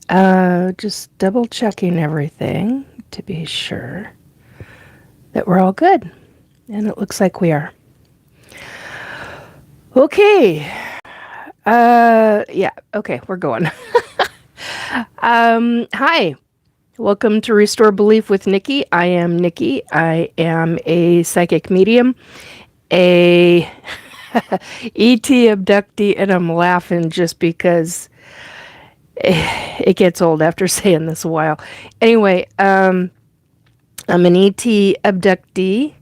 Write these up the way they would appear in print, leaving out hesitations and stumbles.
Just double checking everything to be sure that we're all good. And it looks like we are. Okay. Yeah. Okay, we're going. Hi. Welcome to Restore Belief with Nikki. I am Nikki. I am a psychic medium, a ET abductee, and I'm laughing just because it gets old after saying this a while. Anyway, I'm an ET abductee,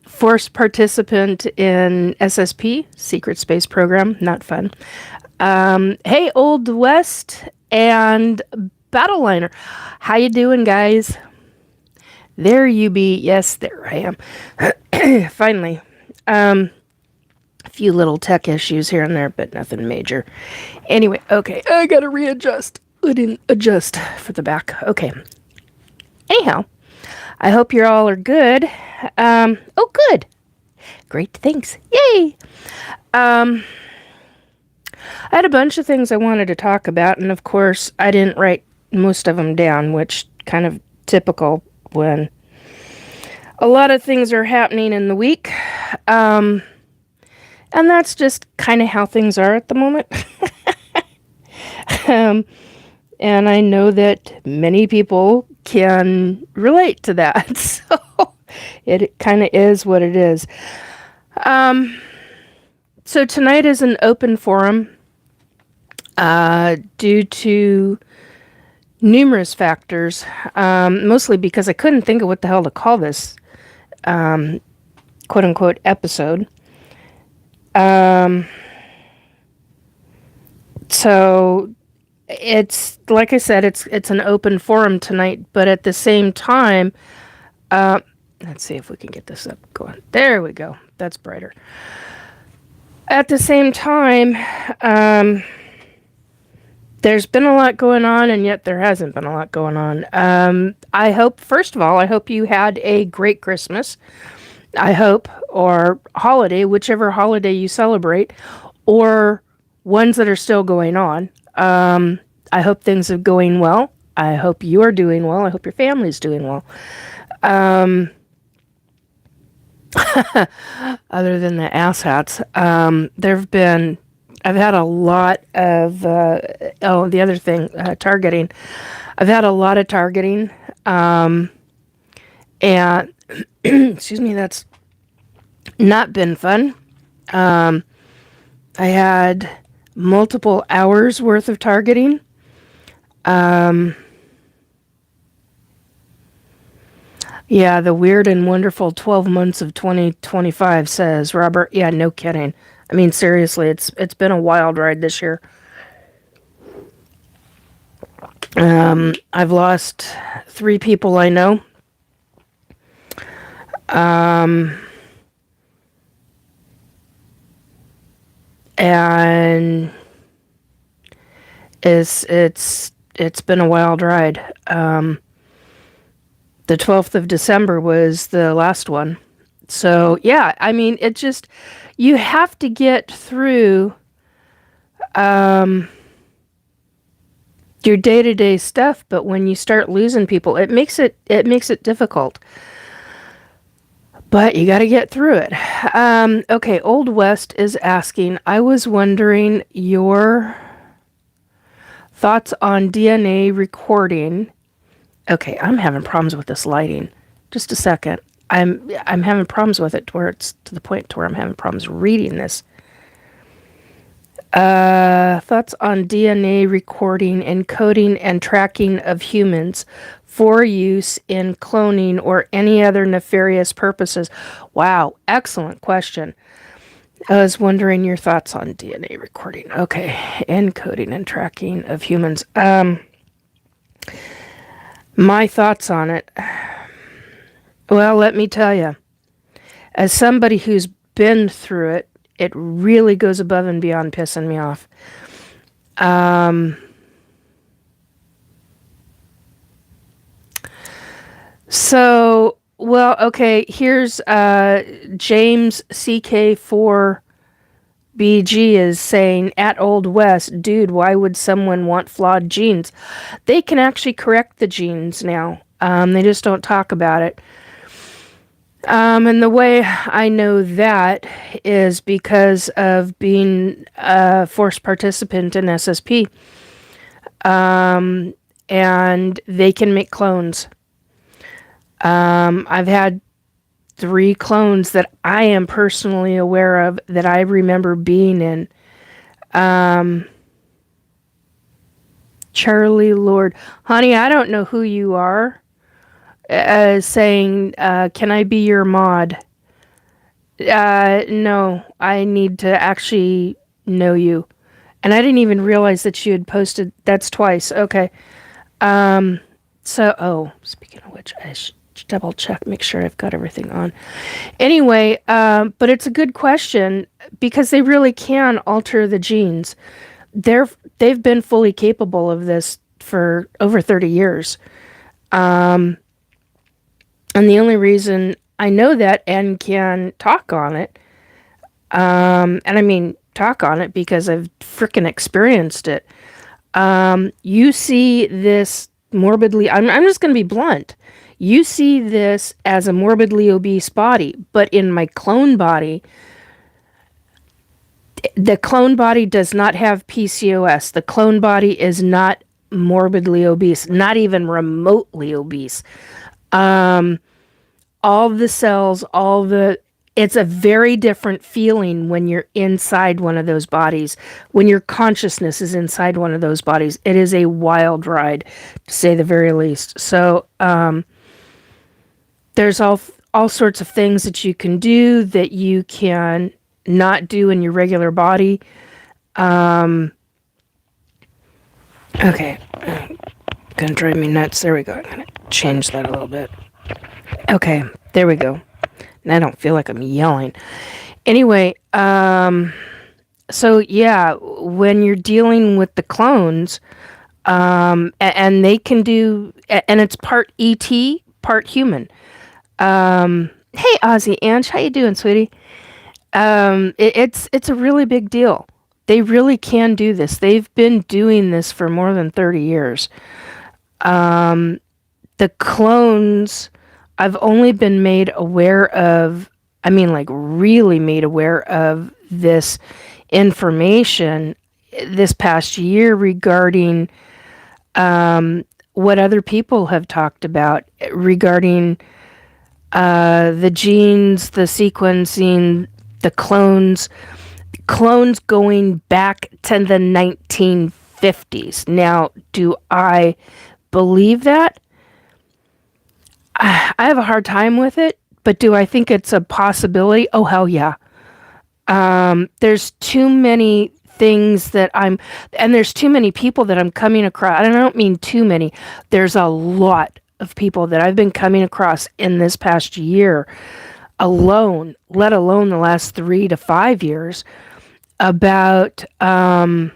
forced participant in SSP, Secret Space Program. Not fun. Hey, Old West and Battleliner. How you doing, guys? There you be. Yes, there I am. Finally. A few little tech issues here and there, but nothing major. Anyway, okay. I gotta readjust. I didn't adjust for the back. Okay. Anyhow, I hope you all are good. Oh, good. Great, thanks. Yay! I had a bunch of things I wanted to talk about, and of course, I didn't write most of them down, which kind of typical when a lot of things are happening in the week. And that's just kind of how things are at the moment. And I know that many people can relate to that. So it kind of is what it is. So tonight is an open forum due to numerous factors, mostly because I couldn't think of what the hell to call this quote-unquote episode. So it's like I said, it's an open forum tonight, but at the same time, let's see if we can get this up going. There we go. That's brighter. At the same time, there's been a lot going on, and yet there hasn't been a lot going on. I hope, first of all, I hope you had a great Christmas. I hope, or holiday, whichever holiday you celebrate, or ones that are still going on. I hope things are going well. I hope you are doing well. I hope your family's doing well. Other than the asshats, I've had a lot of, the other thing, targeting. I've had a lot of targeting, and excuse me, that's not been fun. I had multiple hours worth of targeting. Yeah, the weird and wonderful 12 months of 2025, says Robert. Yeah, no kidding. I mean, seriously, it's been a wild ride this year. I've lost 3 people I know. And it's been a wild ride. The 12th of December was the last one. So, yeah, I mean, it just, you have to get through your day-to-day stuff, but when you start losing people, it makes it difficult. But you got to get through it. Okay, Old West is asking, I was wondering your thoughts on DNA recording. Okay, I'm having problems with this lighting. Just a second. I'm having problems with it to where it's to the point to where I'm having problems reading this. Thoughts on DNA recording, encoding, and tracking of humans for use in cloning or any other nefarious purposes. Wow, excellent question. I was wondering your thoughts on DNA recording. Okay, encoding and tracking of humans. My thoughts on it. Well, let me tell you, as somebody who's been through it, it really goes above and beyond pissing me off. So, well, okay, here's James CK4 BG is saying, at Old West, dude, why would someone want flawed genes? They can actually correct the genes now. They just don't talk about it. And the way I know that is because of being a forced participant in SSP. And they can make clones. I've had 3 clones that I am personally aware of that I remember being in. Charlie Lord. Honey, I don't know who you are. Saying, can I be your mod? No, I need to actually know you. And I didn't even realize that you had posted. That's twice. Okay. Speaking of which, I should double check, make sure I've got everything on. Anyway, but it's a good question because they really can alter the genes. They've been fully capable of this for over 30 years. And the only reason I know that and can talk on it, and I mean talk on it because I've freaking experienced it. You see this morbidly, I'm just going to be blunt. You see this as a morbidly obese body, but in my clone body, the clone body does not have PCOS. The clone body is not morbidly obese, not even remotely obese. All the cells, it's a very different feeling when you're inside one of those bodies, when your consciousness is inside one of those bodies. It is a wild ride, to say the very least. So, there's all sorts of things that you can do that you can not do in your regular body. Okay, gonna drive me nuts. There we go. I'm gonna change that a little bit. Okay, there we go. And I don't feel like I'm yelling. Anyway, so yeah, when you're dealing with the clones, and they can do, and it's part ET, part human. Hey, Ozzy Ange, how you doing, sweetie? It's a really big deal. They really can do this. They've been doing this for more than 30 years. The clones, I've only been made aware of, I mean, like really made aware of this information this past year regarding what other people have talked about regarding the genes, the sequencing, the clones going back to the 1950s. Now, do I believe that? I have a hard time with it, but do I think it's a possibility? Oh, hell yeah. There's too many things that and there's too many people that I'm coming across. And I don't mean too many. There's a lot of people that I've been coming across in this past year alone, let alone the last 3 to 5 years, about how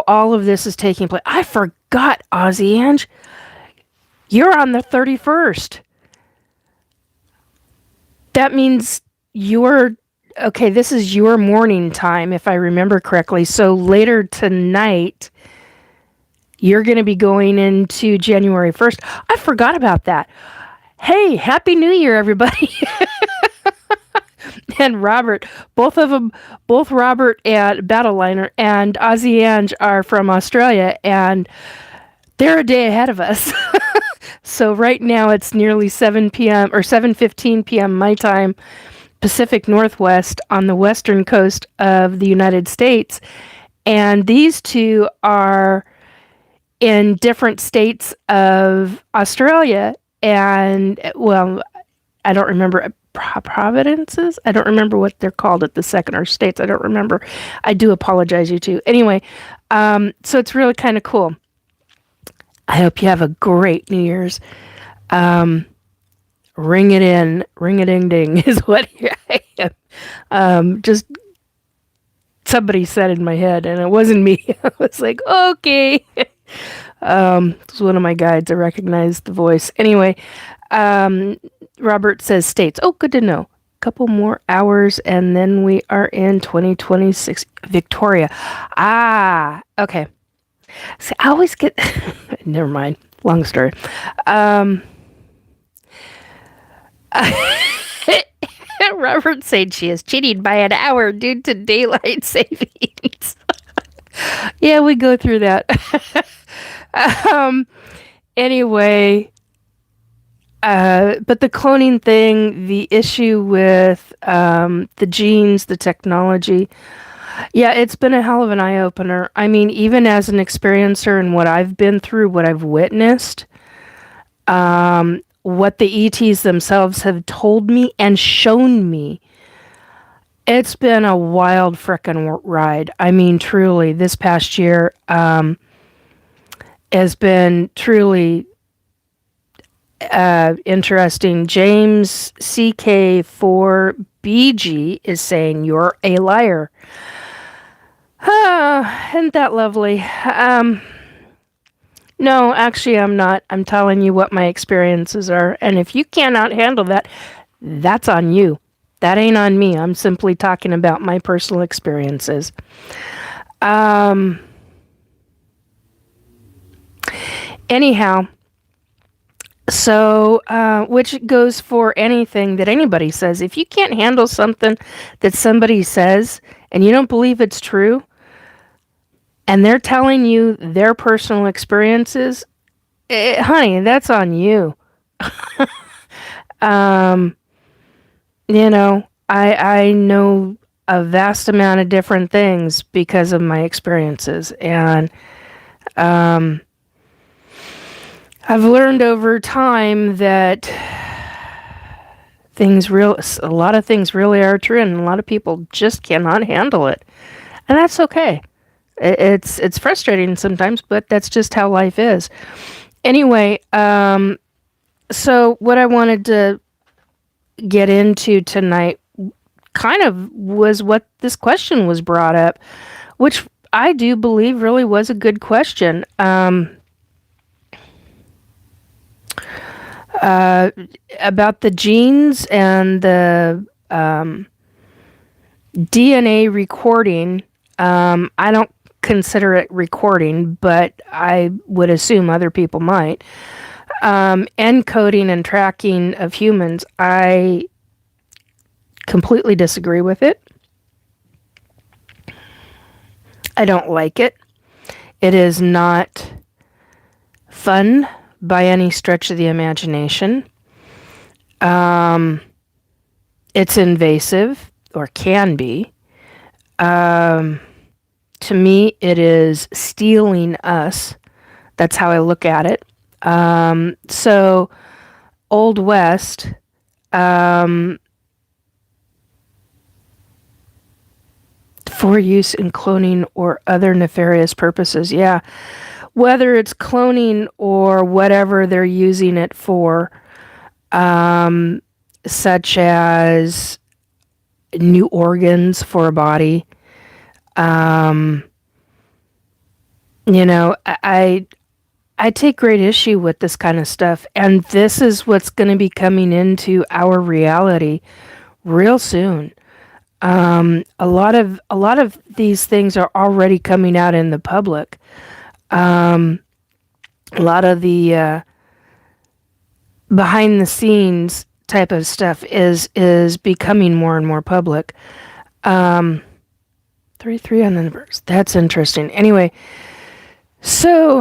all of this is taking place. I forgot, Ozzy Ange. You're on the 31st. That means okay, this is your morning time, if I remember correctly. So later tonight, you're going to be going into January 1st. I forgot about that. Hey, Happy New Year, everybody. And Robert, both Robert and Battleliner and Ozzy Ange are from Australia, and they're a day ahead of us. So right now it's nearly 7 p.m. or 7:15 p.m. my time, Pacific Northwest on the western coast of the United States. And these two are in different states of Australia. And, well, I don't remember provinces. I don't remember what they're called at the second, or states. I don't remember. I do apologize, you two. Anyway, so it's really kind of cool. I hope you have a great New Year's. Ring it in, ring-a-ding-ding is what I am. Just somebody said in my head, and it wasn't me. I was like, okay. It's one of my guides. I recognized the voice. Anyway, Robert says states. Oh, good to know. couple more hours, and then we are in 2026. Victoria. Ah, okay. See, I always get... Never mind. Long story. Robert said she is cheating by an hour due to daylight savings. Yeah, we go through that. Anyway, but the cloning thing, the issue with the genes, the technology, yeah, it's been a hell of an eye-opener. I mean, even as an experiencer and what I've been through, what I've witnessed, what the ETs themselves have told me and shown me, it's been a wild frickin' ride. I mean, truly, this past year has been truly interesting. James CK4BG is saying, "You're a liar." Isn't that lovely? No, actually, I'm not. I'm telling you what my experiences are. And if you cannot handle that, that's on you. That ain't on me. I'm simply talking about my personal experiences. Anyhow, so, which goes for anything that anybody says. If you can't handle something that somebody says and you don't believe it's true, and they're telling you their personal experiences, honey, that's on you. You know, I know a vast amount of different things because of my experiences, and I've learned over time that a lot of things really are true, and a lot of people just cannot handle it, and that's okay. It's frustrating sometimes, but that's just how life is. Anyway, so what I wanted to get into tonight kind of was what this question was brought up, which I do believe really was a good question. About the genes and the DNA recording. I don't consider it recording, but I would assume other people might. Encoding and tracking of humans, I completely disagree with it. I don't like it. It is not fun by any stretch of the imagination. It's invasive, or can be. To me, it is stealing us. That's how I look at it. So, Old West, for use in cloning or other nefarious purposes. Yeah. Whether it's cloning or whatever they're using it for, such as new organs for a body. You know, I take great issue with this kind of stuff, and this is what's going to be coming into our reality real soon. A lot of these things are already coming out in the public. A lot of the behind the scenes type of stuff is becoming more and more public. 3 on the numbers. That's interesting. Anyway, so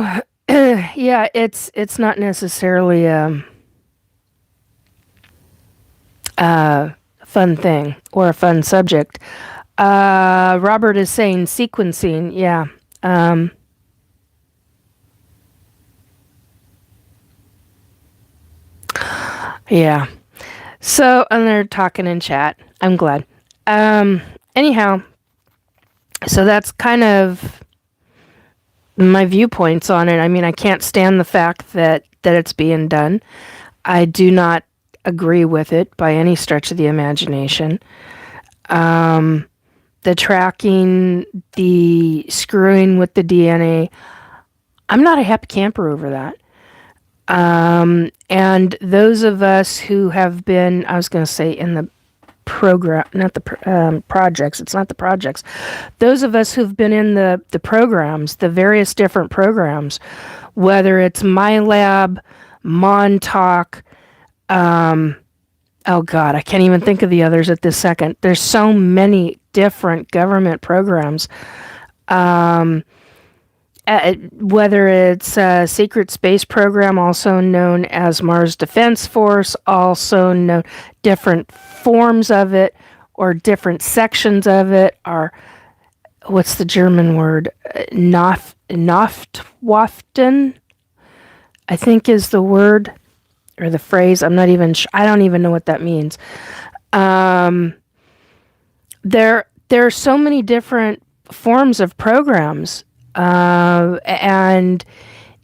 yeah, it's not necessarily a fun thing or a fun subject. Robert is saying sequencing. Yeah. Yeah. So, and they're talking in chat. I'm glad. Anyhow, so that's kind of my viewpoints on it. I mean, I can't stand the fact that it's being done. I do not agree with it by any stretch of the imagination. The tracking, the screwing with the DNA, I'm not a happy camper over that. And those of us who have been, I was going to say in the projects. It's not the projects. Those of us who've been in the programs, the various different programs, whether it's MyLab, Montauk, oh God, I can't even think of the others at this second. There's so many different government programs. Whether it's a secret space program, also known as Mars Defense Force, also known different forms of it or different sections of it are, what's the German word? Naftwaften, I think is the word or the phrase. I'm not even I don't even know what that means. There are so many different forms of programs. And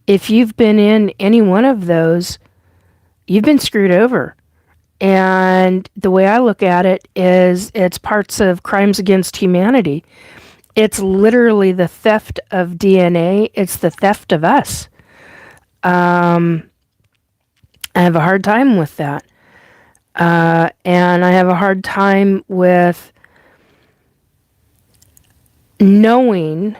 if you've been in any one of those, you've been screwed over. And the way I look at it is it's parts of crimes against humanity. It's literally the theft of DNA. It's the theft of us. I have a hard time with that. And I have a hard time with knowing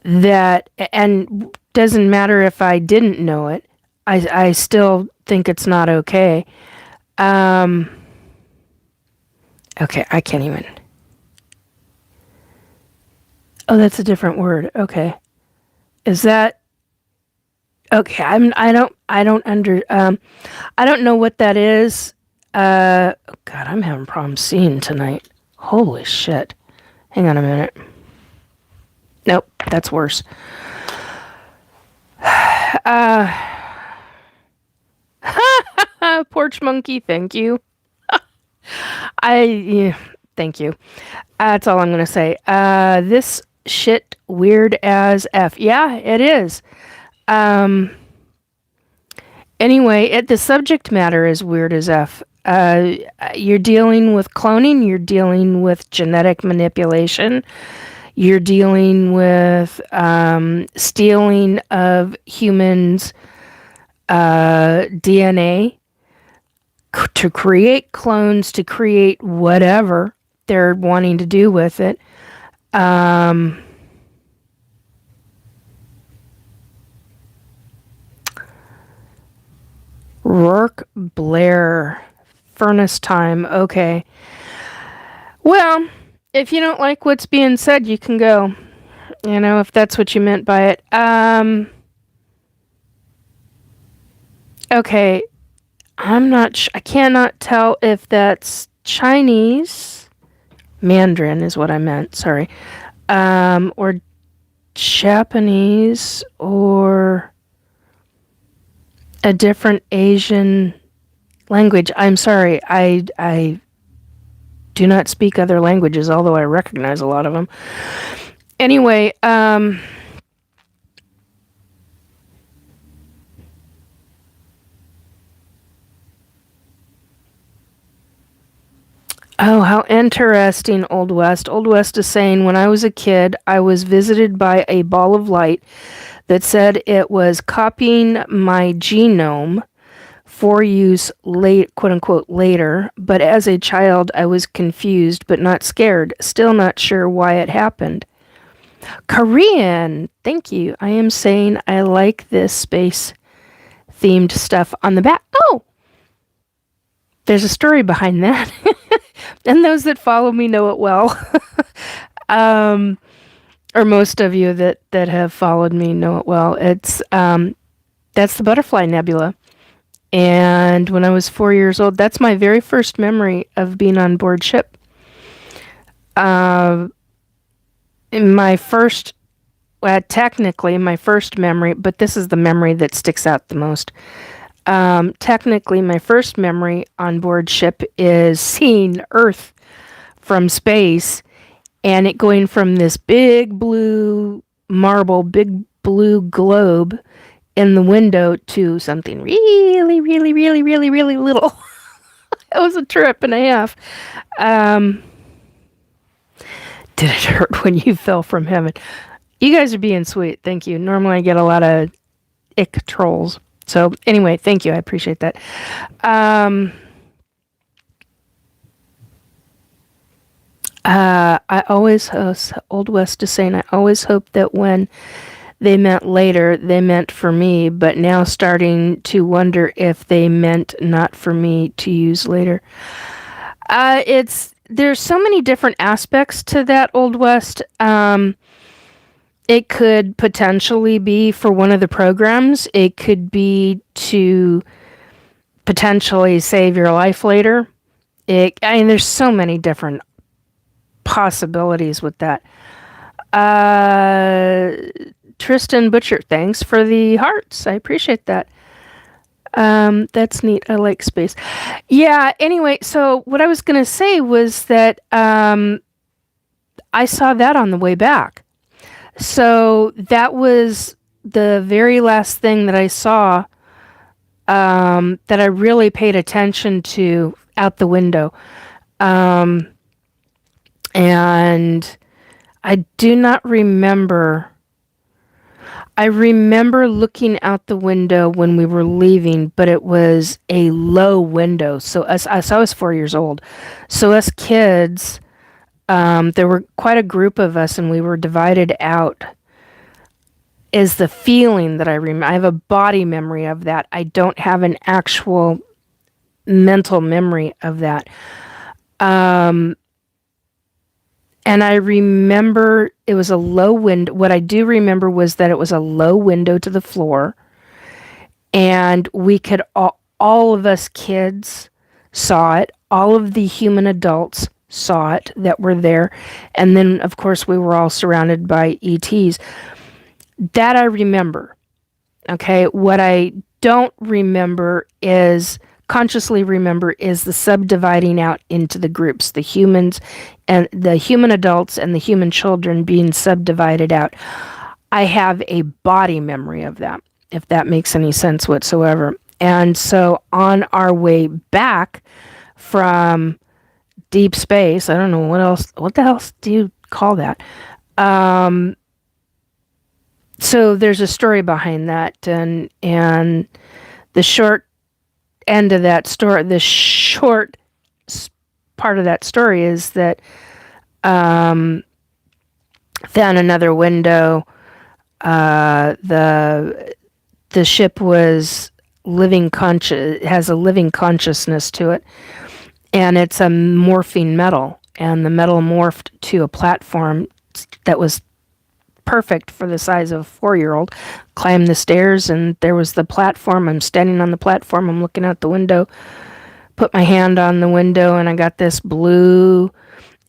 that, and doesn't matter if I didn't know it, I still think it's not okay. Okay, I can't even. Oh, that's a different word. Okay. Is that okay? I don't know what that is. God, I'm having problems seeing tonight. Holy shit. Hang on a minute. Nope, that's worse. Porch monkey, thank you. Thank you. That's all I'm going to say. This shit weird as F. Yeah, it is. Anyway, the subject matter is weird as F. You're dealing with cloning, you're dealing with genetic manipulation, you're dealing with stealing of humans' DNA to create clones, to create whatever they're wanting to do with it. Rourke Blair, furnace time. Okay. Well, if you don't like what's being said, you can go. You know, if that's what you meant by it. Okay. I'm not I cannot tell if that's Chinese. Mandarin is what I meant, sorry. Or Japanese, or a different Asian language. I'm sorry. I do not speak other languages, although I recognize a lot of them. Anyway, oh, how interesting, Old West. Old West is saying, when I was a kid, I was visited by a ball of light that said it was copying my genome for use late, quote unquote, later. But as a child, I was confused, but not scared. Still not sure why it happened. Korean, thank you. I am saying I like this space-themed stuff on the back. Oh! There's a story behind that. And those that follow me know it well. Or most of you that have followed me know it well. It's that's the Butterfly Nebula. And when I was 4 years old, that's my very first memory of being on board ship. Technically my first memory, but this is the memory that sticks out the most. Technically, my first memory on board ship is seeing Earth from space, and it going from this big blue marble, big blue globe in the window to something really, really, really, really, really little. It was a trip and a half. Did it hurt when you fell from heaven? You guys are being sweet. Thank you. Normally I get a lot of ick trolls. So anyway, thank you. I appreciate that. I always, Old West is saying, I always hope that when they meant later, they meant for me, but now starting to wonder if they meant not for me to use later. There's so many different aspects to that, Old West. It could potentially be for one of the programs. It could be to potentially save your life later. There's so many different possibilities with that. Tristan Butcher, thanks for the hearts. I appreciate that. That's neat. I like space. Yeah, anyway, so what I was going to say was that I saw that on the way back. So that was the very last thing that I saw that I really paid attention to out the window. And I do not remember. I remember looking out the window when we were leaving, but it was a low window. So I was 4 years old. So us kids, there were quite a group of us, and we were divided out. Is the feeling that I remember. I have a body memory of that. I don't have an actual mental memory of that. And I remember it was a low window. What I do remember was that it was a low window to the floor. And we could, all of us kids saw it. All of the human adults saw it that were there. And then, of course, we were all surrounded by ETs. That I remember. Okay. What I don't consciously remember is the subdividing out into the groups, the humans and the human adults and the human children being subdivided out. I have a body memory of that, if that makes any sense whatsoever. And so on our way back from deep space, I don't know what the hell do you call that? So there's a story behind that, and the short end of that story, the short part of that story is that then another window, the ship was has a living consciousness to it, and it's a morphing metal, and the metal morphed to a platform that was perfect for the size of a 4-year-old. Climbed the stairs, and there was the platform. I'm standing on the platform. I'm looking out the window. Put my hand on the window, and I got this blue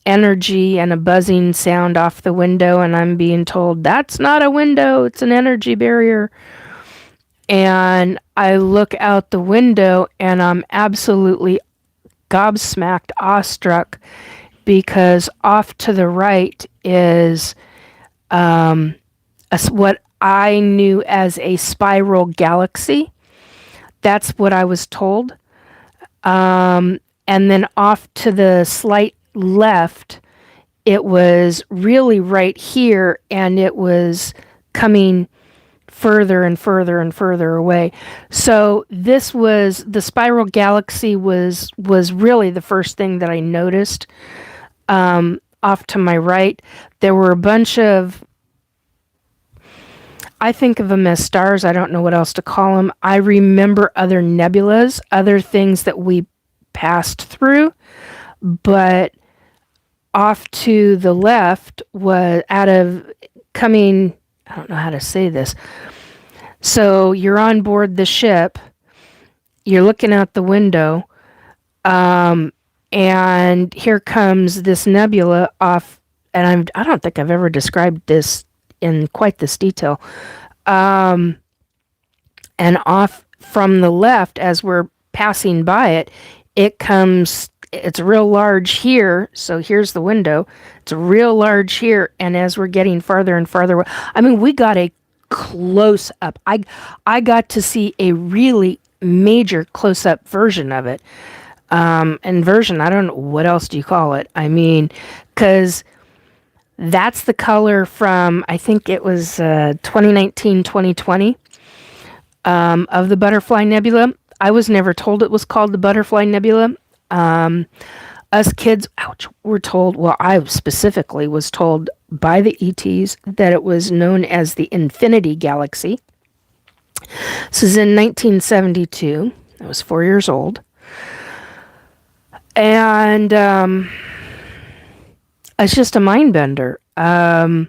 energy and a buzzing sound off the window, and I'm being told, that's not a window, it's an energy barrier. And I look out the window, and I'm absolutely gobsmacked, awestruck, because off to the right is what I knew as a spiral galaxy. That's what I was told. And then off to the slight left, it was really right here, and it was coming further and further and further away. So this was, the spiral galaxy was really the first thing that I noticed. Off to my right, there were a bunch of, I think of them as stars. I don't know what else to call them. I remember other nebulas, other things that we passed through, but off to the left was I don't know how to say this. So you're on board the ship, you're looking out the window, and here comes this nebula off, and I don't think I've ever described this in quite this detail. And off from the left, as we're passing by it, it's real large here, so here's the window. It's real large here, and as we're getting farther and farther away, I mean, we got a close up. I got to see a really major close up version of it. And version, I don't know, what else do you call it? I mean, because that's the color from, I think it was 2019, 2020, of the Butterfly Nebula. I was never told it was called the Butterfly Nebula. us kids, ouch, were told, well, I specifically was told by the ETs that it was known as the Infinity Galaxy. This is in 1972. I was 4 years old. And it's just a mind bender. The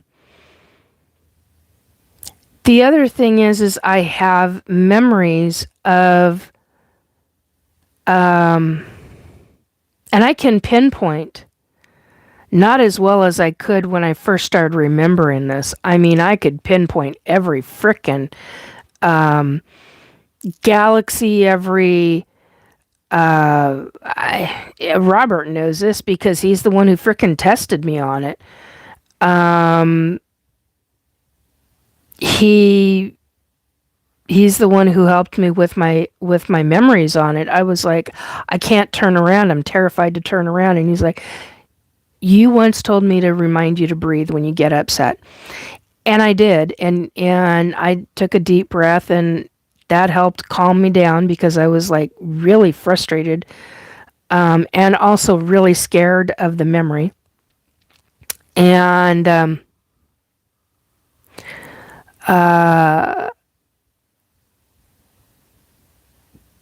other thing is I have memories of, and I can pinpoint, not as well as I could when I first started remembering this. I mean, I could pinpoint every frickin' galaxy, every... Robert knows this because he's the one who frickin' tested me on it. He's the one who helped me with my memories on it. I was like, I can't turn around. I'm terrified to turn around. And he's like, you once told me to remind you to breathe when you get upset. And I did. And I took a deep breath, and that helped calm me down because I was like really frustrated, and also really scared of the memory. And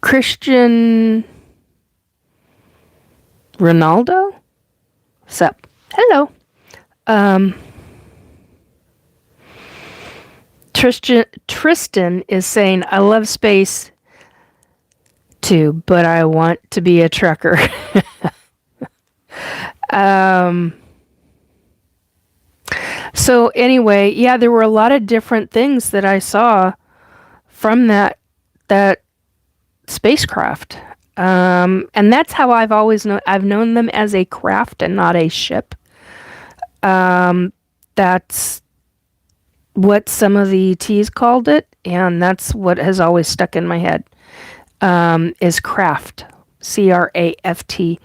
Christian Ronaldo? Sup? Hello. Tristan is saying, I love space too, but I want to be a trucker. So anyway, yeah, there were a lot of different things that I saw from that spacecraft. And that's how I've always known them as a craft and not a ship. That's what some of the ETs called it, and that's what has always stuck in my head, is craft, C-R-A-F-T,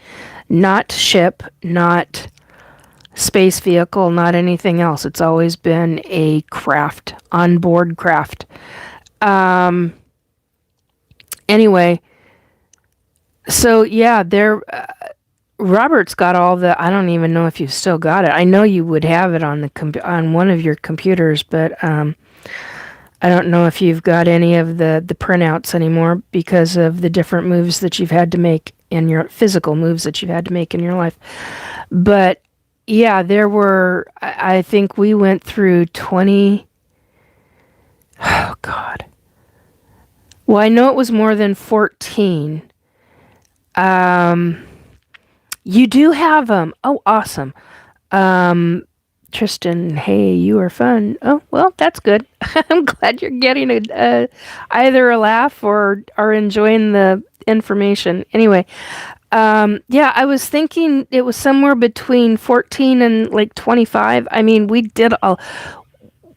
not ship, not space vehicle, not anything else. It's always been a craft, onboard craft. Anyway, so yeah, Robert's got all the... I don't even know if you've still got it. I know you would have it on on one of your computers, but I don't know if you've got any of the printouts anymore because of the different moves that you've had to make in your... physical moves that you've had to make in your life. But yeah, there were... I think we went through 20... Oh, God. Well, I know it was more than 14. You do have them. Oh, awesome. Tristan, hey, you are fun. Oh, well, that's good. I'm glad you're getting either a laugh or are enjoying the information. Anyway, yeah, I was thinking it was somewhere between 14 and like 25. I mean,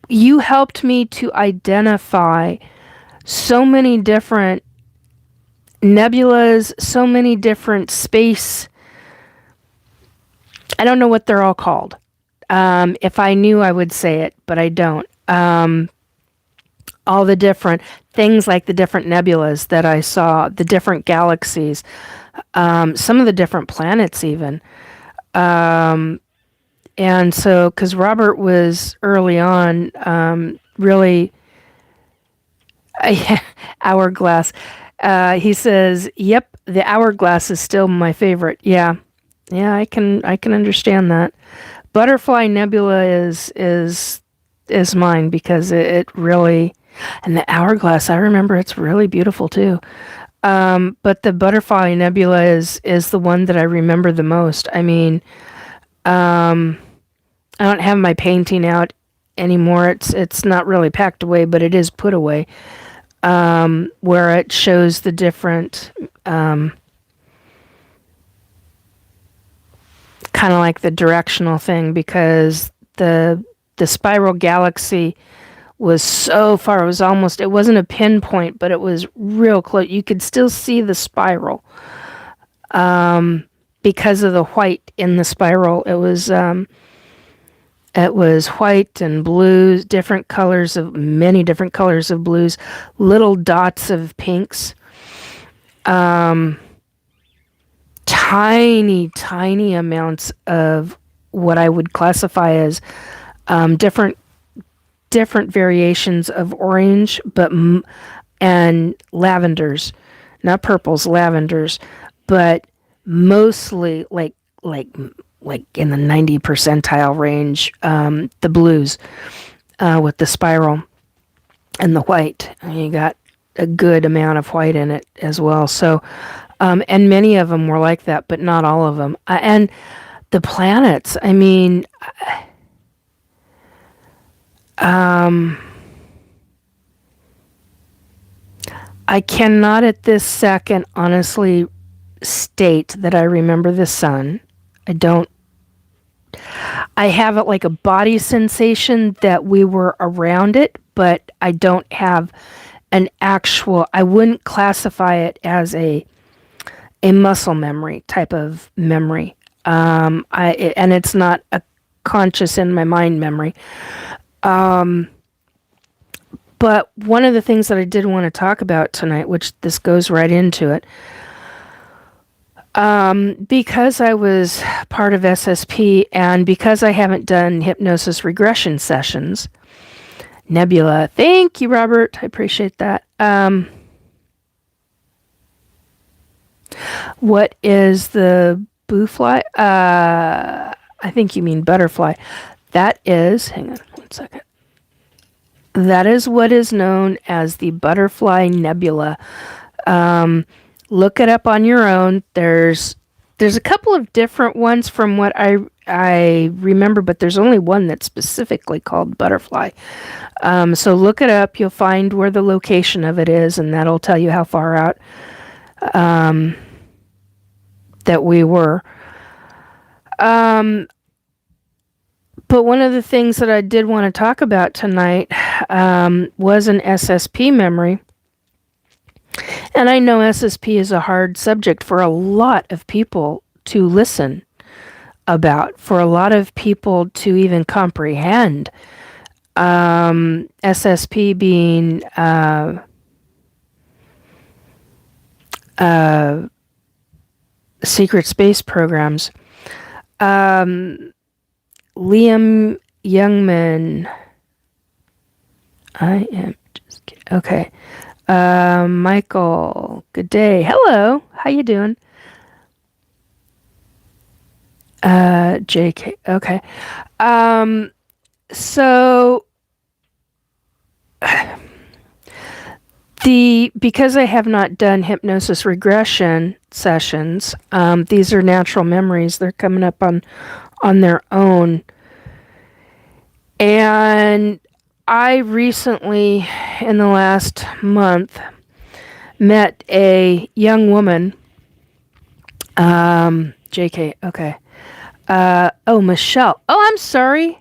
you helped me to identify so many different nebulas, so many different space... I don't know what they're all called. If I knew, I would say it, but I don't. All the different things, like the different nebulas that I saw, the different galaxies, some of the different planets even. And so, because Robert was early on, really... Hourglass. He says, yep, the hourglass is still my favorite. Yeah, I can understand that. Butterfly Nebula is mine because it really... And the hourglass, I remember it's really beautiful too. But the Butterfly Nebula is the one that I remember the most. I mean, I don't have my painting out anymore. It's not really packed away, but it is put away, where it shows the different... kind of like the directional thing, because the spiral galaxy was so far. It wasn't a pinpoint, but it was real close. You could still see the spiral because of the white in the spiral. It was white and blues, many different colors of blues, little dots of pinks, tiny amounts of what I would classify as different variations of orange, and lavenders, not purples, lavenders, but mostly like in the 90 percentile range, the blues with the spiral and the white. And you got a good amount of white in it as well. So, and many of them were like that, but not all of them. And the planets, I mean, I cannot at this second honestly state that I remember the sun. I don't. I have it like a body sensation that we were around it, but I don't have an actual. I wouldn't classify it as a muscle memory type of memory. And it's not a conscious in my mind memory. But one of the things that I did want to talk about tonight, which this goes right into it, because I was part of SSP and because I haven't done hypnosis regression sessions, Nebula, thank you, Robert. I appreciate that. What is the boo fly? I think you mean butterfly. That is, hang on one second. That is what is known as the butterfly nebula. Look it up on your own. There's a couple of different ones from what I remember, but there's only one that's specifically called butterfly. So look it up. You'll find where the location of it is, and that'll tell you how far out that we were. But one of the things that I did want to talk about tonight was an SSP memory. And I know SSP is a hard subject for a lot of people to listen about, for a lot of people to even comprehend. SSP being secret space programs. Liam Youngman. I am just kidding. Okay. Michael, good day. Hello. How you doing? JK. Okay. So because I have not done hypnosis regression sessions, these are natural memories. They're coming up on their own. And I recently, in the last month, met a young woman. JK, okay. Michelle. Oh, I'm sorry.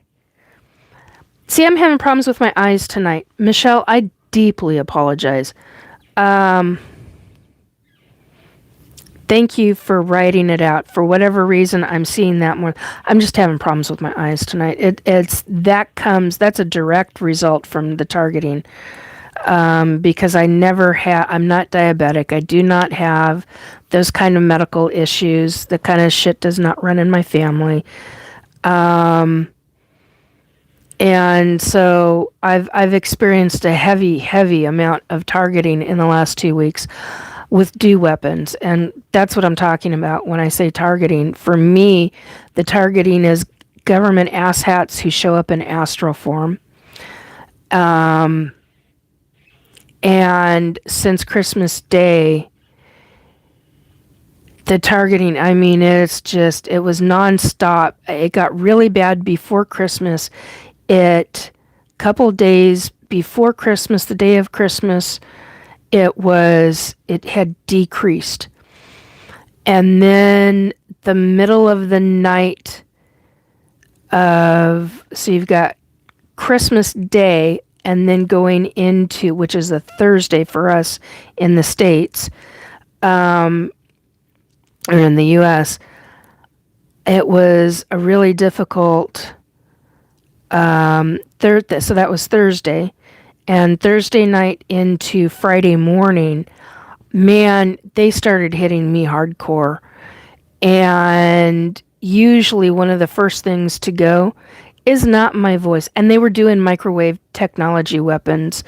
See, I'm having problems with my eyes tonight. Michelle, I deeply apologize. Thank you for writing it out. For whatever reason, I'm seeing that more. I'm just having problems with my eyes tonight. That's a direct result from the targeting. Because I'm not diabetic. I do not have those kind of medical issues. The kind of shit does not run in my family. And so I've experienced a heavy amount of targeting in the last 2 weeks with DEW weapons. And that's what I'm talking about when I say targeting. For me, the targeting is government asshats who show up in astral form. And since Christmas Day, the targeting, I mean, it was nonstop. It got really bad before Christmas. Couple days before Christmas, the day of Christmas, it had decreased. And then the middle of the night so you've got Christmas Day, and then going into, which is a Thursday for us in the States, or in the U.S., it was a really difficult, so that was Thursday, and Thursday night into Friday morning, man, they started hitting me hardcore. And usually one of the first things to go is not my voice. And they were doing microwave technology weapons.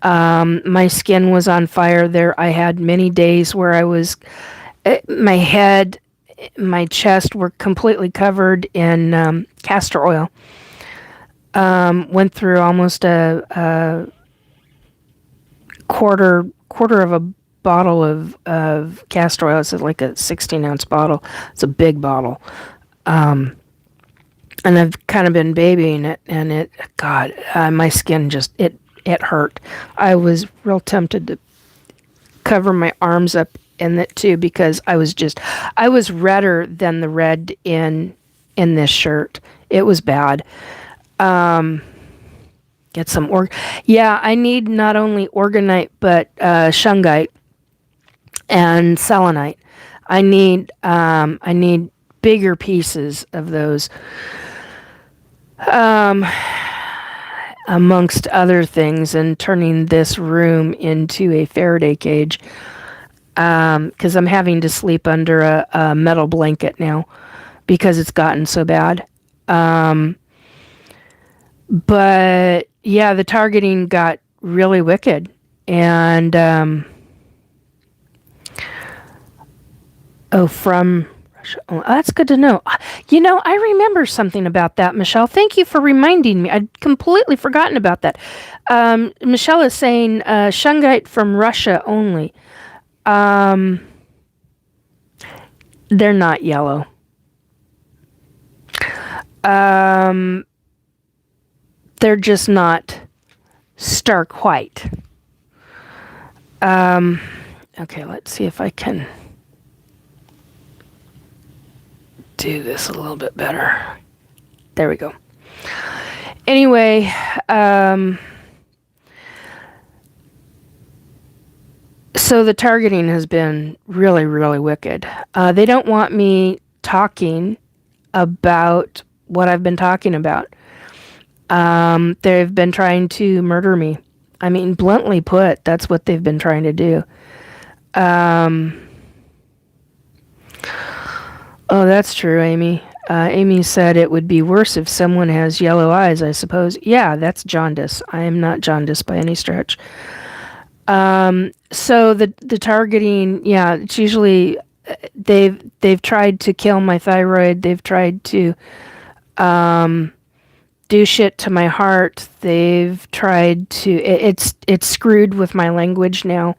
My skin was on fire there. I had many days where I was, my head, my chest were completely covered in castor oil. Went through almost a quarter of a bottle of castor oil. It's like a 16-ounce bottle. It's a big bottle. And I've kind of been babying it, and God, my skin just, it hurt. I was real tempted to cover my arms up in it too, because I was redder than the red in this shirt. It was bad. Get some I need not only orgonite, but shungite and selenite. I need bigger pieces of those. Amongst other things, and turning this room into a Faraday cage, because I'm having to sleep under a metal blanket now because it's gotten so bad. But yeah, the targeting got really wicked, and from Russia. Oh, that's good to know. I remember something about that, Michelle. Thank you for reminding me. I'd completely forgotten about that. Michelle is saying shungite from Russia only. They're not yellow. They're just not stark white. Okay, let's see if I can do this a little bit better. There we go. Anyway, so the targeting has been really, really wicked. They don't want me talking about what I've been talking about. They've been trying to murder me. I mean, bluntly put, that's what they've been trying to do. Oh, that's true, Amy. Amy said it would be worse if someone has yellow eyes, I suppose. Yeah, that's jaundice. I am not jaundiced by any stretch. So the targeting, yeah, it's usually they've tried to kill my thyroid. They've tried to do shit to my heart. They've tried to. It's screwed with my language now.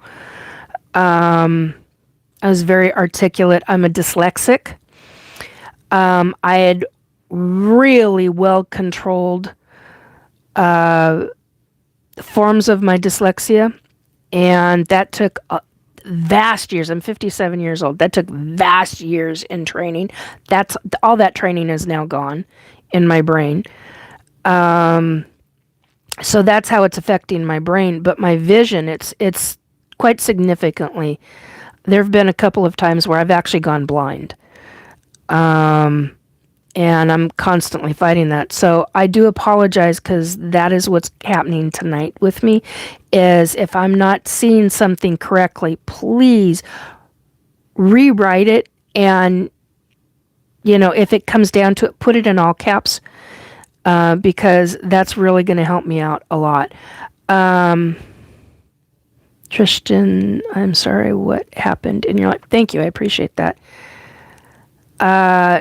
I was very articulate. I'm a dyslexic. I had really well controlled forms of my dyslexia, and that took vast years. I'm 57 years old. That took vast years in training. That's all. That training is now gone in my brain. So that's how it's affecting my brain. But my vision, it's quite significantly. There have been a couple of times where I've actually gone blind. And I'm constantly fighting that. So I do apologize, because that is what's happening tonight with me, is if I'm not seeing something correctly, please rewrite it. And, if it comes down to it, put it in all caps, because that's really going to help me out a lot. Tristan, I'm sorry, what happened in your life? Thank you, I appreciate that.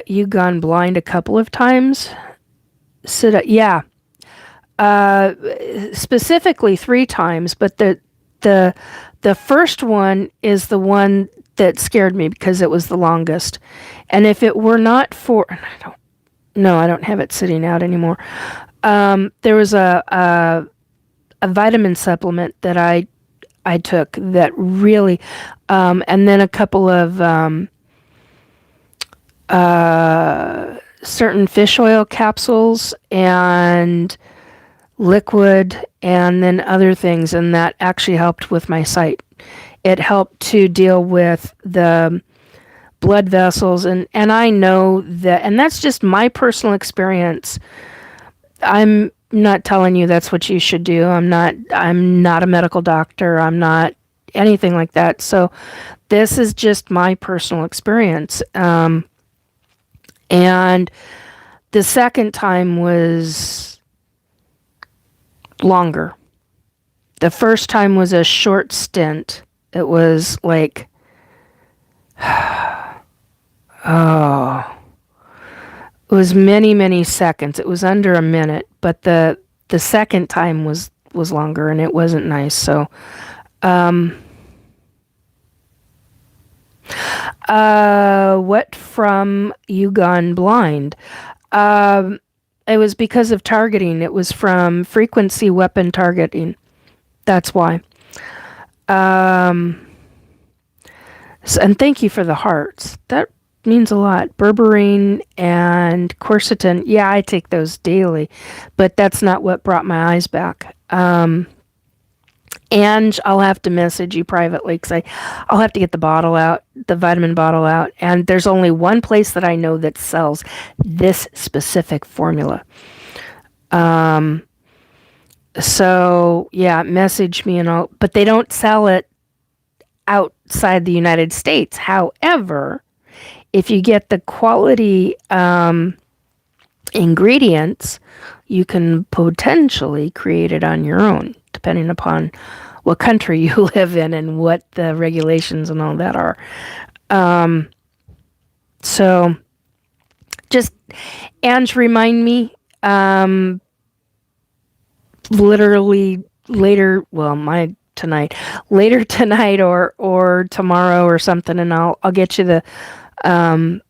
You gone blind a couple of times? Yeah. Specifically 3 times, but the first one is the one that scared me because it was the longest. And if it were not for, I don't have it sitting out anymore. There was a vitamin supplement that I took that really, and then a couple of certain fish oil capsules and liquid, and then other things, and that actually helped with my sight. It helped to deal with the blood vessels, and I know that, and that's just my personal experience. I'm not telling you that's what you should do. I'm not a medical doctor. I'm not anything like that. So this is just my personal experience. And the second time was longer. The first time was a short stint. It was like, oh, it was many, many seconds. It was under a minute, but the second time was longer, and it wasn't nice. So, what from You Gone Blind? It was because of targeting. It was from frequency weapon targeting. That's why. And thank you for the hearts. That means a lot. Berberine and quercetin. Yeah, I take those daily, but that's not what brought my eyes back. And I'll have to message you privately because I'll have to get the bottle out, the vitamin bottle out. And there's only one place that I know that sells this specific formula. So yeah, message me and all, but they don't sell it outside the United States. However, if you get the quality ingredients, you can potentially create it on your own, depending upon what country you live in and what the regulations and all that are. So just, Ange, remind me, literally later, well, later tonight or tomorrow or something, and I'll get you the, I'll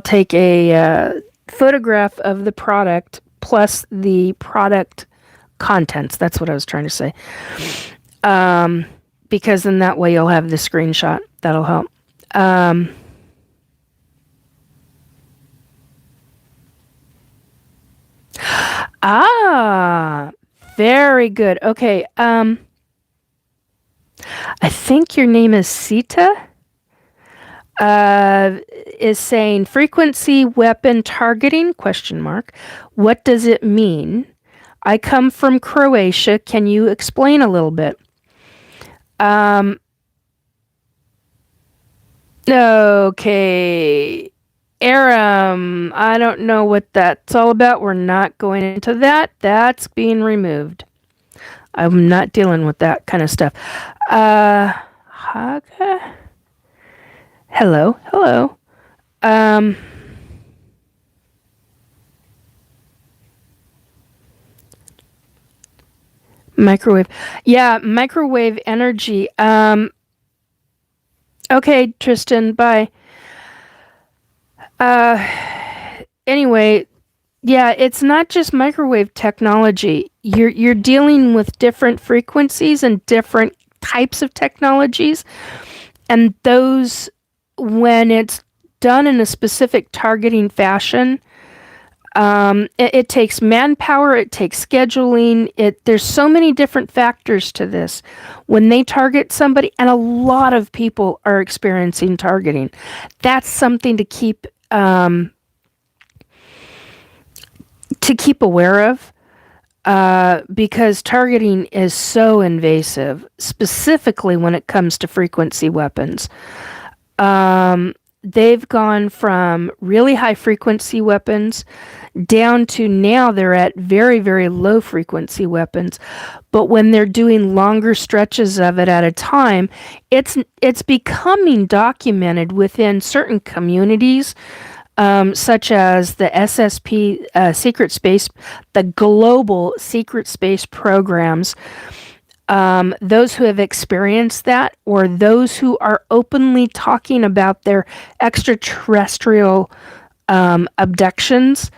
take a photograph of the product plus the product contents. That's what I was trying to say. Because then that way you'll have the screenshot. That'll help. Very good. Okay. I think your name is Sita. Is saying frequency weapon targeting ? What does it mean? I come from Croatia. Can you explain a little bit? Okay. Aram, I don't know what that's all about. We're not going into that. That's being removed. I'm not dealing with that kind of stuff. Haga? Hello. Microwave. Yeah, microwave energy. Okay, Tristan, bye. Anyway, yeah, it's not just microwave technology. You're dealing with different frequencies and different types of technologies, and those, when it's done in a specific targeting fashion, it takes manpower, it takes scheduling. There's so many different factors to this. When they target somebody, and a lot of people are experiencing targeting, that's something to keep aware of, because targeting is so invasive, specifically when it comes to frequency weapons. They've gone from really high frequency weapons down to now they're at very, very low frequency weapons. But when they're doing longer stretches of it at a time, it's becoming documented within certain communities, such as the SSP, secret space, the global secret space programs. Those who have experienced that, or those who are openly talking about their extraterrestrial abductions,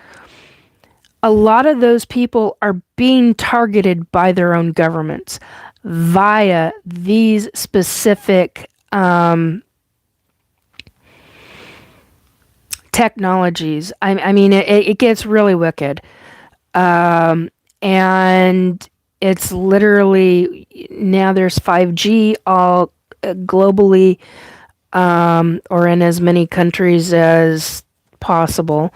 a lot of those people are being targeted by their own governments via these specific technologies. I mean, it gets really wicked. And it's literally, now there's 5G all globally, or in as many countries as possible.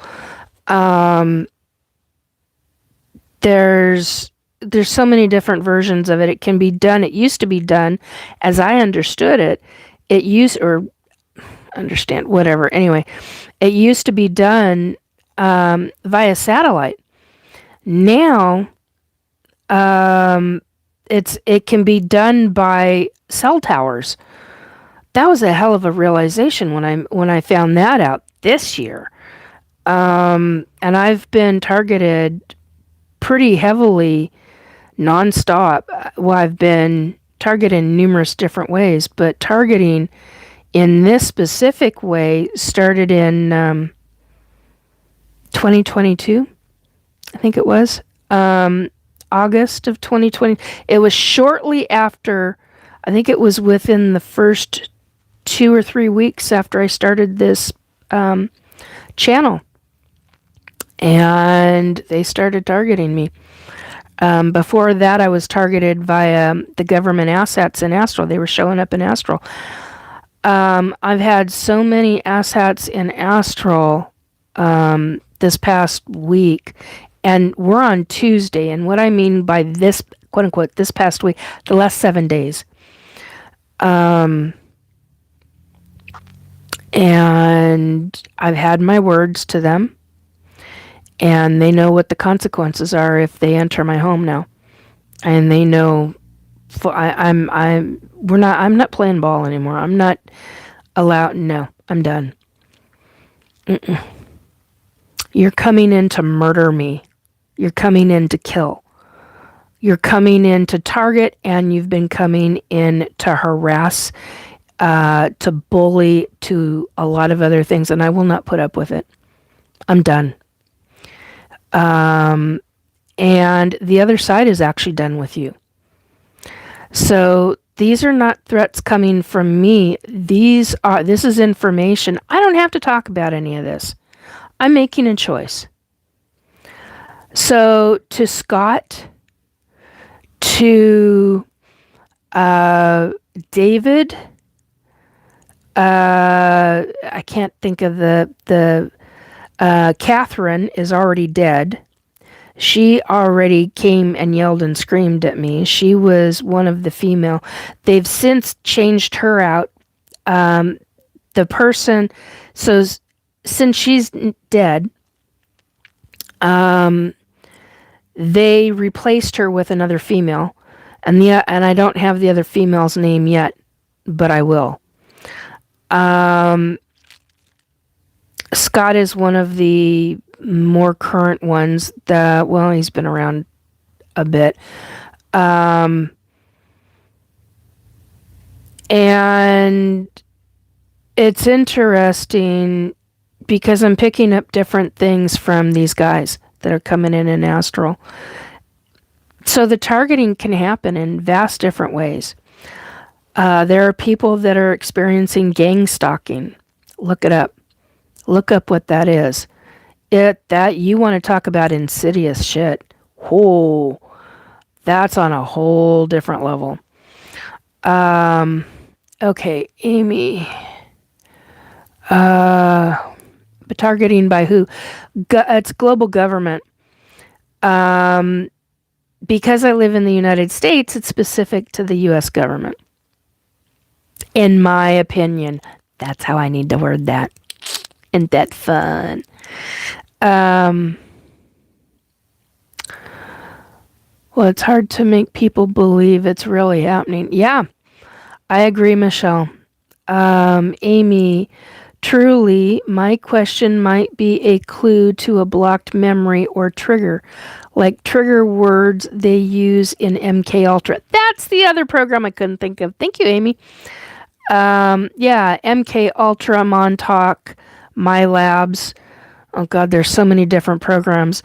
There's there's so many different versions of it. It can be done. It used to be done, as I understood it. It used or understand whatever. Anyway, it used to be done via satellite. Now, it can be done by cell towers. That was a hell of a realization when I found that out this year. And I've been targeted pretty heavily, nonstop. Well, I've been targeted in numerous different ways, but targeting in this specific way started in 2022, I think it was. August of 2020. It was shortly after, I think it was within the first 2 or 3 weeks after I started this channel. And they started targeting me. Before that, I was targeted via the government assets in Astral. They were showing up in Astral. I've had so many assets in Astral this past week, and we're on Tuesday. And what I mean by this, quote unquote, this past week, the last 7 days. And I've had my words to them. And they know what the consequences are if they enter my home now, and they know I'm not playing ball anymore. I'm not allowed. No, I'm done. You're coming in to murder me. You're coming in to kill. You're coming in to target, and you've been coming in to harass, to bully, to a lot of other things, and I will not put up with it. I'm done. And the other side is actually done with you. So these are not threats coming from me. This is information. I don't have to talk about any of this. I'm making a choice. So to Scott, to David, I can't think of the Catherine is already dead. She already came and yelled and screamed at me. She was one of the female. They've since changed her out. The person, so since she's dead, they replaced her with another female, and I don't have the other female's name yet, but I will. Scott is one of the more current ones. He's been around a bit. And it's interesting because I'm picking up different things from these guys that are coming in Astral. So the targeting can happen in vast different ways. There are people that are experiencing gang stalking. Look it up. Look up what that is. That you want to talk about insidious shit. Whoa, that's on a whole different level. Okay, Amy. But targeting by who? It's global government. Because I live in the United States, it's specific to the U.S. government. In my opinion, that's how I need to word that. Isn't that fun? Well, it's hard to make people believe it's really happening. Yeah, I agree, Michelle. Amy, truly, my question might be a clue to a blocked memory or trigger, like trigger words they use in MK Ultra. That's the other program I couldn't think of. Thank you, Amy. Yeah, MK Ultra, Montauk, My Labs. Oh God, there's so many different programs.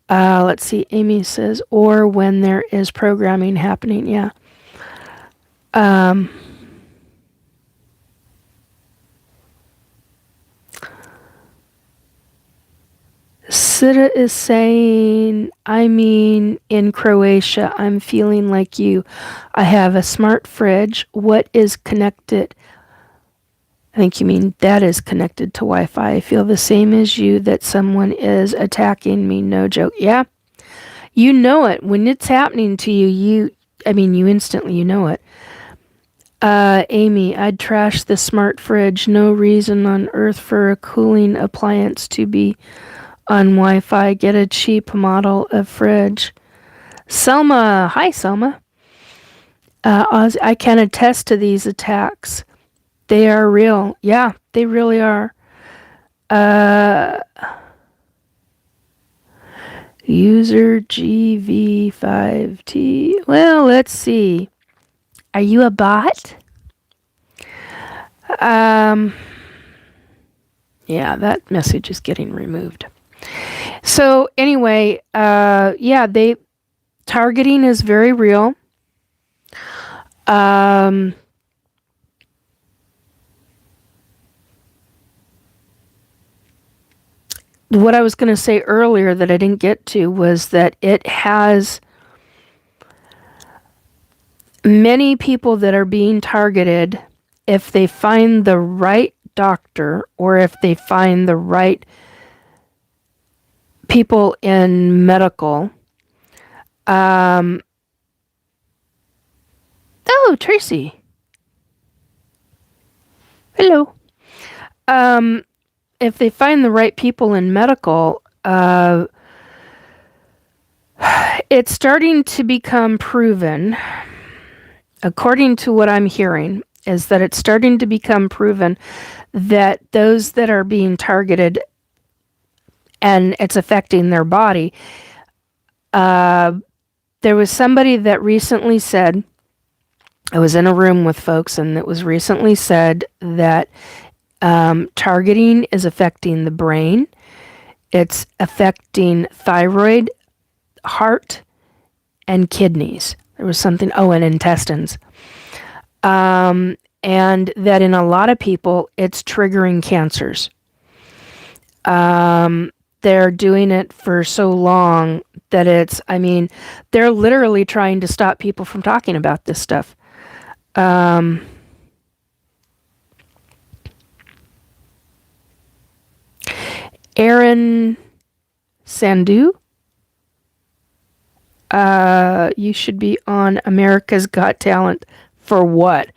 Let's see. Amy says, or when there is programming happening. Yeah. Sita is saying, I mean, in Croatia, I'm feeling like you. I have a smart fridge. What is connected? I think you mean that is connected to Wi-Fi. I feel the same as you, that someone is attacking me. No joke. Yeah. You know it. When it's happening to you, you instantly, you know it. Amy, I'd trash the smart fridge. No reason on earth for a cooling appliance to be on Wi-Fi. Get a cheap model of fridge. Selma, hi Selma. I can attest to these attacks. They are real. Yeah, they really are. User GV5T. Well, let's see. Are you a bot? Yeah, that message is getting removed. So anyway, targeting is very real. What I was going to say earlier that I didn't get to was that it has many people that are being targeted if they find the right doctor or if they find the right people in medical. Oh, Tracy. Hello. If they find the right people in medical, it's starting to become proven, according to what I'm hearing, is that it's starting to become proven that those that are being targeted and it's affecting their body. There was somebody that recently said, I was in a room with folks, and it was recently said that targeting is affecting the brain. It's affecting thyroid, heart, and kidneys. There was something, and intestines. And that in a lot of people, it's triggering cancers. They're doing it for so long that they're literally trying to stop people from talking about this stuff. Aaron Sandhu, you should be on America's Got Talent. For what?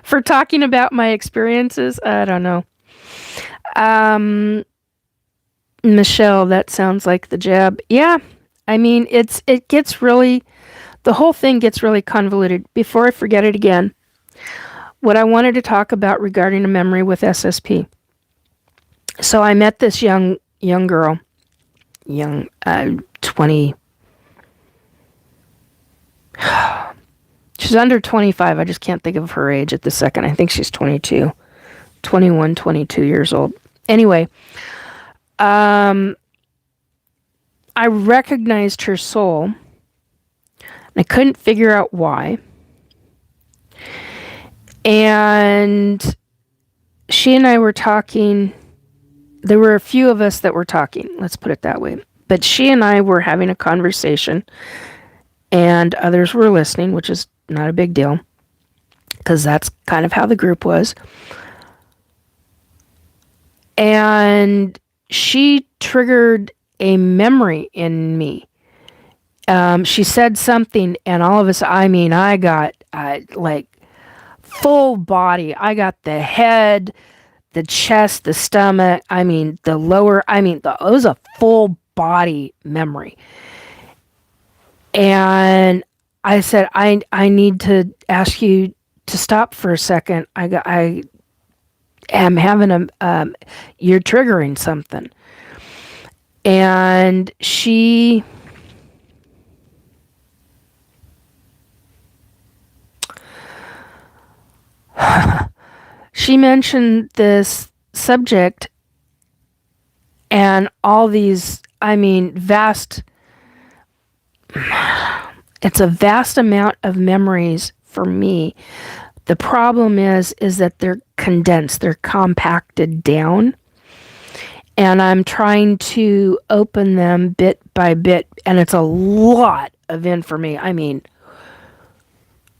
For talking about my experiences? I don't know. Michelle, that sounds like the jab. Yeah, it gets really, the whole thing gets really convoluted. Before I forget it again, what I wanted to talk about regarding a memory with SSP. So I met this young girl, 20. She's under 25. I just can't think of her age at the second. I think she's 22, 21, 22 years old. Anyway, I recognized her soul. I couldn't figure out why. And she and I were talking. There were a few of us that were talking, let's put it that way. But she and I were having a conversation, and others were listening, which is not a big deal, because that's kind of how the group was. And she triggered a memory in me. She said something, and all of us, I got like full body. I got the head, the chest, the stomach, the lower, it was a full body memory. And I said, I need to ask you to stop for a second. I am having you're triggering something. And she mentioned this subject and all these, vast, it's a vast amount of memories for me. The problem is that they're condensed, they're compacted down, and I'm trying to open them bit by bit, and it's a lot of information.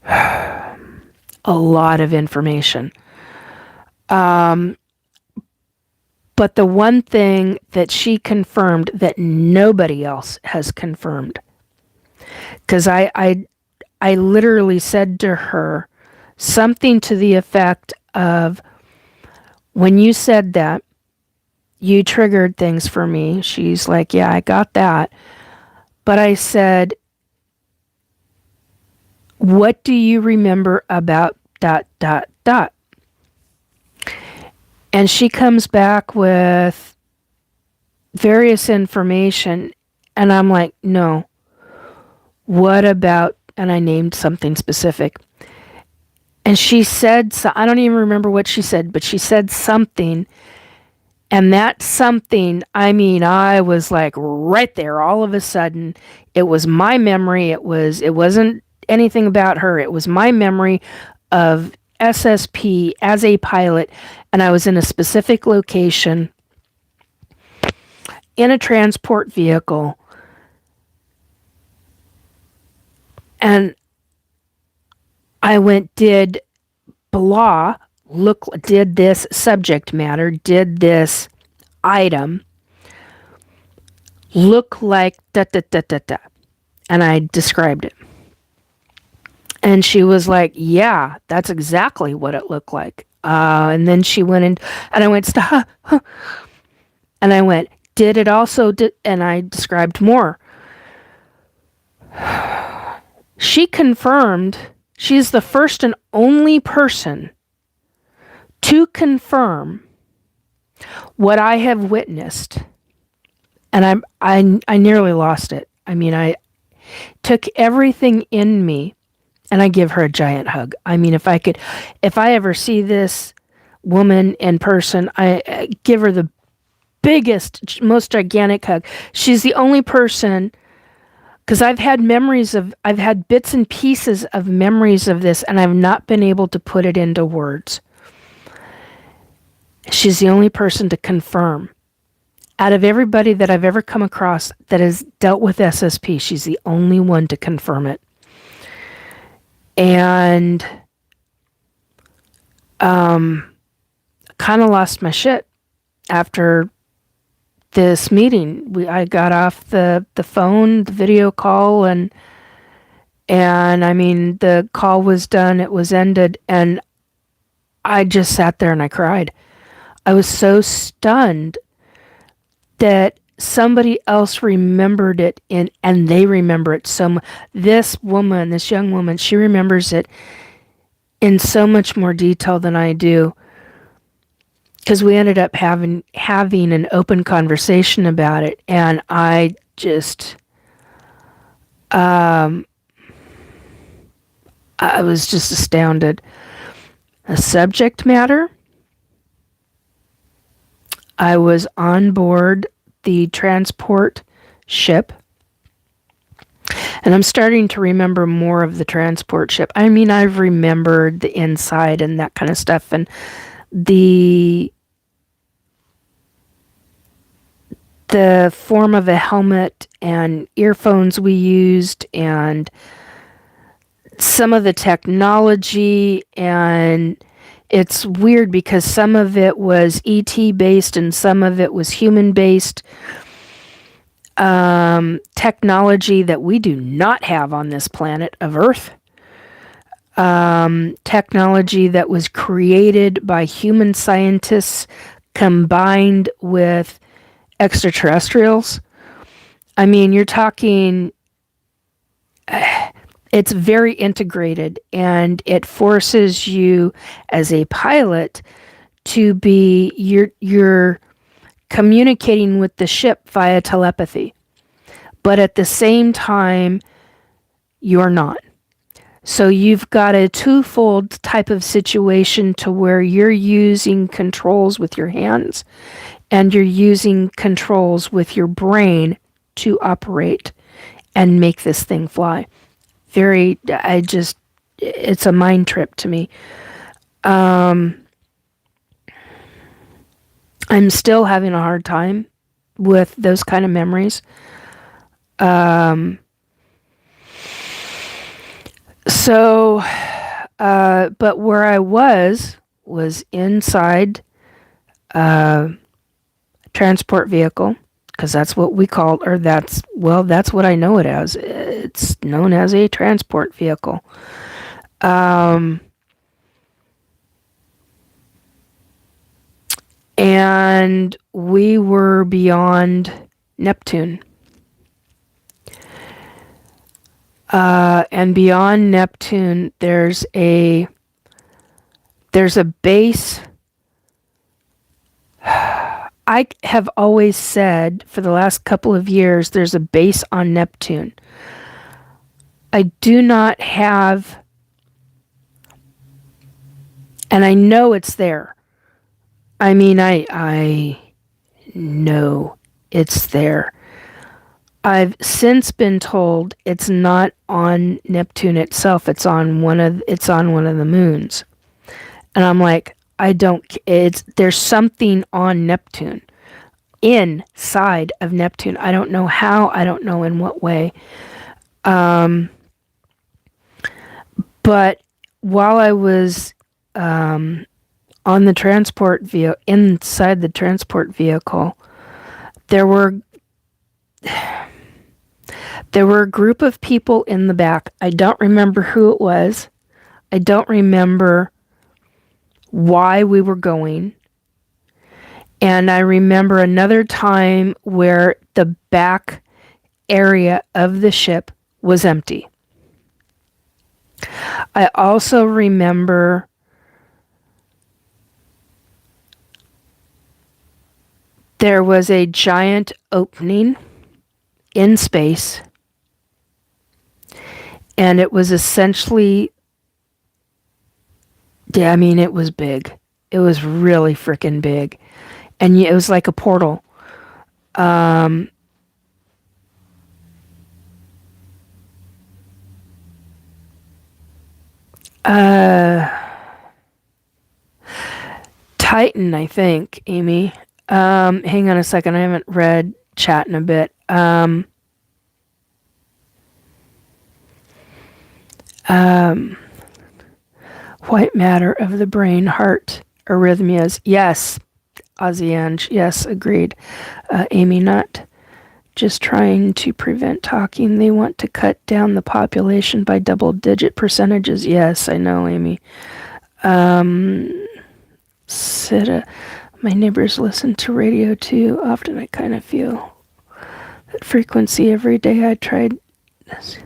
A lot of information. But the one thing that she confirmed that nobody else has confirmed, because I literally said to her something to the effect of, when you said that, you triggered things for me. She's like, yeah, I got that. But I said, what do you remember about ... And she comes back with various information. And I'm like, no. What about, and I named something specific. And she said, so I don't even remember what she said, but she said something. And that something, I mean, I was like right there all of a sudden. It was my memory. It wasn't anything about her. It was my memory of SSP as a pilot. And I was in a specific location in a transport vehicle. And I went, did blah did this subject matter, did this item look like ... And I described it. And she was like, yeah, that's exactly what it looked like. And then she went in, and I went, stop. And I went, did it also, and I described more. She confirmed, she's the first and only person to confirm what I have witnessed. And I nearly lost it. I mean, I took everything in me, and I give her a giant hug. I mean, if I ever see this woman in person, I give her the biggest, most gigantic hug. She's the only person, because I've had bits and pieces of memories of this, and I've not been able to put it into words. She's the only person to confirm. Out of everybody that I've ever come across that has dealt with SSP, she's the only one to confirm it. And kind of lost my shit after this meeting. I got off the phone, the video call, and I mean, the call was done, it was ended, and I just sat there and I cried. I was so stunned that somebody else remembered it, and they remember it so much. This young woman, she remembers it in so much more detail than I do, because we ended up having an open conversation about it, and I just I was just astounded. A subject matter, I was on board the transport ship, and I'm starting to remember more of the transport ship. I mean, I've remembered the inside and that kind of stuff, and the form of a helmet and earphones we used, and some of the technology. And it's weird because some of it was ET based and some of it was human based technology that we do not have on this planet of Earth. Technology that was created by human scientists combined with extraterrestrials. I mean, you're talking, it's very integrated, and it forces you as a pilot to be, you're communicating with the ship via telepathy, but at the same time, you're not. So you've got a twofold type of situation to where you're using controls with your hands and you're using controls with your brain to operate and make this thing fly. It's a mind trip to me. I'm still having a hard time with those kind of memories. But where I was inside transport vehicle, because that's what we call, or that's what I know it as. It's known as a transport vehicle. And we were beyond Neptune. And beyond Neptune, there's a base. I have always said for the last couple of years, there's a base on Neptune. I do not have, and I know it's there. I mean, I know it's there. I've since been told it's not on Neptune itself. It's on one of the moons. And I'm like, there's something on Neptune, inside of Neptune. I don't know how, I don't know in what way. But while I was on the transport vehicle, inside the transport vehicle, there were a group of people in the back. I don't remember who it was. I don't remember why we were going. And I remember another time where the back area of the ship was empty. I also remember there was a giant opening in space, and it was essentially, it was big. It was really freaking big. And it was like a portal. Titan, I think, Amy. Hang on a second. I haven't read chat in a bit. White matter of the brain, heart, arrhythmias. Yes, Oziange. Yes, agreed. Amy, not just trying to prevent talking. They want to cut down the population by double-digit percentages. Yes, I know, Amy. Sita, my neighbors listen to radio too. Often I kind of feel that frequency every day. I tried this.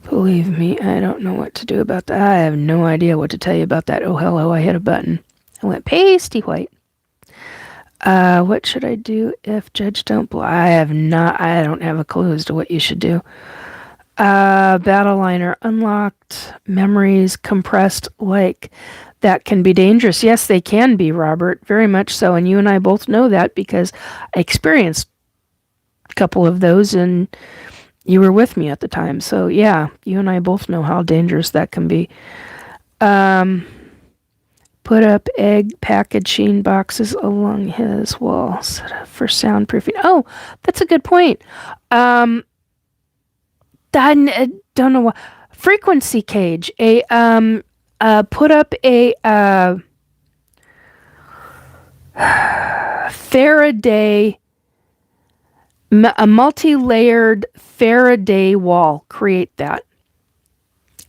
Believe me, I don't know what to do about that. I have no idea what to tell you about that. Oh, hello, I hit a button. I went pasty white. What should I do if Judge don't blow? I don't have a clue as to what you should do. Battle liner unlocked, memories compressed, like that can be dangerous. Yes, they can be, Robert, very much so. And you and I both know that because I experienced a couple of those and you were with me at the time. So yeah, you and I both know how dangerous that can be. Put up egg packaging boxes along his wall for soundproofing. Oh, that's a good point. I don't know what. Frequency cage. Put up a Faraday, a multi-layered Faraday wall. Create that.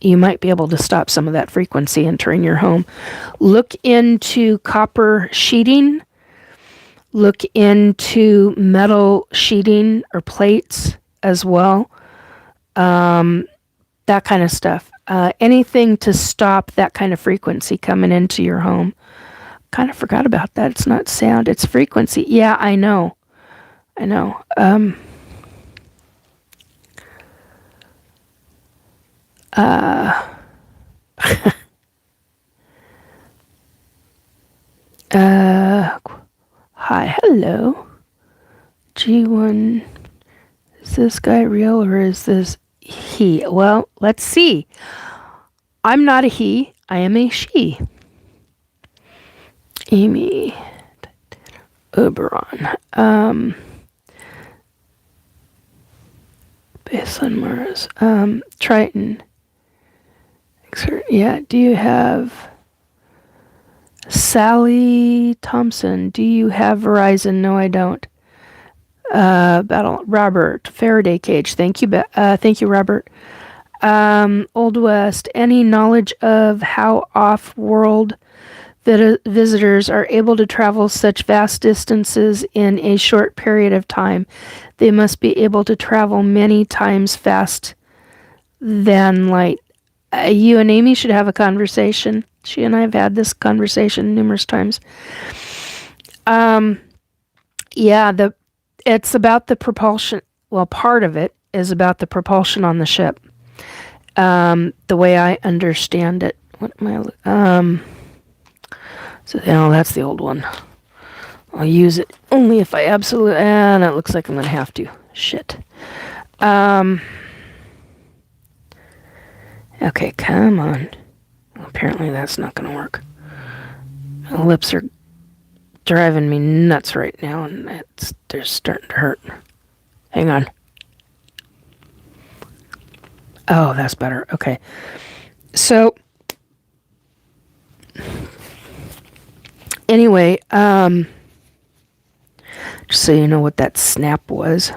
You might be able to stop some of that frequency entering your home. Look into copper sheeting. Look into metal sheeting or plates as well. That kind of stuff. Anything to stop that kind of frequency coming into your home. Kind of forgot about that. It's not sound, it's frequency. Yeah, I know. Hi, hello. G1, is this guy real or is this he? Well, let's see. I'm not a he, I am a she. Amy Oberon. Baseline Mars. Triton. Yeah, do you have Sally Thompson, do you have Verizon? No, I don't. Robert, Faraday cage. Thank you, Robert. Old West, any knowledge of how off-world visitors are able to travel such vast distances in a short period of time? They must be able to travel many times fast than light. You and Amy should have a conversation. She and I have had this conversation numerous times. It's about the propulsion. Well, part of it is about the propulsion on the ship. The way I understand it. What am I? That's the old one. I'll use it only if I absolutely. And it looks like I'm gonna have to. Shit. Okay, come on. Apparently that's not gonna work. My lips are driving me nuts right now, and they're starting to hurt. Hang on. Oh, that's better. Okay. So, anyway, just so you know what that snap was.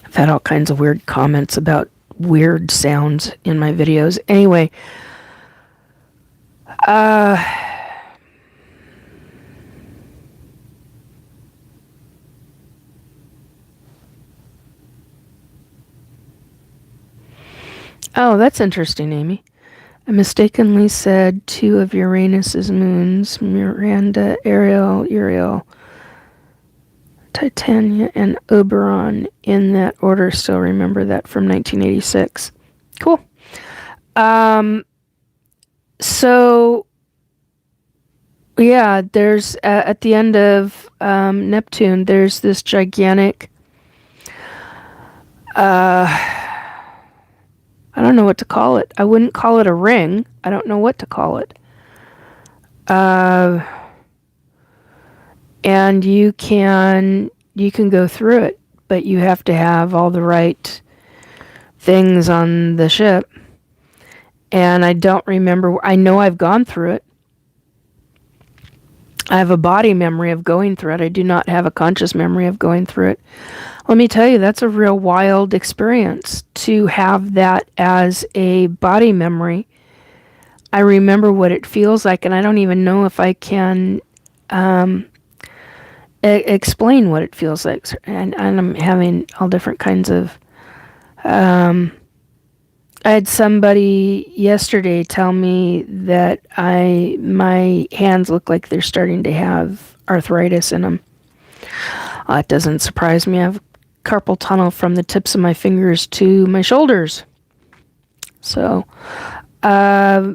I've had all kinds of weird comments about weird sounds in my videos. Anyway, oh, that's interesting, Amy. I mistakenly said 2 of Uranus's moons, Miranda, Ariel, Uriel, Titania, and Oberon, in that order. Still remember that from 1986. Cool. So, yeah, there's, at the end of Neptune, there's this gigantic, I don't know what to call it. I wouldn't call it a ring. I don't know what to call it. And you can go through it, but you have to have all the right things on the ship. And I don't remember. I know I've gone through it. I have a body memory of going through it. I do not have a conscious memory of going through it. Let me tell you, that's a real wild experience to have that as a body memory. I remember what it feels like, and I don't even know if I can explain what it feels like. And I'm having all different kinds of... I had somebody yesterday tell me that my hands look like they're starting to have arthritis in them. It doesn't surprise me. I have carpal tunnel from the tips of my fingers to my shoulders. So, Siddha,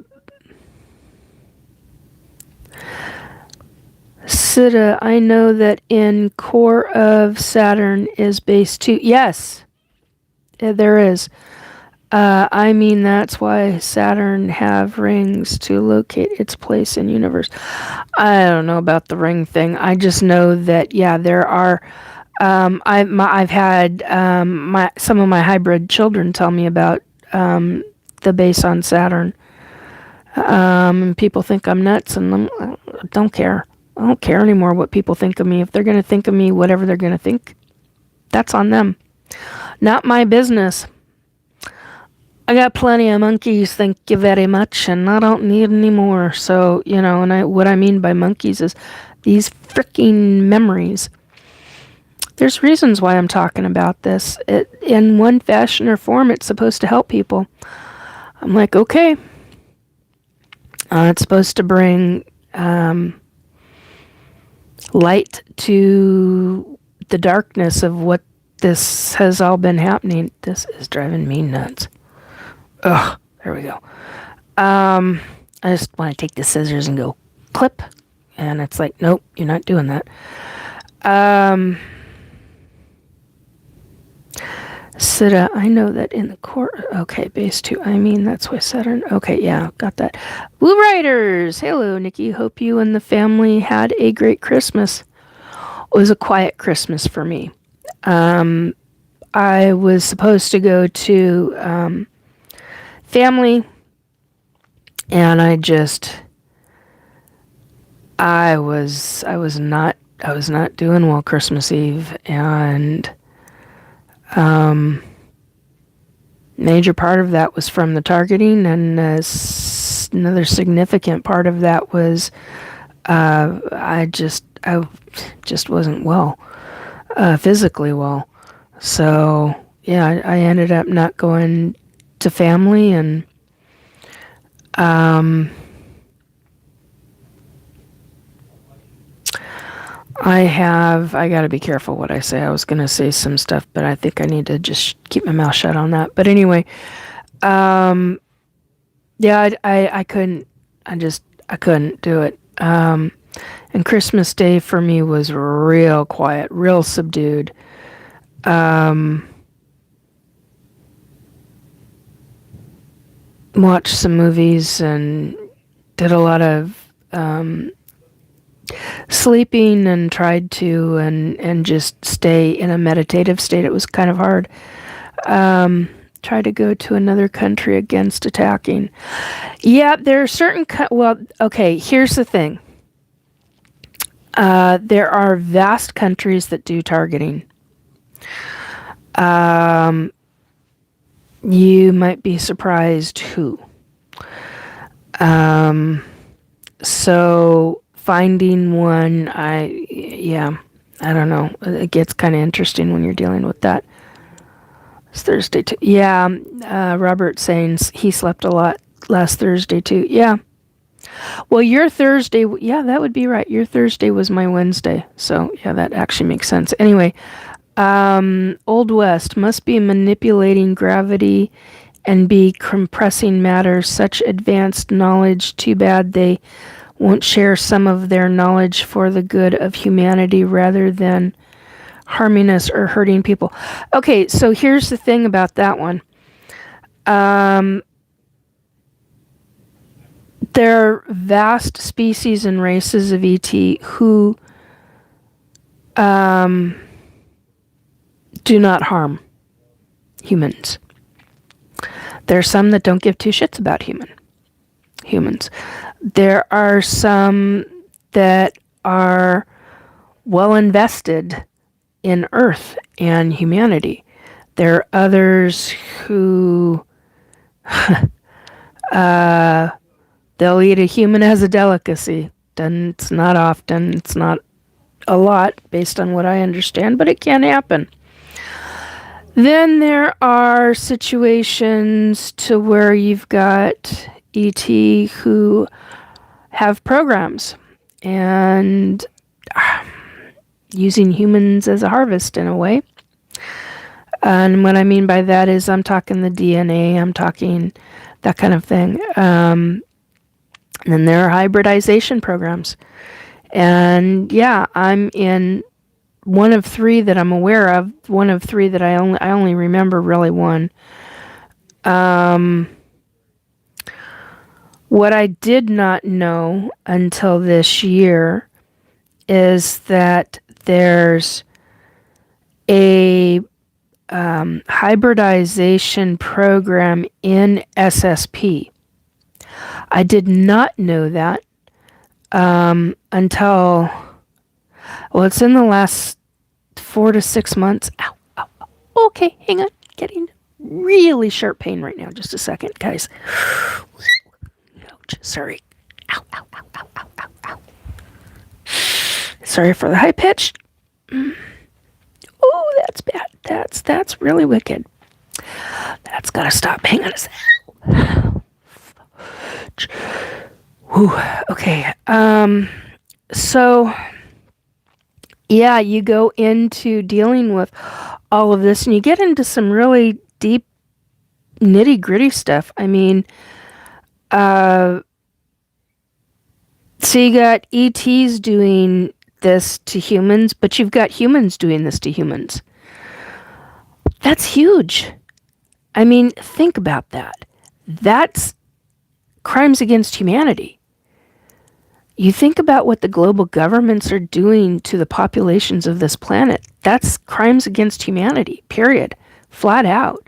I know that in core of Saturn is base 2. Yes, there is. I mean, that's why Saturn have rings to locate its place in universe. I don't know about the ring thing. I just know that, yeah, there are... I've had some of my hybrid children tell me about the base on Saturn. And people think I'm nuts, and I don't care. I don't care anymore what people think of me. If they're going to think of me, whatever they're going to think, that's on them. Not my business. I got plenty of monkeys, thank you very much, and I don't need any more. So, and what I mean by monkeys is these freaking memories. There's reasons why I'm talking about this. In one fashion or form, it's supposed to help people. I'm like, okay. It's supposed to bring light to the darkness of what this has all been happening. This is driving me nuts. Ugh, there we go. I just want to take the scissors and go clip. And it's like, nope, you're not doing that. Siddha, I know that in the core... Okay, base 2. I mean, that's why Saturn... Okay, yeah, got that. Blue Riders! Hello, Nikki. Hope you and the family had a great Christmas. It was a quiet Christmas for me. I was supposed to go to family, and I just I was not doing well Christmas Eve, and major part of that was from the targeting, and another significant part of that was I just wasn't well, physically well. So yeah, I ended up not going to family, and I got to be careful what I say. I was going to say some stuff, but I think I need to just keep my mouth shut on that. But anyway, yeah, I couldn't, I couldn't do it. And Christmas Day for me was real quiet, real subdued. Watched some movies and did a lot of sleeping, and tried to and just stay in a meditative state. It was kind of hard. Try to go to another country against attacking. Yeah, there are certain well, okay, here's the thing. There are vast countries that do targeting. You might be surprised who. So finding one, I don't know. It gets kind of interesting when you're dealing with that. It's Thursday too. Yeah, Robert saying he slept a lot last Thursday too. Yeah. Well, your Thursday, yeah, that would be right. Your Thursday was my Wednesday. So yeah, that actually makes sense. Anyway, Old West must be manipulating gravity and be compressing matter. Such advanced knowledge. Too bad they won't share some of their knowledge for the good of humanity rather than harming us or hurting people. Okay, so here's the thing about that one. There are vast species and races of ET who do not harm humans. There are some that don't give two shits about humans. There are some that are well invested in Earth and humanity. There are others who they'll eat a human as a delicacy. And it's not often, it's not a lot based on what I understand, but it can happen. Then there are situations to where you've got ET who have programs and using humans as a harvest in a way. And what I mean by that is I'm talking the DNA, I'm talking that kind of thing. And then there are hybridization programs. And yeah, I'm in one of three that I'm aware of, one of three that I only remember really one. What I did not know until this year is that there's a hybridization program in SSP. I did not know that until, well, it's in the last 4 to 6 months. Ow, ow, ow. Okay, hang on. Getting really sharp pain right now. Just a second, guys. Ouch, sorry. Ow, ow, ow, ow, ow, ow, ow. Sorry for the high pitch. Oh, that's bad. That's really wicked. That's gotta stop. Hang on a second. Whew. Okay. So yeah, you go into dealing with all of this and you get into some really deep nitty gritty stuff. I mean, so you got ETs doing this to humans, but you've got humans doing this to humans. That's huge. I mean, think about that. That's crimes against humanity. You think about what the global governments are doing to the populations of this planet. That's crimes against humanity, period. Flat out.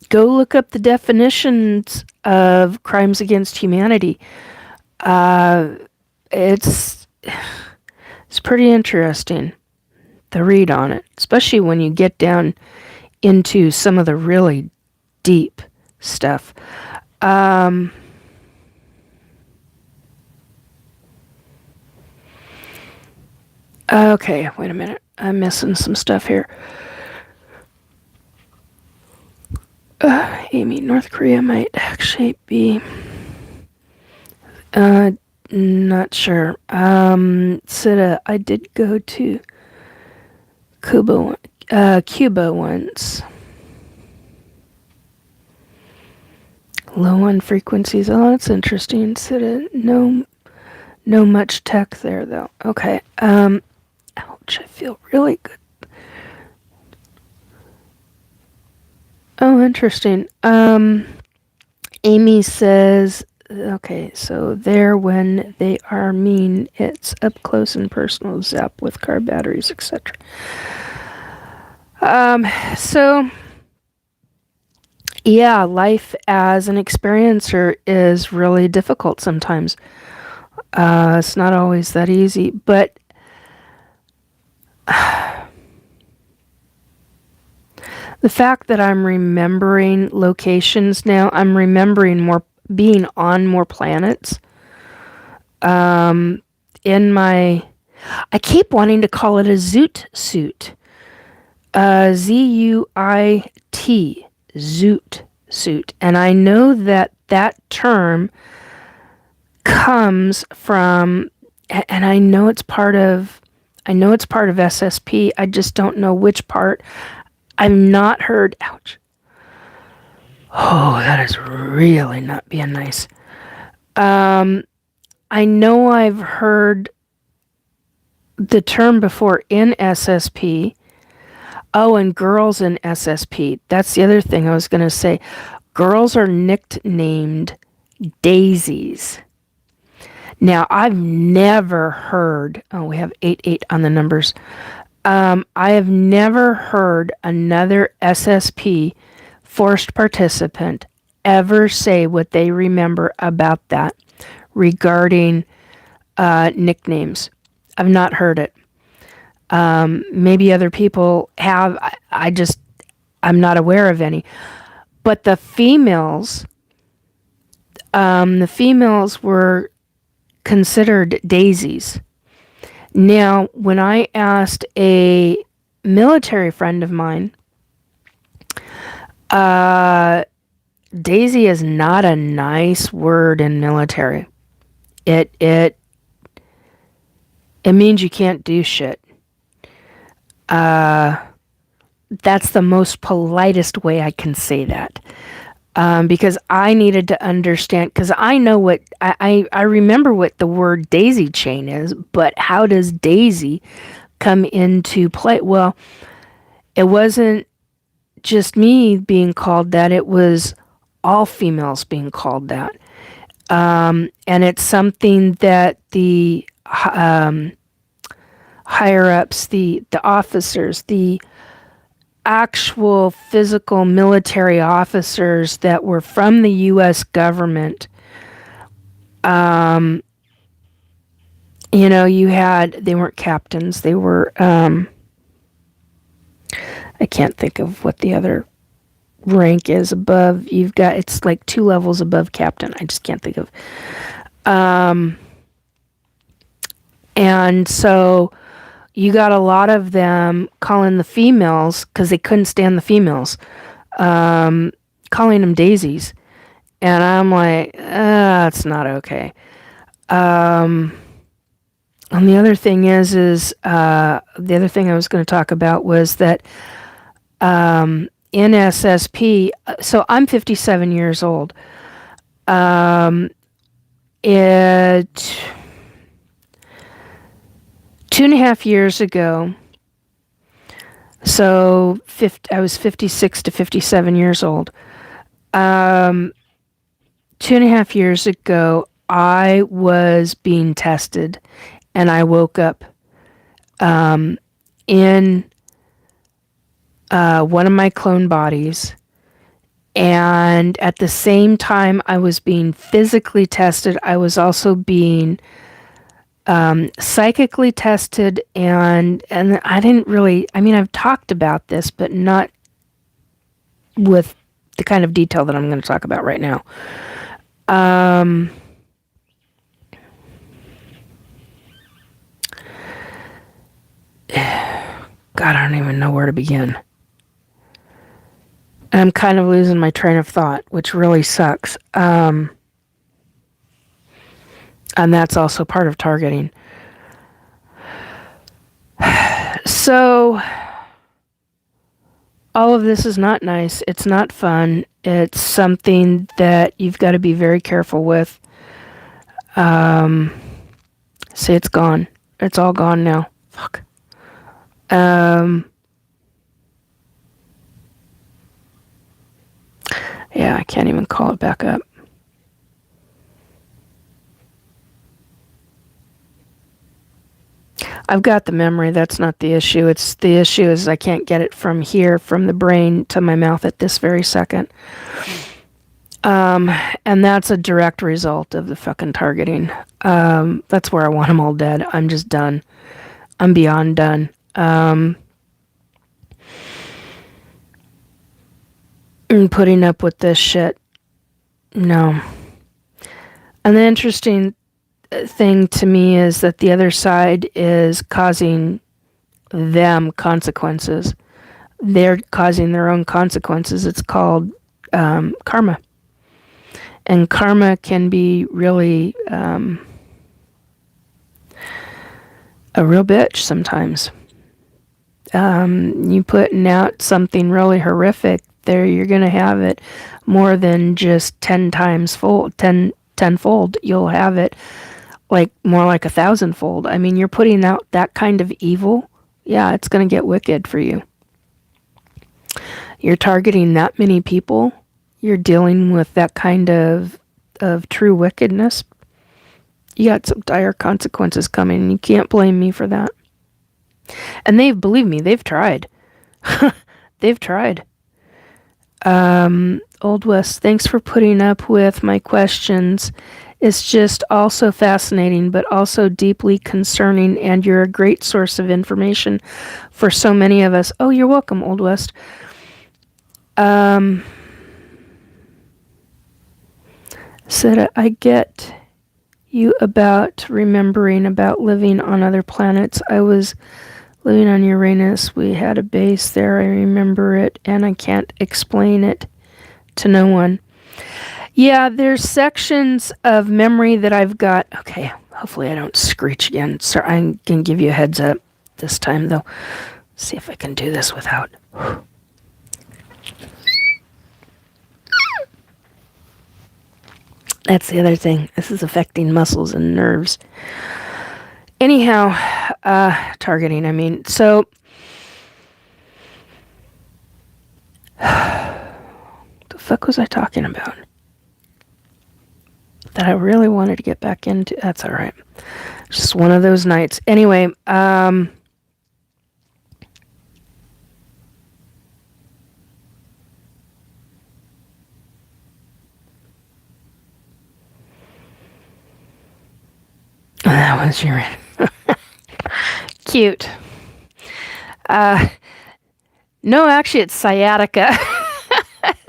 Go look up the definitions of crimes against humanity. It's pretty interesting, the read on it, especially when you get down into some of the really deep stuff. Okay, wait a minute. I'm missing some stuff here. Amy, North Korea might actually be. Not sure. Sita, I did go to Cuba once. Low on frequencies. Oh, that's interesting. Sita, no much tech there though. Okay. Ouch, I feel really good. Oh, interesting. Amy says, okay, so there when they are mean, it's up close and personal, zap with car batteries, etc. So yeah, life as an experiencer is really difficult sometimes. It's not always that easy, but the fact that I'm remembering locations now, I'm remembering more, being on more planets. In my, I keep wanting to call it a zoot suit. ZUIT, zoot suit. And I know that that term comes from, and I know it's part of SSP. I just don't know which part. I've not heard, ouch. Oh, that is really not being nice. I know I've heard the term before in SSP. Oh, and girls in SSP. That's the other thing I was going to say. Girls are nicknamed daisies. Now, I've never heard, oh, we have 88 on the numbers. I have never heard another SSP forced participant ever say what they remember about that regarding nicknames. I've not heard it. Maybe other people have. I'm not aware of any. But the females were considered daisies. Now, when I asked a military friend of mine, daisy is not a nice word in military. It means you can't do shit. That's the most politest way I can say that. Because I needed to understand, because I know what, I remember what the word daisy chain is, but how does daisy come into play? Well, it wasn't just me being called that, it was all females being called that. And it's something that the higher ups, the officers, the actual physical military officers that were from the U.S. government, you had, they weren't captains, they were, I can't think of what the other rank is above. You've got, it's like 2 levels above captain. I just can't think of. And so you got a lot of them calling the females, because they couldn't stand the females, calling them daisies. And I'm like, that's not okay. And the other thing is the other thing I was going to talk about was that in SSP, so I'm 57 years old. It 2.5 years ago, so I was 56 to 57 years old. 2.5 years ago, I was being tested, and I woke up in one of my clone bodies, And at the same time I was being physically tested, I was also being psychically tested, and I didn't really, I mean, I've talked about this, but not with the kind of detail that I'm going to talk about right now. God, I don't even know where to begin. I'm kind of losing my train of thought, which really sucks. And that's also part of targeting. So, all of this is not nice. It's not fun. It's something that you've got to be very careful with. See, it's gone. It's all gone now. Fuck. Yeah, I can't even call it back up. I've got the memory. That's not the issue. It's the issue is I can't get it from here, from the brain to my mouth at this very second. And that's a direct result of the fucking targeting. That's where I want them all dead. I'm just done. I'm beyond done. And putting up with this shit. No. And the interesting thing to me is that the other side is causing them consequences. They're causing their own consequences. It's called karma. And karma can be really a real bitch sometimes. You putting out something really horrific, there you're going to have it more than just 10 times fold, tenfold. You'll have it like more like 1,000-fold. I mean, you're putting out that kind of evil. Yeah, it's going to get wicked for you. You're targeting that many people. You're dealing with that kind of true wickedness. You got some dire consequences coming, and you can't blame me for that. And believe me, they've tried. They've tried. Old West, thanks for putting up with my questions. It's just also fascinating, but also deeply concerning, and you're a great source of information for so many of us. Oh, you're welcome, Old West. Said, I get you about remembering about living on other planets. I was living on Uranus. We had a base there. I remember it, and I can't explain it to no one. Yeah, there's sections of memory that I've got. Okay, hopefully I don't screech again. So I can give you a heads up this time, though. See if I can do this without. That's the other thing. This is affecting muscles and nerves. Anyhow, targeting, I mean. So, the fuck was I talking about? That I really wanted to get back into. That's all right. Just one of those nights. Anyway, that was your cute. No, actually, it's sciatica.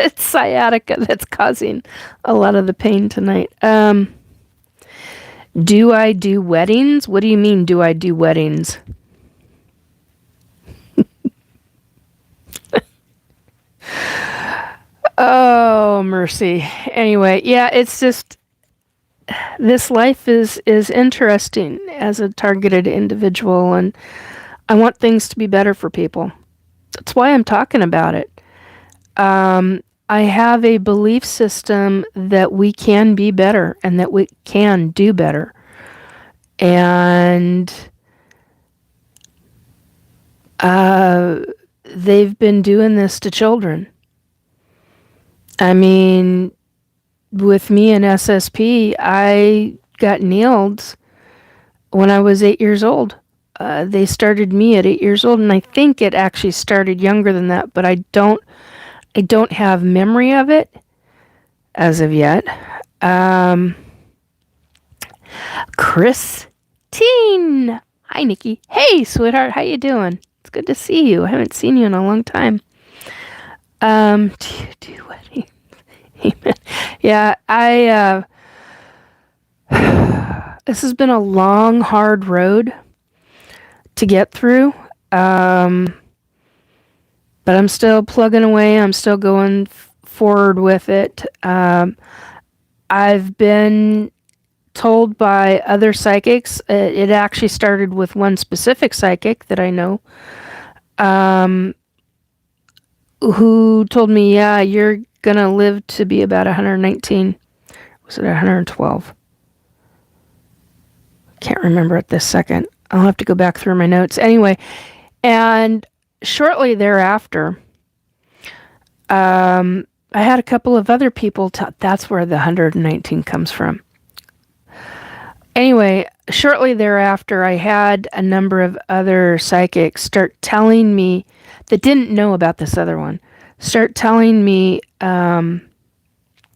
It's sciatica that's causing a lot of the pain tonight. Do I do weddings? What do you mean, do I do weddings? Oh, mercy. Anyway, yeah, it's just this life is interesting as a targeted individual, and I want things to be better for people. That's why I'm talking about it. I have a belief system that we can be better and that we can do better. And they've been doing this to children. I mean, with me and SSP, I got nailed when I was 8 years old. They started me at 8 years old, and I think it actually started younger than that, but I don't I don't have memory of it as of yet. Christine. Hi, Nikki. Hey, sweetheart. How you doing? It's good to see you. I haven't seen you in a long time. Do you do weddings? Amen. Yeah, this has been a long, hard road to get through. But I'm still plugging away. I'm still going forward with it. I've been told by other psychics, it actually started with one specific psychic that I know, who told me, yeah, you're going to live to be about 119. Was it 112? Can't remember at this second. I'll have to go back through my notes. Anyway, and shortly thereafter, I had a couple of other people. That's where the 119 comes from. Anyway, shortly thereafter, I had a number of other psychics start telling me that didn't know about this other one. Start telling me, and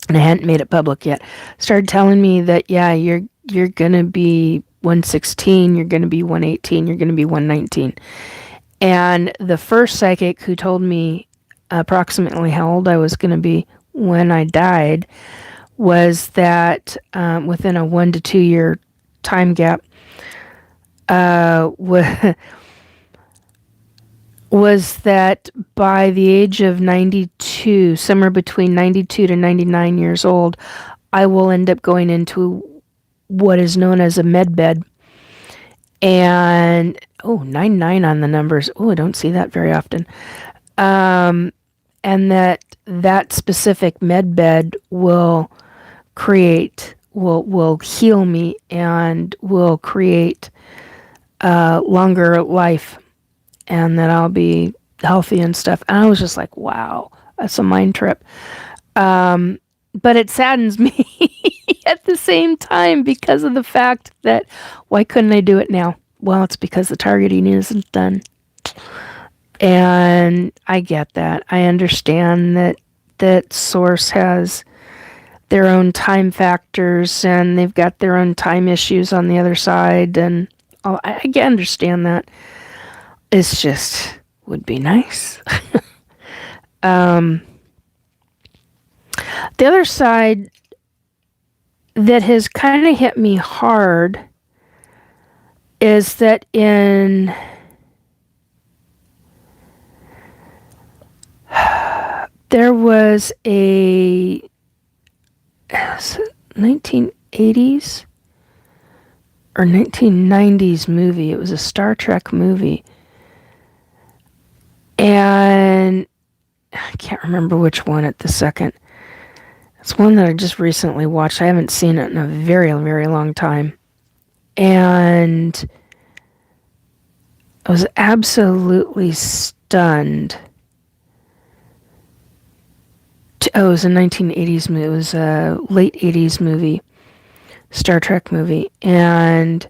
I hadn't made it public yet. Started telling me that, yeah, you're gonna be 116, you're gonna be 118, you're gonna be 119. And the first psychic who told me approximately how old I was gonna be when I died was that within a 1 to 2 year time gap, was that by the age of 92, somewhere between 92 to 99 years old, I will end up going into what is known as a med bed. And 99 on the numbers. I don't see that very often. And that specific med bed will heal me and will create longer life, and that I'll be healthy and stuff. And I was just like, wow, that's a mind trip. But it saddens me at the same time because of the fact that why couldn't I do it now? Well, it's because the targeting isn't done. And I get that. I understand that Source has their own time factors and they've got their own time issues on the other side. And I understand that. It's just would be nice. The other side that has kind of hit me hard is that there was a 1980s or 1990s movie. It was a Star Trek movie. And I can't remember which one at the second. It's one that I just recently watched. I haven't seen it in a very, very long time. And I was absolutely stunned. It was a 1980s movie. It was a late 80s movie, Star Trek movie. And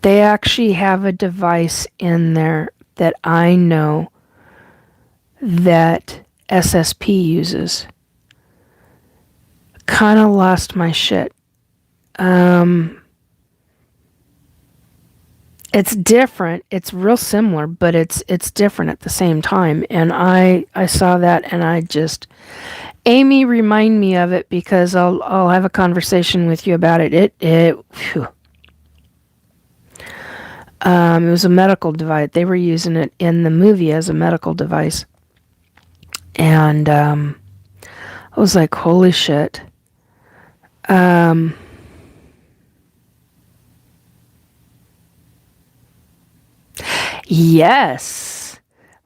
they actually have a device in there that I know that SSP uses. Kind of lost my shit. It's different. It's real similar, but it's different at the same time. And I saw that, and I just, Amy, remind me of it because I'll have a conversation with you about it. It was a medical device. They were using it in the movie as a medical device. And I was like, holy shit. Yes,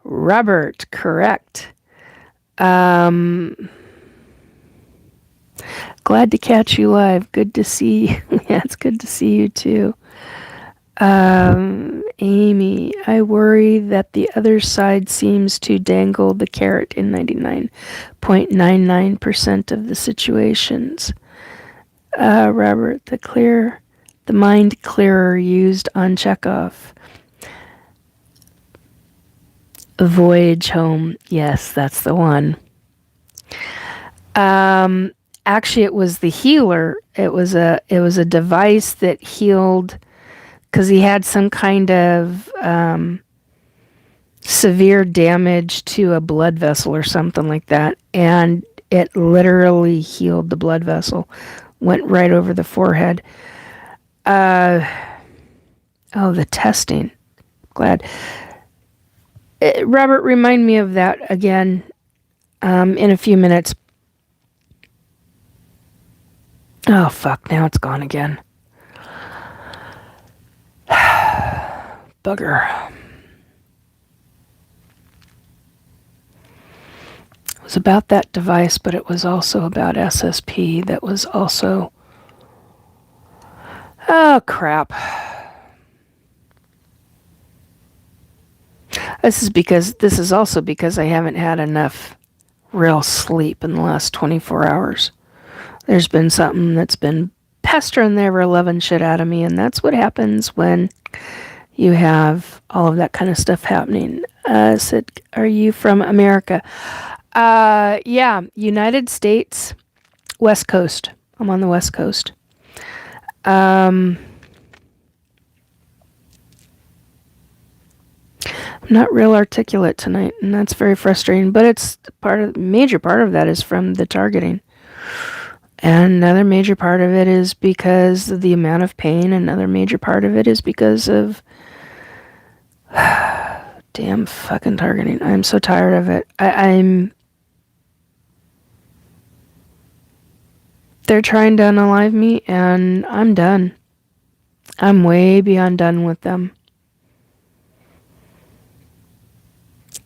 Robert, correct. Glad to catch you live. Good to see you. Yeah, it's good to see you too. Amy, I worry that the other side seems to dangle the carrot in 99.99% of the situations. Robert, the mind clearer used on Chekhov. Voyage Home. Yes, that's the one. Actually, it was the healer. It was a device that healed because he had some kind of severe damage to a blood vessel or something like that, and it literally healed the blood vessel. Went right over the forehead. Oh, the testing. Glad. Robert, remind me of that again in a few minutes. Oh, fuck, now it's gone again. Bugger. It was about that device, but it was also about SSP. That was also... Oh, crap. This is also because I haven't had enough real sleep in the last 24 hours. There's been something that's been pestering the ever-loving shit out of me, and that's what happens when you have all of that kind of stuff happening. Said, are you from America? Yeah, United States, West Coast. I'm on the West Coast. I'm not real articulate tonight, and that's very frustrating, but it's major part of that is from the targeting. And another major part of it is because of the amount of pain. Another major part of it is because of damn fucking targeting. I'm so tired of it. They're trying to unalive me, and I'm done. I'm way beyond done with them.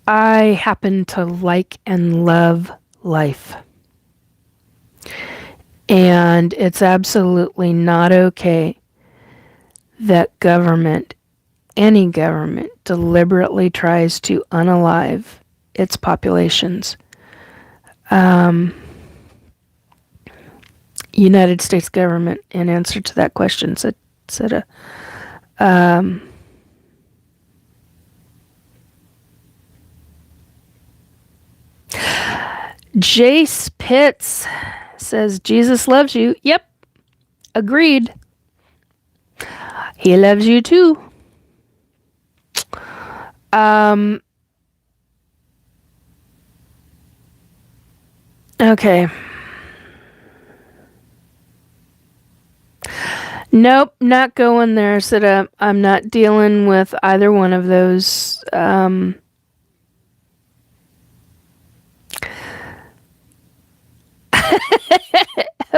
I happen to like and love life. And it's absolutely not okay that any government, deliberately tries to unalive its populations. United States government, in answer to that question, said Jace Pitts says, Jesus loves you. Yep. Agreed. He loves you too. Okay. Nope, not going there. Said I'm not dealing with either one of those.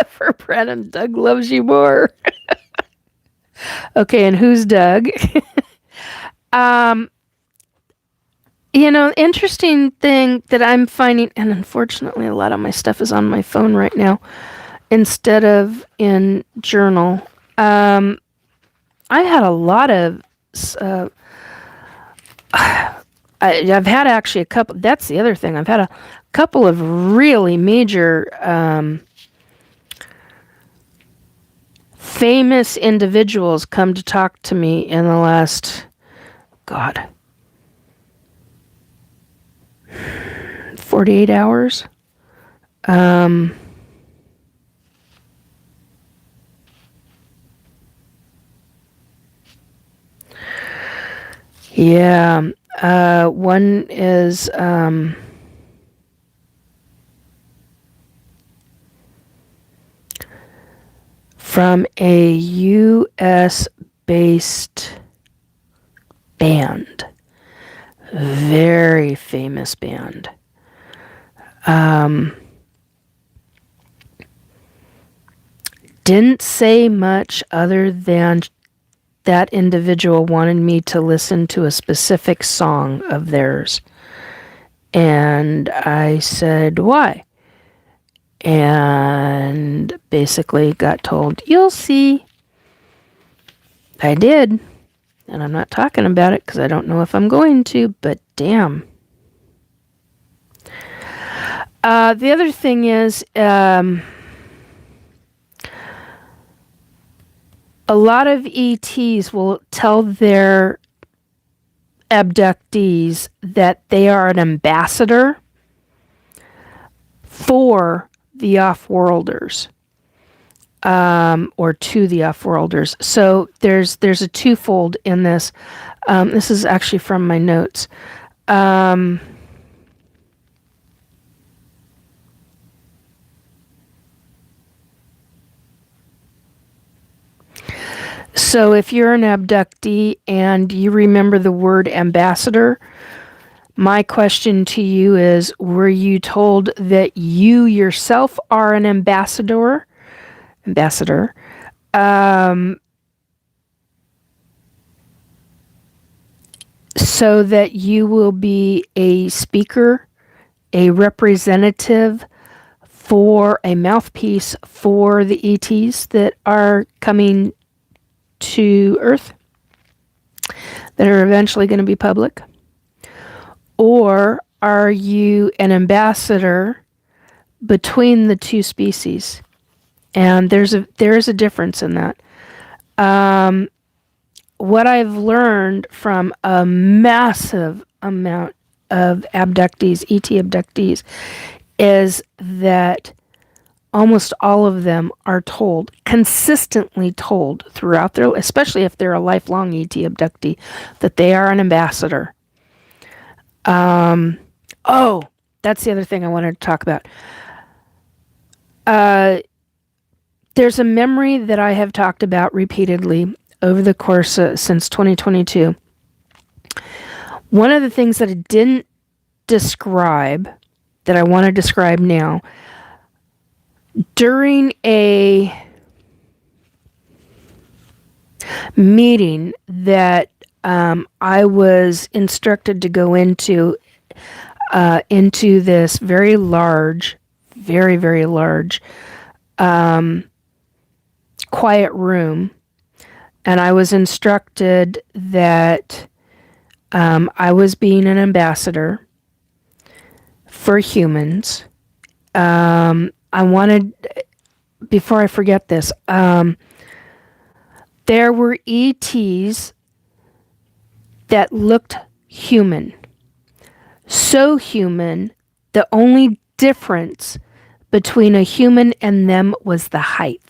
For Brennan, Doug loves you more. Okay, and who's Doug? Interesting thing that I'm finding, and unfortunately a lot of my stuff is on my phone right now instead of in journal. I had a lot of I've had actually a couple. That's the other thing. I've had a couple of really major famous individuals come to talk to me in the last 48 hours. Yeah. One is from a U.S. based band. Very famous band. Didn't say much other than that individual wanted me to listen to a specific song of theirs. And I said, why? And basically got told, you'll see. I did. And I'm not talking about it because I don't know if I'm going to, but damn. The other thing is, a lot of ETs will tell their abductees that they are an ambassador for the off-worlders, or to the off-worlders. So there's a twofold in this. This is actually from my notes. So if you're an abductee and you remember the word ambassador, my question to you is, were you told that you yourself are an ambassador? So that you will be a speaker, a representative, for a mouthpiece for the ETs that are coming to Earth, that are eventually going to be public? Or are you an ambassador between the two species? And there is a difference in that. What I've learned from a massive amount of abductees, ET abductees, is that almost all of them are told, consistently told throughout their, especially if they're a lifelong ET abductee, that they are an ambassador. Oh, that's the other thing I wanted to talk about. There's a memory that I have talked about repeatedly over the course since 2022. One of the things that I didn't describe, that I want to describe now, during a meeting that I was instructed to go into this very large, very, very large, quiet room, and I was instructed that I was being an ambassador for humans. I wanted, before I forget this, there were ETs that looked human. So human, the only difference between a human and them was the height.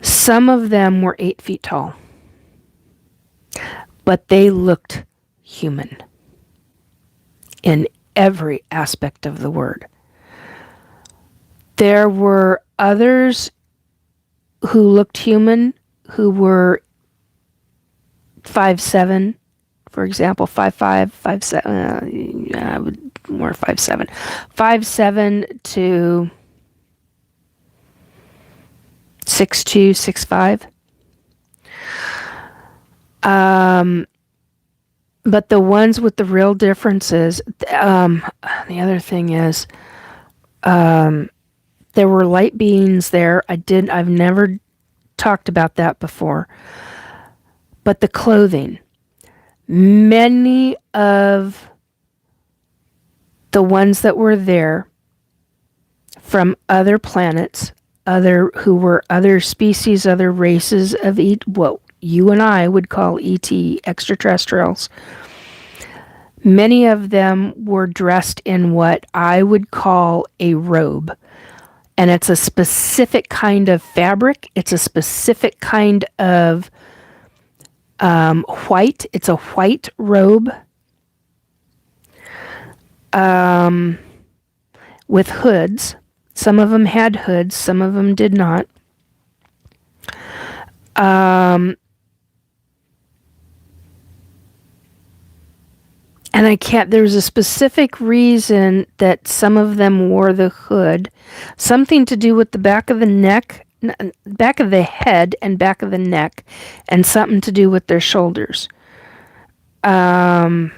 Some of them were 8 feet tall, but they looked human in every aspect of the word. There were others who looked human who were 5'7", for example, 5'5", 5'7", I would more 5'7", 5'7" to 6'2", 6'5". But the ones with the real differences, the other thing is, there were light beings there. I've never talked about that before. But the clothing, many of the ones that were there from other planets, who were other species, other races of what you and I would call ET, extraterrestrials. Many of them were dressed in what I would call a robe. And it's a specific kind of fabric. It's a specific kind of white. It's a white robe with hoods. Some of them had hoods. Some of them did not. And there's a specific reason that some of them wore the hood. Something to do with the back of the neck, back of the head and back of the neck, and something to do with their shoulders. And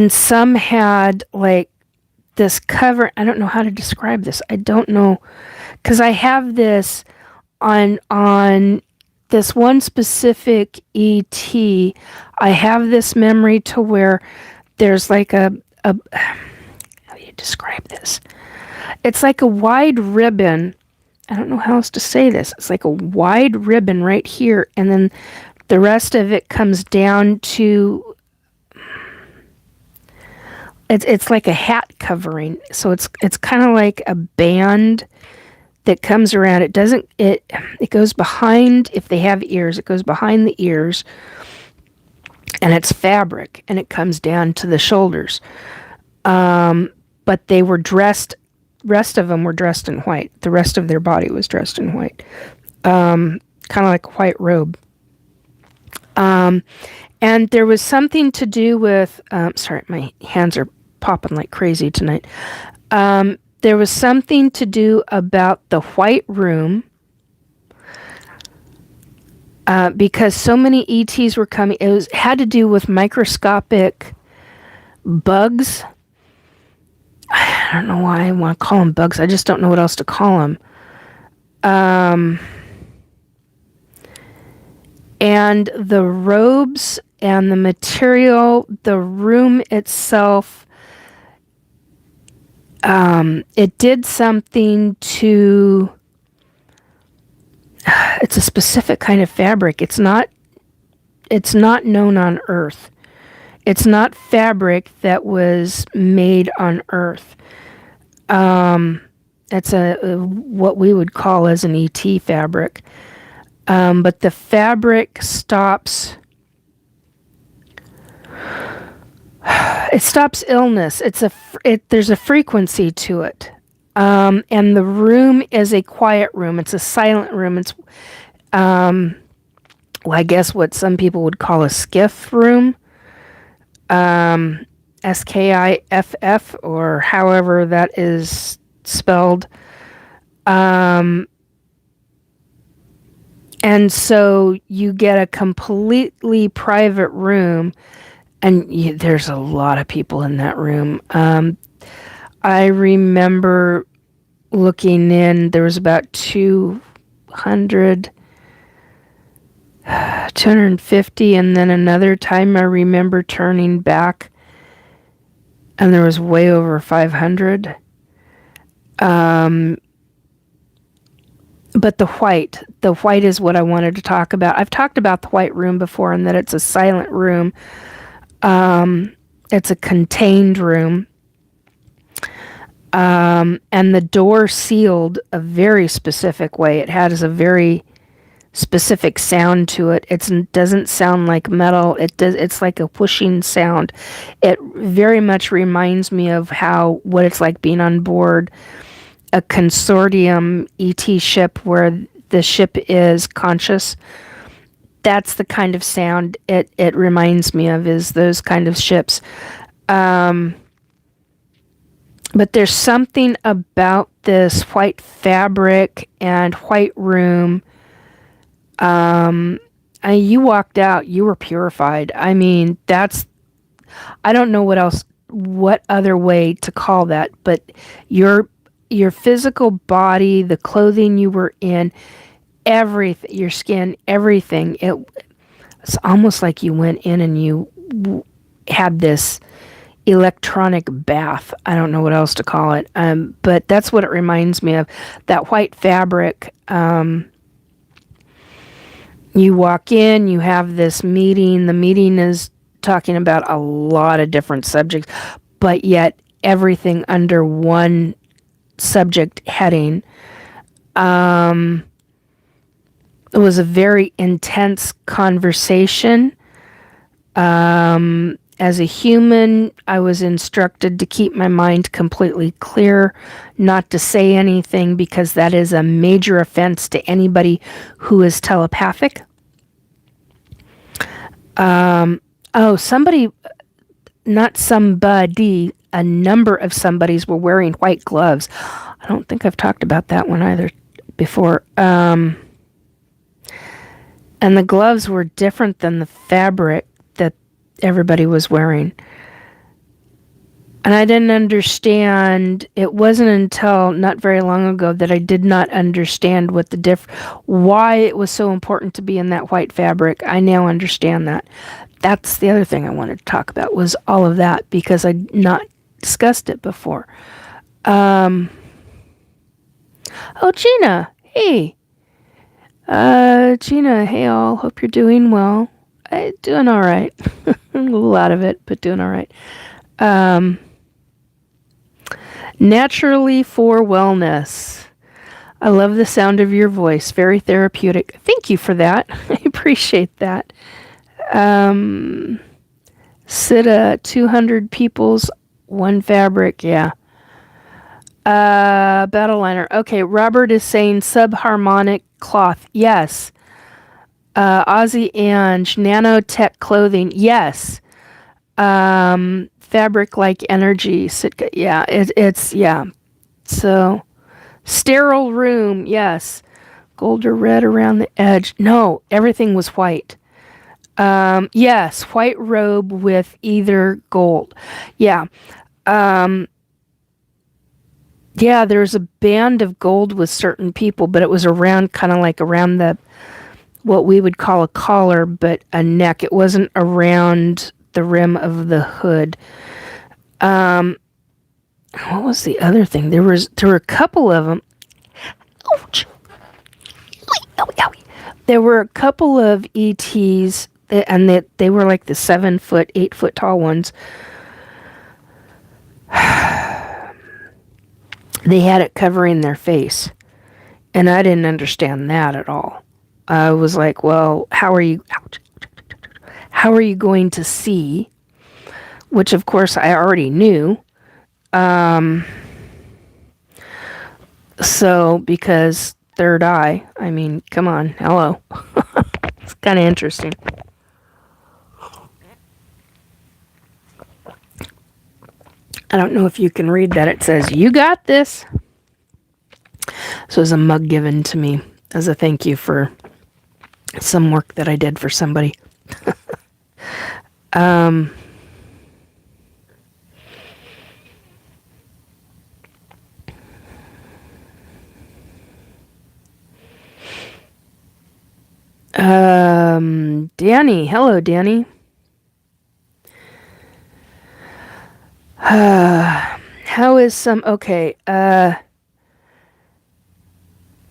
some had like this cover. I don't know how to describe this. I don't know, because I have this on this one specific ET. I have this memory to where there's like how do you describe this? It's like a wide ribbon I don't know how else to say this. It's like a wide ribbon right here, and then the rest of it comes down to it's like a hat covering. So it's kind of like a band that comes around. It goes behind, if they have ears, it goes behind the ears, and it's fabric, and it comes down to the shoulders. But they were dressed. Rest of them were dressed in white. The rest of their body was dressed in white, kind of like a white robe. And there was something to do with. Sorry, my hands are popping like crazy tonight. There was something to do about the white room, because so many ETs were coming. Had to do with microscopic bugs. I don't know why I want to call them bugs. I just don't know what else to call them. And the robes and the material, the room itself, it did something to... It's a specific kind of fabric. It's not known on Earth. It's not fabric that was made on Earth. It's what we would call as an ET fabric. But the fabric stops... It stops illness. There's a frequency to it. And the room is a quiet room. It's a silent room. It's, well, I guess what some people would call a skiff room. SKIFF, or however that is spelled. And so you get a completely private room, and there's a lot of people in that room. I remember looking in, there was about 250, and then another time I remember turning back and there was way over 500. But the white is what I wanted to talk about. I've talked about the white room before, and that it's a silent room. It's a contained room. And the door sealed a very specific way. It has a very specific sound to it. It doesn't sound like metal. It's like a whooshing sound. It very much reminds me of what it's like being on board a consortium ET ship where the ship is conscious. That's the kind of sound it reminds me of, is those kind of ships. But there's something about this white fabric and white room. You walked out, you were purified. I mean, I don't know what other way to call that, but your physical body, the clothing you were in, everything, your skin, everything, it's almost like you went in and you had this electronic bath. I don't know what else to call it. But that's what it reminds me of. That white fabric. You walk in, you have this meeting. The meeting is talking about a lot of different subjects, but yet everything under one subject heading. It was a very intense conversation. As a human, I was instructed to keep my mind completely clear, not to say anything, because that is a major offense to anybody who is telepathic. Somebody, not somebody, a number of somebodies were wearing white gloves. I don't think I've talked about that one either before. And the gloves were different than the fabric that everybody was wearing. And I didn't understand. It wasn't until not very long ago that I did not understand why it was so important to be in that white fabric. I now understand that. That's the other thing I wanted to talk about, was all of that, because I'd not discussed it before. Oh, Gina. Hey, Gina, hey all, hope you're doing well. Doing all right. A little out of it, but doing all right. Naturally for wellness. I love the sound of your voice. Very therapeutic. Thank you for that. I appreciate that. Sitta, 200 people's, one fabric. Yeah. Battleliner. Okay, Robert is saying subharmonic cloth. Yes. Ozzy Ange, nanotech clothing. Yes. Fabric like energy. Sitka. Yeah, it's, yeah. So, sterile room. Yes. Gold or red around the edge. No, everything was white. Yes, white robe with either gold. Yeah. Yeah, there's a band of gold with certain people, but it was around, kind of like around the, what we would call a collar, but a neck. It wasn't around the rim of the hood. What was the other thing? There were a couple of them. Ouch. There were a couple of ETs, and they were like the 7 foot, 8 foot tall ones. They had it covering their face, and I didn't understand that at all. I was like, well, how are you going to see? Which, of course, I already knew. So, because third eye, I mean, come on, hello. It's kind of interesting. I don't know if you can read that. It says, "You got this." So it's a mug given to me as a thank you for some work that I did for somebody. Danny. Hello, Danny. How is some... Okay,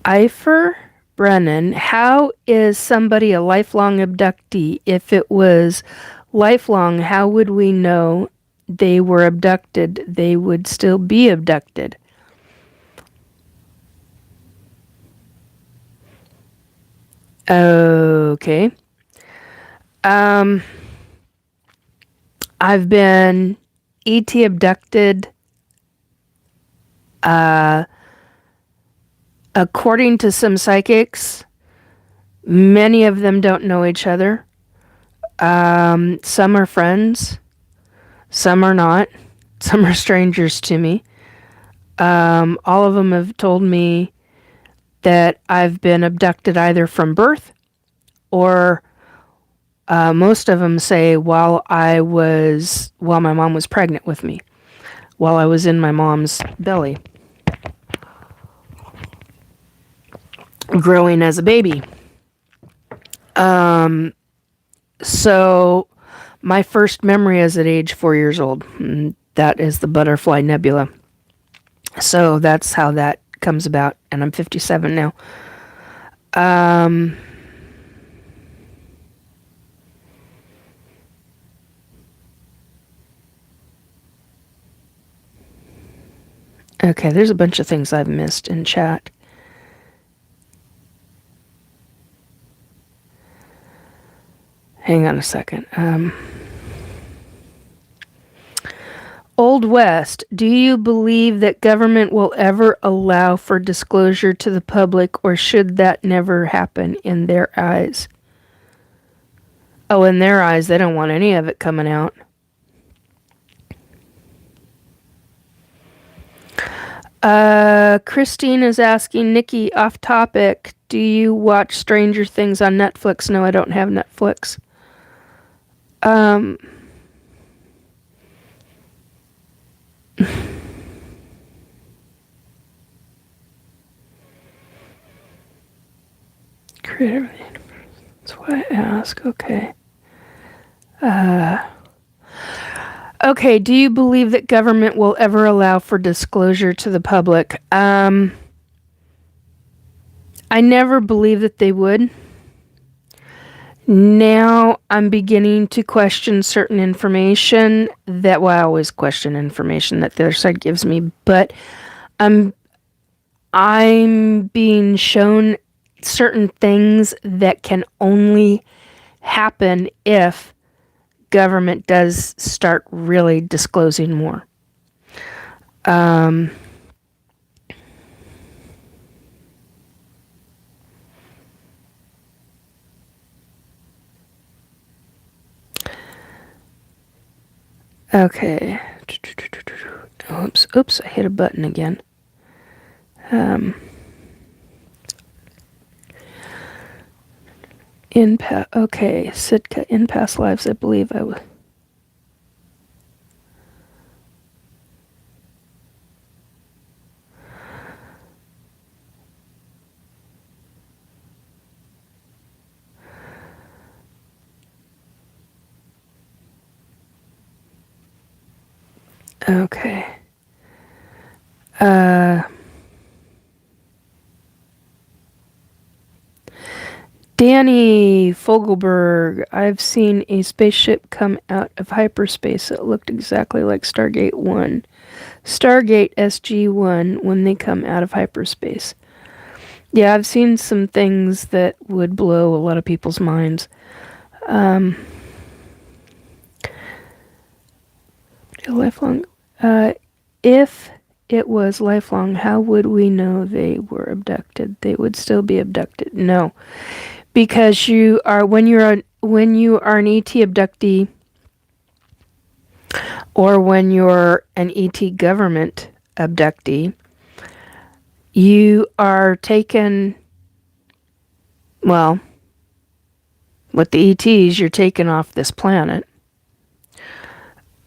Eifer Brennan, how is somebody a lifelong abductee? If it was lifelong, how would we know they were abducted? They would still be abducted. Okay. I've been ET abducted, according to some psychics. Many of them don't know each other. Some are friends. Some are not. Some are strangers to me. All of them have told me that I've been abducted either from birth, or most of them say while my mom was pregnant with me, while I was in my mom's belly, growing as a baby. So my first memory is at age 4 years old. That is the butterfly nebula. So that's how that comes about, and I'm 57 now. Okay, there's a bunch of things I've missed in chat. Hang on a second. Old West, do you believe that government will ever allow for disclosure to the public, or should that never happen in their eyes? Oh, in their eyes, they don't want any of it coming out. Christine is asking, Nikki, off topic, do you watch Stranger Things on Netflix? No, I don't have Netflix. Creator of the universe. That's why I ask. Okay. Okay, do you believe that government will ever allow for disclosure to the public? I never believed that they would. Now I'm beginning to question certain information that, well, I always question information that the other side gives me, but I'm being shown certain things that can only happen if government does start really disclosing more. Okay. Oops, I hit a button again. Okay, Sitka, in past lives, I believe I was. Okay. Danny Fogelberg, I've seen a spaceship come out of hyperspace that looked exactly like Stargate 1. Stargate SG-1 when they come out of hyperspace. Yeah, I've seen some things that would blow a lot of people's minds. Lifelong. If it was lifelong, how would we know they were abducted? They would still be abducted. No, because when you are an ET abductee, or when you're an ET government abductee, you are taken. Well, with the ETs, you're taken off this planet.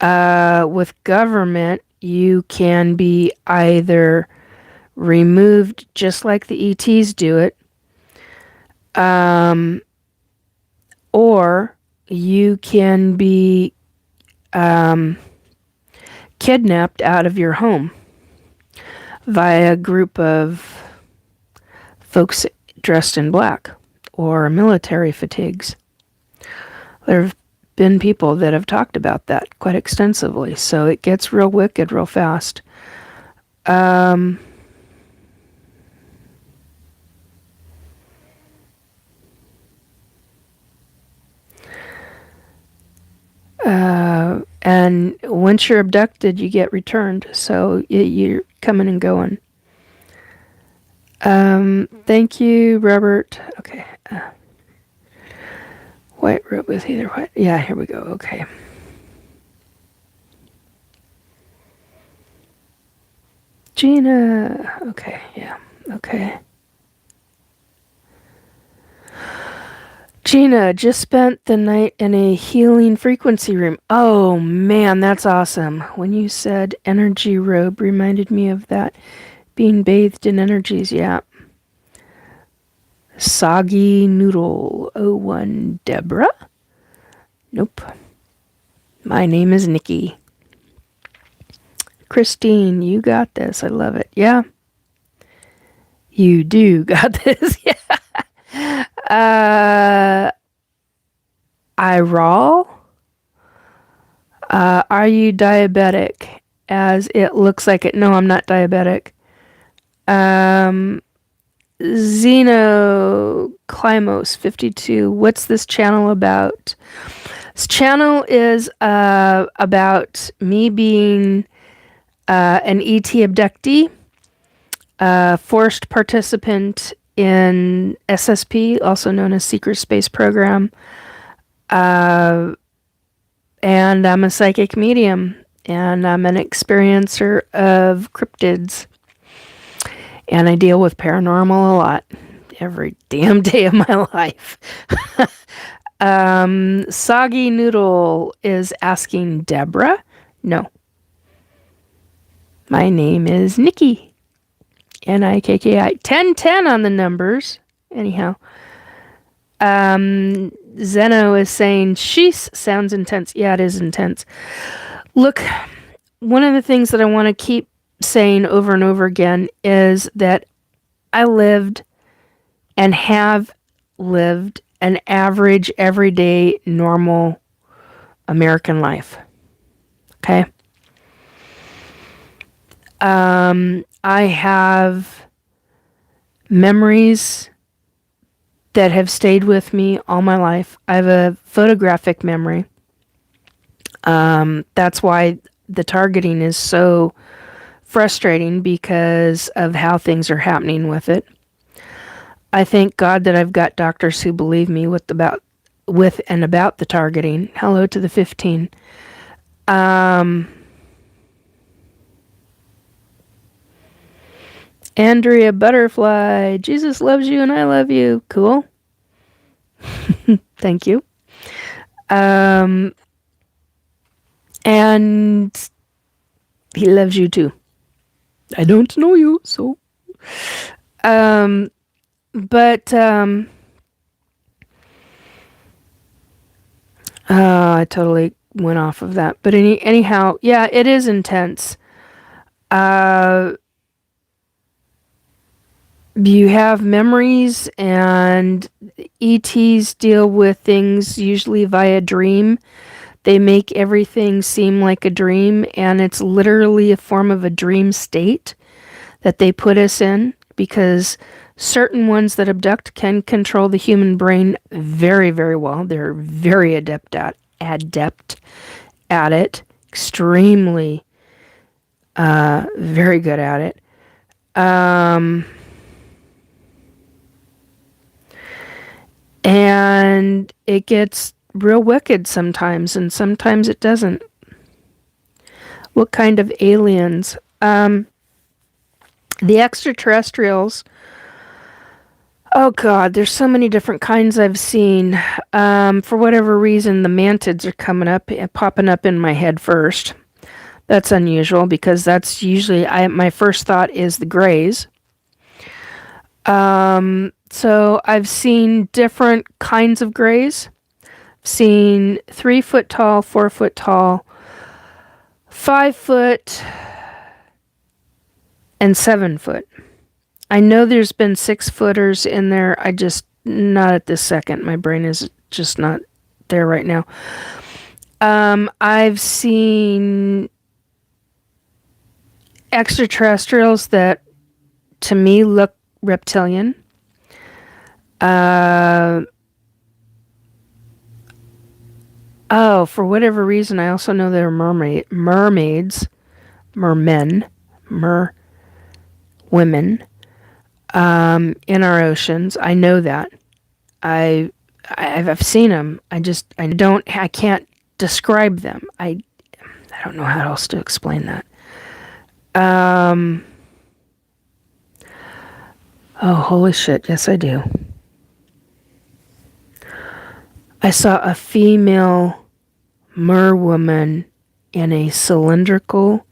With government, you can be either removed just like the ETs do it, or you can be kidnapped out of your home via a group of folks dressed in black or military fatigues. There have been people that have talked about that quite extensively, so it gets real wicked real fast. And once you're abducted, you get returned, so you're coming and going. Thank you, Robert. Okay. White robe with either white. Yeah, here we go. Okay. Gina. Okay, yeah. Okay. Gina just spent the night in a healing frequency room. Oh man, that's awesome. When you said energy robe, reminded me of that. Being bathed in energies, yeah. Soggy Noodle 01 Deborah? Nope. My name is Nikki. Christine, you got this. I love it. Yeah. You do got this. Yeah. Iral? Are you diabetic? As it looks like it. No, I'm not diabetic. Xenoclimos 52. What's this channel about? This channel is about me being an ET abductee, forced participant in SSP, also known as Secret Space Program. And I'm a psychic medium, and I'm an experiencer of cryptids. And I deal with paranormal a lot every damn day of my life. Soggy Noodle is asking Deborah. No. My name is Nikki. Nikki. 1010 on the numbers. Anyhow. Zeno is saying, sheesh, sounds intense. Yeah, it is intense. Look, one of the things that I want to keep saying over and over again is that I lived and have lived an average, everyday, normal American life. Okay? I have memories that have stayed with me all my life. I have a photographic memory. That's why the targeting is so frustrating, because of how things are happening with it. I thank God that I've got doctors who believe me with and about the targeting. Hello to the 15. Andrea Butterfly, Jesus loves you and I love you. Cool. Thank you. And he loves you too. I don't know you, so. I totally went off of that. But anyhow, yeah, it is intense. You have memories, and ETs deal with things usually via dream. They make everything seem like a dream, and it's literally a form of a dream state that they put us in, because certain ones that abduct can control the human brain very, very well. They're very adept at it, extremely, very good at it. And it gets real wicked sometimes, and sometimes it doesn't. What kind of aliens? The extraterrestrials. Oh God, there's so many different kinds I've seen. For whatever reason, the mantids are popping up in my head first. That's unusual, because that's usually my first thought is the grays. So I've seen different kinds of grays. I've seen 3 foot tall, 4 foot tall, 5 foot, and 7 foot. I know there's been 6 footers in there. I just, not at this second. My brain is just not there right now. I've seen extraterrestrials that to me look reptilian. For whatever reason, I also know there are mermaids, mermen, women, in our oceans. I know that. I've seen them. I can't describe them. I don't know how else to explain that. Oh, holy shit. Yes, I do. I saw a female merwoman in a cylindrical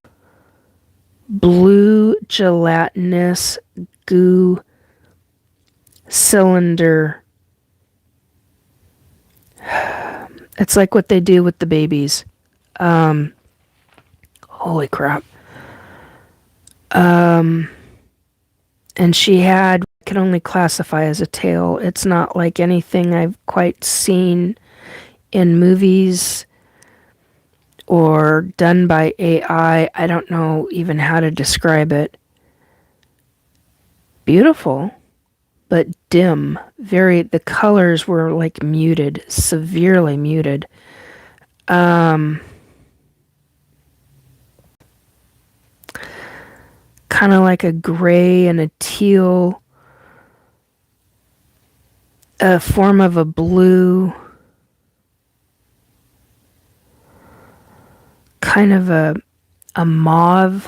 blue gelatinous goo cylinder. It's like what they do with the babies. Holy crap. And she can only classify as a tail. It's not like anything I've quite seen in movies or done by AI. I don't know even how to describe it. Beautiful, but dim. The colors were like muted, severely muted. Kind of like a gray and a teal, a form of a blue, kind of a mauve.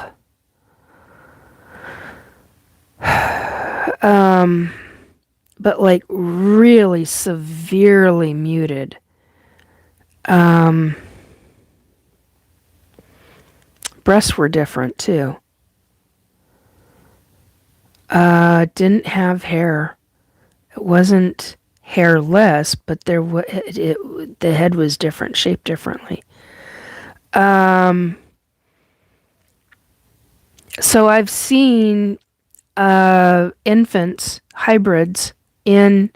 But like really severely muted. Breasts were different too. Didn't have hair. It wasn't hairless, but the head was different, shaped differently. So I've seen infants, hybrids, in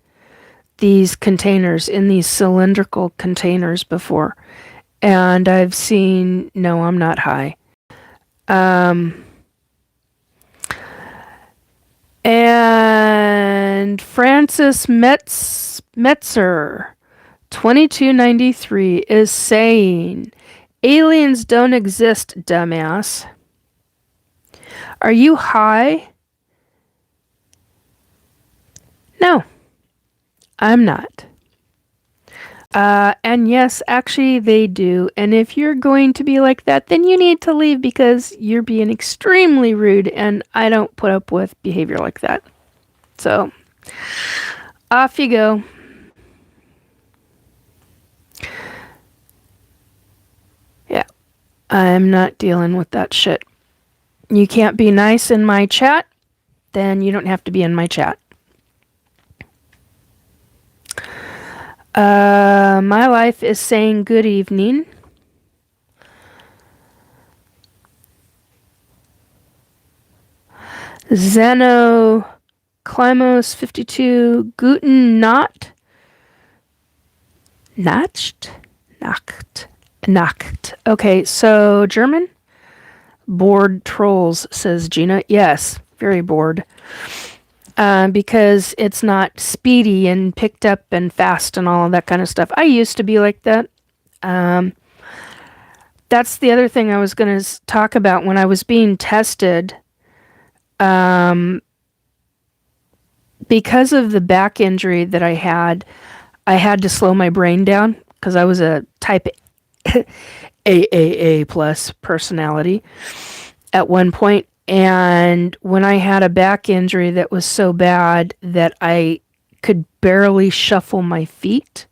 these containers, in these cylindrical containers before. And I've seen, no, I'm not high. And Francis Metzer, 2293, is saying, aliens don't exist, dumbass. Are you high? No, I'm not. And yes, actually they do. And if you're going to be like that, then you need to leave because you're being extremely rude and I don't put up with behavior like that. So, off you go. Yeah, I'm not dealing with that shit. You can't be nice in my chat, then you don't have to be in my chat. My life is saying good evening. Zeno Climos 52 Guten Nacht. Nacht. Okay, so German? Bored trolls, says Gina. Yes, very bored. Because it's not speedy and picked up and fast and all of that kind of stuff. I used to be like that. That's the other thing I was going to talk about when I was being tested. Because of the back injury that I had to slow my brain down because I was a type AAA plus personality at one point. And when I had a back injury that was so bad that I could barely shuffle my feet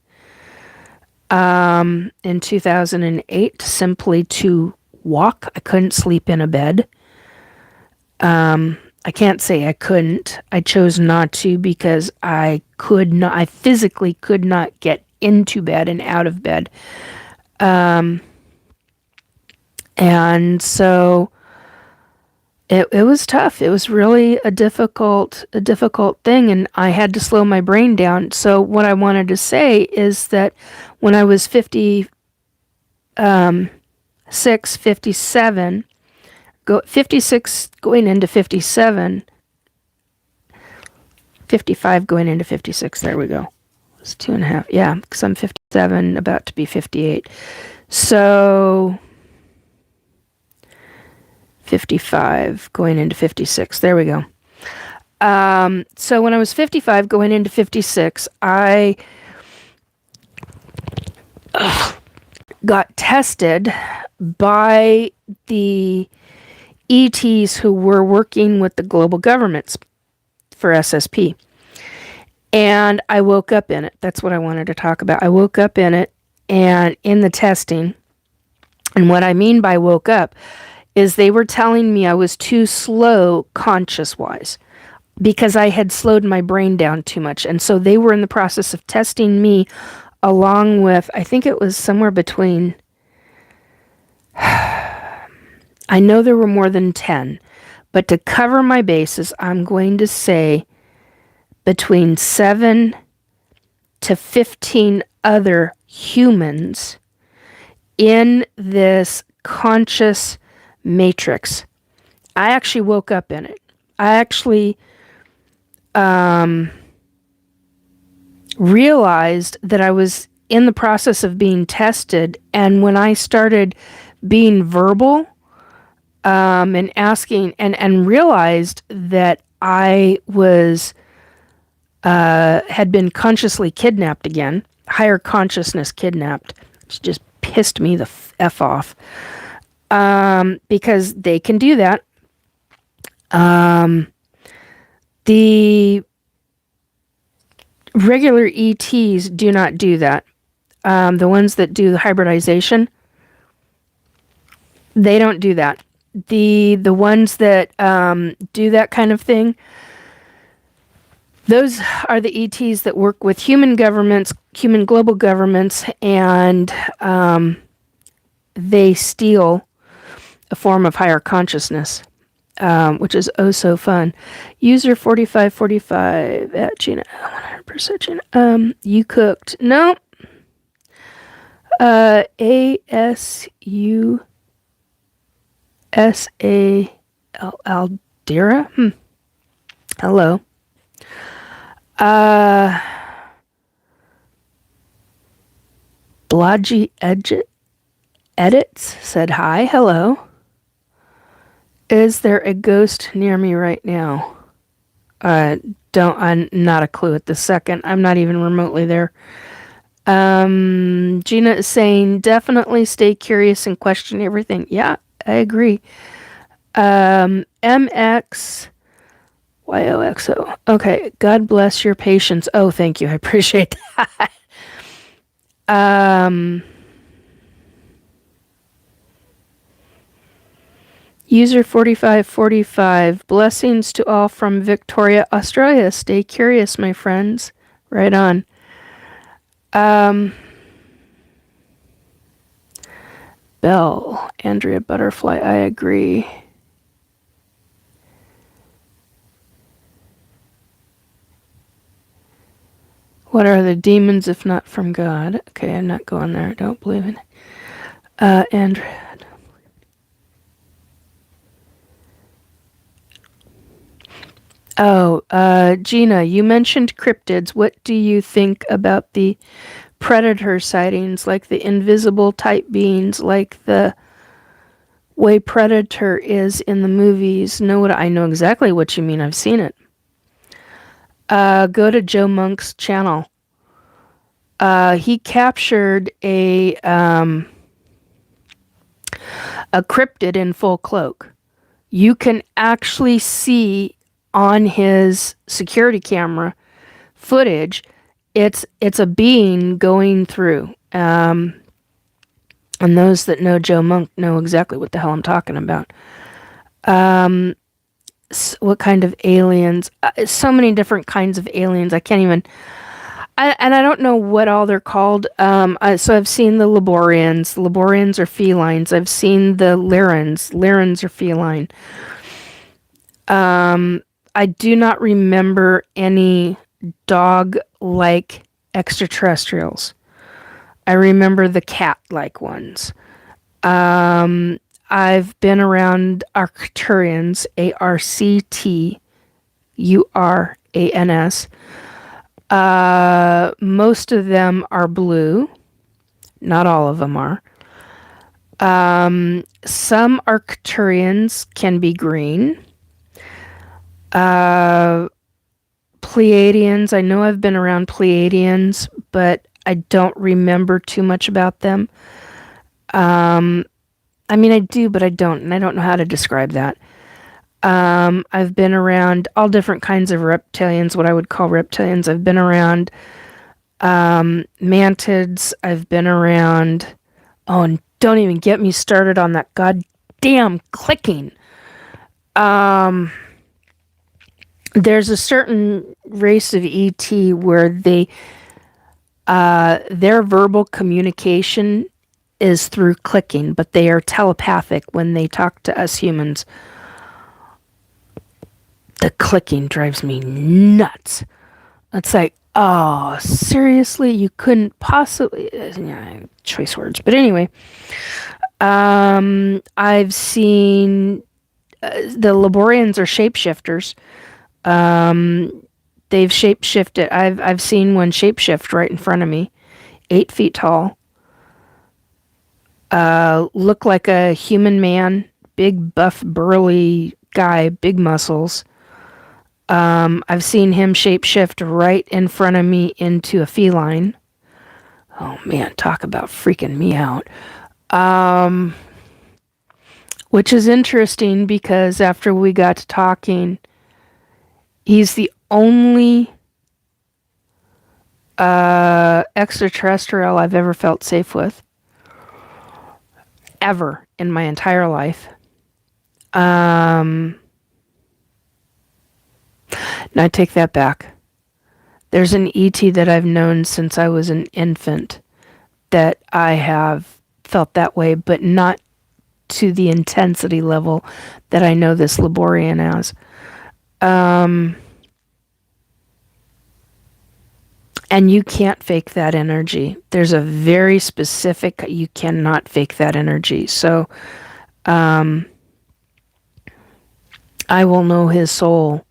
in 2008, simply to walk, I couldn't sleep in a bed. I can't say I couldn't. I chose not to because I physically could not get into bed and out of bed. And so it was tough. It was really a difficult thing, and I had to slow my brain down. So what I wanted to say is that when I was 56, 57, 56 going into 57, 55 going into 56, there we go. It's 2.5. Yeah, because I'm 57, about to be 58. So 55 going into 56. There we go. So when I was 55 going into 56, I got tested by the ETs who were working with the global governments for SSP. And I woke up in it. That's what I wanted to talk about. I woke up in it and in the testing. And what I mean by woke up is they were telling me I was too slow conscious-wise because I had slowed my brain down too much. And so they were in the process of testing me along with, I think it was somewhere between, I know there were more than 10, but to cover my bases, I'm going to say between 7 to 15 other humans in this conscious matrix. I actually woke up in it. I actually realized that I was in the process of being tested, and when I started being verbal and asking and realized that I was had been consciously kidnapped again, higher consciousness kidnapped, which just pissed me the F off. Because they can do that. The regular ETs do not do that. The ones that do the hybridization, they don't do that. The ones that do that kind of thing, those are the ETs that work with human governments, human global governments, and they steal a form of higher consciousness. which is oh so fun. User 4545 at Gina. 100% Gina. You cooked. No. Aldera. Hello. Blodgy Edits said hi. Hello. Is there a ghost near me right now? I'm not a clue at this second. I'm not even remotely there. Gina is saying definitely stay curious and question everything. Yeah, I agree. MX YOXO. Okay, God bless your patience. Oh, thank you. I appreciate that. User 4545. Blessings to all from Victoria, Australia. Stay curious, my friends. Right on. Bell, Andrea Butterfly, I agree. What are the demons if not from God? Okay, I'm not going there. I don't believe in it. Andrea. Gina, you mentioned cryptids. What do you think about the predator sightings, like the invisible type beings, like the way Predator is in the movies? I know exactly what you mean. I've seen it. Go to Joe Monk's channel. He captured a cryptid in full cloak. You can actually see on his security camera footage, it's a being going through. And those that know Joe Monk know exactly what the hell I'm talking about. What kind of aliens? So many different kinds of aliens. I can't even. I don't know what all they're called. So I've seen the Laborians. The Laborians are felines. I've seen the Lyrans. Lyrans are feline. I do not remember any dog-like extraterrestrials. I remember the cat-like ones. I've been around Arcturians, Arcturans. Most of them are blue. Not all of them are. Some Arcturians can be green. Pleiadians, I know I've been around Pleiadians, but I don't remember too much about them. I mean, I do, but I don't, and I don't know how to describe that. I've been around all different kinds of reptilians, what I would call reptilians. I've been around mantids. I've been around... Oh, and don't even get me started on that goddamn clicking. There's a certain race of ET where their verbal communication is through clicking, but they are telepathic when they talk to us humans. The clicking drives me nuts. It's like, oh, seriously? You couldn't possibly... choice words. But anyway, I've seen... the Laborians are shapeshifters. They've shapeshifted. I've seen one shapeshift right in front of me. 8 feet tall. Look like a human man. Big, buff, burly guy. Big muscles. I've seen him shapeshift right in front of me into a feline. Oh man, talk about freaking me out. Which is interesting because after we got to talking, he's the only extraterrestrial I've ever felt safe with. Ever in my entire life. Now I take that back. There's an ET that I've known since I was an infant that I have felt that way, but not to the intensity level that I know this Laborian as. And you can't fake that energy. There's a very specific, you cannot fake that energy. So I will know his soul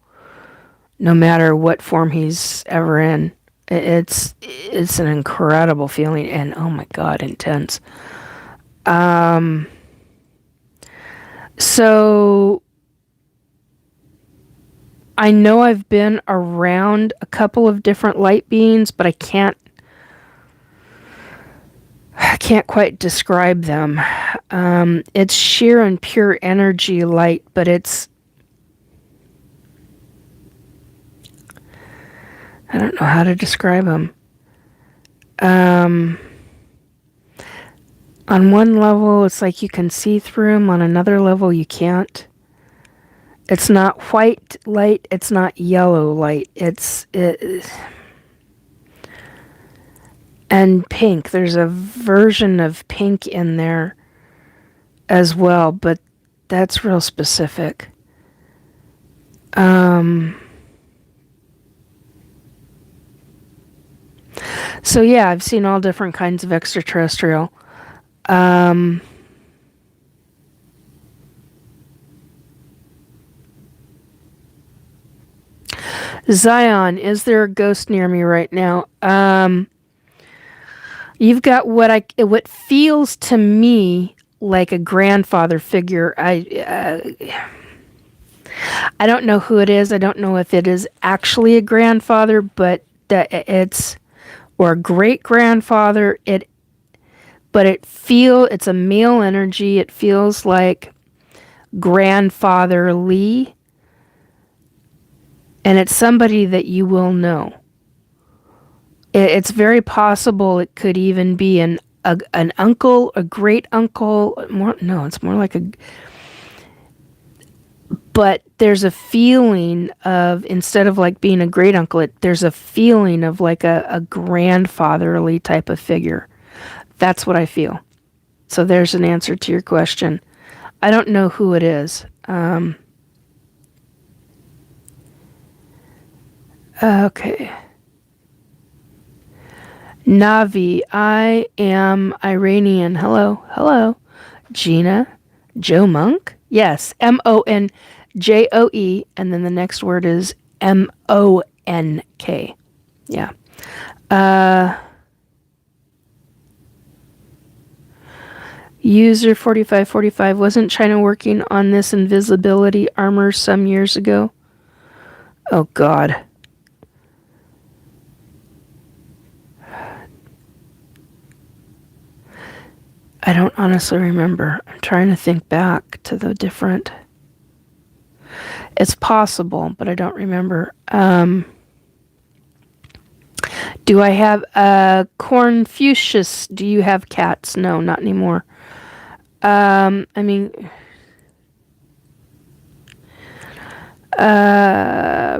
no matter what form he's ever in. It's an incredible feeling, and oh my God, intense. So I know I've been around a couple of different light beings, but I can't quite describe them. It's sheer and pure energy light, but it's, I don't know how to describe them. On one level, it's like you can see through them. On another level, you can't. It's not white light. It's not yellow light. And pink. There's a version of pink in there as well, but that's real specific. So yeah, I've seen all different kinds of extraterrestrial. Zion, is there a ghost near me right now? You've got what feels to me like a grandfather figure. I don't know who it is. I don't know if it is actually a grandfather, but that it's, or a great grandfather. It's a male energy. It feels like grandfatherly, and it's somebody that you will know. It's very possible it could even be an uncle, a great uncle. It's more like a. But there's a feeling of, instead of like being a great uncle, there's a feeling of like a grandfatherly type of figure. That's what I feel. So there's an answer to your question. I don't know who it is. Okay. Navi, I am Iranian. Hello, hello. Gina, Joe Monk? Yes, Monjoe, and then the next word is Monk. Yeah. User 4545, wasn't China working on this invisibility armor some years ago? Oh, God. I don't honestly remember. I'm trying to think back to the different. It's possible, but I don't remember. Do I have Cornfucius? Do you have cats? No, not anymore.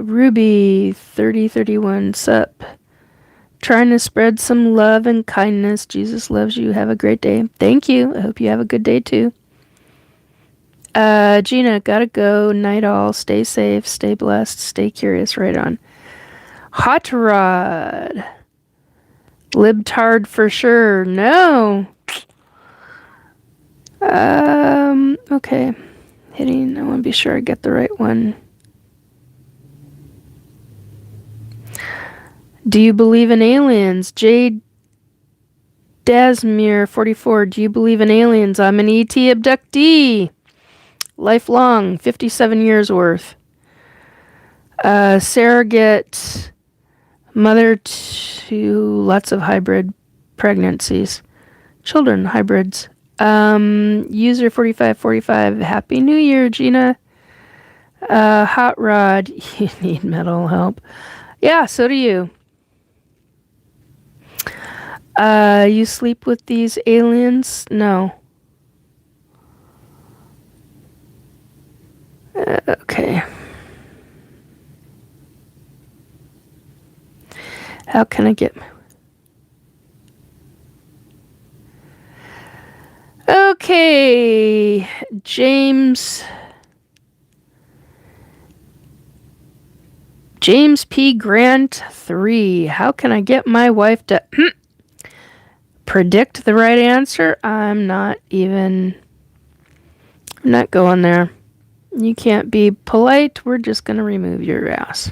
Ruby 3031, sup? Trying to spread some love and kindness. Jesus loves you. Have a great day. Thank you. I hope you have a good day too. Gina, gotta go. Night all. Stay safe. Stay blessed. Stay curious. Right on. Hot Rod. Libtard for sure. No. Okay. Hitting. I want to be sure I get the right one. Do you believe in aliens? Jade Dasmir 44. Do you believe in aliens? I'm an ET abductee. Lifelong. 57 years worth. Surrogate. Mother to lots of hybrid pregnancies. Children hybrids. User 4545. Happy New Year, Gina. Hot Rod. You need mental help. Yeah, so do you. You sleep with these aliens? No. Okay. How can I get... Okay, Okay, James P. Grant 3. How can I get my wife to predict the right answer? I'm not going there. You can't be polite. We're just going to remove your ass.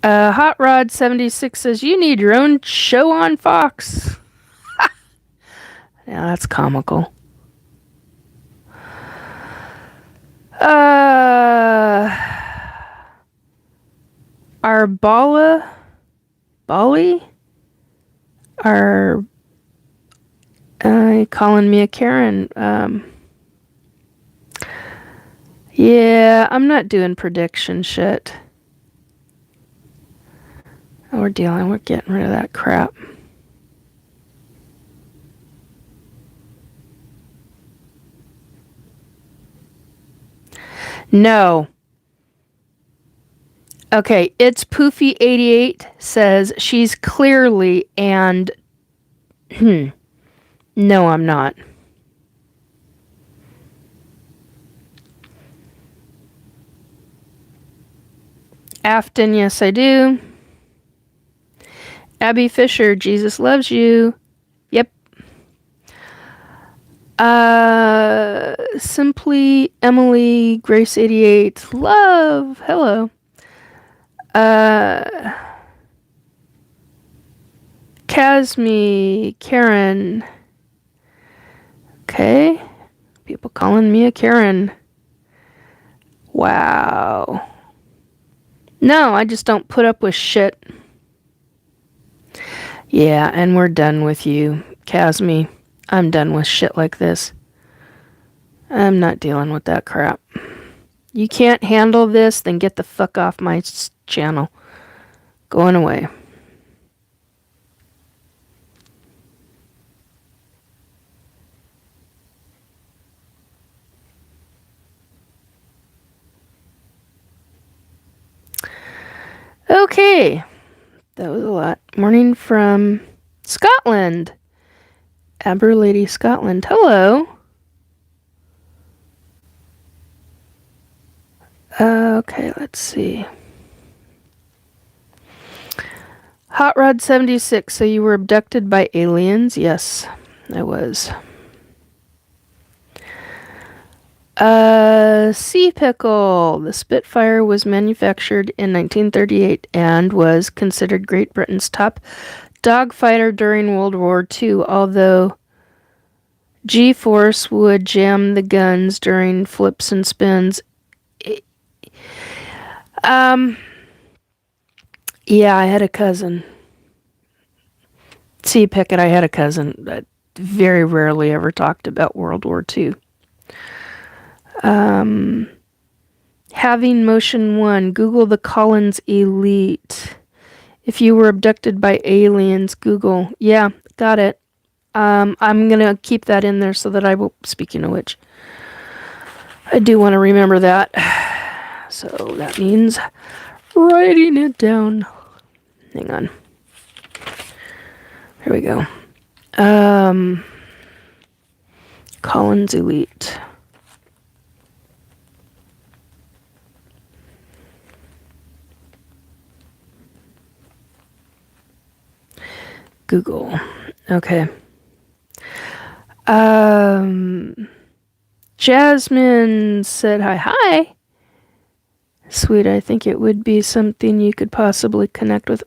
Hot Rod 76 says, you need your own show on Fox. Yeah, that's comical. Bali? Are calling me a Karen. Yeah, I'm not doing prediction shit. We're getting rid of that crap. No. Okay, it's Poofy88 says she's clearly and no, I'm not. Afton, yes, I do. Abby Fisher, Jesus loves you. Yep. Simply Emily Grace 88. Love. Hello. Casme Karen. Okay. People calling me a Karen. Wow. No, I just don't put up with shit. Yeah, and we're done with you, Casme. I'm done with shit like this. I'm not dealing with that crap. You can't handle this, then get the fuck off my channel. Going away. Okay. That was a lot. Morning from Scotland. Aber Lady Scotland. Hello. Okay, let's see. Hot Rod 76. So you were abducted by aliens? Yes, I was. Sea Pickle. The Spitfire was manufactured in 1938 and was considered Great Britain's top dogfighter during World War II, although G-force would jam the guns during flips and spins. Yeah, I had a cousin. Sea Pickett, I had a cousin that very rarely ever talked about World War II. Having Motion 1, Google the Collins Elite. If you were abducted by aliens, Google. Yeah, got it. I'm going to keep that in there so that I will, speaking of which, I do want to remember that. So that means writing it down. Hang on. Here we go. Collins Elite. Google. Okay. Jasmine said hi. Hi. Sweet, I think it would be something you could possibly connect with.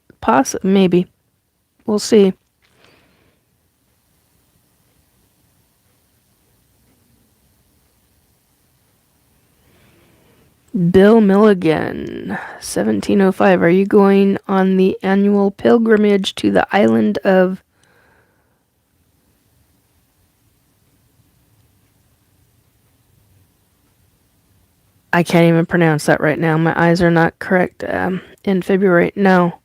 Maybe. We'll see. Bill Milligan, 1705. Are you going on the annual pilgrimage to the island of... I can't even pronounce that right now. My eyes are not correct. In February. No.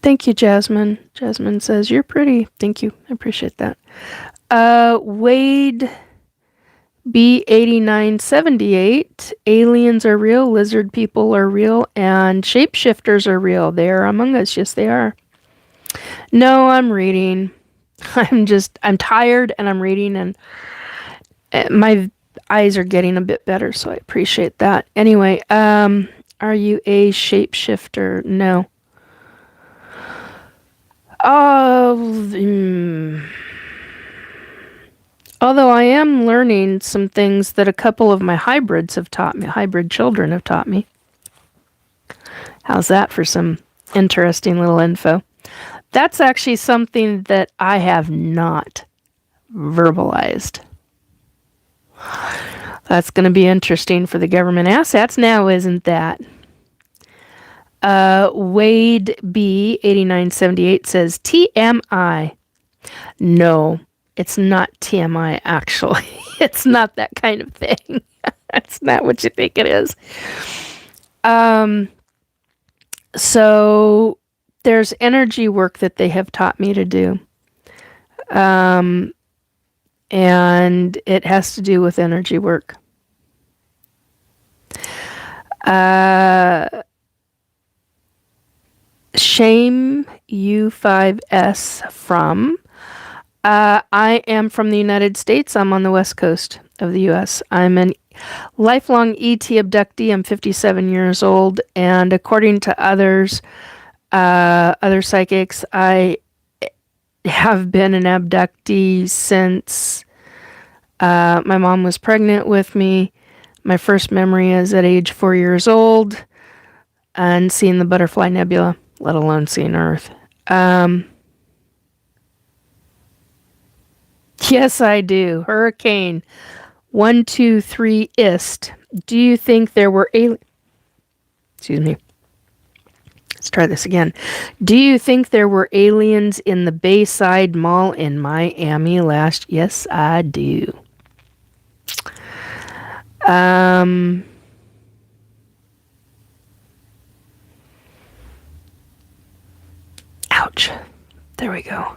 Thank you, Jasmine. Jasmine says, you're pretty. Thank you. I appreciate that. Wade B8978, aliens are real, lizard people are real, and shapeshifters are real. They are among us. Yes, they are. No, I'm reading. I'm tired and I'm reading, and my eyes are getting a bit better, so I appreciate that. Anyway, are you a shapeshifter? No. Although I am learning some things that a couple of my hybrids have taught me, hybrid children have taught me. How's that for some interesting little info? That's actually something that I have not verbalized. That's going to be interesting for the government assets now, isn't that? Wade B8978 says TMI. No, it's not TMI, actually. It's not that kind of thing. That's not what you think it is. So there's energy work that they have taught me to do. And it has to do with energy work. Shame U5S from. I am from the United States. I'm on the west coast of the U.S. I'm a lifelong ET abductee. I'm 57 years old, and according to others, other psychics, I have been an abductee since my mom was pregnant with me. My first memory is at age 4 years old and seeing the butterfly nebula, let alone seeing Earth. Yes, I do. Hurricane 123 Ist. Do you think there were aliens? Excuse me. Let's try this again. Do you think there were aliens in the Bayside Mall in Miami last? Yes, I do. Ouch. There we go.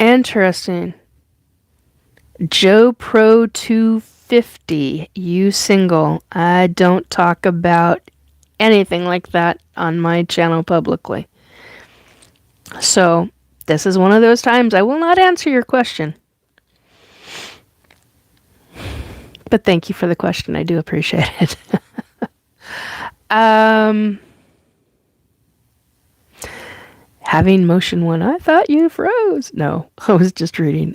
Interesting. Joe Pro 250, you single. I don't talk about anything like that on my channel publicly. So, this is one of those times I will not answer your question. But thank you for the question. I do appreciate it. Having motion one. I thought you froze. No, I was just reading.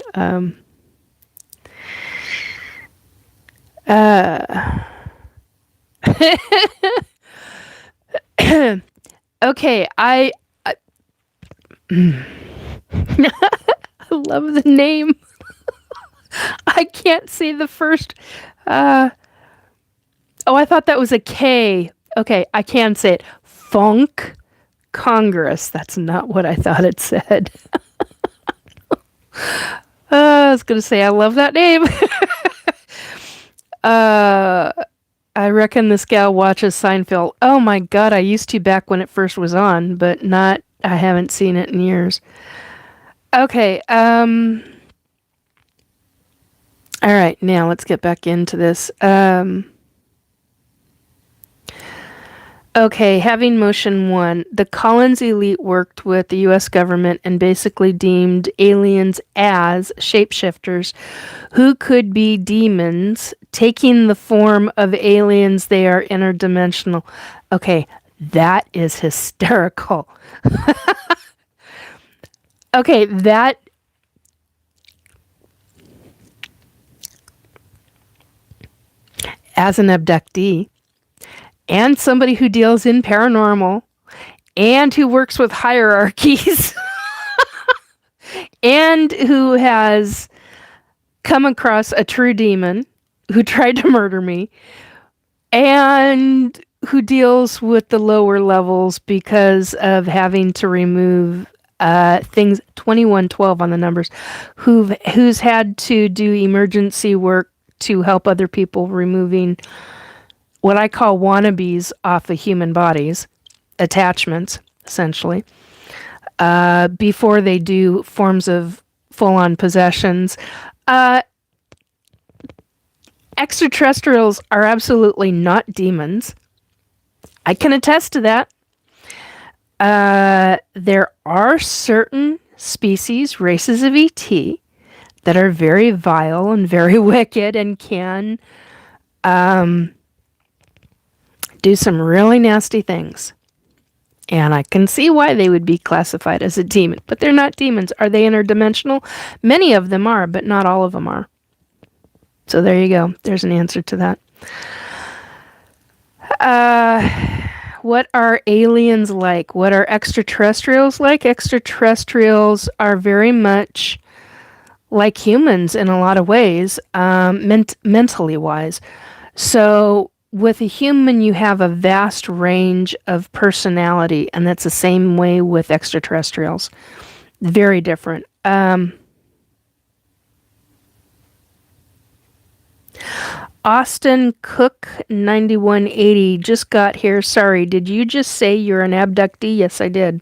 Okay, I love the name. I can't see the first. Oh, I thought that was a K. Okay, I can say it. Funk Congress. That's not what I thought it said. I was going to say, I love that name. I reckon this gal watches Seinfeld. Oh my God, I used to back when it first was on, but I haven't seen it in years. Okay, all right, now let's get back into this. Okay, having motion one. The Collins elite worked with the U.S. government and basically deemed aliens as shapeshifters who could be demons taking the form of aliens. They are interdimensional. Okay, that is hysterical. Okay, that... As an abductee, and somebody who deals in paranormal, and who works with hierarchies, and who has come across a true demon who tried to murder me, and who deals with the lower levels because of having to remove things 2112 on the numbers, who's had to do emergency work to help other people removing what I call wannabes off of human bodies, attachments, essentially, before they do forms of full-on possessions. Extraterrestrials are absolutely not demons. I can attest to that. There are certain species, races of ET, that are very vile and very wicked and can do some really nasty things. And I can see why they would be classified as a demon. But they're not demons. Are they interdimensional? Many of them are, but not all of them are. So there you go. There's an answer to that. What are aliens like? What are extraterrestrials like? Extraterrestrials are very much like humans in a lot of ways, mentally wise. So with a human, you have a vast range of personality, and that's the same way with extraterrestrials. Very different. Austin Cook 9180 just got here. Sorry, did you just say you're an abductee? Yes, I did.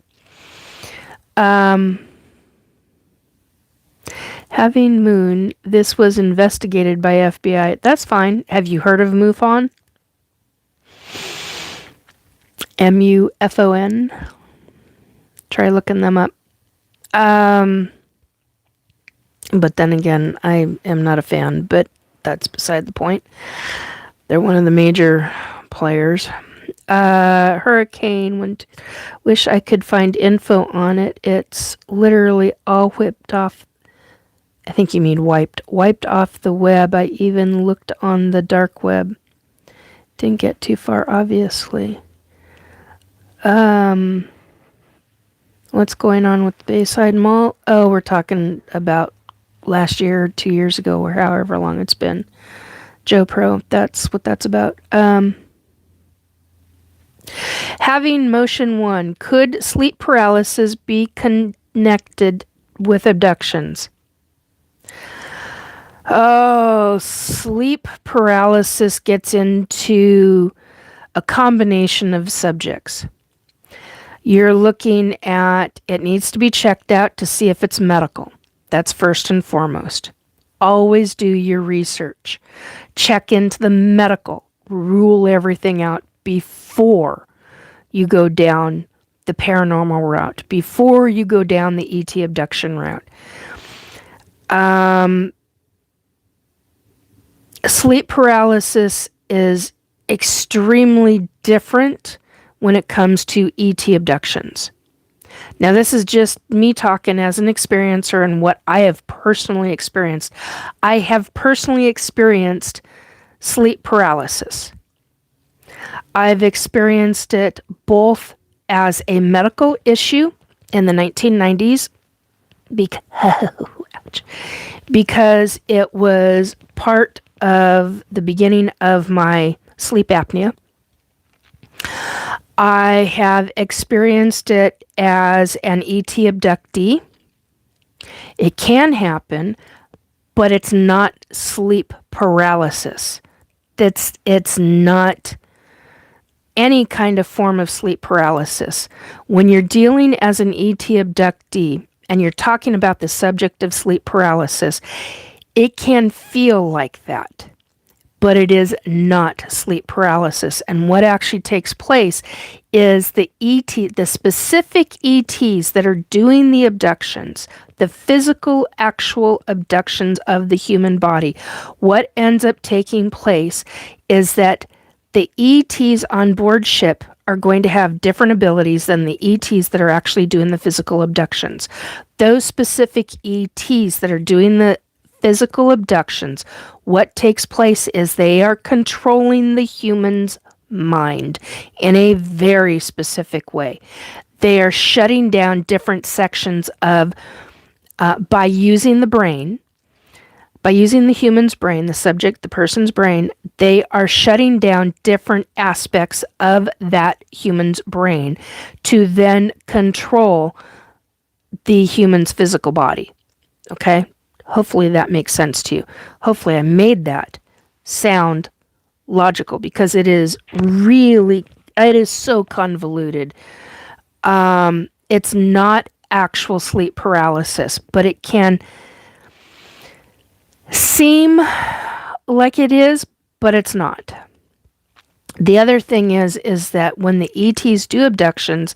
Having Moon, this was investigated by FBI. That's fine. Have you heard of MUFON? MUFON. Try looking them up. But then again, I am not a fan, but that's beside the point. They're one of the major players. Hurricane, wish I could find info on it. It's literally all whipped off. I think you mean wiped off the web. I even looked on the dark web. Didn't get too far, obviously. What's going on with the Bayside Mall? Oh, we're talking about last year, 2 years ago, or however long it's been. Joe Pro, that's what that's about. Having Motion 1, could sleep paralysis be connected with abductions? Oh, sleep paralysis gets into a combination of subjects. You're looking at, it needs to be checked out to see if it's medical. That's first and foremost. Always do your research. Check into the medical. Rule everything out before you go down the paranormal route, before you go down the ET abduction route. Sleep paralysis is extremely different when it comes to ET abductions. Now, this is just me talking as an experiencer and what I have personally experienced. I have personally experienced sleep paralysis. I've experienced it both as a medical issue in the 1990s because it was part of the beginning of my sleep apnea. I have experienced it as an ET abductee. It can happen, but it's not sleep paralysis. It's not any kind of form of sleep paralysis. When you're dealing as an ET abductee and you're talking about the subject of sleep paralysis, it can feel like that, but it is not sleep paralysis. And what actually takes place is the specific ETs that are doing the abductions, the physical, actual abductions of the human body. What ends up taking place is that the ETs on board ship are going to have different abilities than the ETs that are actually doing the physical abductions. Those specific ETs that are doing the physical abductions, what takes place is they are controlling the human's mind in a very specific way. They are shutting down different sections of, by using the brain, by using the human's brain, the subject, the person's brain, they are shutting down different aspects of that human's brain to then control the human's physical body. Okay? Hopefully that makes sense to you. Hopefully I made that sound logical, because it is so convoluted. It's not actual sleep paralysis, but it can seem like it is, but it's not. The other thing is that when the ETs do abductions,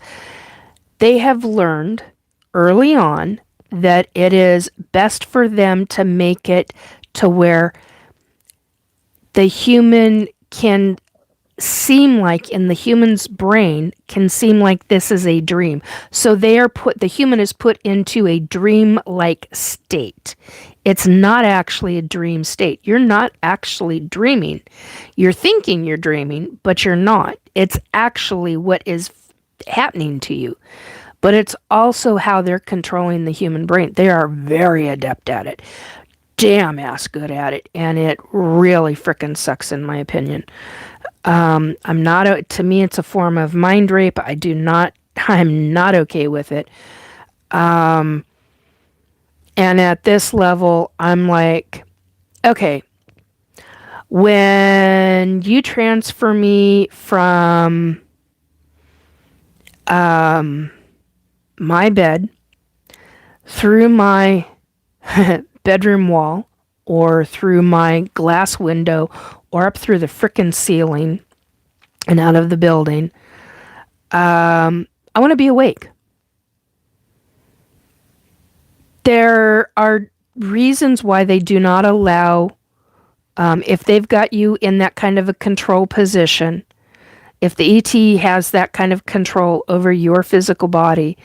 they have learned early on that it is best for them to make it to where the human can seem like, in the human's brain, can seem like this is a dream. So the human is put into a dream-like state. It's not actually a dream state. You're not actually dreaming. You're thinking you're dreaming, but you're not. It's actually what is happening to you. But it's also how they're controlling the human brain. They are very adept at it. Damn ass good at it. And it really frickin' sucks, in my opinion. To me, it's a form of mind rape. I'm not okay with it. And at this level, I'm like, okay, when you transfer me from my bed through my bedroom wall, or through my glass window, or up through the frickin' ceiling and out of the building, I want to be awake. There are reasons why they do not allow, if they've got you in that kind of a control position, if the ET has that kind of control over your physical body,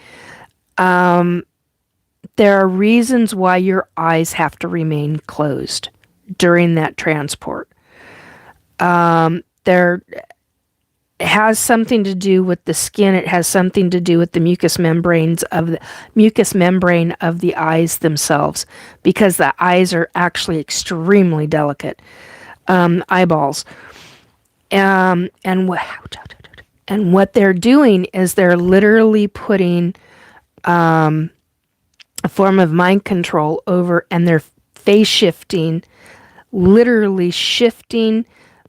there are reasons why your eyes have to remain closed during that transport. There has something to do with the skin. It has something to do with the mucous membrane of the eyes themselves, because the eyes are actually extremely delicate eyeballs. And what they're doing is they're literally putting a form of mind control over, and they're phase shifting, literally shifting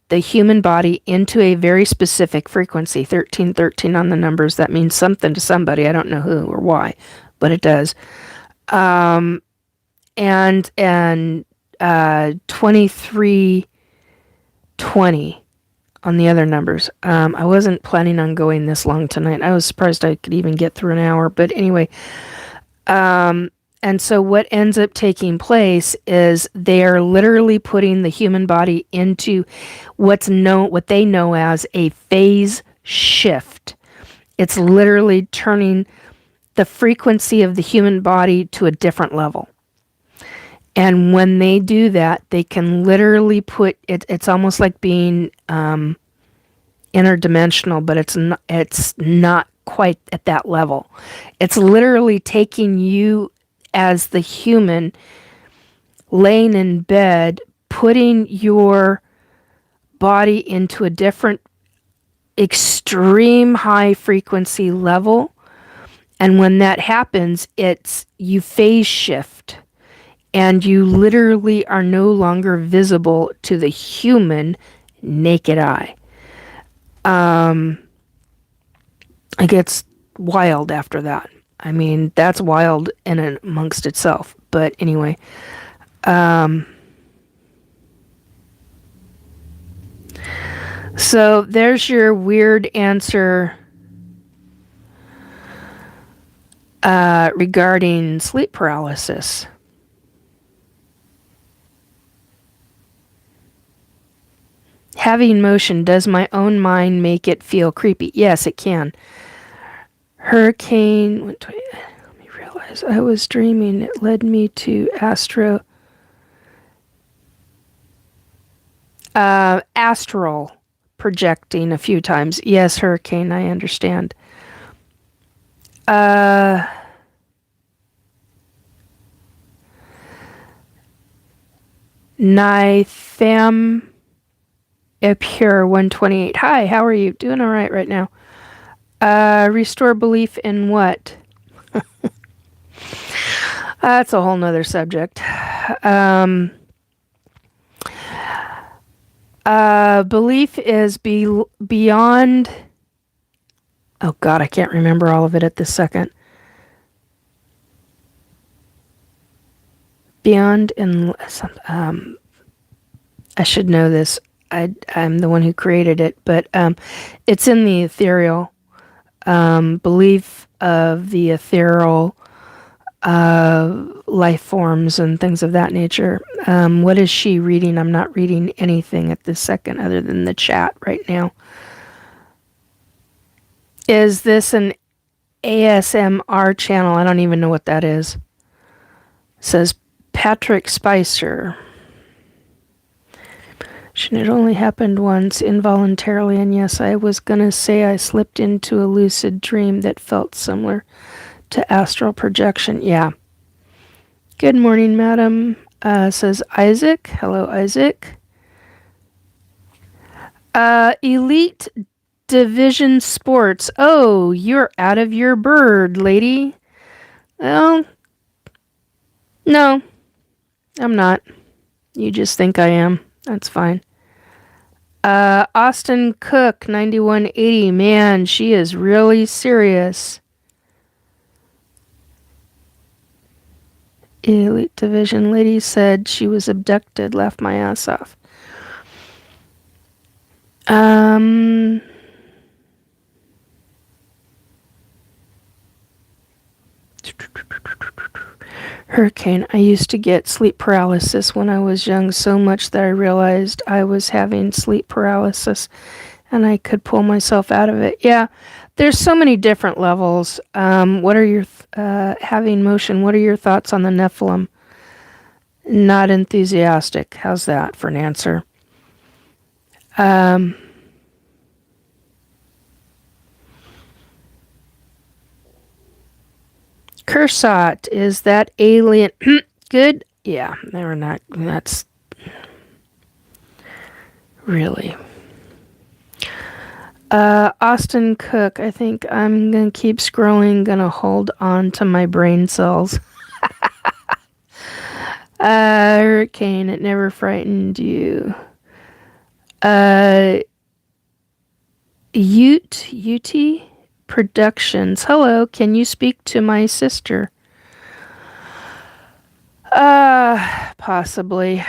the human body into a very specific frequency. 1313 on the numbers. That means something to somebody. I don't know who or why, but it does. And 2320 on the other numbers. I wasn't planning on going this long tonight. I was surprised I could even get through an hour. But anyway, and so what ends up taking place is they are literally putting the human body into what they know as a phase shift. It's literally turning the frequency of the human body to a different level. And when they do that, they can literally put it. It's almost like being interdimensional, but it's not quite at that level. It's literally taking you as the human laying in bed, putting your body into a different extreme high frequency level. And when that happens, you phase shift, and you literally are no longer visible to the human naked eye. It gets wild after that. I mean, that's wild in and amongst itself. But anyway, so there's your weird answer regarding sleep paralysis. Having motion, does my own mind make it feel creepy? Yes, it can. Hurricane, let me realize I was dreaming. It led me to astral projecting a few times. Yes, Hurricane, I understand. Nitham Pure 128. Hi, how are you? Doing all right now. Restore belief in what? That's a whole nother subject. Belief is beyond. Oh God, I can't remember all of it at this second. Beyond and I should know this. I'm the one who created it, but it's in the ethereal belief of the ethereal life forms and things of that nature. What is she reading? I'm not reading anything at this second other than the chat right now. Is this an ASMR channel? I don't even know what that is. Says Patrick Spicer. It only happened once, involuntarily, and yes, I was gonna say I slipped into a lucid dream that felt similar to astral projection. Yeah. Good morning, madam, says Isaac. Hello, Isaac. Elite Division Sports. Oh, you're out of your bird, lady. Well, no, I'm not. You just think I am. That's fine. Austin Cook, 9180. Man, she is really serious. Elite Division lady said she was abducted, laughed my ass off. Hurricane. I used to get sleep paralysis when I was young, so much that I realized I was having sleep paralysis and I could pull myself out of it. Yeah, there's so many different levels. What are your having motion? What are your thoughts on the Nephilim? Not enthusiastic. How's that for an answer? Kursat, is that alien good? Yeah, they were not. That's really. Austin Cook, I think I'm gonna keep scrolling, gonna hold on to my brain cells. Hurricane, it never frightened you. UT Productions. Hello, can you speak to my sister? Possibly.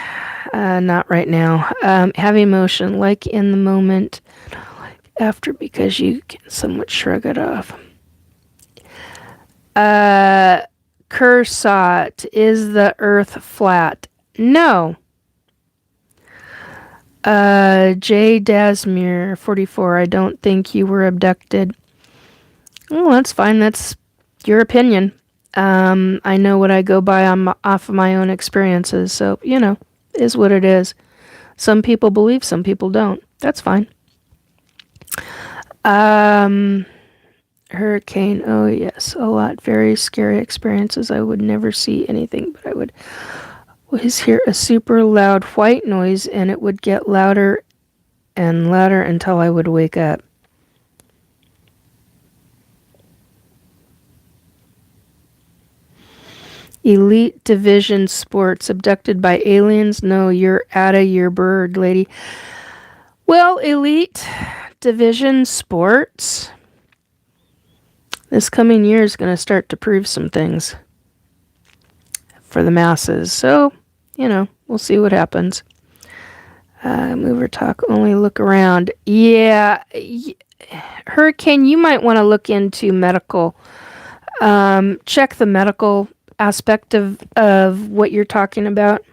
Not right now. Have emotion, like in the moment, after, because you can somewhat shrug it off. Kursat, is the earth flat? No. J. Dasmere, 44, I don't think you were abducted. Well, that's fine. That's your opinion. I know what I go by off of my own experiences, so, is what it is. Some people believe, some people don't. That's fine. Hurricane, oh yes, a lot. Very scary experiences. I would never see anything, but I would always hear a super loud white noise, and it would get louder and louder until I would wake up. Elite Division Sports, abducted by aliens? No, you're out of your bird, lady. Well, Elite Division Sports, this coming year is going to start to prove some things for the masses. So, we'll see what happens. Mover talk, only look around. Yeah, Hurricane, you might want to look into medical. Check the medical aspect of what you're talking about.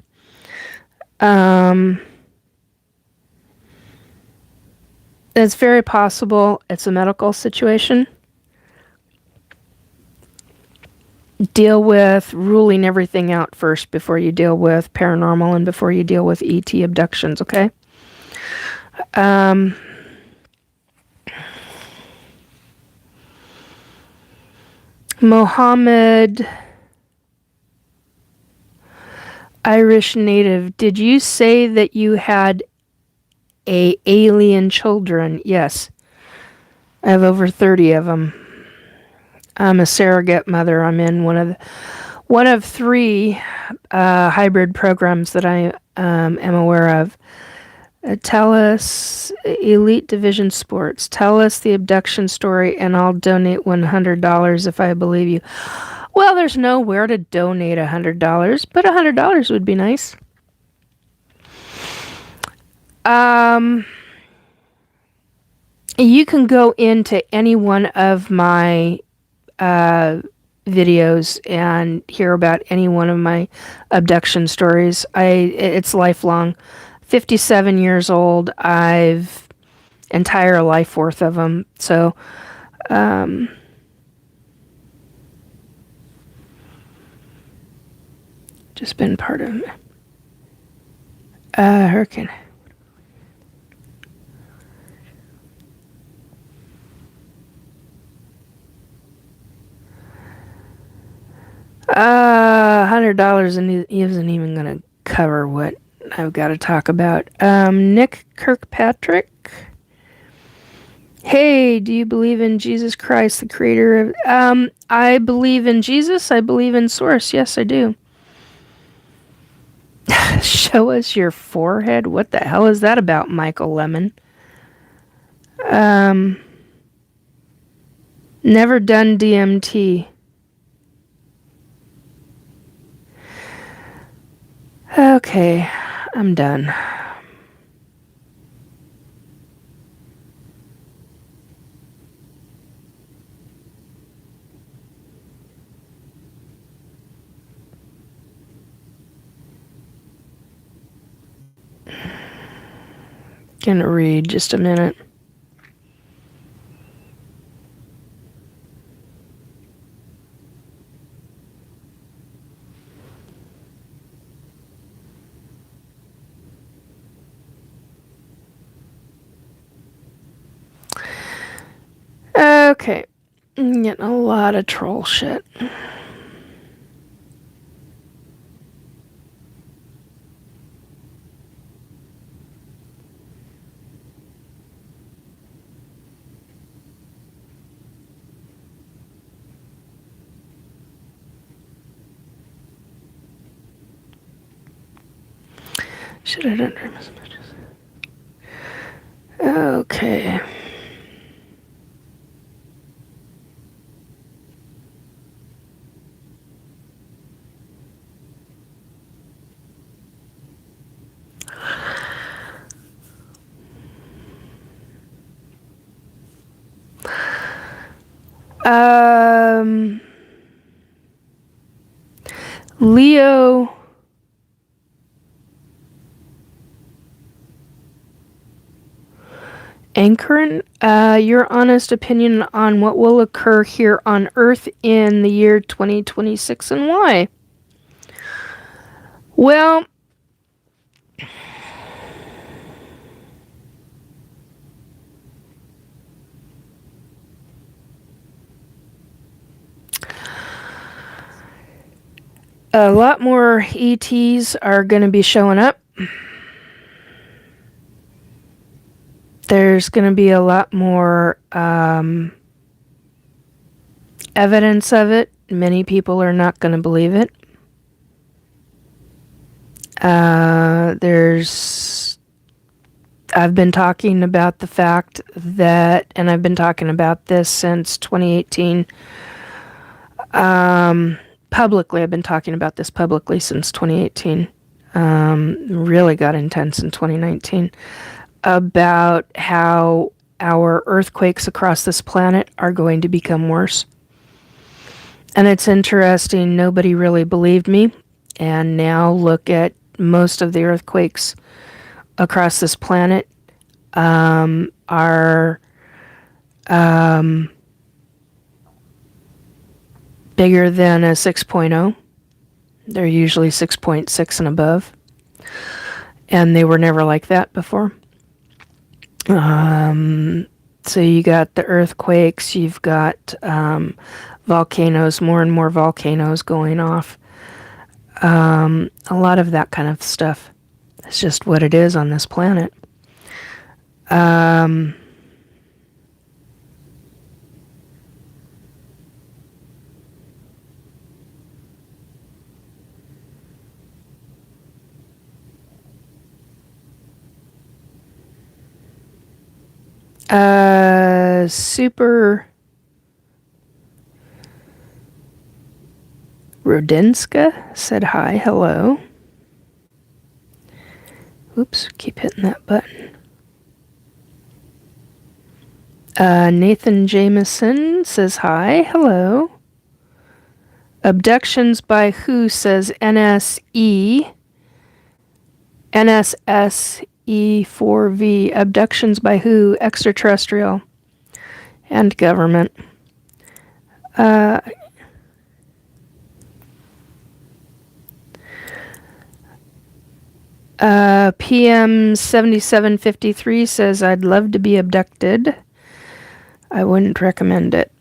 It's very possible it's a medical situation. Deal with ruling everything out first before you deal with paranormal and before you deal with ET abductions, okay? Mohammed, Irish native, did you say that you had alien children? Yes. I have over 30 of them. I'm a surrogate mother. I'm in one one of three hybrid programs that I am aware of. Tell us Elite Division Sports. Tell us the abduction story, and I'll donate $100 if I believe you. Well, there's nowhere to donate $100, but $100 would be nice. You can go into any one of my videos and hear about any one of my abduction stories. It's lifelong. 57 years old. I've entire life worth of them. So, just been part of hurricane. $100 and he isn't even gonna cover what I've got to talk about. Nick Kirkpatrick. Hey, do you believe in Jesus Christ, the creator of... I believe in Jesus. I believe in Source. Yes, I do. Show us your forehead? What the hell is that about, Michael Lemon? Never done DMT. Okay, I'm done. Gonna read just a minute. Okay, I'm getting a lot of troll shit. Should have done messages. Okay. Leo Anchorin, your honest opinion on what will occur here on Earth in the year 2026 and why? Well, a lot more ETs are going to be showing up. There's going to be a lot more evidence of it. Many people are not going to believe it. I've been talking about the fact that, and I've been talking about this since 2018. Publicly, I've been talking about this publicly since 2018. Really got intense in 2019 about how our earthquakes across this planet are going to become worse. And it's interesting, nobody really believed me. And now look at most of the earthquakes across this planet are bigger than a 6.0. They're usually 6.6 and above. And they were never like that before. So you got the earthquakes, you've got volcanoes, more and more volcanoes going off. A lot of that kind of stuff. It's just what it is on this planet. Super Rodenska said hi, hello. Oops, keep hitting that button. Nathan Jameson says hi, hello. Abductions by Who says NSE. NSSE4V. Abductions by Who, extraterrestrial, and government. PM 7753 says, I'd love to be abducted. I wouldn't recommend it.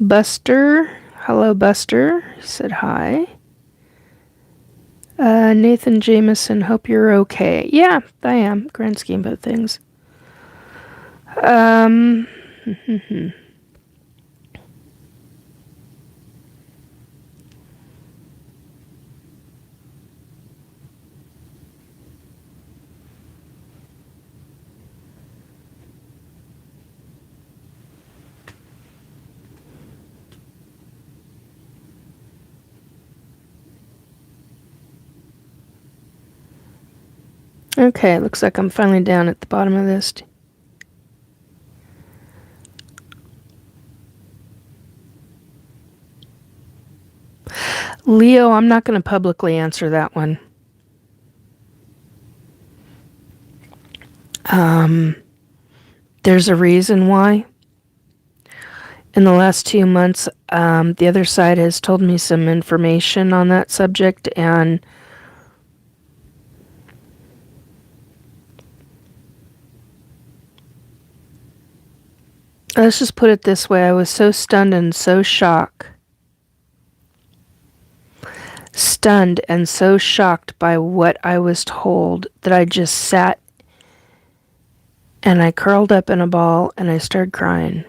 Buster, hello Buster, said hi. Nathan Jameson, hope you're okay. Yeah, I am, grand scheme of things. Okay, looks like I'm finally down at the bottom of this. Leo, I'm not going to publicly answer that one. There's a reason why. In the last 2 months, the other side has told me some information on that subject, and let's just put it this way. I was so stunned and so shocked by what I was told that I just sat and I curled up in a ball and I started crying.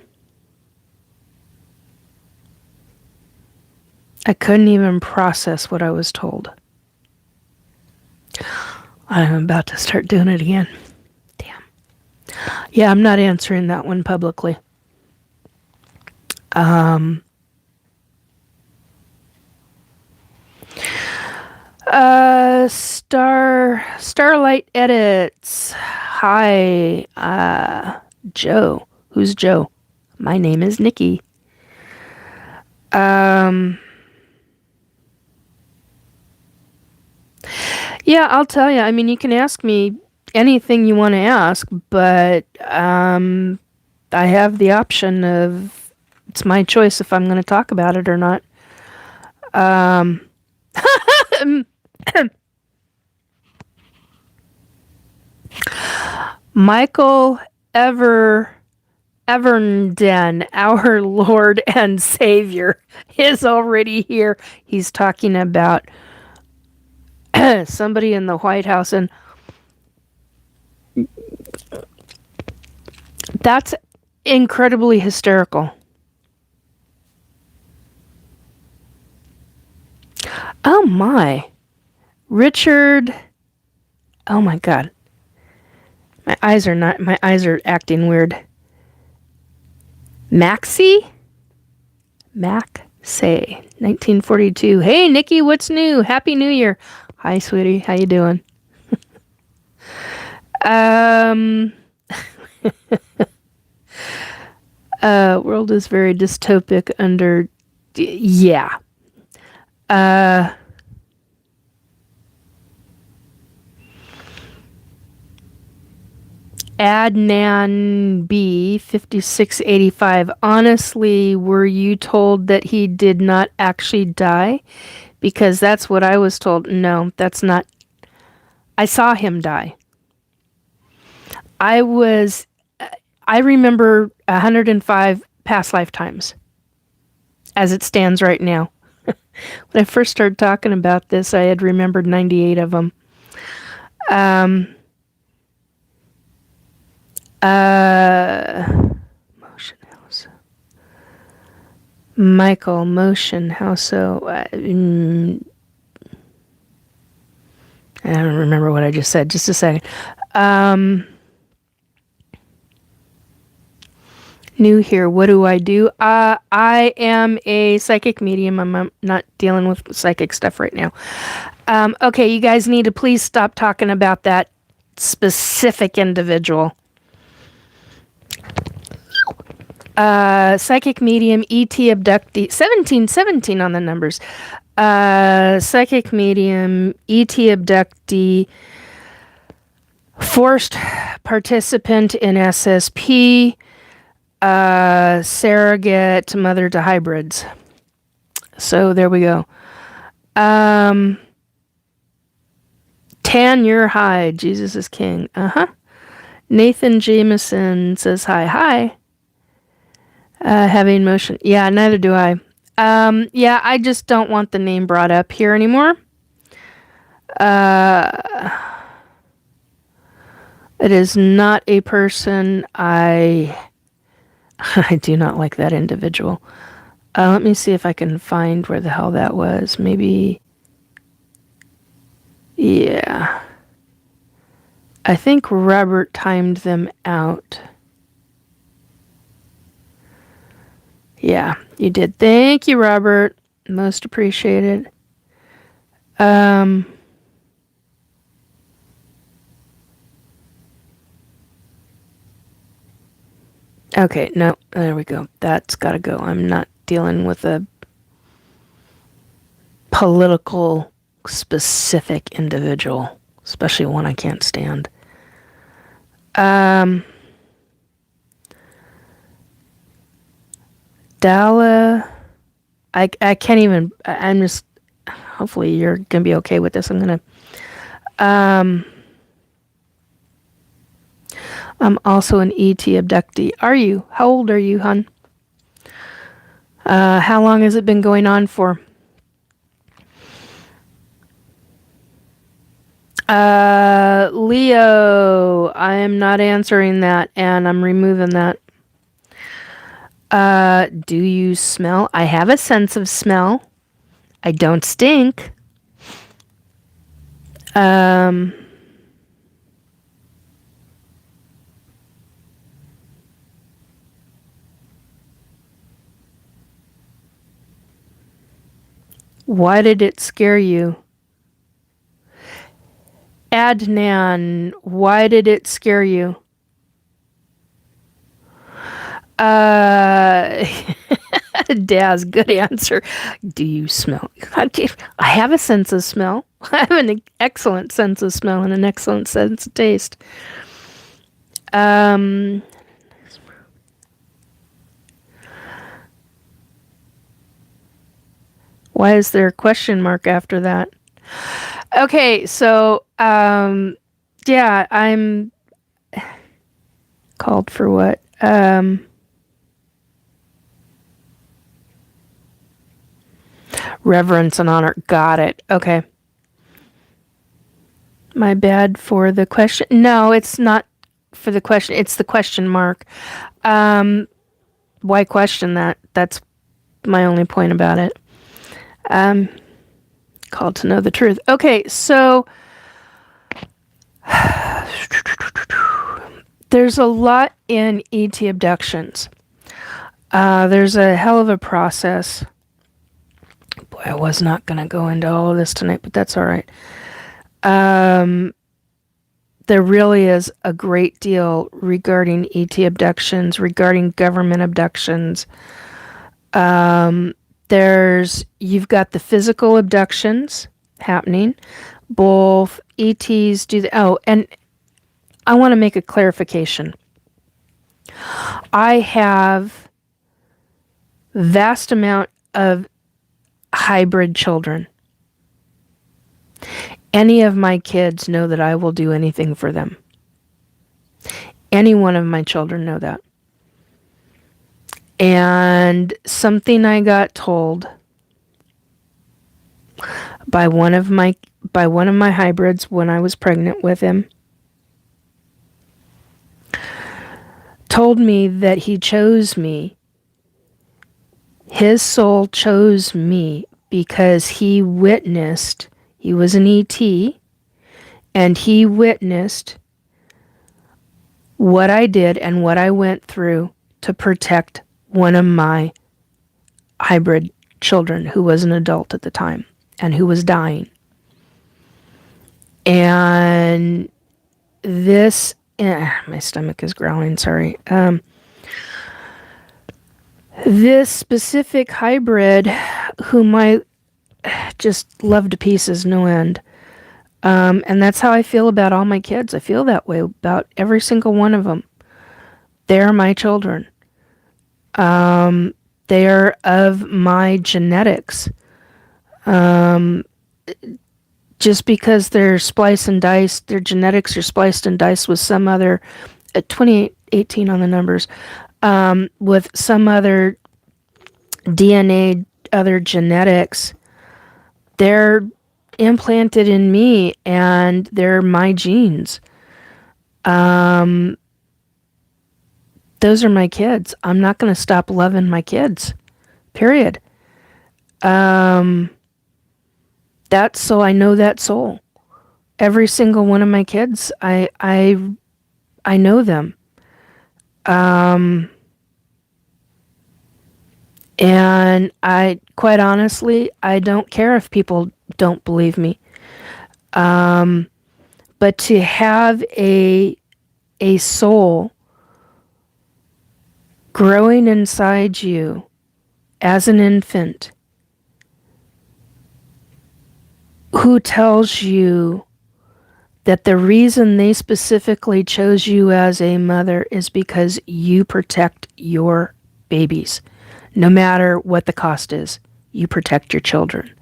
I couldn't even process what I was told. I'm about to start doing it again. Damn. Yeah, I'm not answering that one publicly. Starlight Edits. Hi, Joe. Who's Joe? My name is Nikki. Yeah, I'll tell you. I mean, you can ask me anything you want to ask, but I have the option of it's my choice if I'm going to talk about it or not. Michael Evernden, our Lord and Savior, is already here. He's talking about somebody in the White House, and that's incredibly hysterical. Oh my. Richard. Oh my God. My eyes are acting weird. Maxie? Say 1942. Hey Nikki, what's new? Happy New Year. Hi sweetie, how you doing? World is very dystopic under yeah. Adnan B 5685. Honestly, were you told that he did not actually die? Because that's what I was told. No, that's not. I saw him die. I remember 105 past lifetimes as it stands right now. When I first started talking about this, I had remembered 98 of them. Motion house. Michael, motion, how so? I don't remember what I just said. Just a second. New here. What do? I am a psychic medium. I'm not dealing with psychic stuff right now. Okay, you guys need to please stop talking about that specific individual. Psychic medium, ET abductee, 1717 on the numbers. Psychic medium, ET abductee, forced participant in SSP, surrogate mother to hybrids. So there we go. Tan your hide. Jesus is king. Nathan Jameson says hi. Hi. Having motion. Yeah, neither do I. Yeah, I just don't want the name brought up here anymore. It is not a person I do not like that individual. Let me see if I can find where the hell that was. Maybe. Yeah. I think Robert timed them out. Yeah, you did. Thank you, Robert. Most appreciated. Okay, no, there we go. That's got to go. I'm not dealing with a political specific individual, especially one I can't stand. Dalla, I can't even, I'm just, hopefully you're going to be okay with this. I'm going to, I'm also an ET abductee. Are you? How old are you, hun? How long has it been going on for? Leo, I am not answering that, and I'm removing that. Do you smell? I have a sense of smell. I don't stink. Why did it scare you? Adnan, why did it scare you? Daz, good answer. Do you smell? I have a sense of smell. I have an excellent sense of smell and an excellent sense of taste. Why is there a question mark after that? Okay, so, yeah, I'm called for what? Reverence and honor. Got it. Okay. My bad for the question. No, it's not for the question. It's the question mark. Why question that? That's my only point about it. Called to know the truth. Okay, so there's a lot in ET abductions. There's a hell of a process. Boy, I was not going to go into all of this tonight, but that's all right. There really is a great deal regarding ET abductions, regarding government abductions. You've got the physical abductions happening. Both ETs do and I want to make a clarification. I have vast amount of hybrid children. Any of my kids know that I will do anything for them. Any one of my children know that. And something I got told by one of my hybrids when I was pregnant with him, told me that he chose me. His soul chose me because he witnessed, he was an ET, and he witnessed what I did and what I went through to protect one of my hybrid children who was an adult at the time and who was dying. And this, my stomach is growling, sorry. This specific hybrid, whom I just love to pieces, no end. And that's how I feel about all my kids. I feel that way about every single one of them. They're my children. They're of my genetics. Just because they're spliced and diced, their genetics are spliced and diced with some other, 2018 on the numbers, with some other DNA, other genetics, they're implanted in me and they're my genes. Those are my kids. I'm not going to stop loving my kids. Period. That's so I know that soul. Every single one of my kids, I know them. And I, quite honestly, I don't care if people don't believe me. But to have a soul growing inside you as an infant who tells you that the reason they specifically chose you as a mother is because you protect your babies. No matter what the cost is, you protect your children.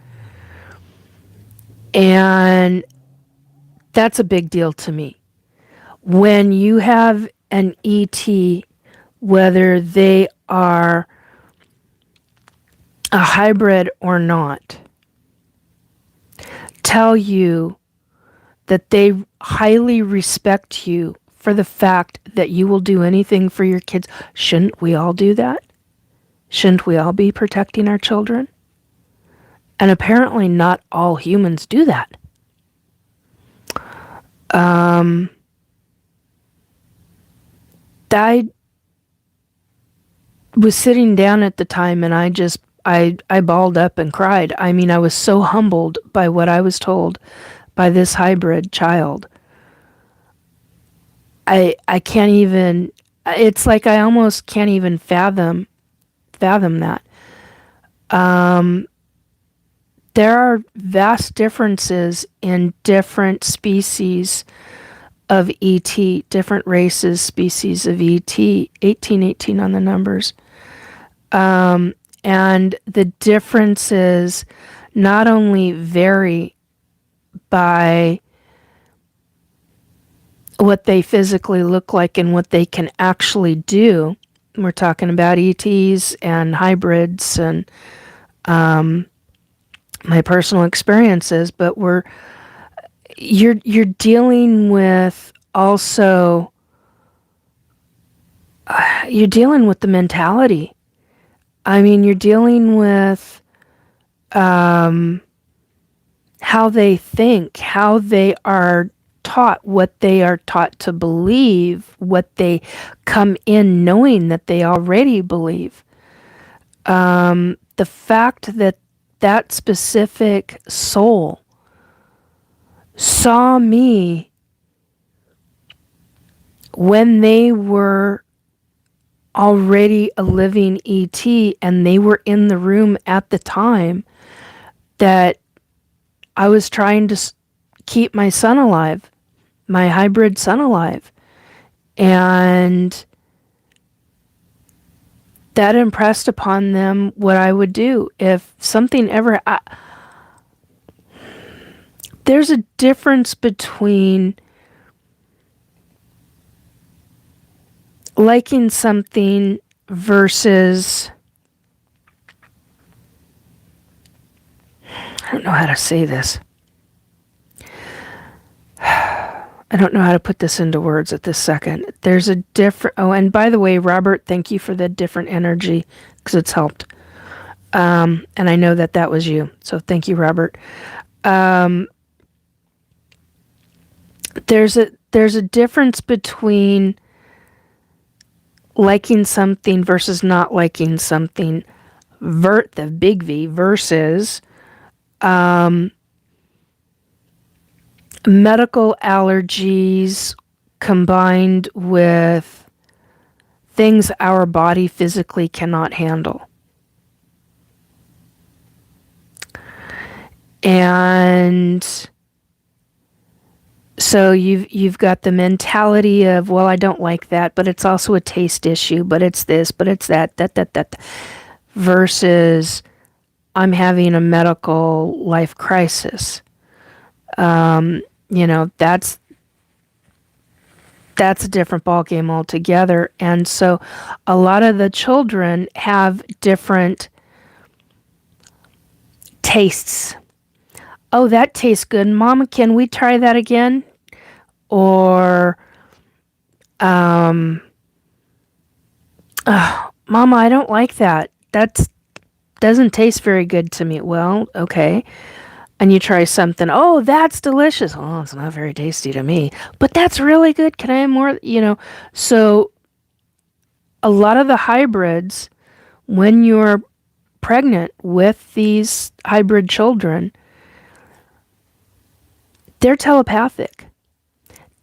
And that's a big deal to me. When you have an ET, whether they are a hybrid or not, tell you that they highly respect you for the fact that you will do anything for your kids. Shouldn't we all do that? Shouldn't we all be protecting our children? And apparently not all humans do that. I was sitting down at the time and I balled up and cried. I mean, I was so humbled by what I was told by this hybrid child. I can't even, it's like I almost can't even fathom that. There are vast differences in different species of ET, different races, species of ET, 1818 on the numbers. And the differences not only vary by what they physically look like and what they can actually do. We're talking about ETs and hybrids and my personal experiences, but you're dealing with also you're dealing with the mentality. I mean, you're dealing with how they think, how they are taught, what they are taught to believe, what they come in knowing that they already believe. The fact that that specific soul saw me when they were already a living ET and they were in the room at the time that I was trying to keep my son alive, my hybrid son alive. And that impressed upon them what I would do if something ever... there's a difference between liking something versus... I don't know how to say this. I don't know how to put this into words at this second. There's a different... Oh, and by the way, Robert, thank you for the different energy because it's helped. And I know that that was you. So thank you, Robert. There's a difference between liking something versus not liking something, the big V, versus medical allergies combined with things our body physically cannot handle. And so you've got the mentality of, well, I don't like that, but it's also a taste issue, but it's this, but it's that, versus I'm having a medical life crisis. That's a different ballgame altogether. And so a lot of the children have different tastes. Oh, that tastes good. Mama, can we try that again? Or, Mama, I don't like that. That doesn't taste very good to me. Well, okay. And you try something. Oh, that's delicious. Oh, it's not very tasty to me. But that's really good. Can I have more? So a lot of the hybrids, when you're pregnant with these hybrid children, they're telepathic.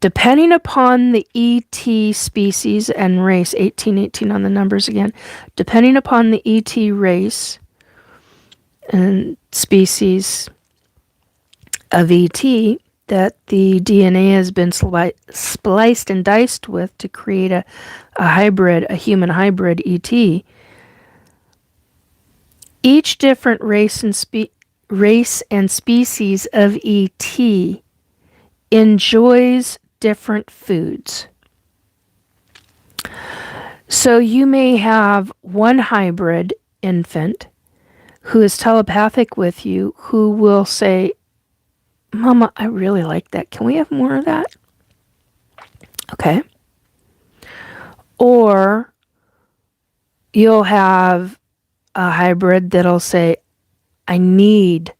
Depending upon the ET species and race, 1818 on the numbers again, depending upon the ET race and species of ET that the DNA has been spliced and diced with to create a hybrid, a human hybrid ET, each different race and species of ET enjoys different foods. So you may have one hybrid infant who is telepathic with you, who will say, Mama, I really like that. Can we have more of that? Okay. Or you'll have a hybrid that'll say, I need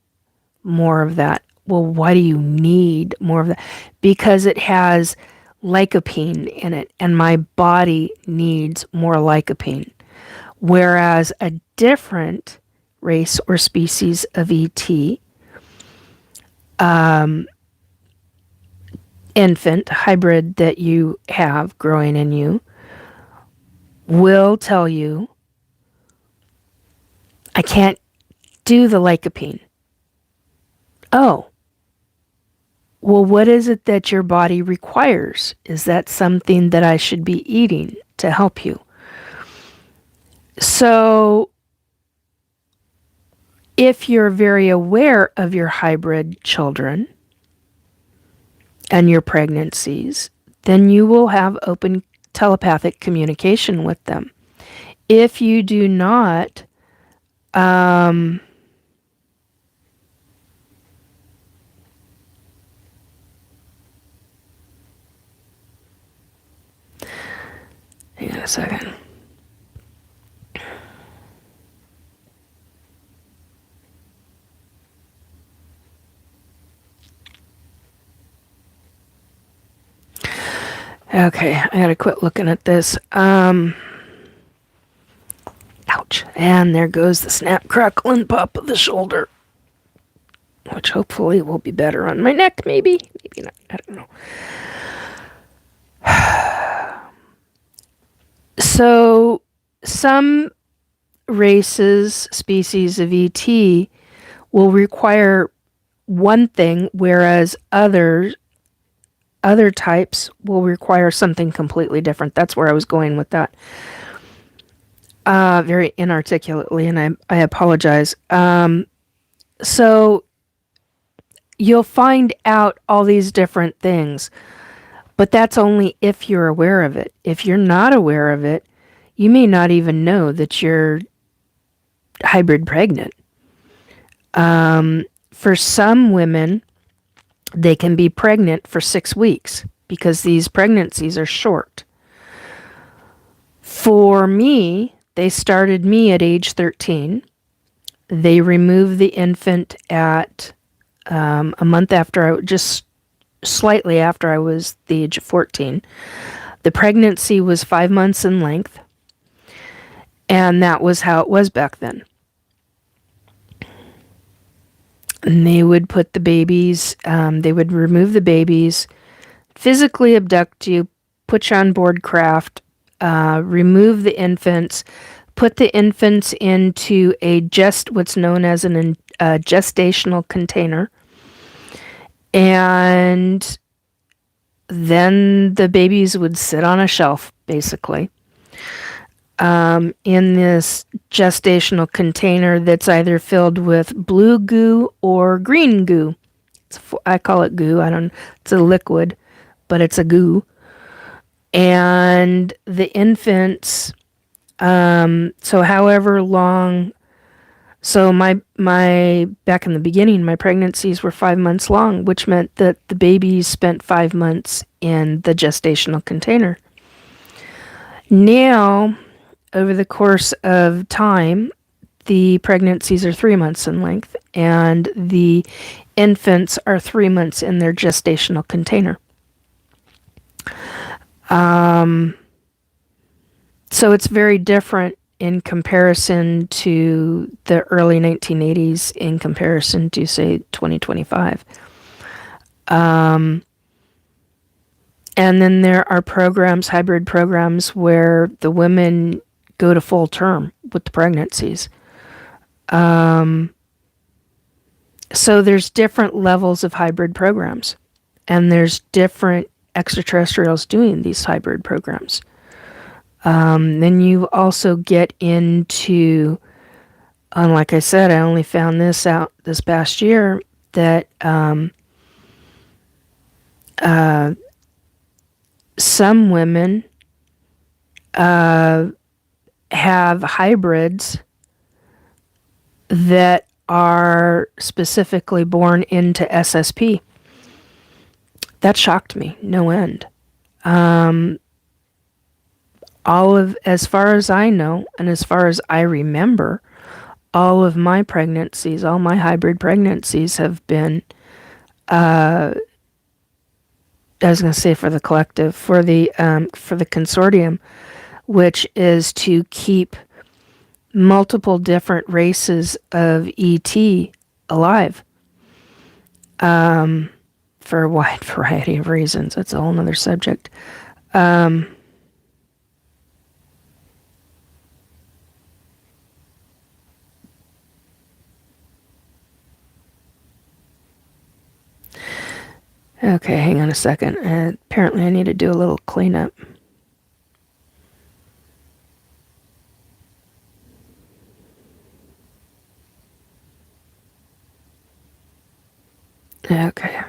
more of that. Well, why do you need more of that? Because it has lycopene in it, and my body needs more lycopene. Whereas a different race or species of ET, infant hybrid that you have growing in you, will tell you, I can't do the lycopene. Oh, well, what is it that your body requires? Is that something that I should be eating to help you? So if you're very aware of your hybrid children and your pregnancies, then you will have open telepathic communication with them. If you do not, hang on a second. Okay, I gotta quit looking at this. Ouch. And there goes the snap, crackle, and pop of the shoulder. Which hopefully will be better on my neck, maybe. Maybe not. I don't know. So, some races, species of ET will require one thing, whereas other types will require something completely different. That's where I was going with that. Very inarticulately, and I apologize. So you'll find out all these different things, but that's only if you're aware of it. If you're not aware of it, you may not even know that you're hybrid pregnant. For some women, they can be pregnant for 6 weeks because these pregnancies are short. For me, they started me at age 13. They removed the infant at a month after, just slightly after I was the age of 14. The pregnancy was 5 months in length. And that was how it was back then. And they would put the babies, they would remove the babies, physically abduct you, put you on board craft, remove the infants, put the infants into what's known as a gestational container, and then the babies would sit on a shelf, basically, in this gestational container that's either filled with blue goo or green goo. I call it goo. It's a liquid, but it's a goo. And the infants, so however long, so my back in the beginning, my pregnancies were 5 months long, which meant that the babies spent 5 months in the gestational container. Now, over the course of time, the pregnancies are 3 months in length, and the infants are 3 months in their gestational container. So it's very different in comparison to the early 1980s in comparison to, say, 2025. And then there are programs, hybrid programs, where the women go to full term with the pregnancies. So there's different levels of hybrid programs, and there's different extraterrestrials doing these hybrid programs. Then you also get into, like I said, I only found this out this past year, that some women have hybrids that are specifically born into SSP. That shocked me, no end. As far as I know, and as far as I remember, all of my pregnancies, all my hybrid pregnancies have been, I was going to say for the collective, for the consortium, which is to keep multiple different races of ET alive, for a wide variety of reasons. That's a whole nother subject. Okay, hang on a second. Apparently I need to do a little cleanup. Okay.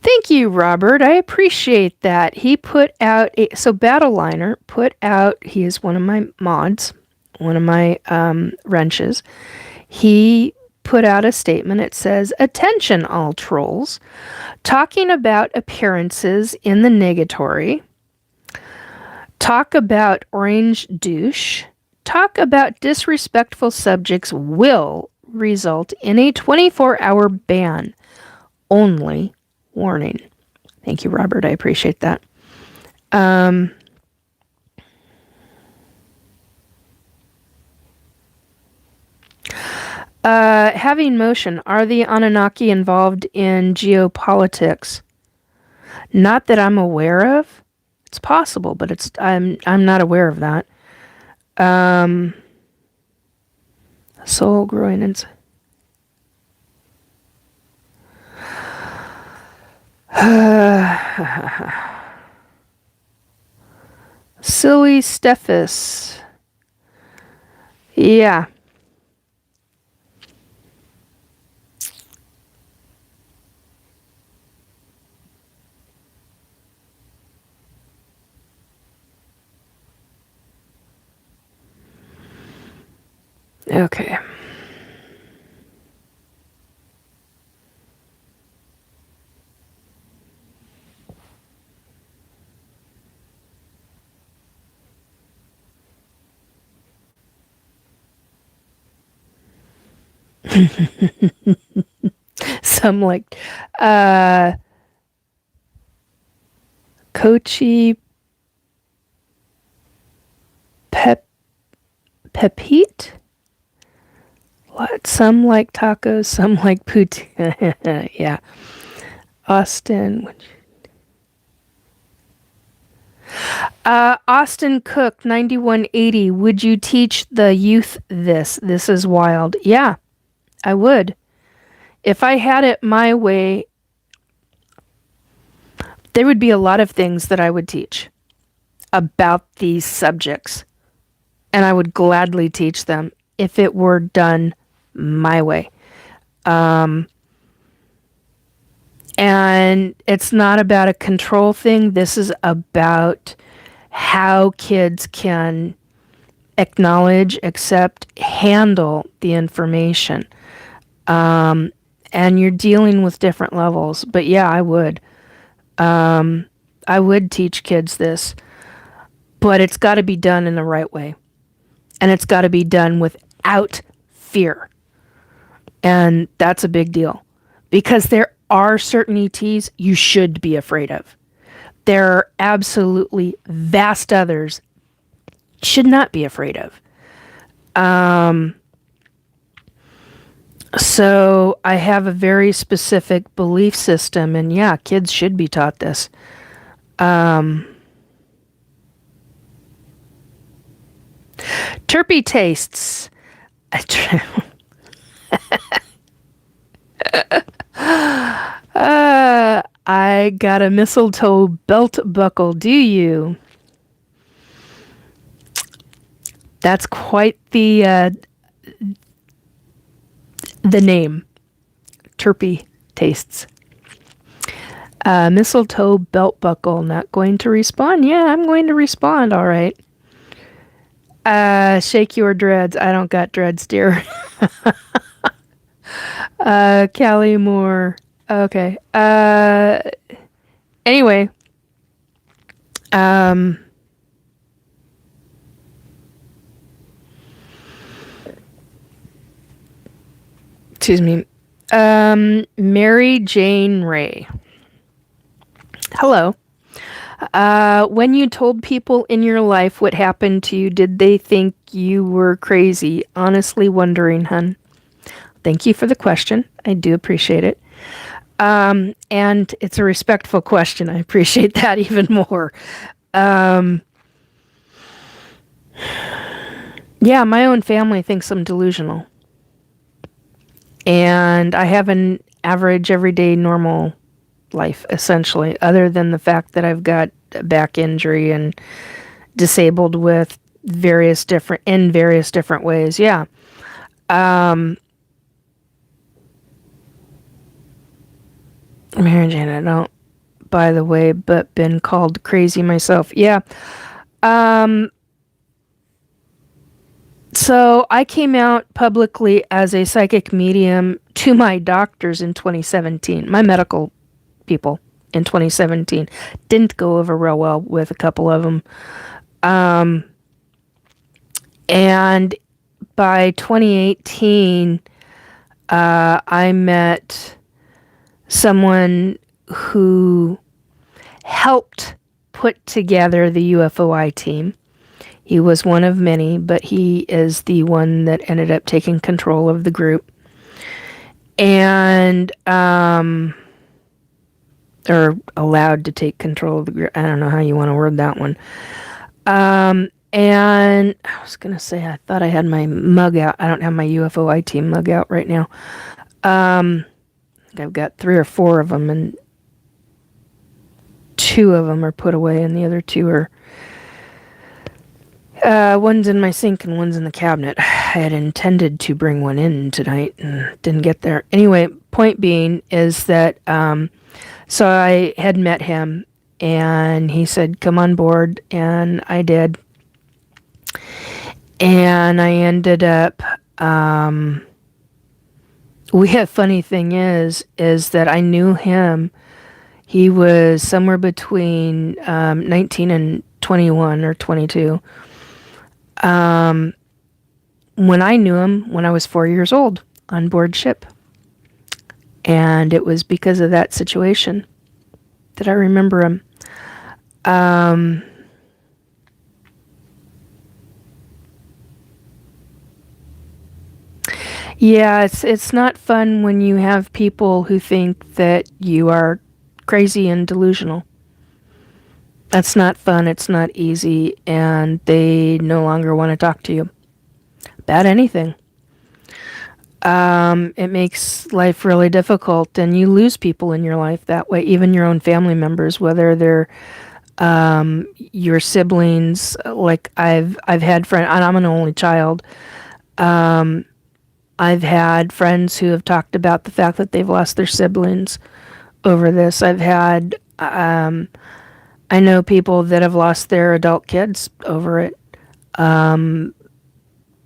Thank you, Robert. I appreciate that. He put out Battleliner put out, he is one of my mods, one of my wrenches. He put out a statement. It says, "Attention, all trolls. Talking about appearances in the negatory. Talk about orange douche. Talk about disrespectful subjects will result in a 24-hour ban. Only warning." Thank you, Robert. I appreciate that. Having motion. Are the Anunnaki involved in geopolitics? Not that I'm aware of. It's possible, but I'm not aware of that. Soul growing inside. Silly Stephus. Yeah. Okay. Some like Kochi Pepite. What? Some like tacos, some like poutine. Yeah. Austin. Austin Cook, 9180. Would you teach the youth this? This is wild. Yeah, I would. If I had it my way, there would be a lot of things that I would teach about these subjects. And I would gladly teach them if it were done my way. And it's not about a control thing. This is about how kids can acknowledge, accept, handle the information. And you're dealing with different levels. But yeah, I would. I would teach kids this. But it's got to be done in the right way. And it's got to be done without fear. And that's a big deal. Because there are certain ETs you should be afraid of. There are absolutely vast others you should not be afraid of. So I have a very specific belief system, and yeah, kids should be taught this. Terpy tastes. I got a mistletoe belt buckle, do you? That's quite the name. Terpy tastes. Mistletoe belt buckle, not going to respond? Yeah, I'm going to respond, all right. Shake your dreads. I don't got dreads, dear. Callie Moore. Okay. Anyway. Excuse me. Mary Jane Ray. Hello. When you told people in your life what happened to you, did they think you were crazy? Honestly wondering, hun. Thank you for the question. I do appreciate it. And it's a respectful question. I appreciate that even more. Yeah, my own family thinks I'm delusional. And I have an average, everyday, normal life, essentially, other than the fact that I've got a back injury and disabled with various different ways. Yeah. Mary Jane, I don't, by the way, but been called crazy myself. Yeah. So I came out publicly as a psychic medium to my doctors in 2017, my medical people in 2017. Didn't go over real well with a couple of them. And by 2018, I met someone who helped put together the UFOI team. He was one of many, but he is the one that ended up taking control of the group. And, or allowed to take control of the group. I don't know how you want to word that one. And I was going to say, I thought I had my mug out. I don't have my UFOI team mug out right now. I've got 3 or 4 of them, and 2 of them are put away, and the other 2 are one's in my sink and one's in the cabinet. I had intended to bring one in tonight and didn't get there. Anyway, point being is that so I had met him and he said, come on board, and I did. And I ended up funny thing is that I knew him. He was somewhere between 19 and 21 or 22. When I knew him when I was 4 years old. on board ship. And it was because of that situation that I remember him. Yeah, it's not fun when you have people who think that you are crazy and delusional. That's not fun, it's not easy, and they no longer want to talk to you about anything. It makes life really difficult, and you lose people in your life that way, even your own family members, whether they're your siblings. Like I've had friends, and I'm an only child. I've had friends who have talked about the fact that they've lost their siblings over this. I know people that have lost their adult kids over it.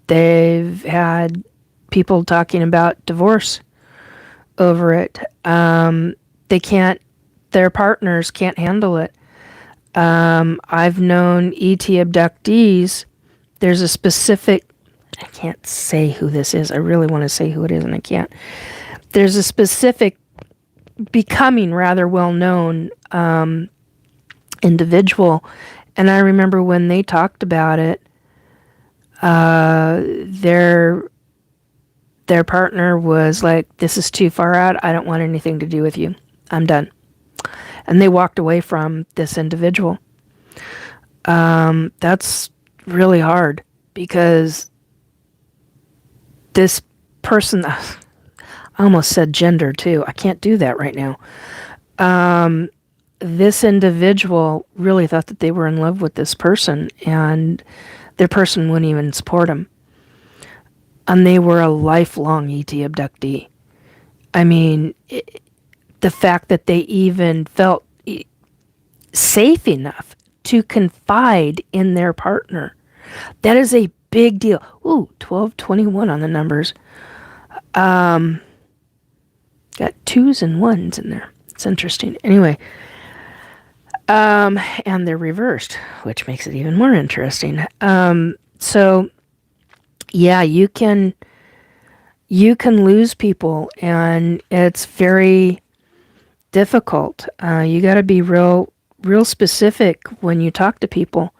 They've had people talking about divorce over it. Their partners can't handle it. I've known ET abductees. There's a specific, I can't say who this is. I really want to say who it is and I can't. There's a specific, becoming rather well-known individual. And I remember when they talked about it, their partner was like, "This is too far out. I don't want anything to do with you. I'm done." And they walked away from this individual. That's really hard because this person, I almost said gender too. I can't do that right now. This individual really thought that they were in love with this person, and their person wouldn't even support them. And they were a lifelong ET abductee. I mean, the fact that they even felt safe enough to confide in their partner, that is a big deal. Ooh, 1221 on the numbers. Got 2s and 1s in there. It's interesting. Anyway, and they're reversed, which makes it even more interesting. So yeah, you can lose people, and it's very difficult. You got to be real specific when you talk to people.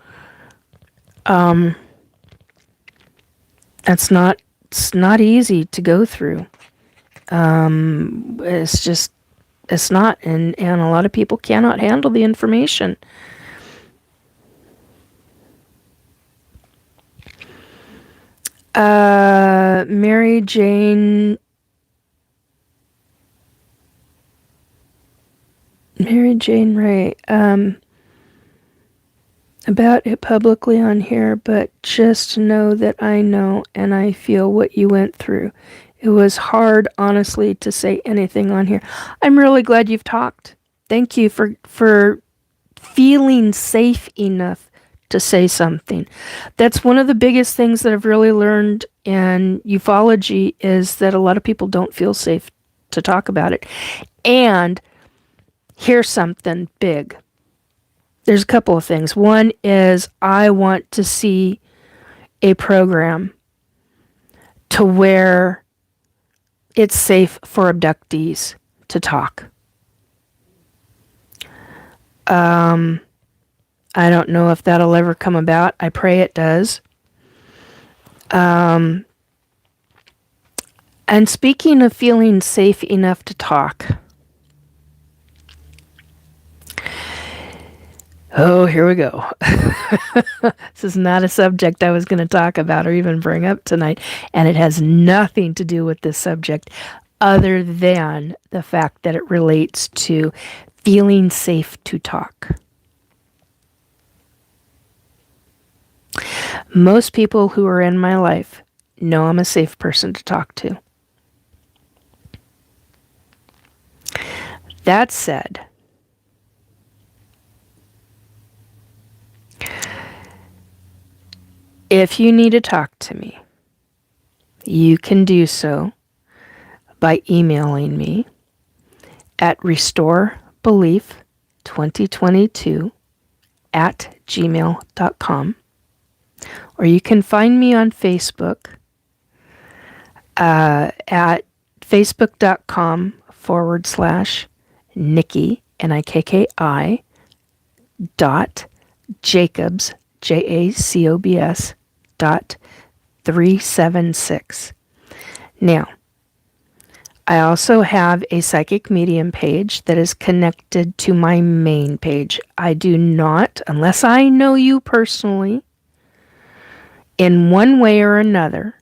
It's not easy to go through. It's not, and a lot of people cannot handle the information. Mary Jane Ray, about it publicly on here, but just know that I know and I feel what you went through. It was hard, honestly, to say anything on here. I'm really glad you've talked. Thank you for feeling safe enough to say something. That's one of the biggest things that I've really learned in ufology, is that a lot of people don't feel safe to talk about it. And here's something big. There's a couple of things. One is I want to see a program to where it's safe for abductees to talk. I don't know if that'll ever come about. I pray it does. And speaking of feeling safe enough to talk. Oh, here we go. This is not a subject I was going to talk about or even bring up tonight, and it has nothing to do with this subject other than the fact that it relates to feeling safe to talk. Most people who are in my life know I'm a safe person to talk to. That said, if you need to talk to me, you can do so by emailing me at restorebelief2022@gmail.com. Or you can find me on Facebook. at facebook.com/Nikki, Nikki, dot Jacobs, Jacobs, dot 376. Now, I also have a psychic medium page that is connected to my main page. I do not, unless I know you personally, in one way or another,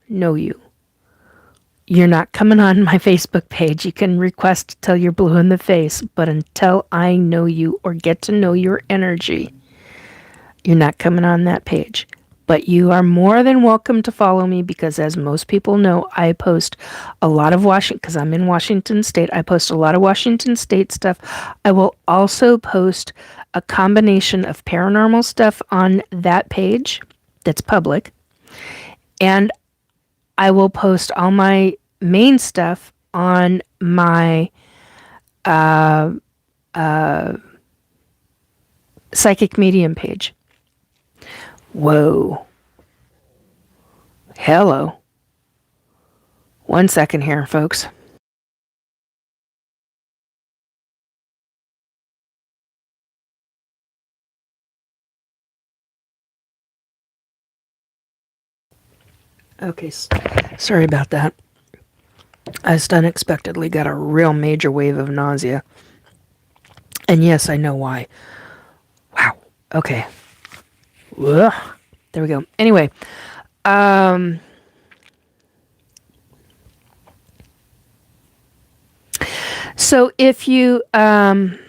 know you. You're not coming on my Facebook page. You can request till you're blue in the face, but until I know you or get to know your energy, you're not coming on that page. But you are more than welcome to follow me because, as most people know, I post a lot of Washington, because I'm in Washington State. I post a lot of Washington State stuff. I will also post a combination of paranormal stuff on that page that's public. And I will post all my main stuff on my psychic medium page. Whoa. Hello. 1 second here, folks. Okay, sorry about that. I just unexpectedly got a real major wave of nausea. And yes, I know why. Wow. Okay. Ugh. There we go. Anyway, so if you, Mary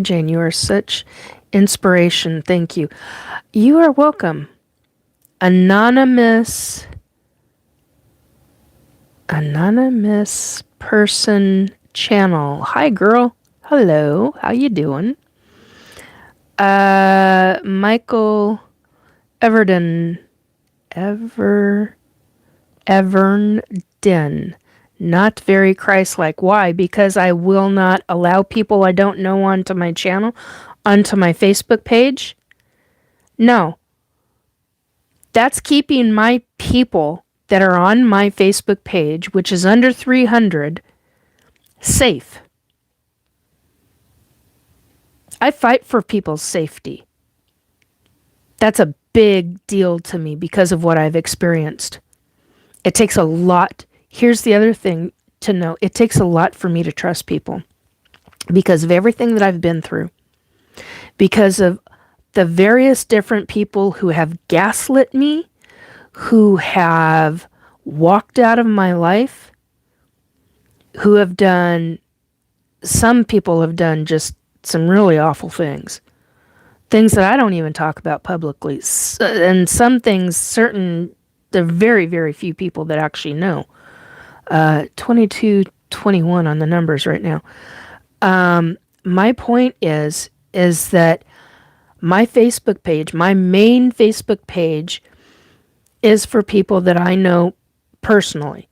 Jane, you are such inspiration. Thank you. You are welcome. Anonymous person channel. Hi, girl. Hello. How you doing? Michael Everden. Evernden. Not very Christ-like. Why? Because I will not allow people I don't know onto my channel, onto my Facebook page. No. That's keeping my people that are on my Facebook page, which is under 300, safe. I fight for people's safety. That's a big deal to me because of what I've experienced. It takes a lot. Here's the other thing to know. It takes a lot for me to trust people because of everything that I've been through. Because of the various different people who have gaslit me, who have walked out of my life, who have done, some people have done just some really awful things. Things that I don't even talk about publicly. And some things, there are very, very few people that actually know. 22, 21 on the numbers right now. My point is that my Facebook page, my main Facebook page, is for people that I know personally.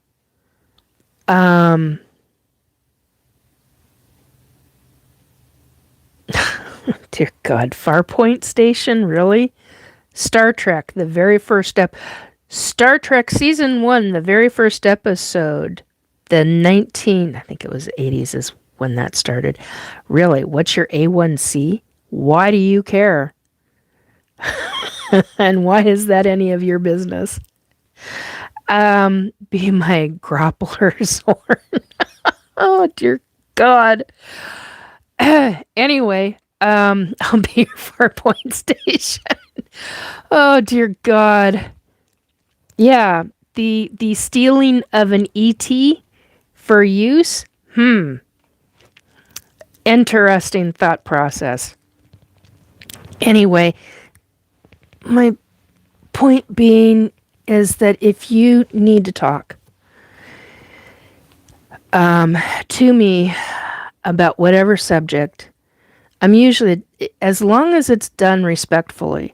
Dear God, Farpoint Station, really? Star Trek, the very first step. Star Trek Season 1, the very first episode. I think it was 80s is when that started. Really, what's your A1C? Why do you care? And why is that any of your business? Be my grappler's horn. Oh, dear God. Anyway, I'll be your Farpoint Station. Oh, dear God. Yeah, the stealing of an ET for use? Interesting thought process. Anyway, my point being is that if you need to talk to me about whatever subject, I'm usually, as long as it's done respectfully,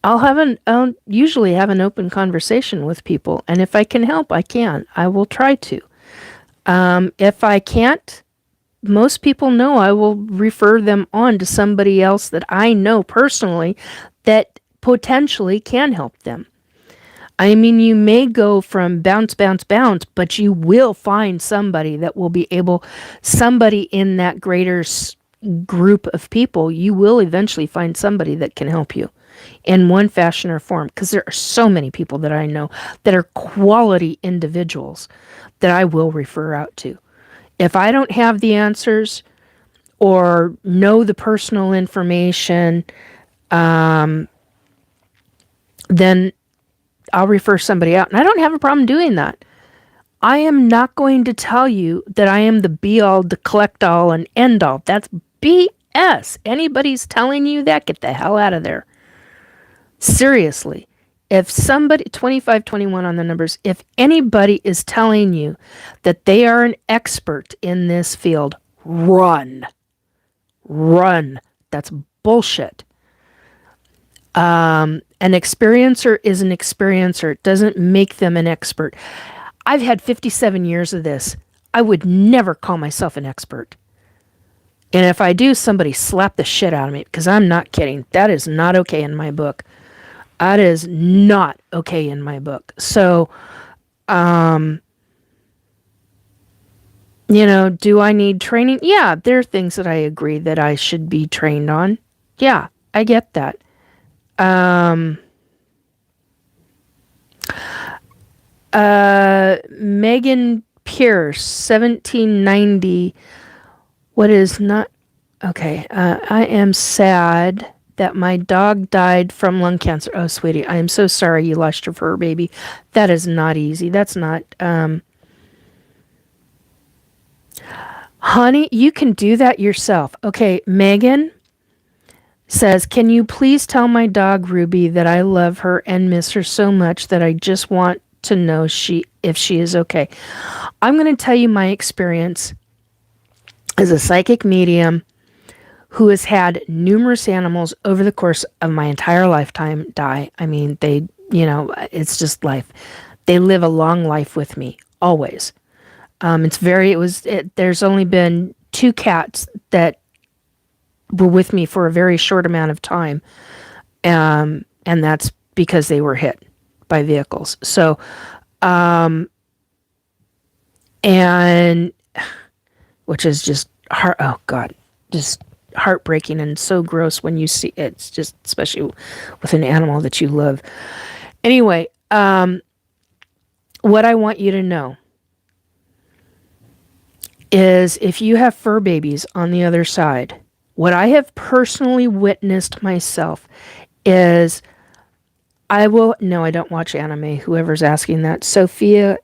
I'll usually have an open conversation with people, and if I can help, I can. I will try to. If I can't, most people know I will refer them on to somebody else that I know personally that potentially can help them. I mean, you may go from bounce, bounce, bounce, but you will find somebody that will be able, somebody in that greater group of people, you will eventually find somebody that can help you in one fashion or form. Because there are so many people that I know that are quality individuals that I will refer out to. If I don't have the answers or know the personal information, then I'll refer somebody out. And I don't have a problem doing that. I am not going to tell you that I am the be all, the collect all, and end all. That's BS. Anybody's telling you that, get the hell out of there. Seriously. If somebody, 2521 on the numbers, if anybody is telling you that they are an expert in this field, run. Run. That's bullshit. An experiencer is an experiencer. It doesn't make them an expert. I've had 57 years of this. I would never call myself an expert. And if I do, somebody slap the shit out of me, because I'm not kidding. That is not okay in my book. That is not okay in my book. So, do I need training? Yeah, there are things that I agree that I should be trained on. Yeah, I get that. Megan Pierce, 1790. What is not... Okay, I am sad that my dog died from lung cancer. Oh, sweetie, I am so sorry you lost your fur baby. That is not easy. That's not... Honey, you can do that yourself. Okay, Megan says, can you please tell my dog Ruby that I love her and miss her so much that I just want to know if she is okay. I'm going to tell you my experience as a psychic medium who has had numerous animals over the course of my entire lifetime die. I mean, it's just life. They live a long life with me, always. There's only been 2 cats that were with me for a very short amount of time. And that's because they were hit by vehicles. So, and which is just just heartbreaking and so gross when you see it. It's just, especially with an animal that you love. Anyway, what I want you to know is if you have fur babies on the other side, what I have personally witnessed myself is I don't watch anime. Whoever's asking that. Sophia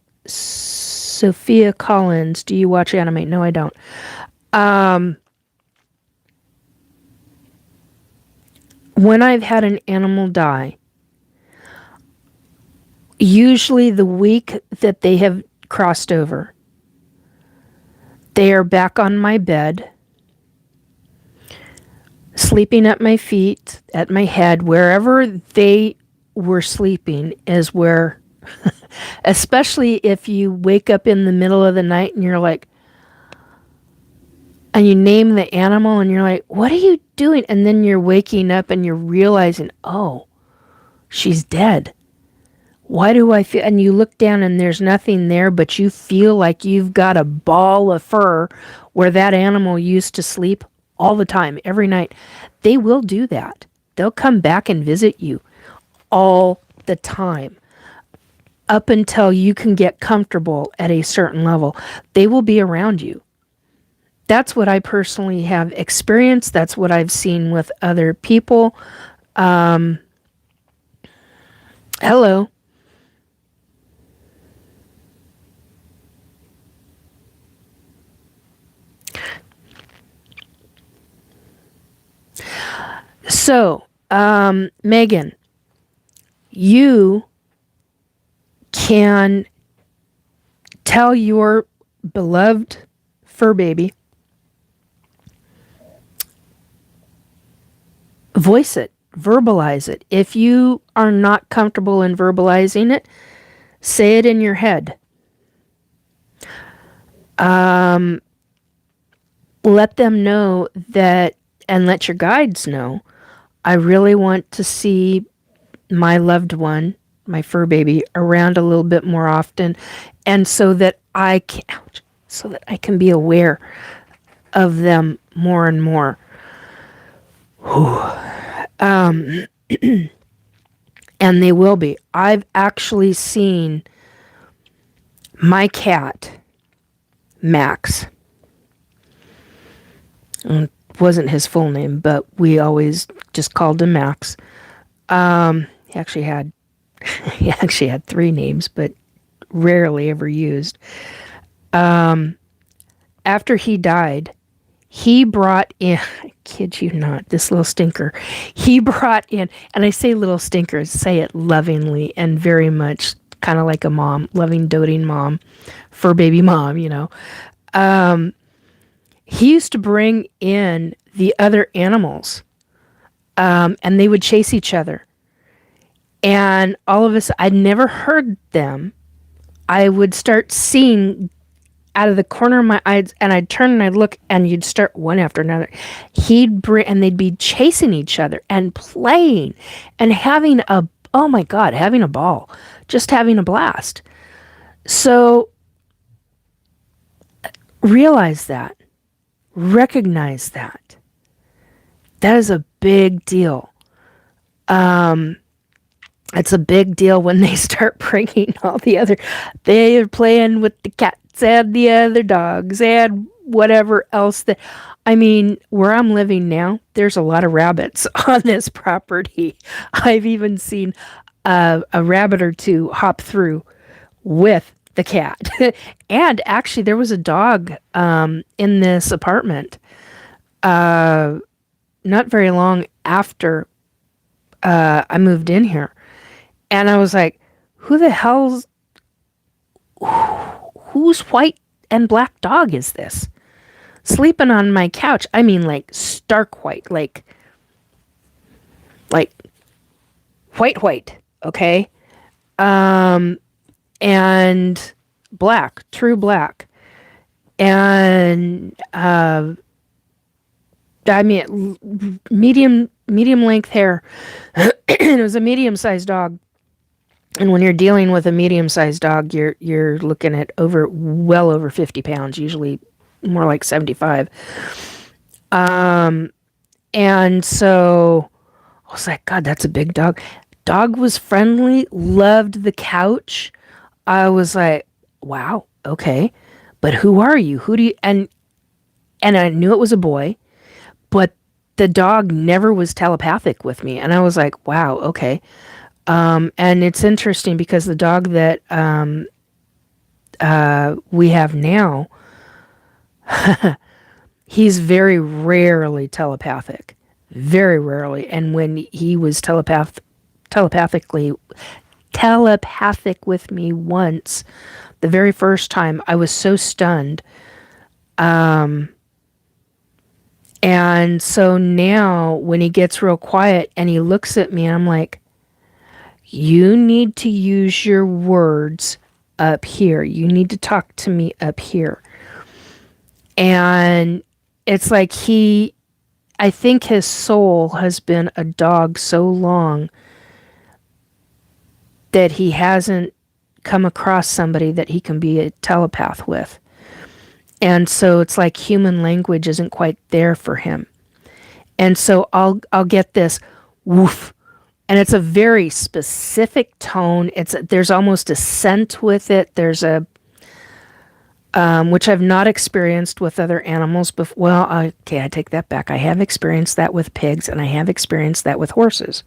Collins, do you watch anime? No, I don't. When I've had an animal die, usually the week that they have crossed over, they are back on my bed, sleeping at my feet, at my head, wherever they were sleeping is where, especially if you wake up in the middle of the night and you're like, and you name the animal and you're like, what are you doing? And then you're waking up and you're realizing, oh, she's dead. Why do I feel, and you look down and there's nothing there, but you feel like you've got a ball of fur where that animal used to sleep all the time, every night. They will do that. They'll come back and visit you all the time up until you can get comfortable at a certain level. They will be around you. That's what I personally have experienced. That's what I've seen with other people. Hello. So, Megan, you can tell your beloved fur baby, voice it, verbalize it. If you are not comfortable in verbalizing it, say it in your head. Let them know that, and let your guides know, I really want to see my loved one, my fur baby, around a little bit more often, and so that I can be aware of them more and more. And they will be. I've actually seen my cat, Max. It wasn't his full name, but we always just called him Max. He actually had he actually had 3 names, but rarely ever used. After he died, he brought in, I kid you not, this little stinker. He brought in, and I say little stinkers, say it lovingly and very much kind of like a mom, loving, doting mom, fur baby mom, you know. He used to bring in the other animals, and they would chase each other. And all of us, I'd never heard them. I would start seeing out of the corner of my eyes, and I'd turn and I'd look, and you'd start one after another. And they'd be chasing each other and playing and having oh my God, having a ball, just having a blast. So realize that, recognize that. That is a big deal. It's a big deal when they start bringing all they're playing with the cats and the other dogs and whatever else where I'm living now, there's a lot of rabbits on this property. I've even seen a rabbit or 2 hop through with the cat. And actually there was a dog in this apartment not very long after I moved in here. And I was like, whose white and black dog is this? Sleeping on my couch. I mean, like stark white, like white, okay? And black, true black. And medium length hair. It was a medium-sized dog. And when you're dealing with a medium-sized dog, you're looking at well over 50 pounds, usually more like 75. And so I was like, God, that's a big dog. Dog was friendly, loved the couch. I was like, wow, okay. But who are you? Who do you... And I knew it was a boy, but the dog never was telepathic with me. And I was like, wow, okay. And it's interesting because the dog that we have now, he's very rarely telepathic. Very rarely. And when he was telepathic with me once, the very first time, I was so stunned. And so now when he gets real quiet and he looks at me, I'm like, you need to use your words up here. You need to talk to me up here. And it's like I think his soul has been a dog so long that he hasn't come across somebody that he can be a telepath with. And so it's like human language isn't quite there for him. And so I'll get this woof. And it's a very specific tone. There's almost a scent with it. There's which I've not experienced with other animals before. Well, okay, I take that back. I have experienced that with pigs, and I have experienced that with horses.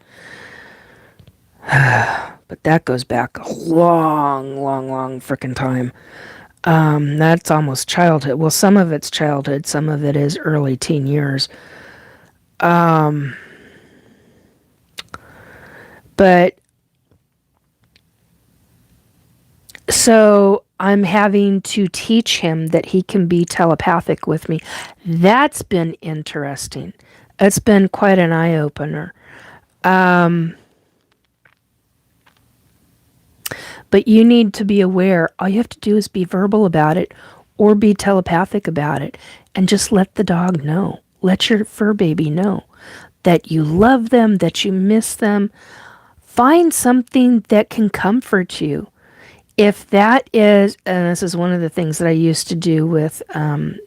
But that goes back a long frickin' time. That's almost childhood. Well, some of it's childhood, some of it is early teen years. But so I'm having to teach him that he can be telepathic with me. That's been interesting. It's been quite an eye-opener. But you need to be aware. All you have to do is be verbal about it or be telepathic about it and just let the dog know. Let your fur baby know that you love them, that you miss them. find something that can comfort you. If that is, and this is one of the things that I used to do with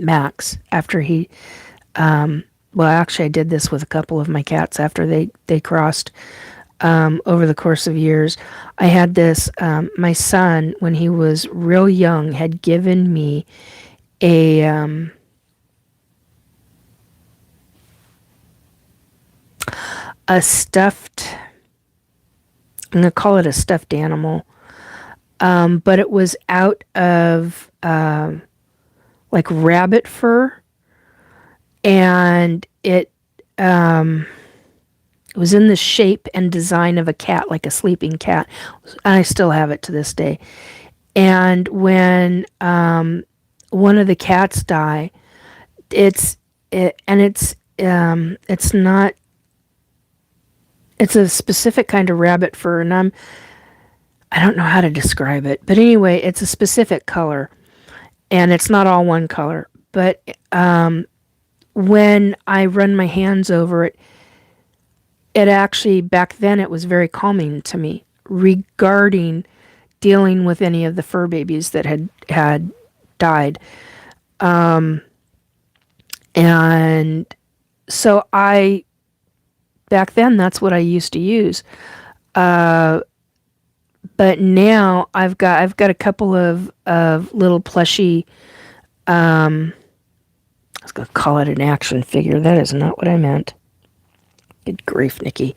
Max after he, well, actually, I did this with a couple of my cats after they crossed over the course of years. I had this, my son, when he was real young, had given me a stuffed, I'm going to call it a stuffed animal, but it was out of like rabbit fur, and it was in the shape and design of a cat, like a sleeping cat. I still have it to this day. And when one of the cats die, it's not, it's a specific kind of rabbit fur, and I don't know how to describe it, but anyway, it's a specific color, and it's not all one color. But when I run my hands over it, it actually, back then, it was very calming to me regarding dealing with any of the fur babies that had died. And so back then, that's what I used to use. But now I've got a couple of little plushy, I was going to call it an action figure. That is not what I meant. Good grief, Nikki.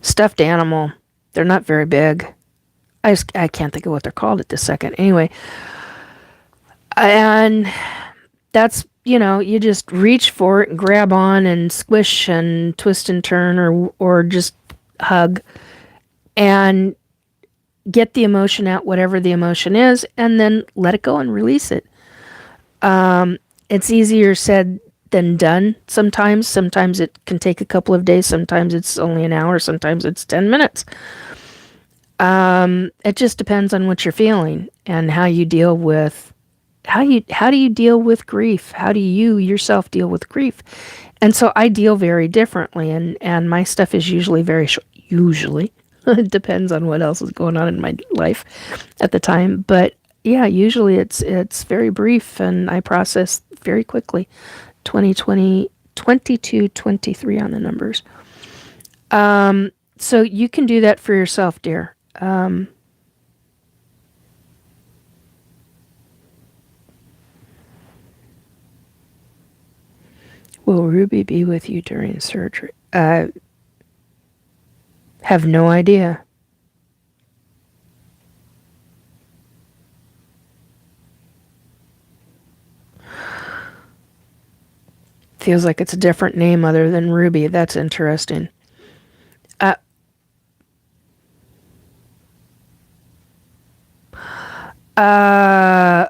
Stuffed animal. They're not very big. I can't think of what they're called at this second. Anyway, and that's, you just reach for it and grab on and squish and twist and turn, or just hug and get the emotion out, whatever the emotion is, and then let it go and release it. It's easier said than done sometimes. Sometimes it can take a couple of days. Sometimes it's only an hour. Sometimes it's 10 minutes. It just depends on what you're feeling and how you deal with, how do you deal with grief? How do you yourself deal with grief? And so I deal very differently, and my stuff is usually very short. Usually. It depends on what else is going on in my life at the time. But yeah, usually it's very brief, and I process very quickly. 2020, 22, 23 on the numbers. So you can do that for yourself, dear. Will Ruby be with you during surgery? Have no idea. Feels like it's a different name other than Ruby. That's interesting.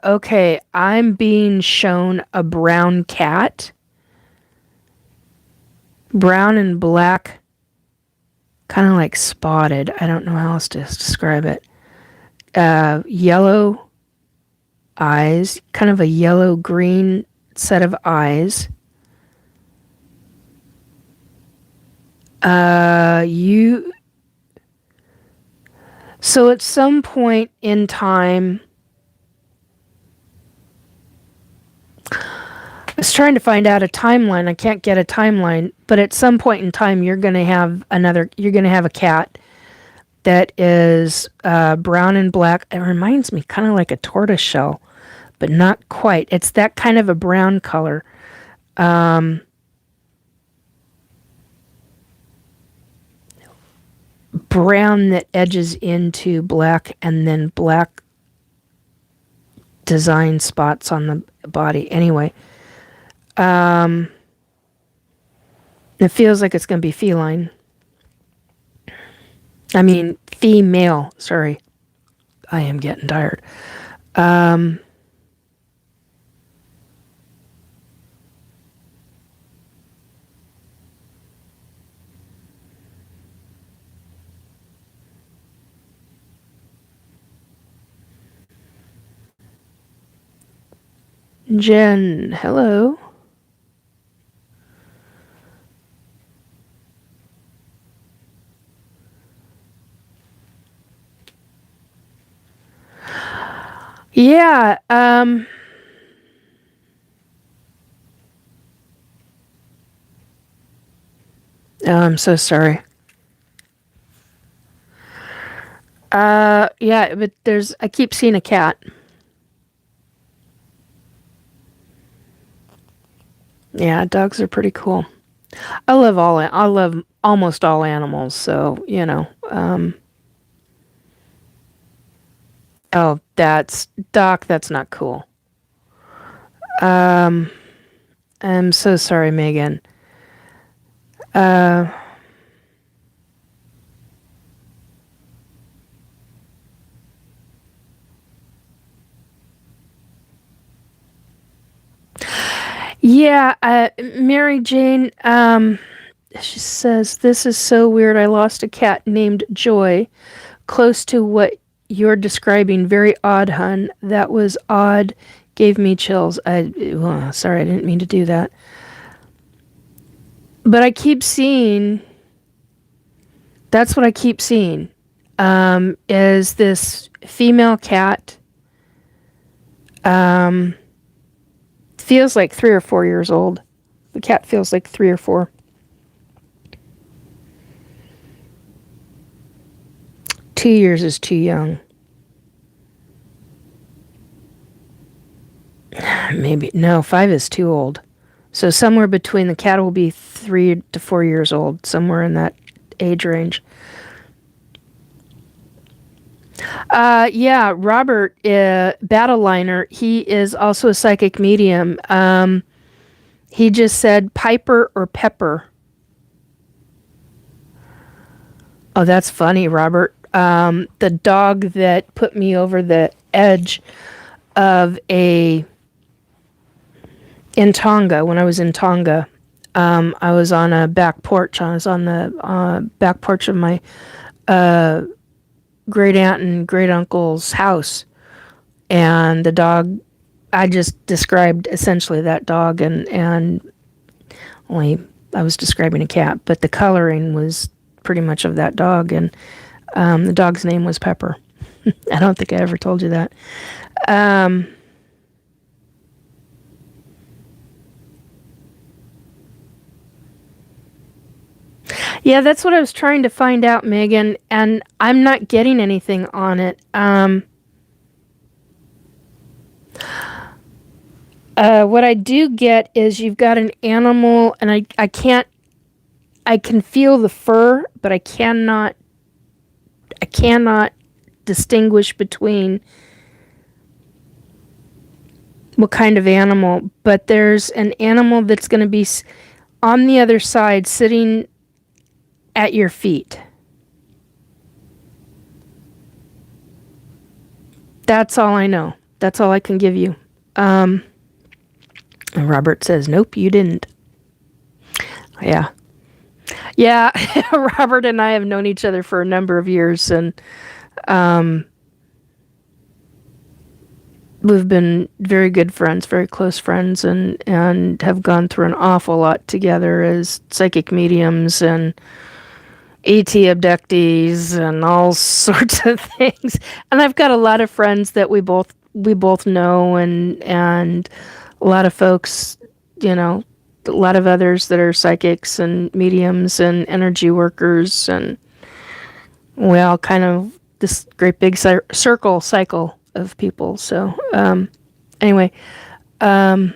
Okay. I'm being shown a brown cat. Brown and black. Kind of like spotted. I don't know how else to describe it. Yellow eyes. Kind of a yellow-green set of eyes. So at some point in time, I was trying to find out a timeline. I can't get a timeline, but at some point in time, you're going to have a cat that is brown and black. It reminds me kind of like a tortoise shell, but not quite. It's that kind of a brown color. Brown that edges into black, and then black design spots on the body. Anyway, it feels like it's going to be feline. I mean, female. Sorry. I am getting tired. Jen, hello. Yeah. Oh, I'm so sorry. Yeah, but I keep seeing a cat. Yeah, dogs are pretty cool. I love almost all animals, so, oh, that's not cool. Um, I'm so sorry, Megan. Uh, yeah, Mary Jane, she says, this is so weird. I lost a cat named Joy, close to what you're describing. Very odd, hun. That was odd. Gave me chills. Sorry, I didn't mean to do that. But I keep seeing, that's what I keep seeing, is this female cat, um, feels like 3 or 4 years old. The cat feels like 3 or 4. 2 years is too young. Maybe, no, 5 is too old. So somewhere between, the cat will be 3 to 4 years old, somewhere in that age range. Yeah, Robert, Battleliner, he is also a psychic medium. He just said Piper or Pepper. Oh, that's funny, Robert. The dog that put me over the edge of in Tonga, when I was in Tonga, I was on a back porch. I was on the back porch of my great aunt and great uncle's house, and the dog. I just described essentially that dog, and only I was describing a cat, but the coloring was pretty much of that dog, and the dog's name was Pepper. I don't think I ever told you that. Um, yeah, that's what I was trying to find out, Megan, and I'm not getting anything on it. What I do get is you've got an animal, and I can feel the fur, but I cannot distinguish between what kind of animal, but there's an animal that's going to be on the other side sitting at your feet. That's all I know. That's all I can give you. Robert says, nope, you didn't. Yeah. Yeah, Robert and I have known each other for a number of years, and we've been very good friends, very close friends, and have gone through an awful lot together as psychic mediums and ET abductees and all sorts of things. And I've got a lot of friends that we both know, and a lot of folks, a lot of others that are psychics and mediums and energy workers, and we all kind of this great big cycle of people. So anyway, um,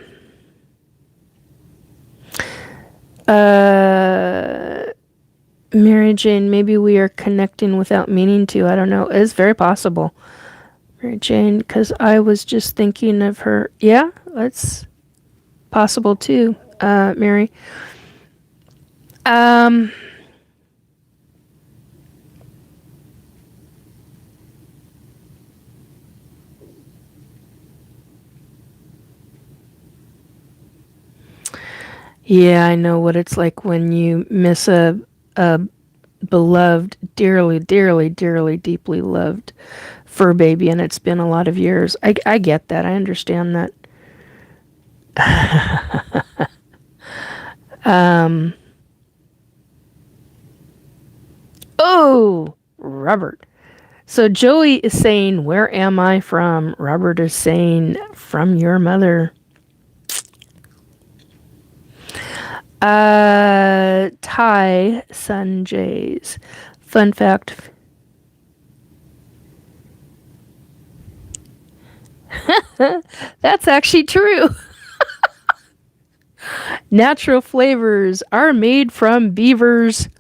Mary Jane, maybe we are connecting without meaning to. I don't know. It's very possible, Mary Jane, because I was just thinking of her. Yeah, that's possible too, Mary. Um, yeah, I know what it's like when you miss a beloved, dearly, dearly, dearly, deeply loved fur baby, and it's been a lot of years. I get that. I understand that. um, oh, Robert So Joey is saying, "Where am I from?" Robert is saying, "From your mother." Ty Sanjay's fun fact. That's actually true. Natural flavors are made from beavers'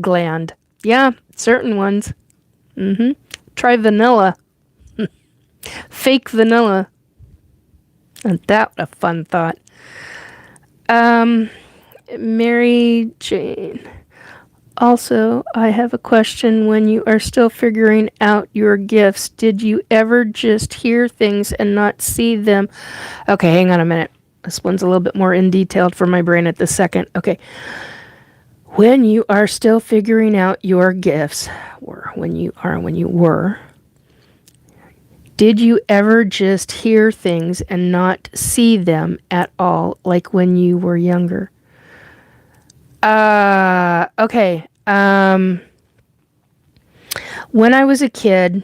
gland. Yeah, certain ones. Try vanilla. Fake vanilla. And that a fun thought. Mary Jane. Also, I have a question. When you are still figuring out your gifts, did you ever just hear things and not see them? Okay, hang on a minute. This one's a little bit more in detailed for my brain at the second. Okay. When you are still figuring out your gifts, or when you were, did you ever just hear things and not see them at all, like when you were younger? Okay. When I was a kid,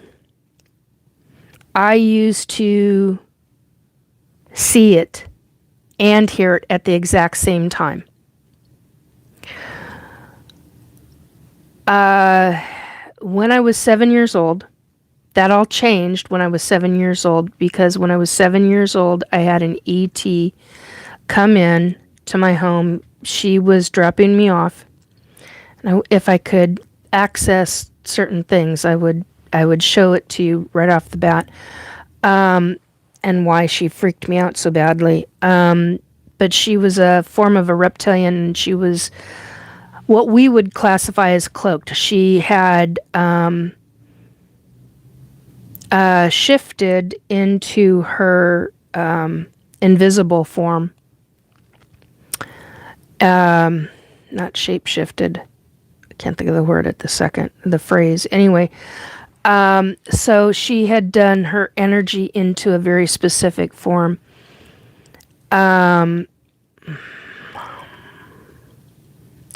I used to see it and hear it at the exact same time. When I was 7 years old, that all changed when I was 7 years old, because when I was 7 years old, I had an ET come in to my home. She was dropping me off. And if I could access certain things, I would show it to you right off the bat, and why she freaked me out so badly. But she was a form of a reptilian, and she was what we would classify as cloaked. She had shifted into her invisible form. Not shape shifted. I can't think of the word at the second, the phrase. Anyway, so she had done her energy into a very specific form.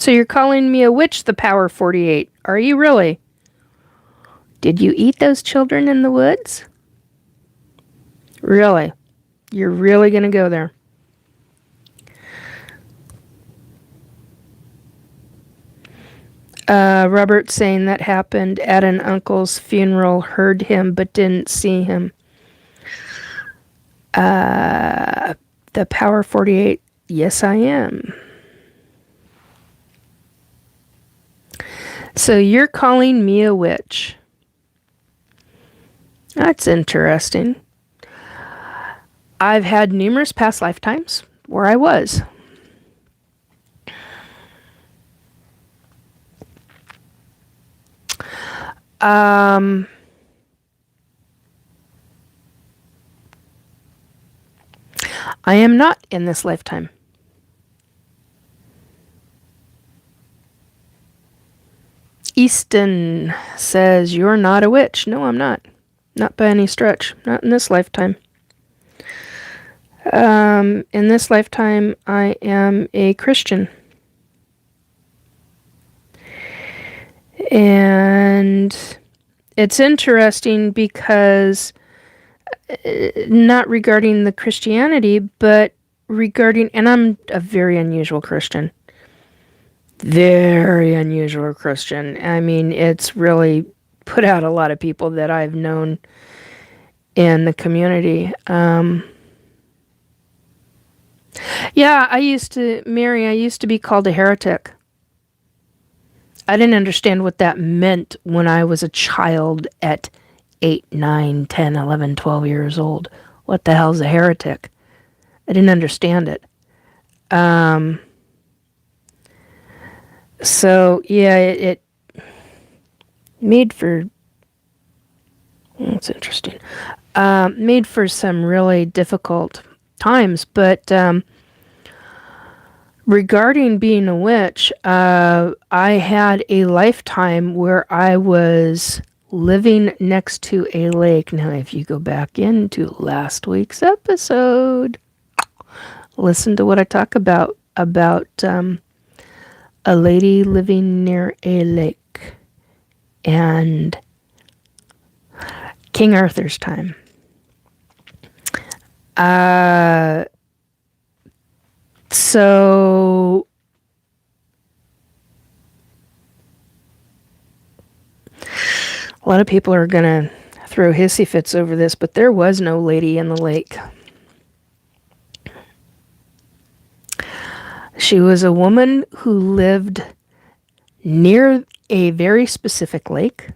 So you're calling me a witch, the Power 48. Are you really? Did you eat those children in the woods? Really? You're really going to go there? Robert saying that happened at an uncle's funeral, heard him but didn't see him. The Power 48, yes I am. So you're calling me a witch. That's interesting. I've had numerous past lifetimes where I was. I am not in this lifetime. Easton says, you're not a witch. No, I'm not. Not by any stretch. Not in this lifetime. In this lifetime, I am a Christian. And it's interesting because not regarding the Christianity, but regarding, and I'm a very unusual Christian. Very unusual Christian. I mean, it's really put out a lot of people that I've known in the community. Yeah, I used to be called a heretic. I didn't understand what that meant when I was a child at 8, 9, 10, 11, 12 years old. What the hell's a heretic? I didn't understand it. So, yeah, it made for... That's interesting. Made for some really difficult times, but regarding being a witch, I had a lifetime where I was living next to a lake. Now, if you go back into last week's episode, listen to what I talk about a lady living near a lake. and King Arthur's time. So a lot of people are going to throw hissy fits over this, but there was no lady in the lake. She was a woman who lived near a very specific lake.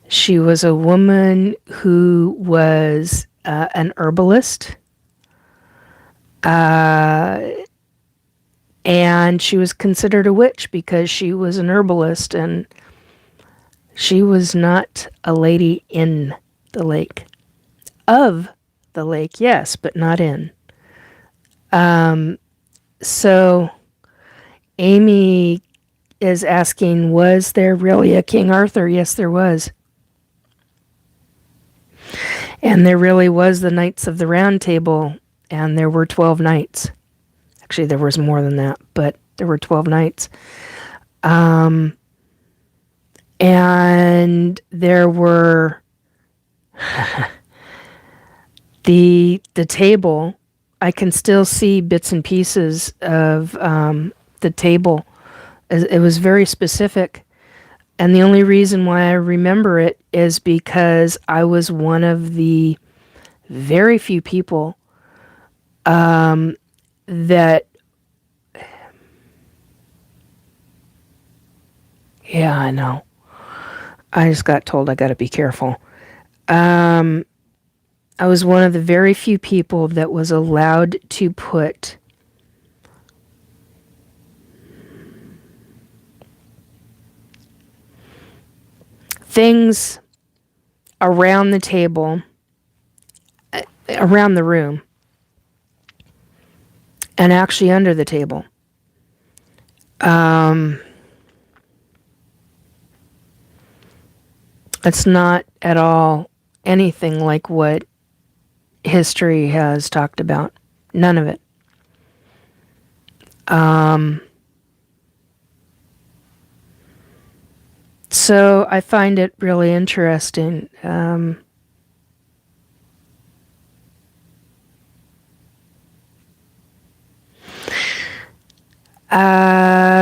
She was a woman who was an herbalist. And she was considered a witch because she was an herbalist, and she was not a lady in the lake. Of the lake, yes, but not in. So Amy is asking, was there really a King Arthur? Yes, there was. And there really was the Knights of the Round Table, and there were 12 knights. Actually, there was more than that, but there were 12 knights. And there were the table. I can still see bits and pieces of the table. It was very specific. And the only reason why I remember it is because I was one of the very few people that... Yeah, I know. I just got told I got to be careful. I was one of the very few people that was allowed to put things around the table, around the room, and actually under the table. It's not at all anything like what history has talked about. None of it. So I find it really interesting.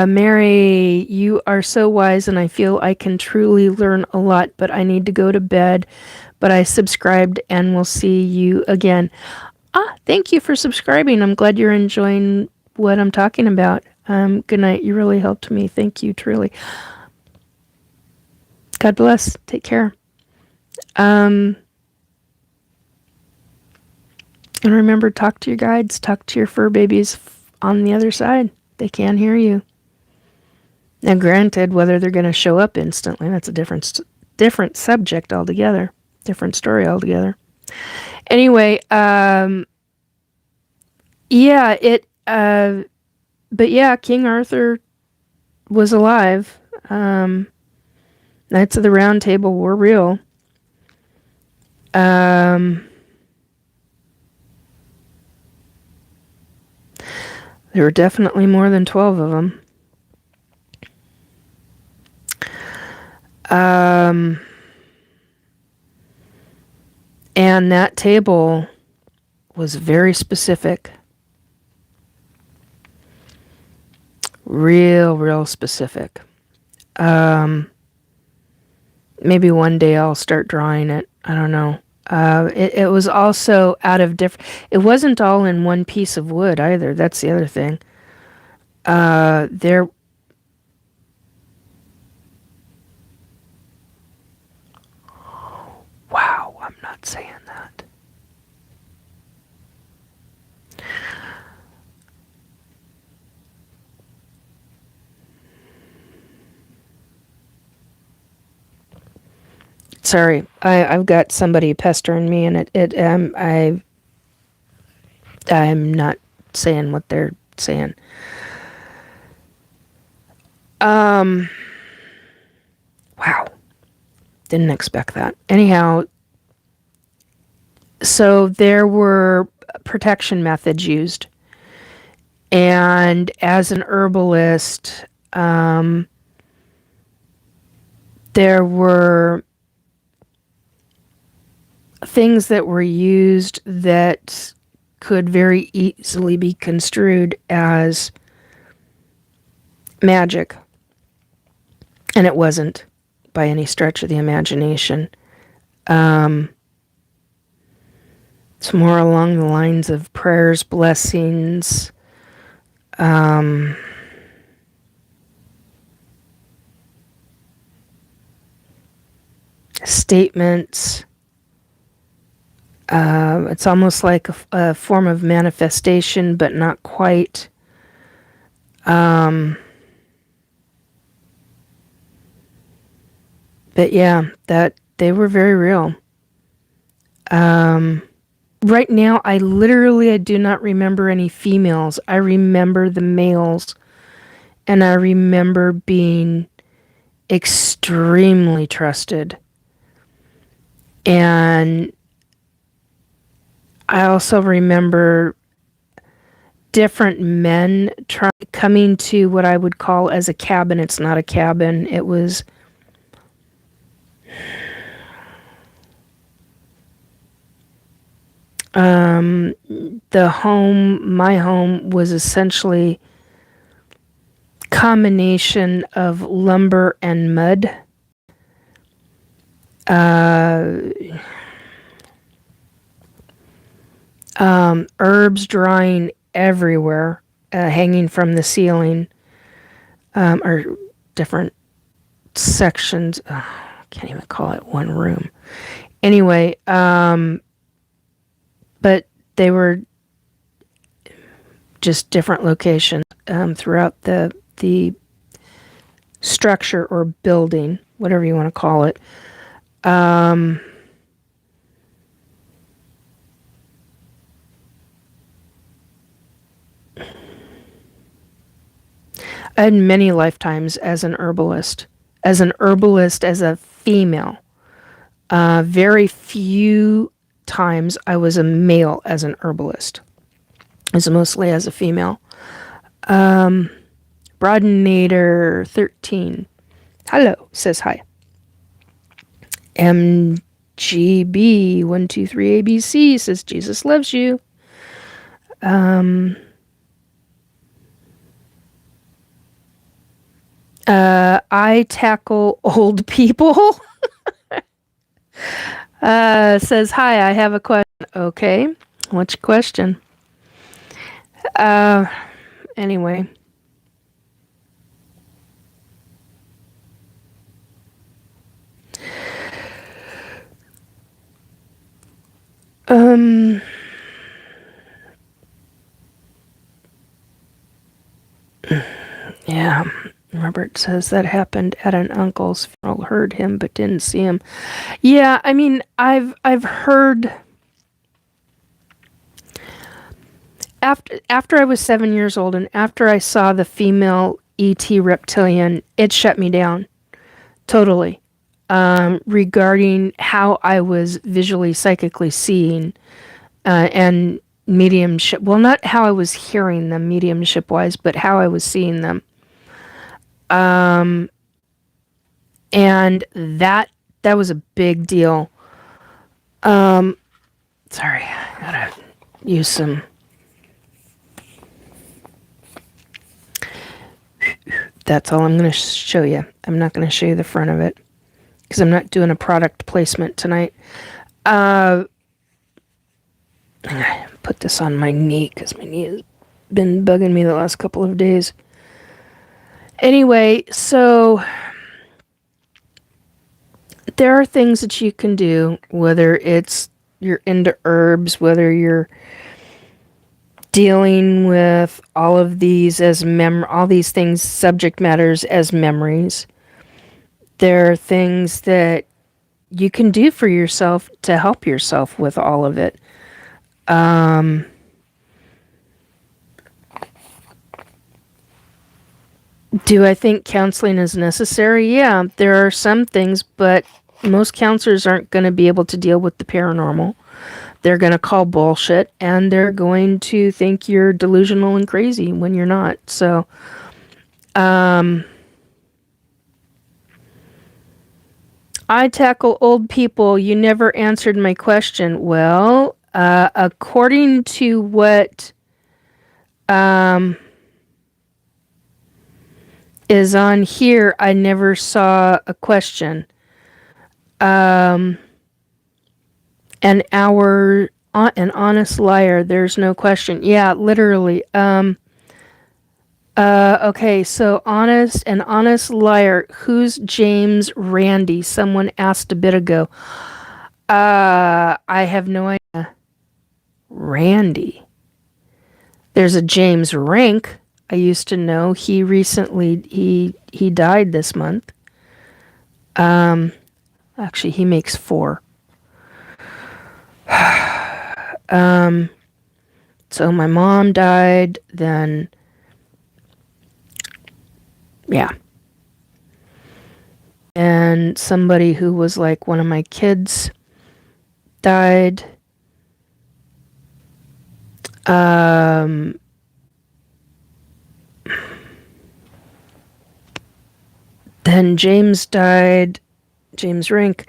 Mary, you are so wise, and I feel I can truly learn a lot, but I need to go to bed. But I subscribed, and we'll see you again. Thank you for subscribing. I'm glad you're enjoying what I'm talking about. Good night. You really helped me. Thank you, truly. God bless. Take care. And remember, talk to your guides. Talk to your fur babies on the other side. They can't hear you. Now, granted, whether they're going to show up instantly, that's a different subject altogether. Different story altogether. Anyway, but yeah, King Arthur was alive. Knights of the Round Table were real. There were definitely more than 12 of them. And that table was very specific. Real specific. Maybe one day I'll start drawing it. I don't know. It was also out of different... It wasn't all in one piece of wood either. That's the other thing. There... Wow, I'm not saying that. Sorry, I've got somebody pestering me, and I'm not saying what they're saying. Wow. Didn't expect that. Anyhow, so there were protection methods used. And as an herbalist, there were things that were used that could very easily be construed as magic. And it wasn't by any stretch of the imagination. It's more along the lines of prayers, blessings, statements. It's almost like a form of manifestation, but not quite. But yeah, that they were very real. Right now, I do not remember any females. I remember the males, and I remember being extremely trusted. And I also remember different men coming to what I would call as a cabin. It's not a cabin. It was my home was essentially combination of lumber and mud. Herbs drying everywhere, hanging from the ceiling, or different sections. I can't even call it one room. Anyway, but they were just different locations throughout the structure or building, whatever you want to call it. I had many lifetimes as an herbalist. As a female. Very few times I was a male as an herbalist. It was mostly as a female. Broadenator 13. Hello, says hi. MGB 123 ABC says Jesus loves you. I tackle old people. Says hi, I have a question. Okay, what's your question? Anyway. Yeah, Robert says that happened at an uncle's funeral. Heard him, but didn't see him. Yeah, I mean, I've heard after I was 7 years old, and after I saw the female ET reptilian, it shut me down totally. Regarding how I was visually, psychically seeing, and mediumship. Well, not how I was hearing them mediumship-wise, but how I was seeing them. And that was a big deal. Sorry, I gotta use some. That's all I'm going to show you. I'm not going to show you the front of it because I'm not doing a product placement tonight. I'm going to put this on my knee because my knee has been bugging me the last couple of days. Anyway, so there are things that you can do, whether it's you're into herbs, whether you're dealing with all of these as all these things, subject matters as memories. There are things that you can do for yourself to help yourself with all of it. Do I think counseling is necessary? Yeah, there are some things, but most counselors aren't going to be able to deal with the paranormal. They're going to call bullshit, and they're going to think you're delusional and crazy when you're not. So, I tackle old people. You never answered my question. Well, according to what is on here, I never saw a question. An honest liar. There's no question. Yeah, literally. Okay, so an honest liar. Who's James Randi? Someone asked a bit ago. I have no idea. Randy. There's a James Rank I used to know. He recently he died this month. Actually, he makes 4. So my mom died, then yeah. And somebody who was like one of my kids died. Then James died, James Rink,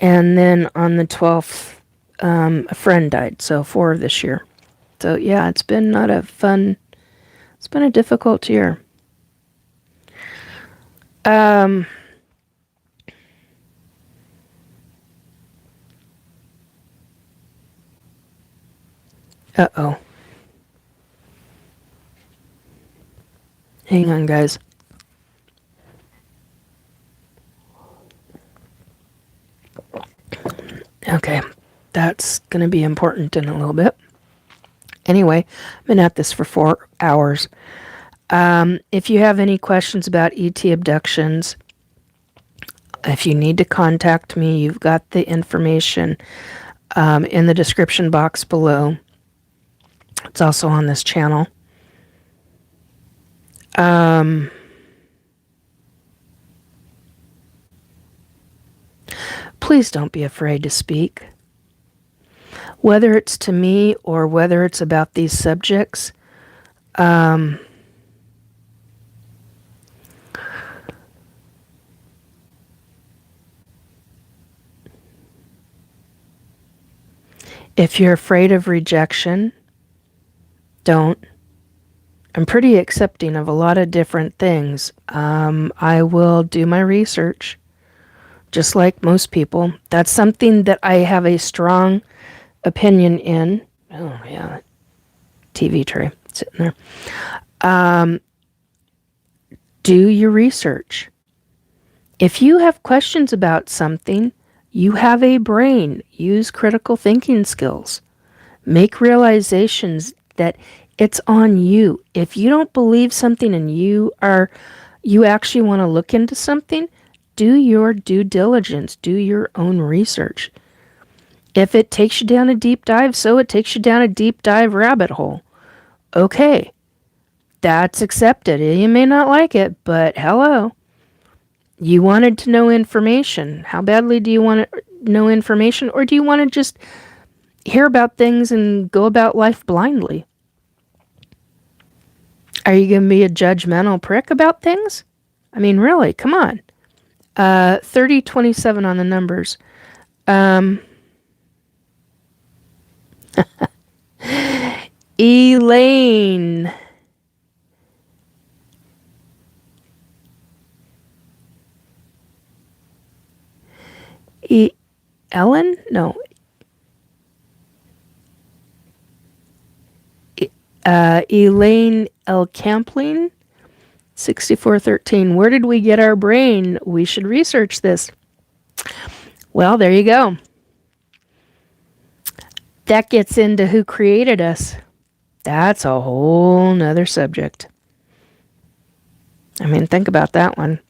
and then on the 12th, a friend died. So 4 this year. So yeah, it's been not a fun. It's been a difficult year. Uh-oh. Hang on, guys. Okay, that's going to be important in a little bit. Anyway, I've been at this for 4 hours. If you have any questions about ET abductions, if you need to contact me, you've got the information in the description box below. It's also on this channel. Please don't be afraid to speak. Whether it's to me or whether it's about these subjects, if you're afraid of rejection, don't. I'm pretty accepting of a lot of different things. I will do my research, just like most people. That's something that I have a strong opinion in. Oh, yeah. TV tray sitting there. Do your research. If you have questions about something, you have a brain. Use critical thinking skills. Make realizations that it's on you. If you don't believe something and you actually want to look into something, do your due diligence. Do your own research. If it takes you down a deep dive, so it takes you down a deep dive rabbit hole. Okay. That's accepted. You may not like it, but hello. You wanted to know information. How badly do you want to know information? Or do you want to just hear about things and go about life blindly? Are you going to be a judgmental prick about things? I mean, really, come on. 3027 on the numbers. Elaine. Ellen? No. Elaine L. Campling, 6413. Where did we get our brain? We should research this. Well, there you go. That gets into who created us. That's a whole nother subject. I mean, think about that one.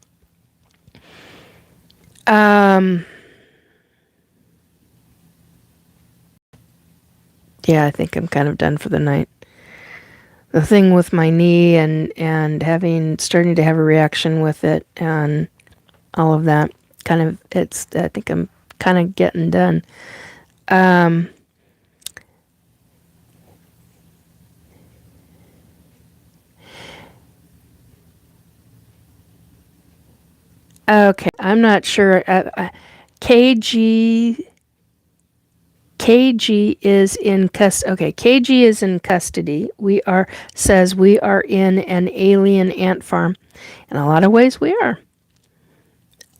Yeah, I think I'm kind of done for the night. The thing with my knee and starting to have a reaction with it and all of that, I think I'm kind of getting done. Okay, I'm not sure. KG KG is in custody. Okay, KG is in custody. Says we are in an alien ant farm. In a lot of ways, we are.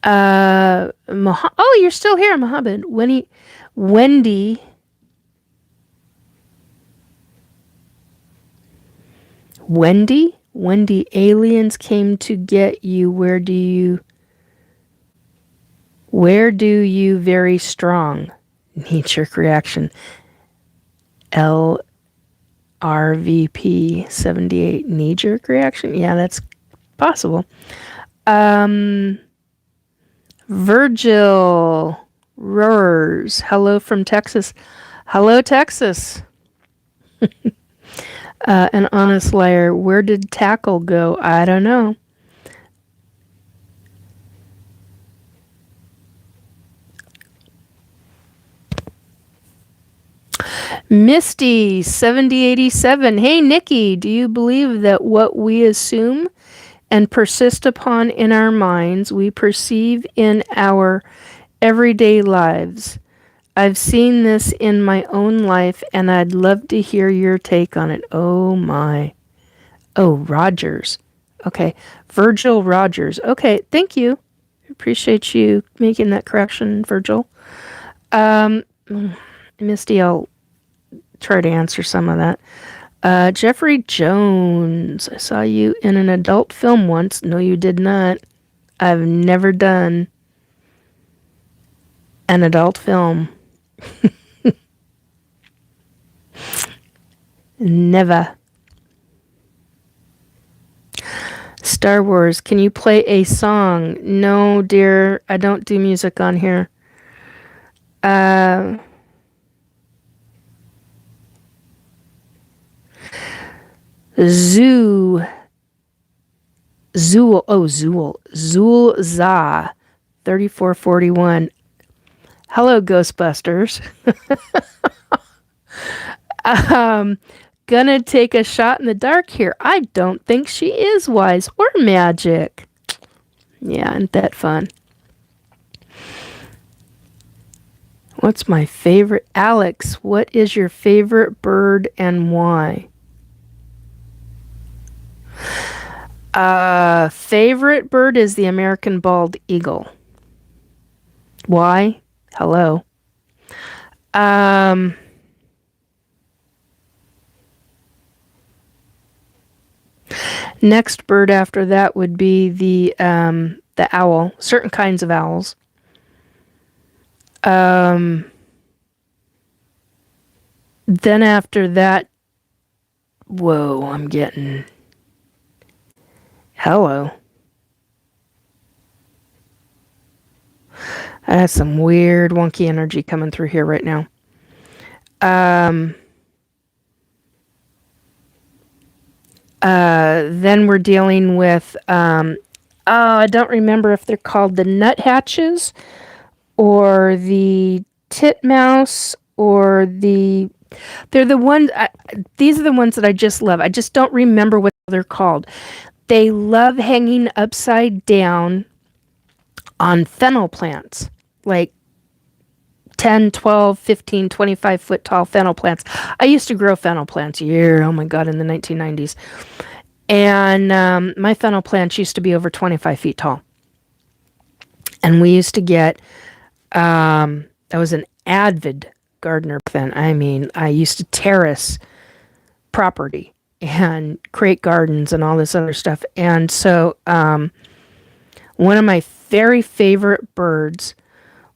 Oh, you're still here, Mohammed. Wendy. Wendy, aliens came to get you. Where do you very strong? Knee-jerk reaction. LRVP 78 knee-jerk reaction? Yeah, that's possible. Virgil Roars. Hello from Texas. Hello, Texas. An honest liar. Where did Tackle go? I don't know. Misty 7087. Hey, Nikki, do you believe that what we assume and persist upon in our minds, we perceive in our everyday lives? I've seen this in my own life, and I'd love to hear your take on it. Oh, my. Oh, Rogers. Okay. Virgil Rogers. Okay, thank you. Appreciate you making that correction, Virgil. Misty, I'll try to answer some of that. Jeffrey Jones. I saw you in an adult film once. No, you did not. I've never done an adult film. Never. Star Wars, can you play a song? No, dear, I don't do music on here. Zool, Zool Za, 3441. Hello, Ghostbusters. Gonna take a shot in the dark here. I don't think she is wise or magic. Yeah, isn't that fun? What's my favorite? Alex, what is your favorite bird and why? Favorite bird is the American bald eagle. Why? Hello. Next bird after that would be the owl. Certain kinds of owls. Then after that, whoa, I'm getting. Hello. I have some weird, wonky energy coming through here right now. Then we're dealing with, I don't remember if they're called the nuthatches or the titmouse or they're the ones, these are the ones that I just love. I just don't remember what they're called. They love hanging upside down on fennel plants, like 10, 12, 15, 25 foot tall fennel plants. I used to grow fennel plants in the 1990s. And my fennel plants used to be over 25 feet tall. And we used to get, I was an avid gardener then. I mean, I used to terrace property and create gardens and all this other stuff. And so one of my very favorite birds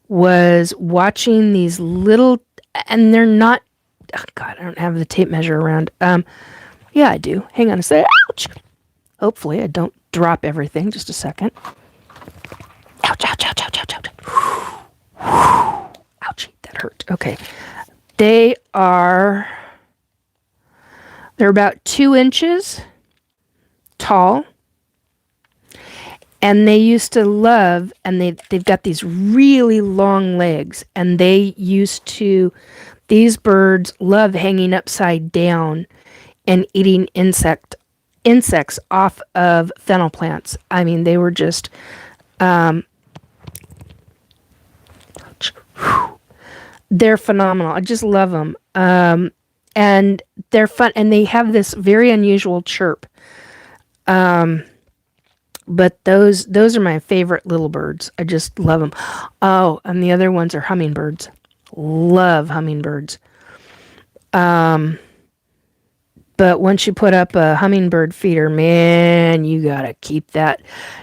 was watching these little, and they're not, oh God, I don't have the tape measure around. Yeah, I do. Hang on a second. Ouch! Hopefully I don't drop everything. Just a second. Ouch, ouch, ouch, ouch, ouch, ouch. Ouchie, that hurt. Okay. They're about 2 inches tall. And they used to love, and they've got these really long legs, and these birds love hanging upside down and eating insects off of fennel plants. I mean, they were just They're phenomenal. I just love them. And they're fun, and they have this very unusual chirp. But those are my favorite little birds. I just love them. Oh, and the other ones are hummingbirds. Love hummingbirds. But once you put up a hummingbird feeder, man, you gotta keep that.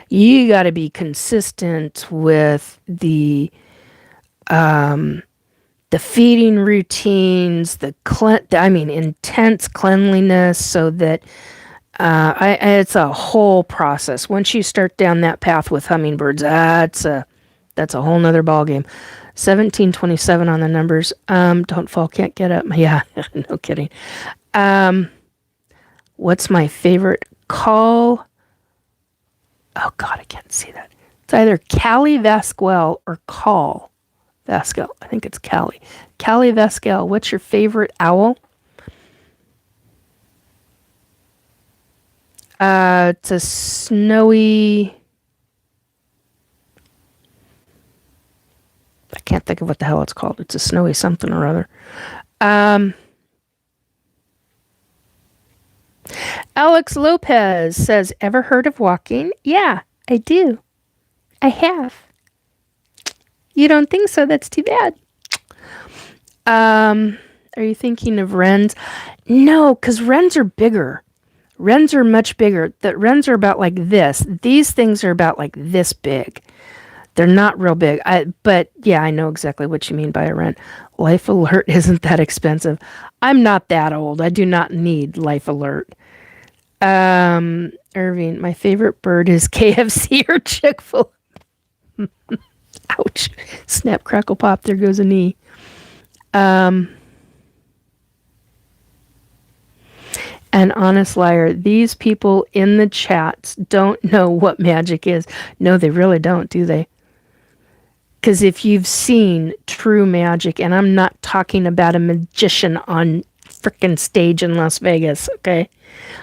You gotta be consistent with the feeding routines, intense cleanliness, so that it's a whole process. Once you start down that path with hummingbirds, that's a whole nother ballgame. 1727 on the numbers. Don't fall, can't get up. Yeah, no kidding. What's my favorite call? Oh God, I can't see that. It's either Callie Vasquel or Call Vasquel. I think it's Callie. Callie Vasquel, what's your favorite owl? It's a snowy... I can't think of what the hell it's called. It's a snowy something or other. Alex Lopez says, ever heard of walking? Yeah, I do. I have. You don't think so? That's too bad. Are you thinking of wrens? No, because wrens are bigger. Wrens are much bigger. The wrens are about like this. These things are about like this big. They're not real big. But yeah, I know exactly what you mean by a wren. Life Alert isn't that expensive. I'm not that old. I do not need Life Alert. Irving, my favorite bird is KFC or Chick-fil-A. Ouch. Snap, crackle, pop. There goes a knee. An honest liar. These people in the chats don't know what magic is. No, they really don't, do they? Because if you've seen true magic, and I'm not talking about a magician on frickin' stage in Las Vegas, okay?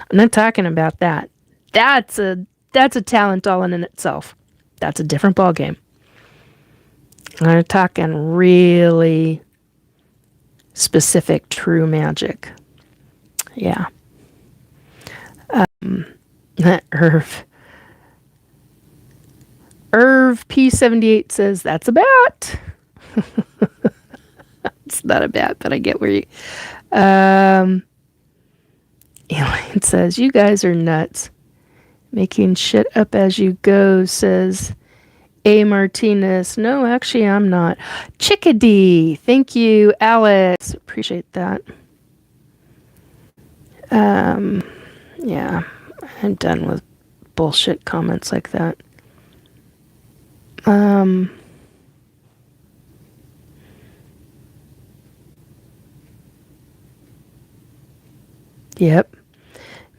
I'm not talking about that. That's a talent all in itself. That's a different ballgame. I'm talking really specific true magic. Yeah. Irv P78 says, that's a bat. It's not a bat, but I get where you... Elaine says, you guys are nuts. Making shit up as you go, says A. Martinez. No, actually, I'm not. Chickadee. Thank you, Alex. Appreciate that. Yeah, I'm done with bullshit comments like that. Yep.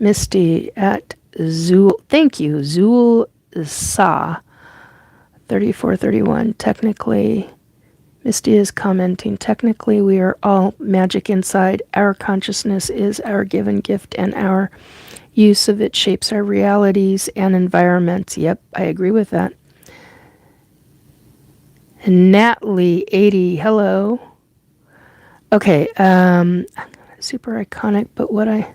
Misty at Zool. Thank you, Zool Sa. 3431. Technically, Misty is commenting, technically we are all magic inside. Our consciousness is our given gift, and our use of it shapes our realities and environments. Yep, I agree with that. Natalie 80, hello. Okay, super iconic, but what I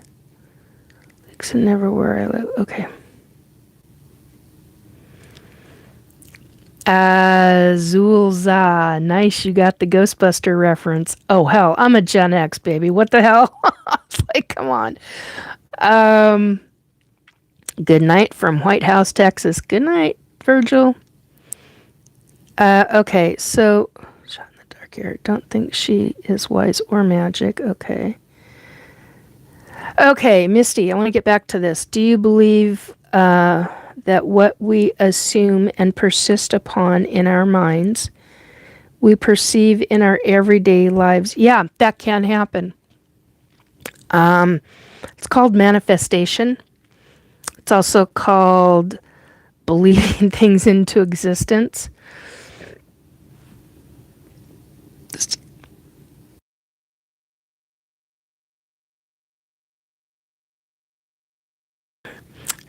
likes and never where I live. Okay. Zulza, nice, you got the Ghostbuster reference. Oh hell, I'm a Gen X baby. What the hell? It's like, come on. Good night from White House, Texas. Good night, Virgil. Okay, so shot in the dark here. Don't think she is wise or magic. Okay. Okay, Misty, I want to get back to this. Do you believe that what we assume and persist upon in our minds, we perceive in our everyday lives? Yeah, that can happen. It's called manifestation. It's also called believing things into existence.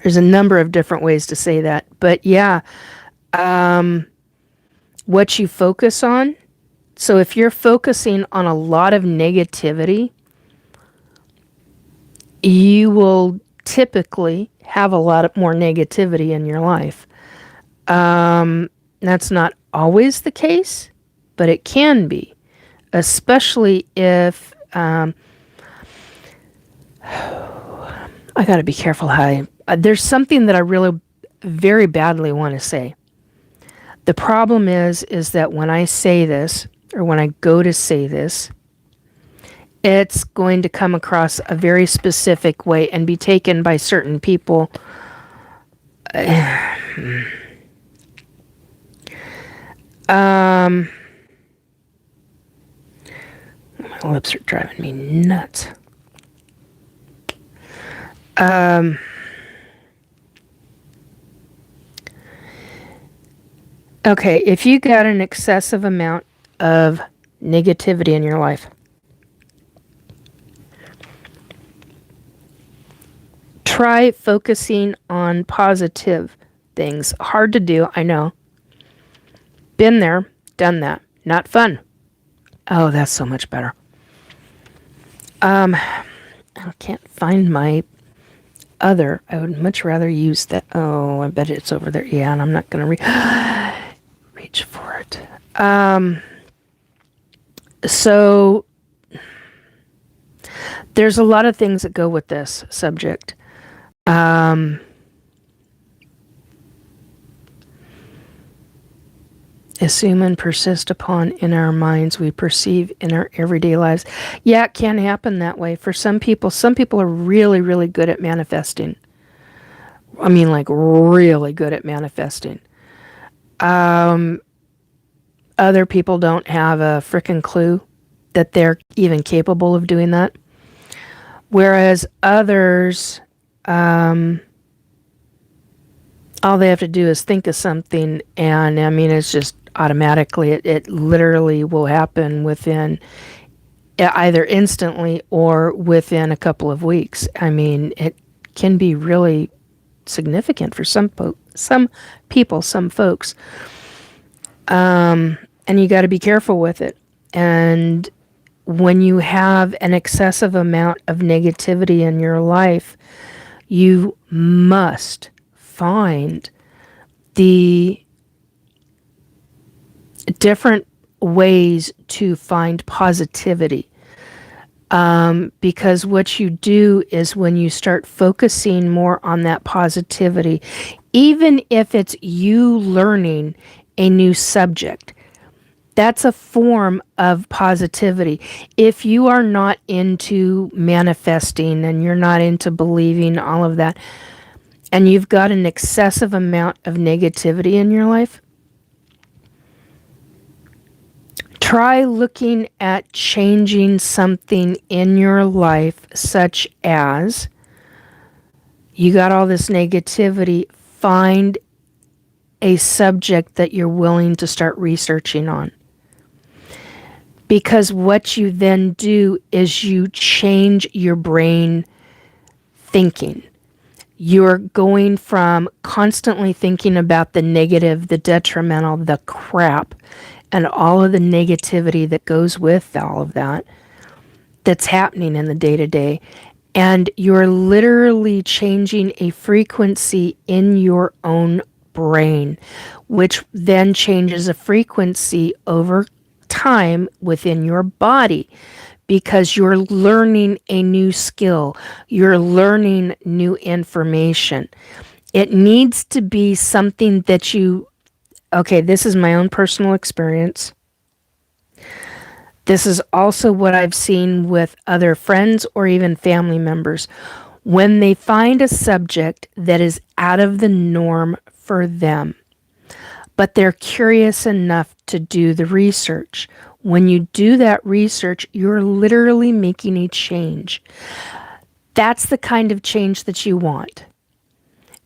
There's a number of different ways to say that. But yeah, What you focus on. So if you're focusing on a lot of negativity, you will typically have a lot of more negativity in your life. That's not always the case, but it can be, especially if I got to be careful how there's something that I really very badly want to say. The problem is that when I say this, or when I go to say this, it's going to come across a very specific way and be taken by certain people. My lips are driving me nuts. Okay, if you got an excessive amount of negativity in your life, try focusing on positive things. Hard to do, I know. Been there, done that. Not fun. Oh, that's so much better. I can't find my other. I would much rather use that. Oh, I bet it's over there. Yeah, and I'm not going to reach for it. So there's a lot of things that go with this subject. Assume and persist upon in our minds we perceive in our everyday lives. Yeah, it can happen that way. For some people are really, really good at manifesting. I mean, like really good at manifesting. Other people don't have a frickin' clue that they're even capable of doing that. Whereas others, all they have to do is think of something, and I mean, it's just automatically, it literally will happen within either instantly or within a couple of weeks. I mean, it can be really significant for some people, some folks. And you got to be careful with it. And when you have an excessive amount of negativity in your life, you must find the different ways to find positivity. Because what you do is when you start focusing more on that positivity, even if it's you learning a new subject, that's a form of positivity. If you are not into manifesting and you're not into believing all of that, and you've got an excessive amount of negativity in your life, try looking at changing something in your life, such as you got all this negativity, find a subject that you're willing to start researching on. Because what you then do is you change your brain thinking. You're going from constantly thinking about the negative, the detrimental, the crap, and all of the negativity that goes with all of that that's happening in the day-to-day. And you're literally changing a frequency in your own brain, which then changes a frequency over time within your body, because you're learning a new skill. You're learning new information. It needs to be something that okay, this is my own personal experience. This is also what I've seen with other friends or even family members. When they find a subject that is out of the norm for them, but they're curious enough to do the research. When you do that research, you're literally making a change. That's the kind of change that you want.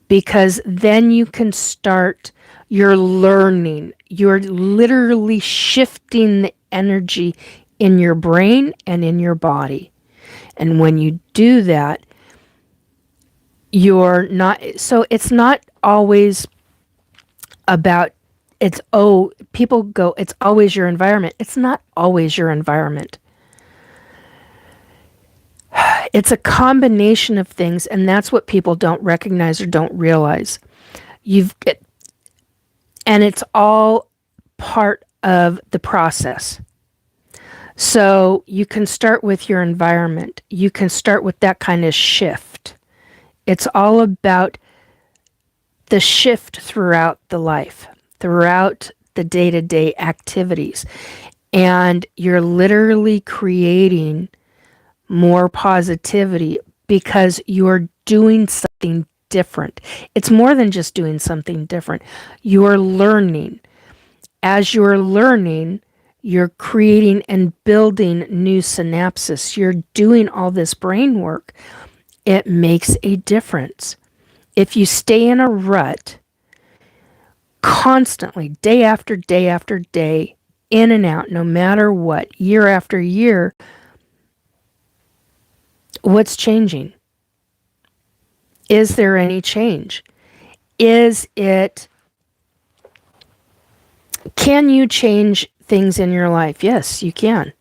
Because then you can start your learning. You're literally shifting the energy in your brain and in your body. And when you do that, you're not, so it's not always about people go, it's always your environment. It's not always your environment. It's a combination of things, and that's what people don't recognize or don't realize. And it's all part of the process. So you can start with your environment. You can start with that kind of shift. It's all about the shift throughout the life, throughout the day-to-day activities. And you're literally creating more positivity because you're doing something different. It's more than just doing something different. You're learning. As you're learning, you're creating and building new synapses. You're doing all this brain work. It makes a difference. If you stay in a rut constantly, day after day after day, in and out, no matter what, year after year, what's changing? Is there any change? Can you change things in your life? Yes, you can.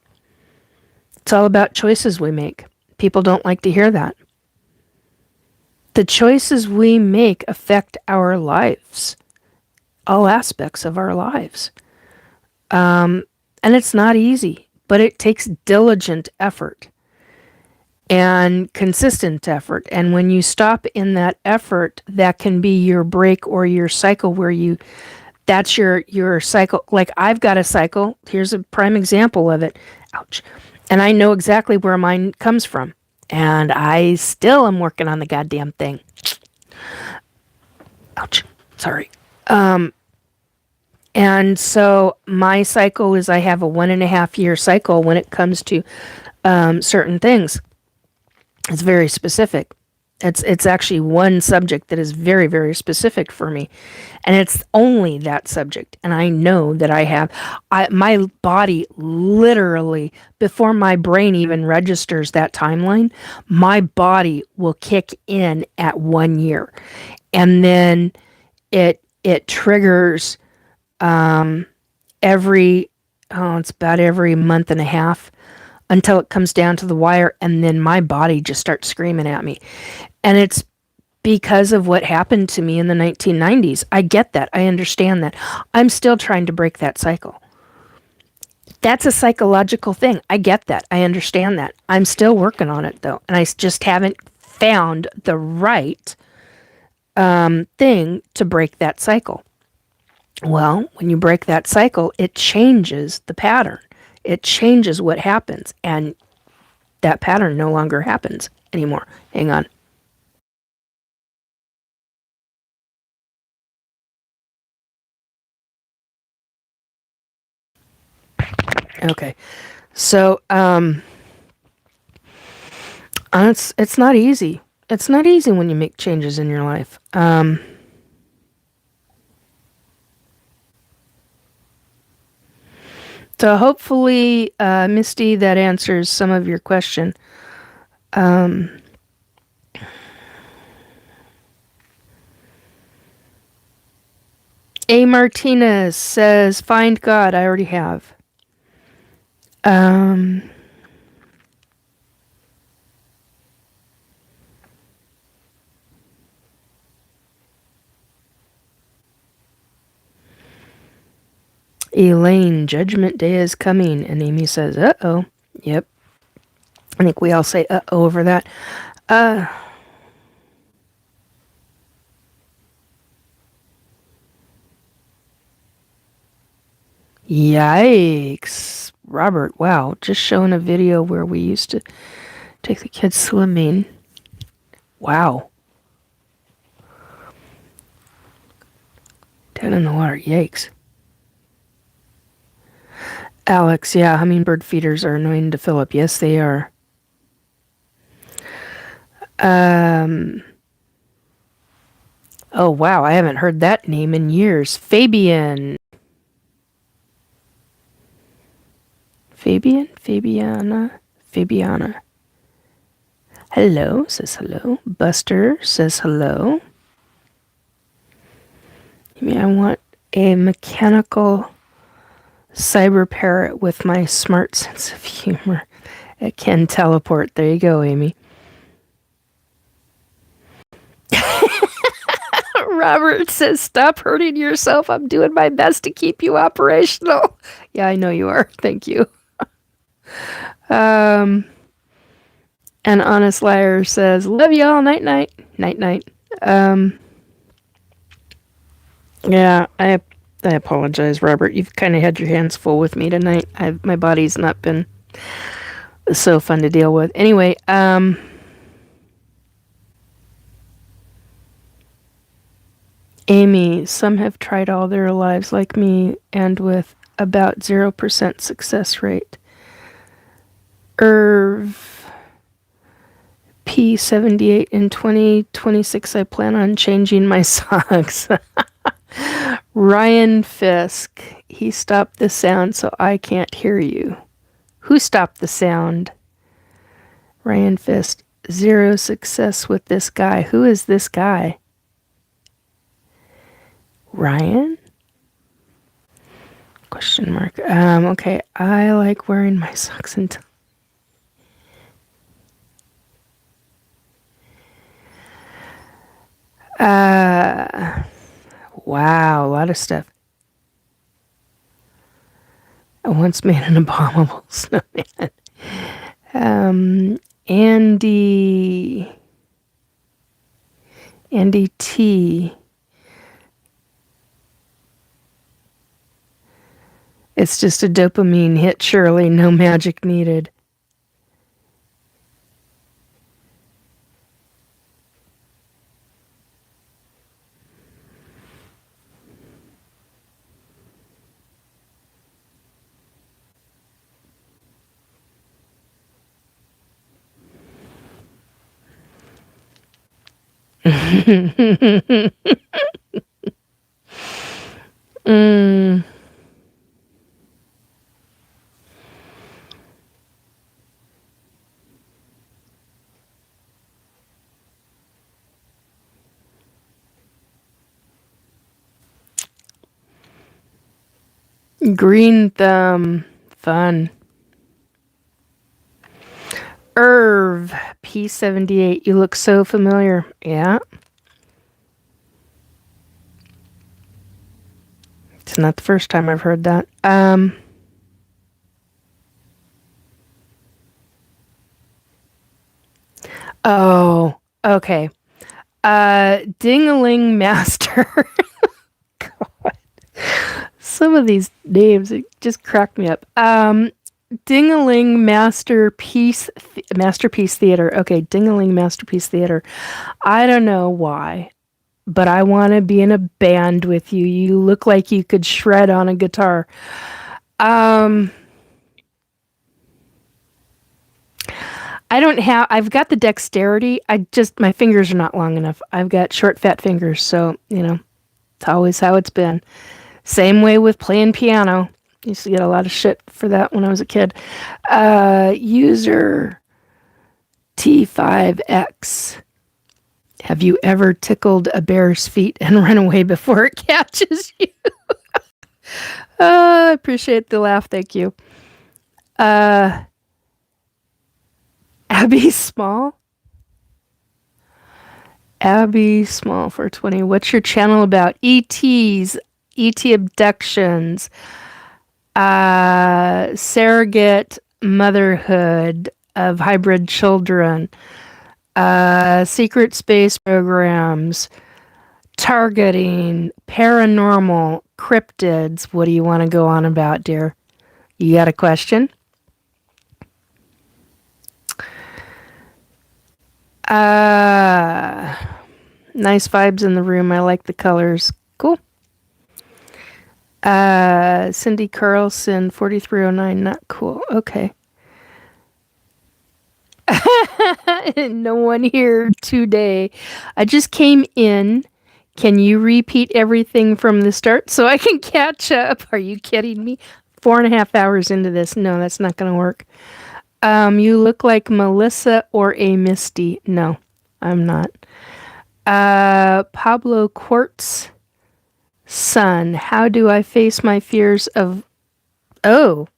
It's all about choices we make. People don't like to hear that. The choices we make affect our lives, all aspects of our lives. And it's not easy, but it takes diligent effort and consistent effort. And when you stop in that effort, that can be your break or your cycle where that's your cycle. Like I've got a cycle. Here's a prime example of it. Ouch. And I know exactly where mine comes from. And I still am working on the goddamn thing. Ouch. Sorry. And so my cycle is I have a 1.5 year cycle when it comes to certain things. It's very specific. It's actually one subject that is very, very specific for me. And it's only that subject. And I know that my body literally, before my brain even registers that timeline, my body will kick in at 1 year. And then it triggers it's about every month and a half until it comes down to the wire, and then my body just starts screaming at me. And it's because of what happened to me in the 1990s. I get that. I understand that. I'm still trying to break that cycle. That's a psychological thing. I get that. I understand that. I'm still working on it, though. And I just haven't found the right thing to break that cycle. Well, when you break that cycle, it changes the pattern. It changes what happens, and that pattern no longer happens anymore. Hang on. Okay. So, it's not easy. It's not easy when you make changes in your life. So hopefully, Misty, that answers some of your question. A. Martinez says, find God. I already have. Elaine, Judgment Day is coming. And Amy says, uh-oh. Yep. I think we all say uh-oh over that. Yikes. Robert, wow. Just showing a video where we used to take the kids swimming. Wow. Dead in the water. Yikes. Alex, yeah, hummingbird feeders are annoying to Philip. Yes, they are. Oh, wow, I haven't heard that name in years. Fabian. Fabiana. Hello, says hello. Buster says hello. I mean, I want a mechanical cyber parrot with my smart sense of humor. It can teleport. There you go, Amy. Robert says, stop hurting yourself. I'm doing my best to keep you operational. Yeah, I know you are. Thank you. An honest liar says, love y'all. Night, night. Night, night. Yeah, I apologize, Robert. You've kind of had your hands full with me tonight. My body's not been so fun to deal with. Anyway, Amy, some have tried all their lives like me and with about 0% success rate. Irv P78 in 2026 I plan on changing my socks. Ryan Fisk, he stopped the sound so I can't hear you. Who stopped the sound? Ryan Fisk, 0 success with this guy. Who is this guy? Ryan? Question mark. Okay, I like wearing my socks until... Wow, a lot of stuff. I once made an abominable snowman. Andy T. It's just a dopamine hit, surely. No magic needed. Green thumb. Fun. Irv P78. You look so familiar. Yeah. It's not the first time I've heard that. Oh, okay. Ding-a-ling Master. God. Some of these names, it just cracked me up. Ding-a-ling Masterpiece Theater. Okay, Ding-a-ling Masterpiece Theater. I don't know why, but I want to be in a band with you. You look like you could shred on a guitar. I've got the dexterity. My fingers are not long enough. I've got short, fat fingers. So, it's always how it's been. Same way with playing piano. Used to get a lot of shit for that when I was a kid. User T5X. Have you ever tickled a bear's feet and run away before it catches you? I appreciate the laugh. Thank you. Abby Small? Abby Small 420. What's your channel about? ETs, ET abductions, surrogate motherhood of hybrid children, secret space programs, targeting, paranormal, cryptids. What do you want to go on about, dear? You got a question? Nice vibes in the room. I like the colors. Cool. Cindy Carlson, 4309. Not cool. Okay. No one here today. I just came in. Can you repeat everything from the start so I can catch up? Are you kidding me? 4.5 hours into this. No, that's not going to work. You look like Melissa or a Misty. No, I'm not. Pablo Quartz Son, how do I face my fears of... Oh,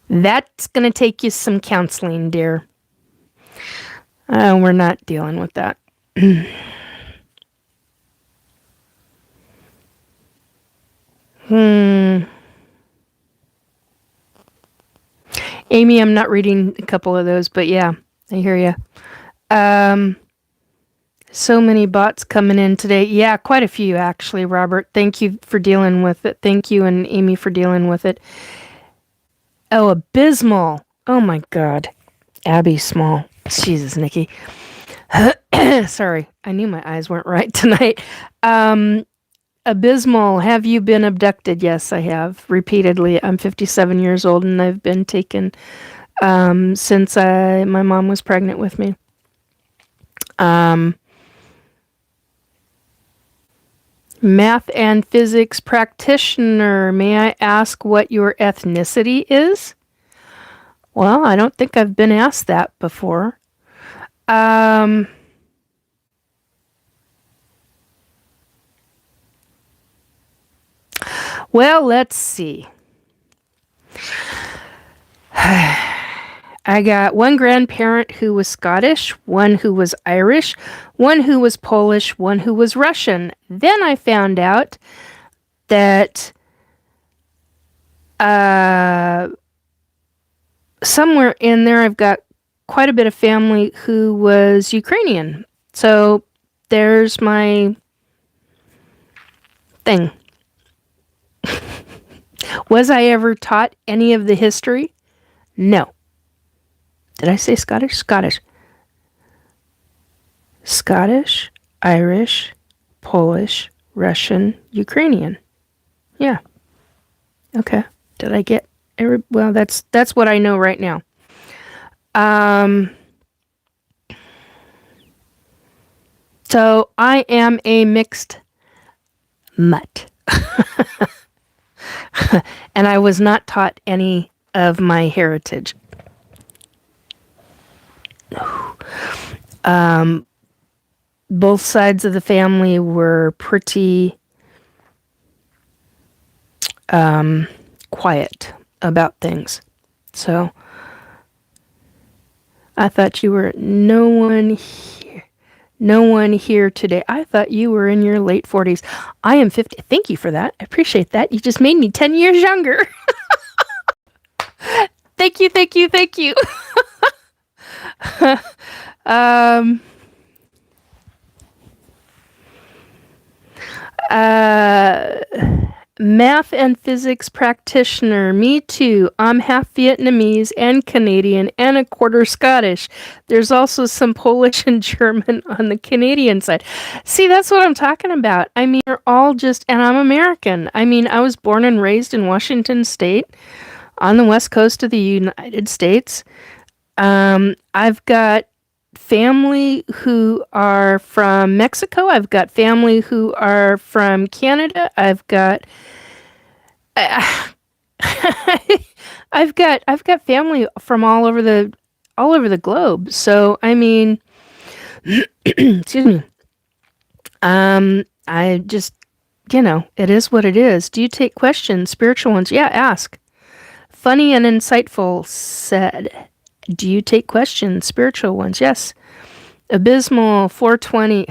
that's going to take you some counseling, dear. We're not dealing with that. Amy, I'm not reading a couple of those, but yeah, I hear you. So many bots coming in today. Yeah, quite a few actually, Robert. Thank you for dealing with it. Thank you and Amy for dealing with it. Oh, abysmal. Oh my God. Abby Small. Jesus, Nikki. Sorry, I knew my eyes weren't right tonight. Abysmal, have you been abducted? Yes, I have, repeatedly. I'm 57 years old and I've been taken since my mom was pregnant with me. Math and physics practitioner, may I ask what your ethnicity is? Well, I don't think I've been asked that before. Well, let's see. I got one grandparent who was Scottish, one who was Irish, one who was Polish, one who was Russian. Then I found out that somewhere in there I've got quite a bit of family who was Ukrainian. So there's my thing. Was I ever taught any of the history? No. Did I say Scottish? Scottish. Scottish, Irish, Polish, Russian, Ukrainian. Yeah. Okay. Did I get every... Well, that's what I know right now. So I am a mixed mutt. And I was not taught any of my heritage. Both sides of the family were pretty quiet about things. So I thought you were no one here today. I thought you were in your late 40s. I am 50. Thank you for that. I appreciate that. You just made me 10 years younger. Thank you. Math and physics practitioner. Me too. I'm half Vietnamese and Canadian and a quarter Scottish. There's also some Polish and German on the Canadian side. See, that's what I'm talking about. I mean, we're all just, and I'm American. I mean, I was born and raised in Washington State on the west coast of the United States. I've got family who are from Mexico. I've got family who are from Canada. I've got family from all over the globe. So I mean, excuse me. I just, it is what it is. Do you take questions, spiritual ones? Yeah, ask. Funny and insightful said, do you take questions, spiritual ones? Yes. Abysmal 420.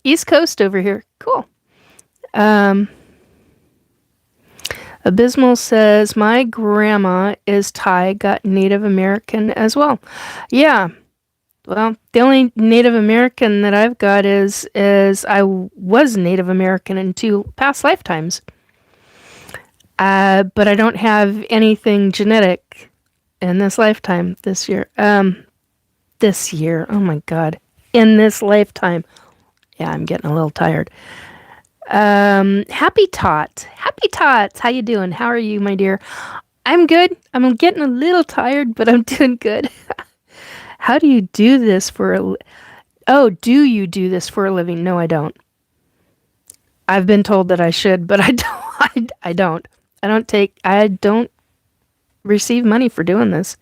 East Coast over here. Cool. Abysmal says, my grandma is Thai, got Native American as well. Yeah. Well, the only Native American that I've got is I was Native American in 2 past lifetimes. But I don't have anything genetic in this lifetime this year. This year. Oh my God. In this lifetime. Yeah, I'm getting a little tired. Happy Tot. Happy Tots. How you doing? How are you, my dear? I'm good. I'm getting a little tired, but I'm doing good. How do you do this for do you do this for a living? No, I don't. I've been told that I should, but I don't. I don't. I don't receive money for doing this.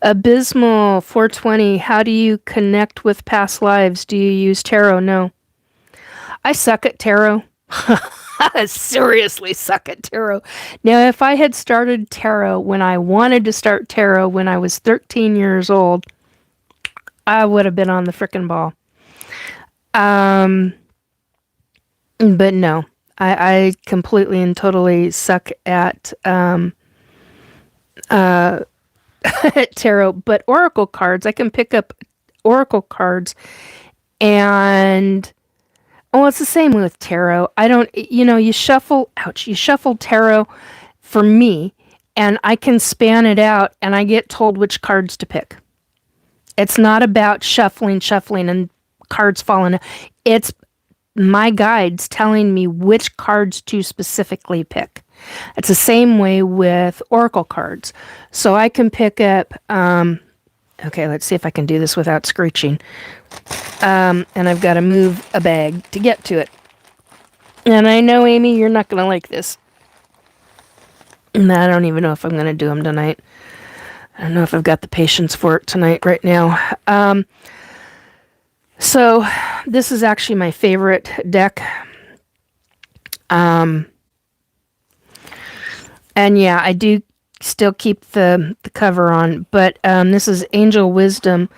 Abysmal 420. How do you connect with past lives? Do you use tarot? No. I suck at tarot. I seriously suck at tarot. Now, if I had started tarot when I wanted to start tarot when I was 13 years old, I would have been on the frickin' ball. But no, I completely and totally suck at tarot. But oracle cards, I can pick up oracle cards, and it's the same with tarot. I don't, you shuffle tarot for me, and I can span it out, and I get told which cards to pick. It's not about shuffling, and cards falling. It's my guides telling me which cards to specifically pick. It's the same way with oracle cards. So I can pick up, okay, let's see if I can do this without screeching. And I've got to move a bag to get to it. And I know, Amy, you're not going to like this. And I don't even know if I'm going to do them tonight. I don't know if I've got the patience for it tonight right now. So this is actually my favorite deck. And yeah, I do still keep the cover on, but this is Angel Wisdom,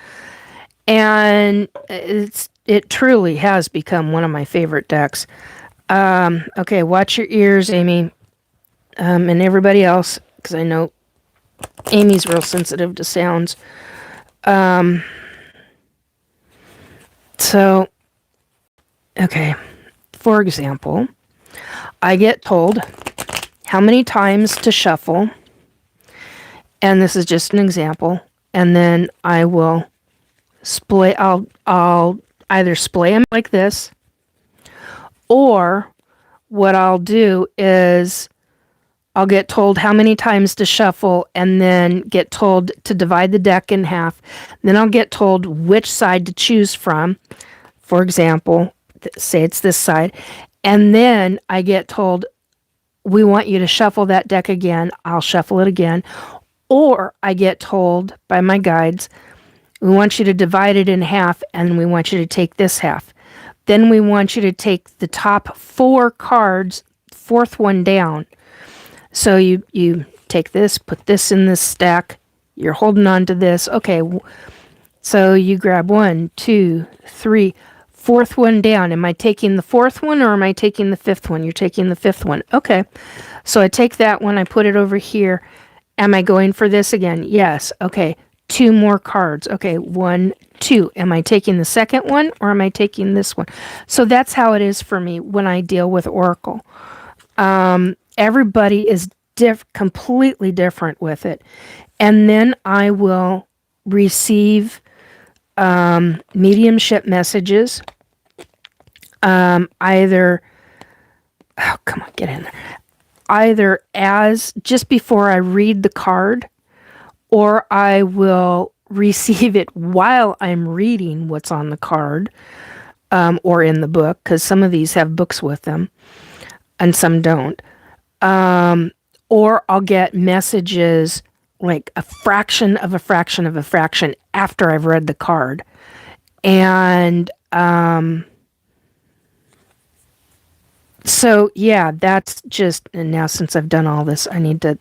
and it truly has become one of my favorite decks. Okay, watch your ears, Amy, and everybody else, because I know Amy's real sensitive to sounds. So, okay, for example, I get told how many times to shuffle, and this is just an example, and then I will splay. I'll either splay them like this, or what I'll do is I'll get told how many times to shuffle, and then get told to divide the deck in half. Then I'll get told which side to choose from. For example, say it's this side, and then I get told, we want you to shuffle that deck again. I'll shuffle it again. Or I get told by my guides, we want you to divide it in half, and we want you to take this half. Then we want you to take the top 4 cards, fourth one down. So you take this, put this in this stack. You're holding on to this. Okay, so you grab 1, 2, 3, fourth one down. Am I taking the 4th one, or am I taking the 5th one? You're taking the 5th one. Okay, so I take that one, I put it over here. Am I going for this again? Yes. Okay, 2 more cards. Okay, 1, 2. Am I taking the 2nd one, or am I taking this one? So that's how it is for me when I deal with Oracle. Everybody is completely different with it. And then I will receive mediumship messages, either, oh, come on, get in there. Either as just before I read the card, or I will receive it while I'm reading what's on the card, or in the book, because some of these have books with them and some don't. Or I'll get messages like a fraction of a fraction of a fraction after I've read the card. And so, yeah, that's just, and now since I've done all this,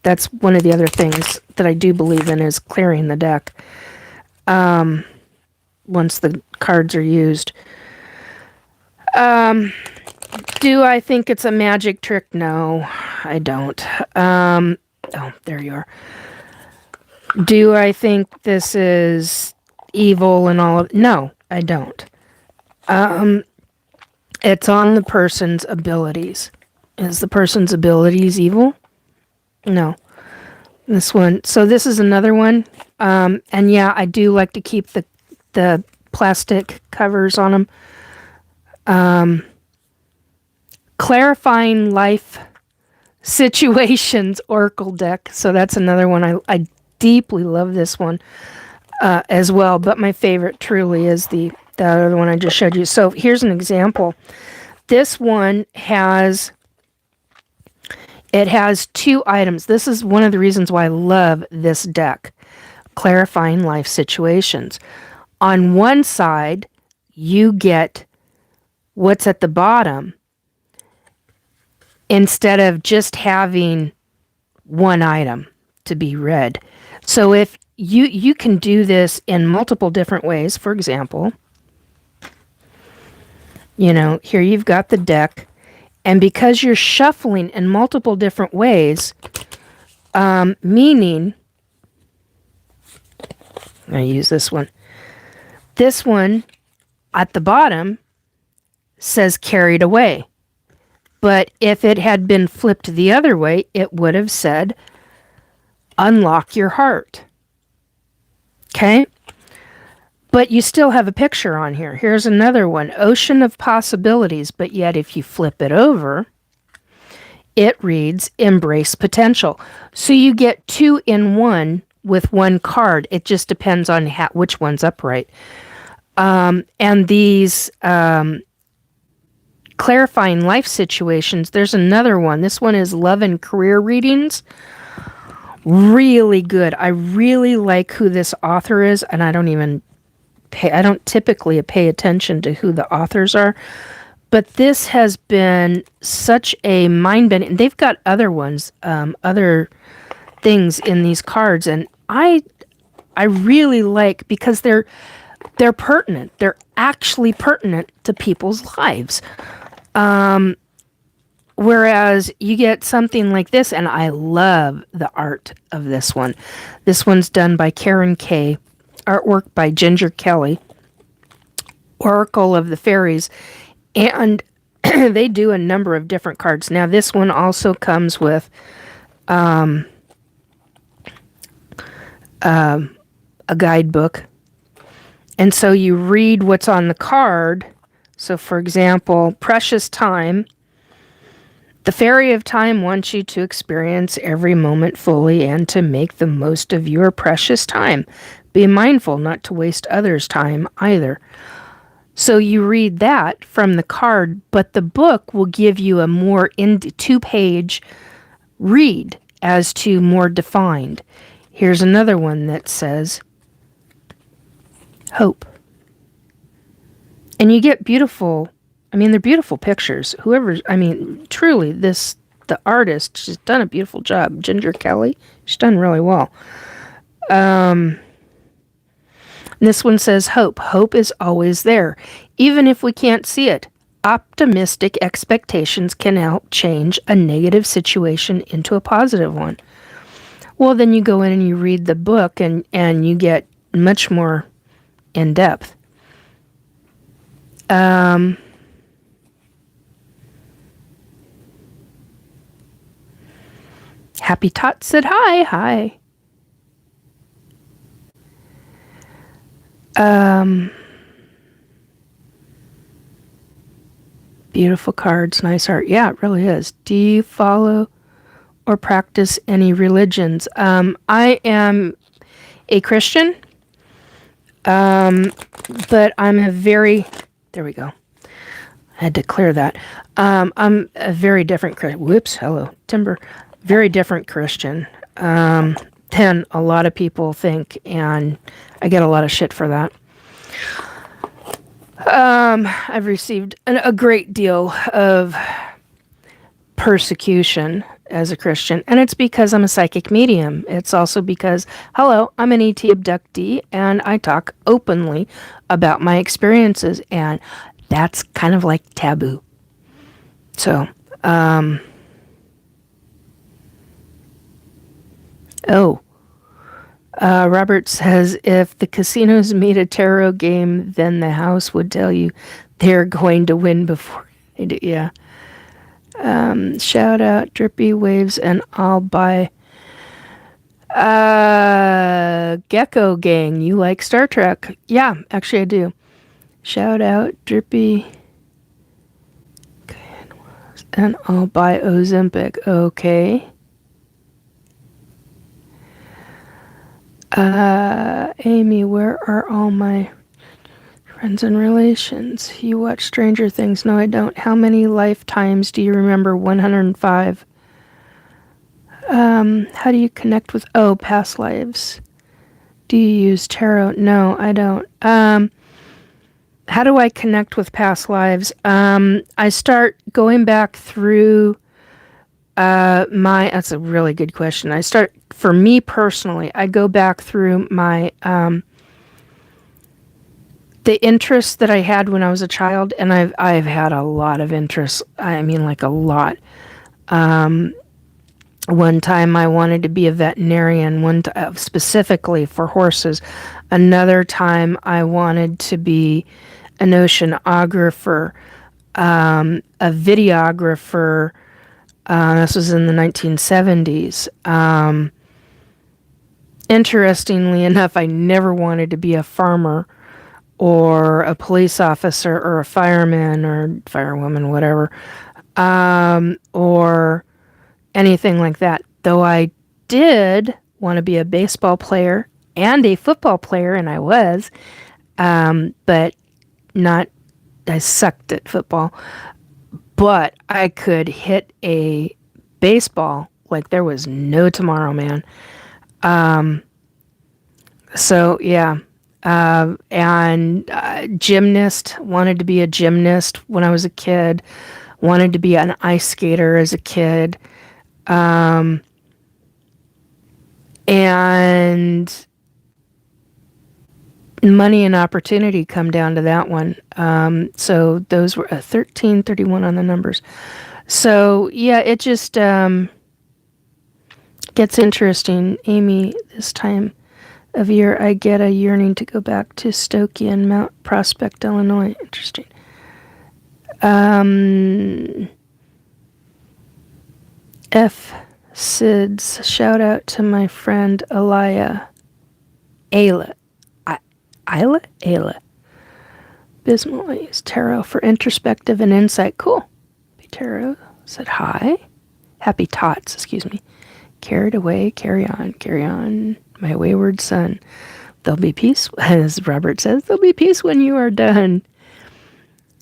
that's one of the other things that I do believe in, is clearing the deck once the cards are used. Do I think it's a magic trick? No, I don't. Oh, there you are. Do I think this is evil and all of? No, I don't. It's on the person's abilities. Is the person's abilities evil? No. This one. So this is another one. And yeah, I do like to keep the plastic covers on them. Clarifying life situations oracle deck. So that's another one. I deeply love this one as well. But my favorite truly is the other one I just showed you. So here's an example. This one has 2 items. This is one of the reasons why I love this deck. clarifying life situations. On one side, you get what's at the bottom instead of just having one item to be read. So if you can do this in multiple different ways. For example, here you've got the deck, and because you're shuffling in multiple different ways, meaning, I use this one. This one at the bottom says carried away. But if it had been flipped the other way, it would have said unlock your heart. Okay? But you still have a picture on here. Here's another one, ocean of possibilities, but yet if you flip it over, it reads embrace potential. So you get 2 in 1 with one card. It just depends on which one's upright. And these clarifying life situations, there's another one. This one is love and career readings. Really good. I really like who this author is, and I don't typically pay attention to who the authors are, but this has been such a mind-bending. They've got other ones, other things in these cards, and I really like, because they're pertinent. They're actually pertinent to people's lives. Whereas you get something like this, and I love the art of this one. This one's done by Karen Kay, artwork by Ginger Kelly, Oracle of the Fairies, and they do a number of different cards. Now, this one also comes with a guidebook, and so you read what's on the card. So, for example, precious time. The Fairy of Time wants you to experience every moment fully and to make the most of your precious time. Be mindful not to waste others' time either. So you read that from the card, but the book will give you a more 2-page read as to more defined. Here's another one that says hope. And you get beautiful, they're beautiful pictures. Truly, the artist, she's done a beautiful job. Ginger Kelly, she's done really well. This one says hope. Hope is always there, even if we can't see it. Optimistic expectations can help change a negative situation into a positive one. Well, then you go in and you read the book, and you get much more in depth. Happy Tot said hi. Hi. Beautiful cards, nice art. Yeah, it really is. Do you follow or practice any religions? I am a Christian, but I'm a very... There we go. I had to clear that. I'm a very different Christian. Whoops, hello, Timber. Very different Christian than a lot of people think, and I get a lot of shit for that. I've received a great deal of persecution as a Christian, and it's because I'm a psychic medium. It's also because, hello, I'm an ET abductee, and I talk openly about my experiences, and that's kind of like taboo. So, Robert says, if the casinos made a tarot game, then the house would tell you they're going to win before they do. Yeah. Shout out Drippy Waves, and I'll buy Gecko Gang. You like Star Trek? Yeah, actually I do. Shout out Drippy, and I'll buy Ozempic. Okay. Amy, where are all my friends and relations? You watch Stranger Things? No, I don't. How many lifetimes do you remember? 105. How do you connect with... past lives. Do you use tarot? No, I don't. How do I connect with past lives? I start going back through that's a really good question. For me personally, I go back through my, the interests that I had when I was a child, and I've had a lot of interests. I mean, like a lot. One time I wanted to be a veterinarian, specifically for horses. Another time I wanted to be an oceanographer, a videographer. This was in the 1970s. Interestingly enough, I never wanted to be a farmer or a police officer or a fireman or firewoman, whatever, or anything like that. Though I did want to be a baseball player and a football player, and I was, but I sucked at football. But I could hit a baseball like there was no tomorrow, man. So, yeah. And gymnast, wanted to be a gymnast when I was a kid. Wanted to be an ice skater as a kid. And money and opportunity come down to that one. So those were 13, 31 on the numbers. So yeah, it just gets interesting. Amy, this time of year, I get a yearning to go back to Stokey and Mount Prospect, Illinois. Interesting. F. Sids, shout out to my friend Ayla. Bismal, I use tarot for introspective and insight. Cool. Tarot said hi. Happy tots, excuse me. Carried away, carry on, my wayward son. There'll be peace, as Robert says, there'll be peace when you are done.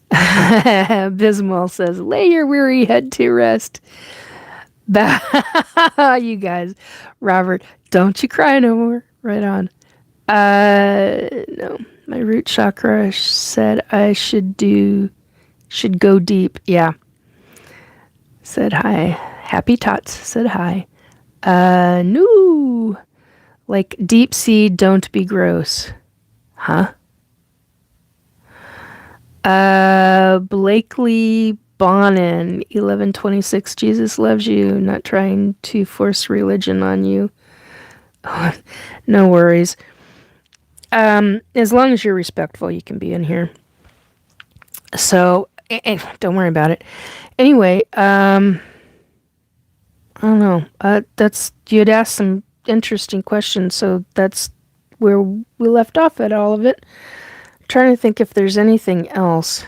Bismal says, lay your weary head to rest. You guys, Robert, don't you cry no more. Right on. No, my root chakra said I should go deep. Yeah. Said hi. Happy tots said hi. No. Like deep sea, don't be gross. Huh? Blakely Bonin, 1126, Jesus loves you, not trying to force religion on you. No worries. As long as you're respectful, you can be in here. So, don't worry about it. Anyway, I don't know. You had asked some interesting questions, so that's where we left off at all of it. I'm trying to think if there's anything else.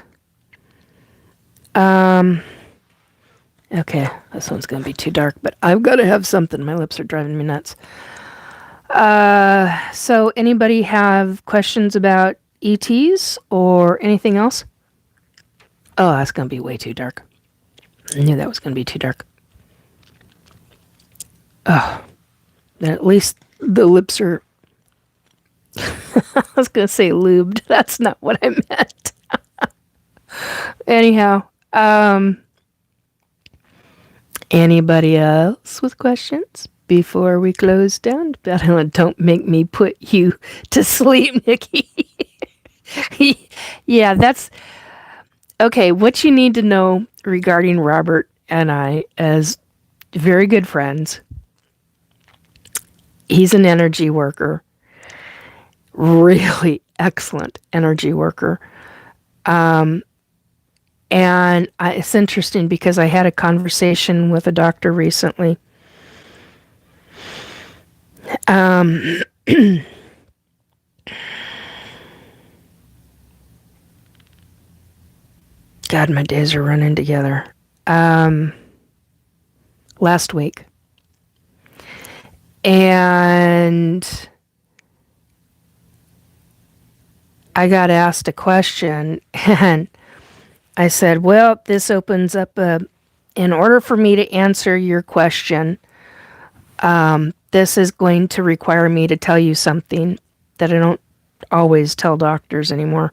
Okay, this one's gonna be too dark, but I've got to have something. My lips are driving me nuts. So anybody have questions about ETs or anything else? Oh, that's gonna be way too dark. I knew that was gonna be too dark. Oh, at least the lips are... I was gonna say lubed. That's not what I meant. Anyhow, anybody else with questions before we close down? Don't make me put you to sleep, Nikki. Yeah, that's okay. What you need to know regarding Robert and I as very good friends, he's an energy worker, really excellent energy worker. And it's interesting because I had a conversation with a doctor recently. God, my days are running together. Last week. And I got asked a question, and I said, well, this opens up in order for me to answer your question, this is going to require me to tell you something. that I don't always tell doctors anymore.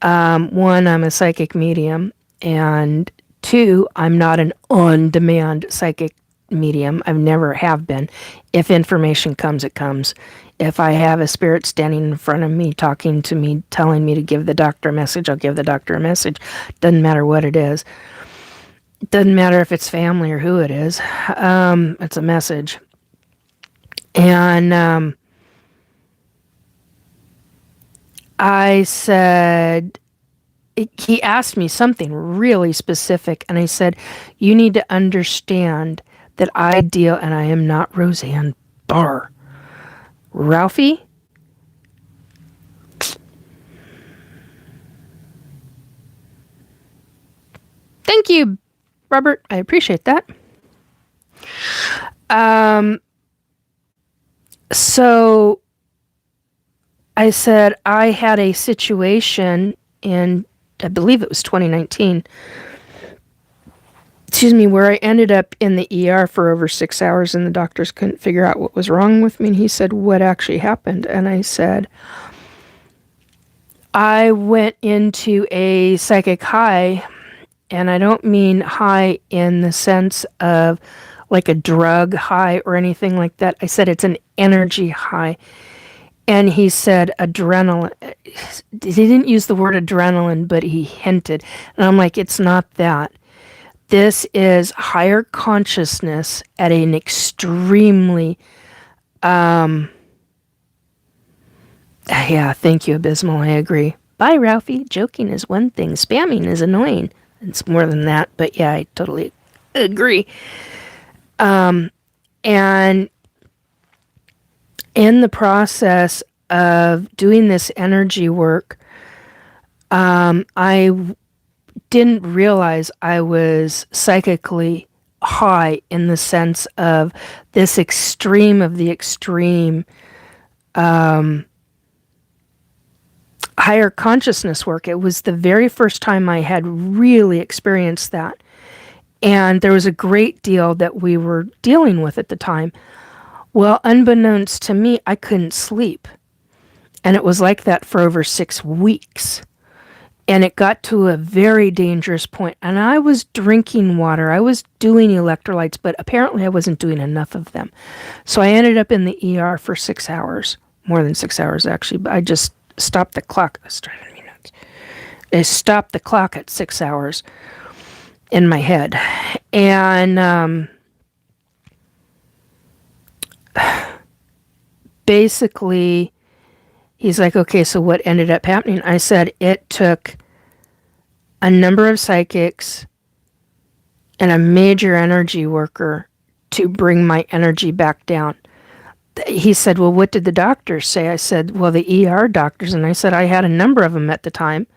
One, I'm a psychic medium, and two, I'm not an on-demand psychic medium. I've never have been. If information comes, it comes. If I have a spirit standing in front of me, talking to me, telling me to give the doctor a message, I'll give the doctor a message. Doesn't matter what it is. Doesn't matter if it's family or who it is. It's a message. And I said, he asked me something really specific, and I said, you need to understand that I deal, and I am not Roseanne Barr. Ralphie? Thank you, Robert. I appreciate that. So I said I had a situation in, I believe it was 2019, where I ended up in the ER for over 6 hours, and the doctors couldn't figure out what was wrong with me. And he said, what actually happened? And I said, I went into a psychic high, and I don't mean high in the sense of like a drug high or anything like that. I said it's an energy high. And he said adrenaline. He didn't use the word adrenaline, but he hinted. And I'm like, it's not that. This is higher consciousness at an extremely, yeah, thank you, Abysmal. I agree. Bye, Ralphie. Joking is one thing. Spamming is annoying. It's more than that, but yeah, I totally agree. And in the process of doing this energy work, I didn't realize I was psychically high in the sense of this extreme of the extreme higher consciousness work. It was the very first time I had really experienced that. And there was a great deal that we were dealing with at the time. Well, unbeknownst to me, I couldn't sleep. And it was like that for over 6 weeks. And it got to a very dangerous point. And I was drinking water. I was doing electrolytes, but apparently I wasn't doing enough of them. So I ended up in the ER for 6 hours. More than 6 hours, actually. But I just stopped the clock. I was driving me nuts. I stopped the clock at 6 hours in my head. And basically, he's like, okay, so what ended up happening? I said it took a number of psychics and a major energy worker to bring my energy back down. He said, well, what did the doctors say? I said, well, the ER doctors. And I said, I had a number of them at the time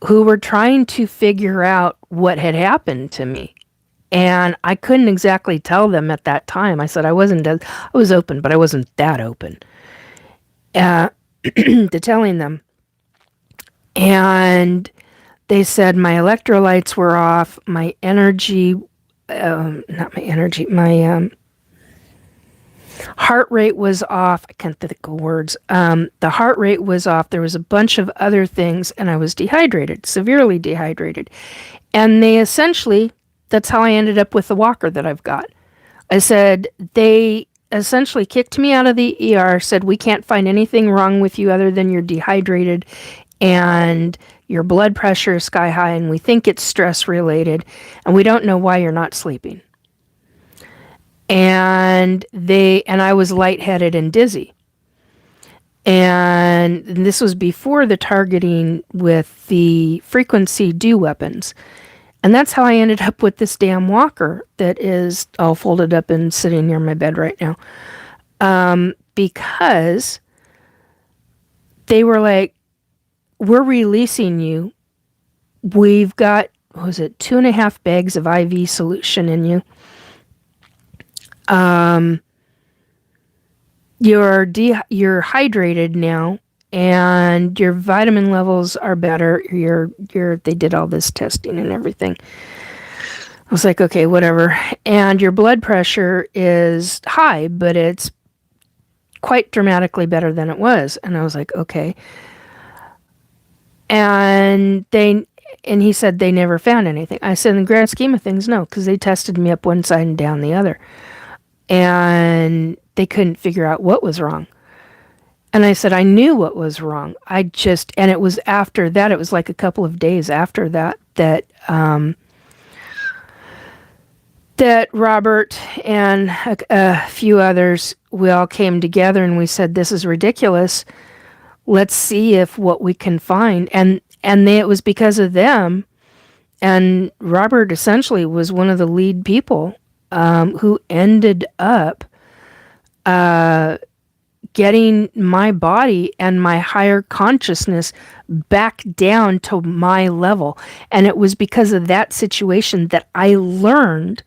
who were trying to figure out what had happened to me. And I couldn't exactly tell them at that time. I said I was open, but I wasn't that open to telling them. And they said my electrolytes were off, my energy, my heart rate was off. I can't think of words. The heart rate was off. There was a bunch of other things, and I was dehydrated, severely dehydrated. And they essentially, that's how I ended up with the walker that I've got. I said, they essentially kicked me out of the ER, said, we can't find anything wrong with you other than you're dehydrated and your blood pressure is sky high, and we think it's stress related, and we don't know why you're not sleeping. And I was lightheaded and dizzy. And this was before the targeting with the frequency dew weapons. And that's how I ended up with this damn walker that is all folded up and sitting near my bed right now. Because they were like, we're releasing you. We've got, 2.5 bags of IV solution in you. You're hydrated now, and your vitamin levels are better. They did all this testing and everything. I was like, okay, whatever. And your blood pressure is high, but it's quite dramatically better than it was. And I was like, okay. And he said they never found anything. I said, in the grand scheme of things, no, because they tested me up one side and down the other. And they couldn't figure out what was wrong. And I said, I knew what was wrong. And it was after that, it was like a couple of days after that, that Robert and a few others, we all came together and we said, this is ridiculous. Let's see if what we can find. And it was because of them. And Robert essentially was one of the lead people who ended up getting my body and my higher consciousness back down to my level. And it was because of that situation that I learned.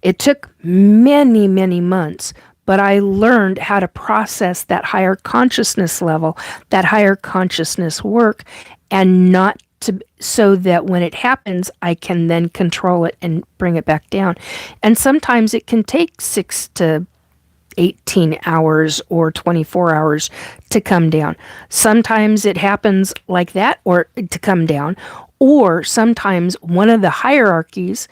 It took many, many months, but I learned how to process that higher consciousness level, that higher consciousness work, and not to, so that when it happens, I can then control it and bring it back down. And sometimes it can take 6 to 18 hours or 24 hours to come down. Sometimes it happens like that, or to come down, or sometimes one of the hierarchies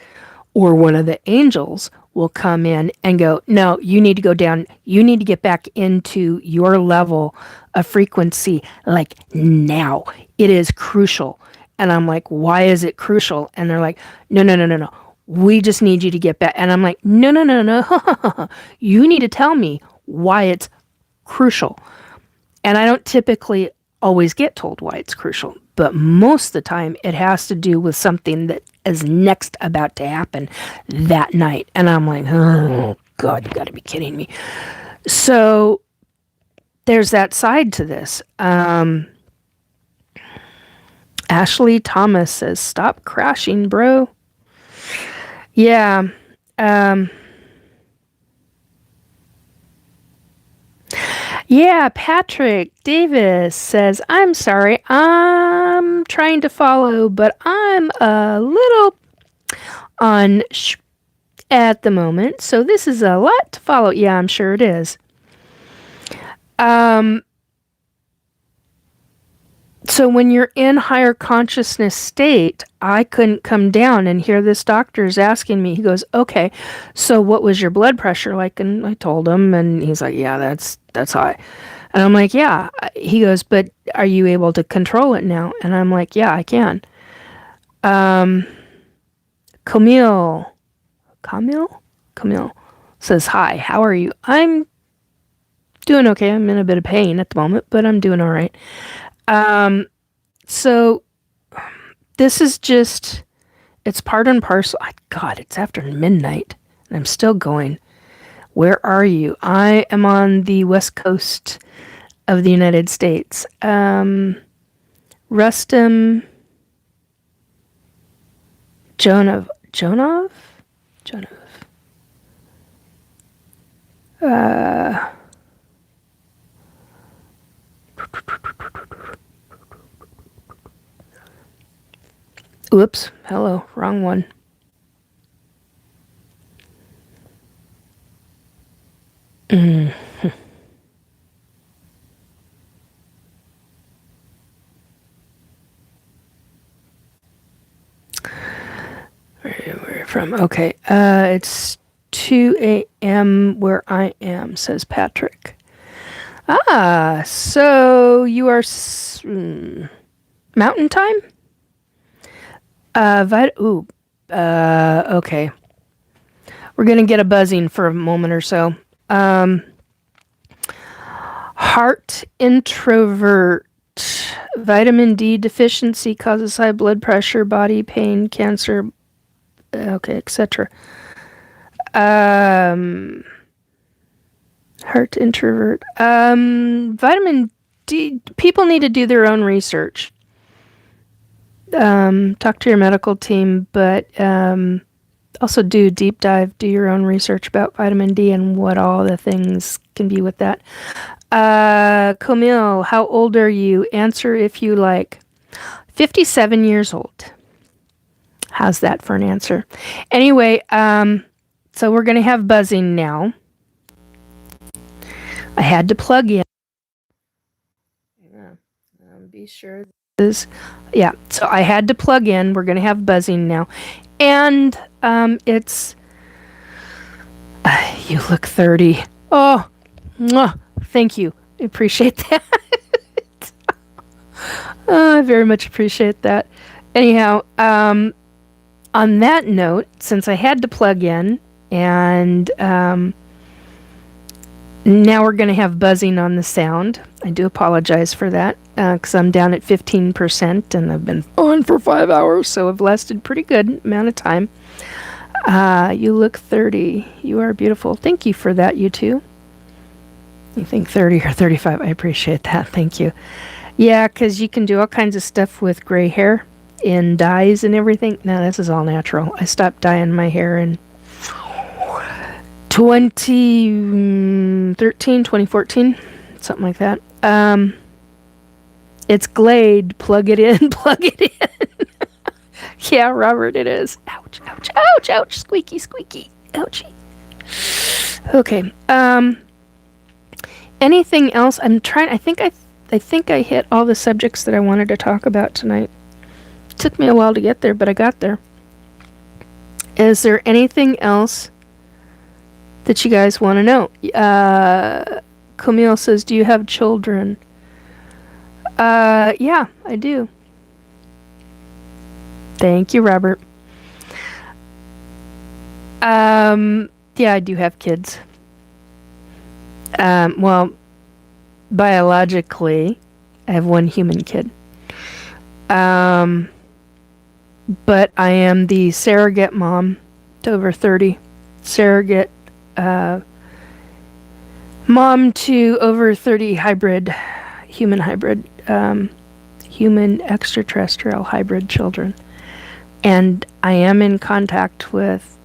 or one of the angels will come in and go, no, you need to go down. You need to get back into your level of frequency like now. It is crucial. And I'm like, why is it crucial? And they're like, no. We just need you to get back. And I'm like, no. You need to tell me why it's crucial. And I don't typically always get told why it's crucial, but most of the time it has to do with something that is next about to happen that night. And I'm like, oh God, you gotta be kidding me. So there's that side to this. Ashley Thomas says, stop crashing, bro. Yeah. Yeah, Patrick Davis says, I'm sorry, I'm trying to follow, but I'm a little on at the moment, so this is a lot to follow. Yeah, I'm sure it is. So when you're in higher consciousness state, I couldn't come down, and here this doctor is asking me, he goes, okay, so what was your blood pressure like? And I told him, and he's like, yeah, that's high. And I'm like, yeah. He goes, but are you able to control it now? And I'm like, yeah, I can. Camille says, hi, how are you? I'm doing okay. I'm in a bit of pain at the moment, but I'm doing all right. So this is just, it's part and parcel. God, it's after midnight and I'm still going. Where are you? I am on the west coast of the United States. Rustum Jonov. Oops, hello, wrong one. Where from? Okay, it's 2 a.m. where I am, says Patrick. So you are mountain time? Okay. We're gonna get a buzzing for a moment or so. Heart introvert. Vitamin D deficiency causes high blood pressure, body pain, cancer, okay, etc. Heart introvert. Vitamin D. People need to do their own research. Talk to your medical team, but also do a deep dive. Do your own research about vitamin D and what all the things can be with that. Camille, how old are you? Answer if you like. 57 years old. How's that for an answer? Anyway, so we're going to have buzzing now. I had to plug in. Yeah, be sure this. Yeah, so I had to plug in. We're going to have buzzing now. And it's. You look 30. Oh, mwah, thank you. I appreciate that. I very much appreciate that. Anyhow, on that note, since I had to plug in, and now we're going to have buzzing on the sound. I do apologize for that, because I'm down at 15%, and I've been on for 5 hours, so I've lasted pretty good amount of time. You look 30. You are beautiful. Thank you for that, you two. You think 30 or 35. I appreciate that. Thank you. Yeah, because you can do all kinds of stuff with gray hair in dyes and everything. No, this is all natural. I stopped dyeing my hair in 2013, 2014, something like that. It's Glade. Plug it in. Plug it in. Yeah, Robert, it is. Ouch, ouch, ouch, ouch. Squeaky, squeaky. Ouchie. Okay. Anything else? I'm trying. I think I hit all the subjects that I wanted to talk about tonight. It took me a while to get there, but I got there. Is there anything else that you guys want to know? Camille says, do you have children? Yeah, I do. Thank you, Robert. Yeah, I do have kids. Well, biologically, I have one human kid. But I am the surrogate mom to over 30. Surrogate mom to over 30 hybrid, human extraterrestrial hybrid children. And I am in contact with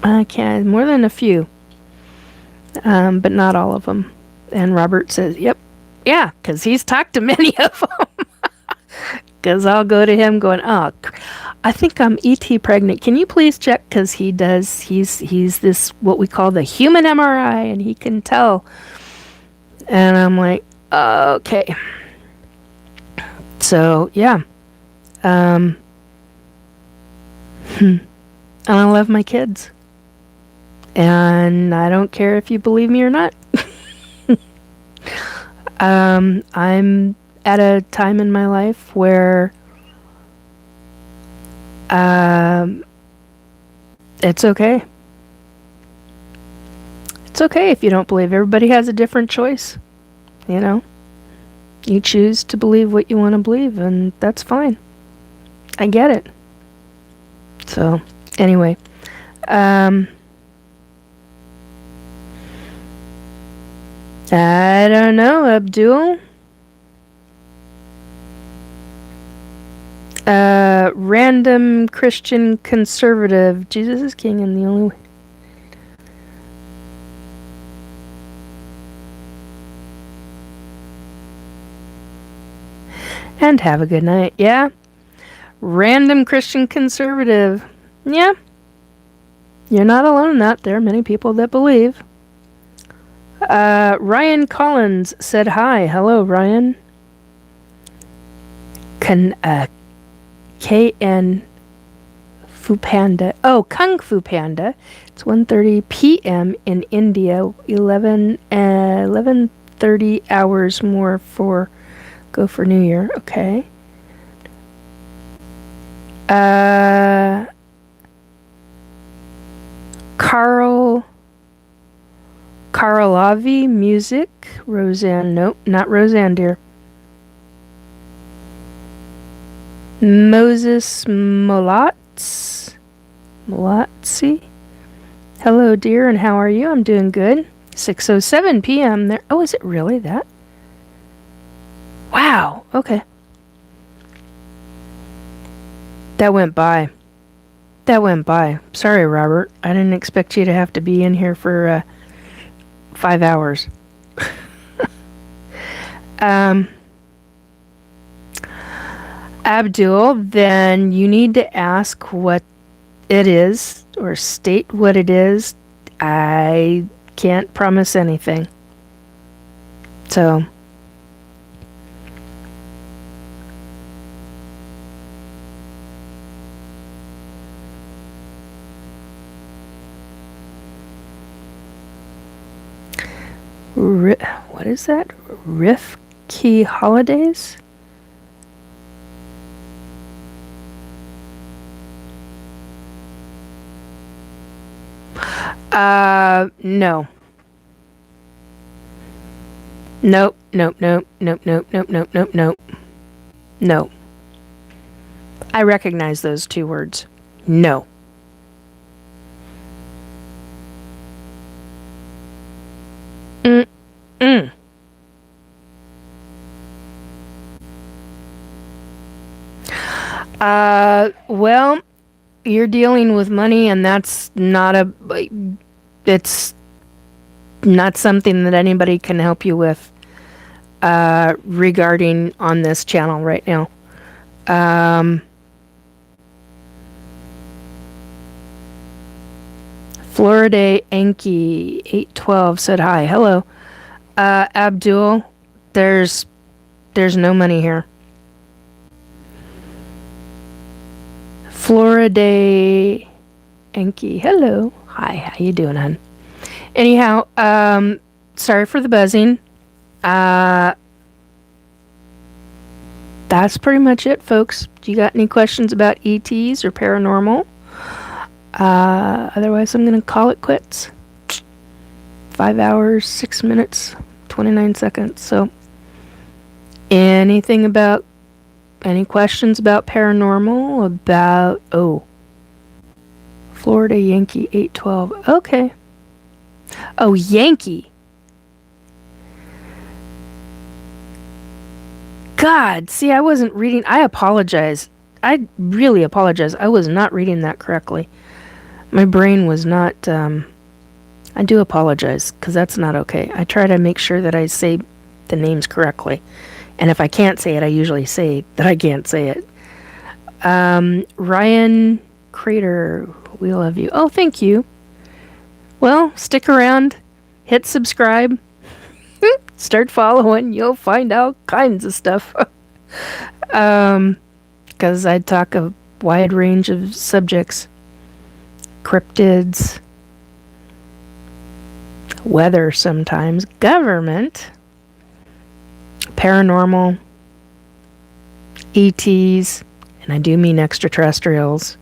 more than a few, but not all of them. And Robert says, yep, yeah, because he's talked to many of them. Because I'll go to him going, oh, I think I'm ET pregnant. Can you please check? Because he's this, what we call the human MRI, and he can tell. And I'm like, okay. So, yeah. And I love my kids. And I don't care if you believe me or not. I'm at a time in my life where it's okay. It's okay if you don't believe. Everybody has a different choice. You know? You choose to believe what you want to believe, and that's fine. I get it. So, anyway. I don't know, Abdul. Random Christian conservative. Jesus is king and the only way. And have a good night. Yeah. Random Christian conservative. Yeah. You're not alone in that. There are many people that believe. Ryan Collins said hi. Hello, Ryan. KN Fu Panda. Oh, Kung Fu Panda. It's 1:30 p.m. in India. 11:30 hours more for New Year. Okay. Karlavi music. Roseanne. Nope, not Roseanne, dear. Moses Molotzi. Hello, dear, and how are you? I'm doing good. 6:07 p.m. there. Oh, is it really that? Wow. Okay. That went by. Sorry, Robert. I didn't expect you to have to be in here for 5 hours. Abdul, then you need to ask what it is or state what it is. I can't promise anything. So, what is that? Rifki Holidays? No. Nope. No. I recognize those two words. No. Mm-mm. Well, you're dealing with money, and that's not it's not something that anybody can help you with regarding on this channel right now. Florida Enki 812 said hi. Hello. Abdul, there's no money here. Florida Enki, hello. Hi, how you doing, hon? Anyhow, sorry for the buzzing. That's pretty much it, folks. Do you got any questions about ETs or paranormal? Otherwise, I'm going to call it quits. 5 hours, 6 minutes, 29 seconds. So, any questions about paranormal? About, Florida Yankee 812. Okay. Oh, Yankee. God, see, I wasn't reading. I apologize. I really apologize. I was not reading that correctly. My brain was not, I do apologize, because that's not okay. I try to make sure that I say the names correctly. And if I can't say it, I usually say that I can't say it. Ryan Crater, we love you. Oh, thank you. Well, stick around, hit subscribe, start following. You'll find all kinds of stuff. Because I talk a wide range of subjects. Cryptids, weather sometimes, government, paranormal, ETs, and I do mean extraterrestrials,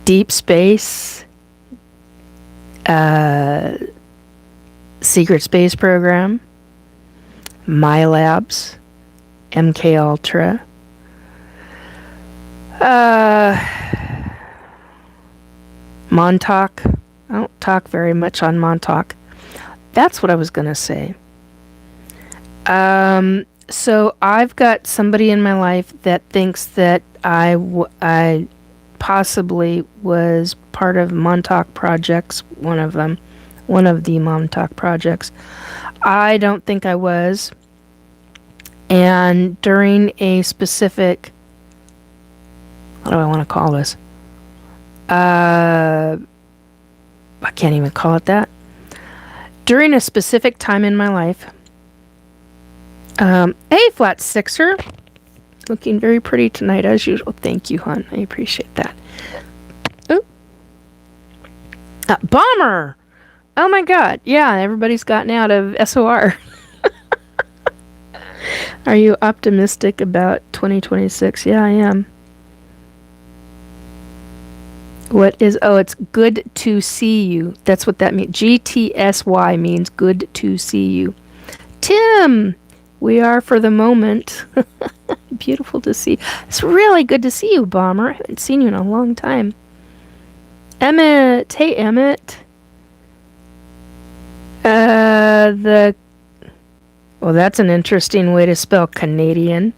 deep space, secret space program, my labs, MK Ultra, Montauk. I don't talk very much on Montauk. That's what I was going to say. So I've got somebody in my life that thinks that I possibly was part of Montauk projects, one of the Montauk projects. I don't think I was. And during a specific, what do I want to call this? I can't even call it that. During a specific time in my life, hey, Flat Sixer, looking very pretty tonight as usual. Thank you, hon. I appreciate that. Oh, Bomber. Oh my God. Yeah, everybody's gotten out of SOR. Are you optimistic about 2026? Yeah, I am. It's good to see you. That's what that means. GTSY means good to see you. Tim, we are for the moment. Beautiful to see. It's really good to see you, Bomber. I haven't seen you in a long time. Emmett. Hey, Emmett. Well, that's an interesting way to spell Canadian.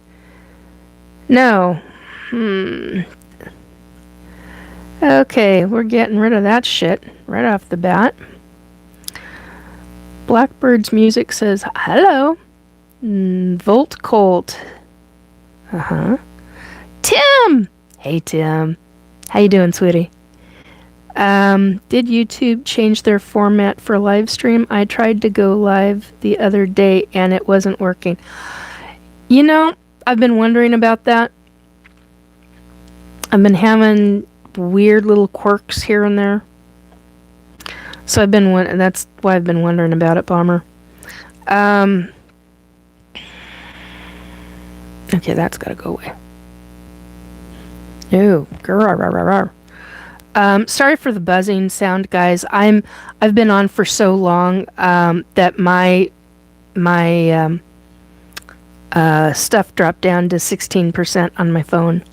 No. Okay, we're getting rid of that shit right off the bat. Blackbird's music says, hello. Volt Colt. Tim! Hey, Tim. How you doing, sweetie? Did YouTube change their format for live stream? I tried to go live the other day and it wasn't working. You know, I've been wondering about that. I've been having weird little quirks here and there. So that's why I've been wondering about it, Bomber. Okay, that's gotta go away. No. Sorry for the buzzing sound, guys. I've been on for so long that my stuff dropped down to 16% on my phone.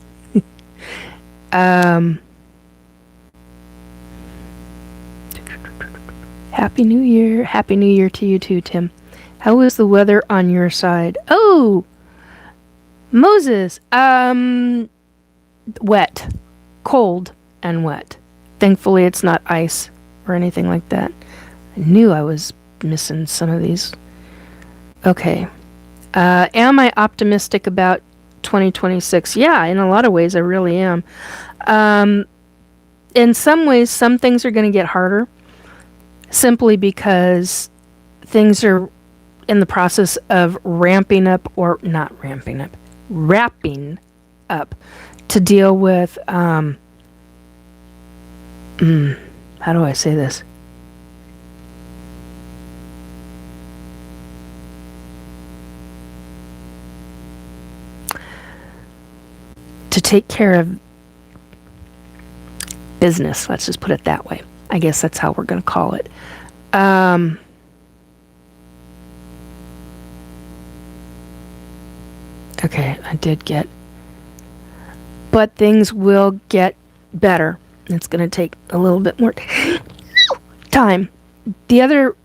Happy New Year. Happy New Year to you too, Tim. How is the weather on your side? Oh, Moses. Wet. Cold and wet. Thankfully, it's not ice or anything like that. I knew I was missing some of these. Okay. Am I optimistic about 2026? Yeah, in a lot of ways, I really am. In some ways, some things are going to get harder simply because things are in the process of wrapping up to deal with, how do I say this? To take care of business, let's just put it that way. I guess that's how we're going to call it. Okay, I did get... But things will get better. It's going to take a little bit more time. The other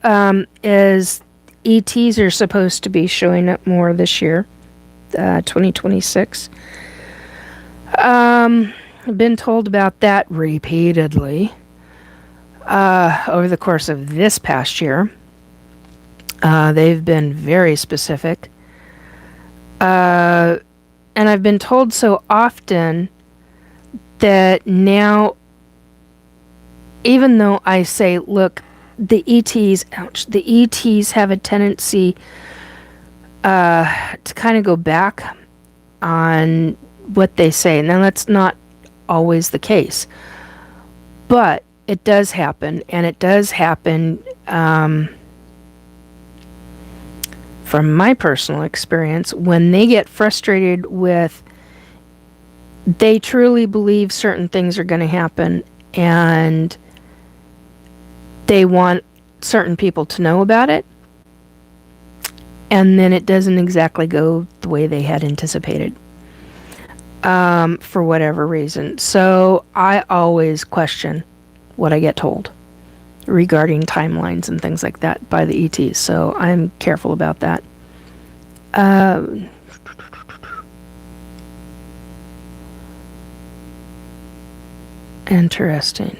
is ETs are supposed to be showing up more this year, 2026. I've been told about that repeatedly over the course of this past year. They've been very specific. And I've been told so often that now, even though I say, look, the ETs have a tendency to kind of go back on what they say. Now, that's not always the case, but it does happen, and it does happen from my personal experience when they get frustrated with, they truly believe certain things are going to happen, and they want certain people to know about it, and then it doesn't exactly go the way they had anticipated. For whatever reason. So I always question what I get told regarding timelines and things like that by the ETs. So I'm careful about that. Interesting.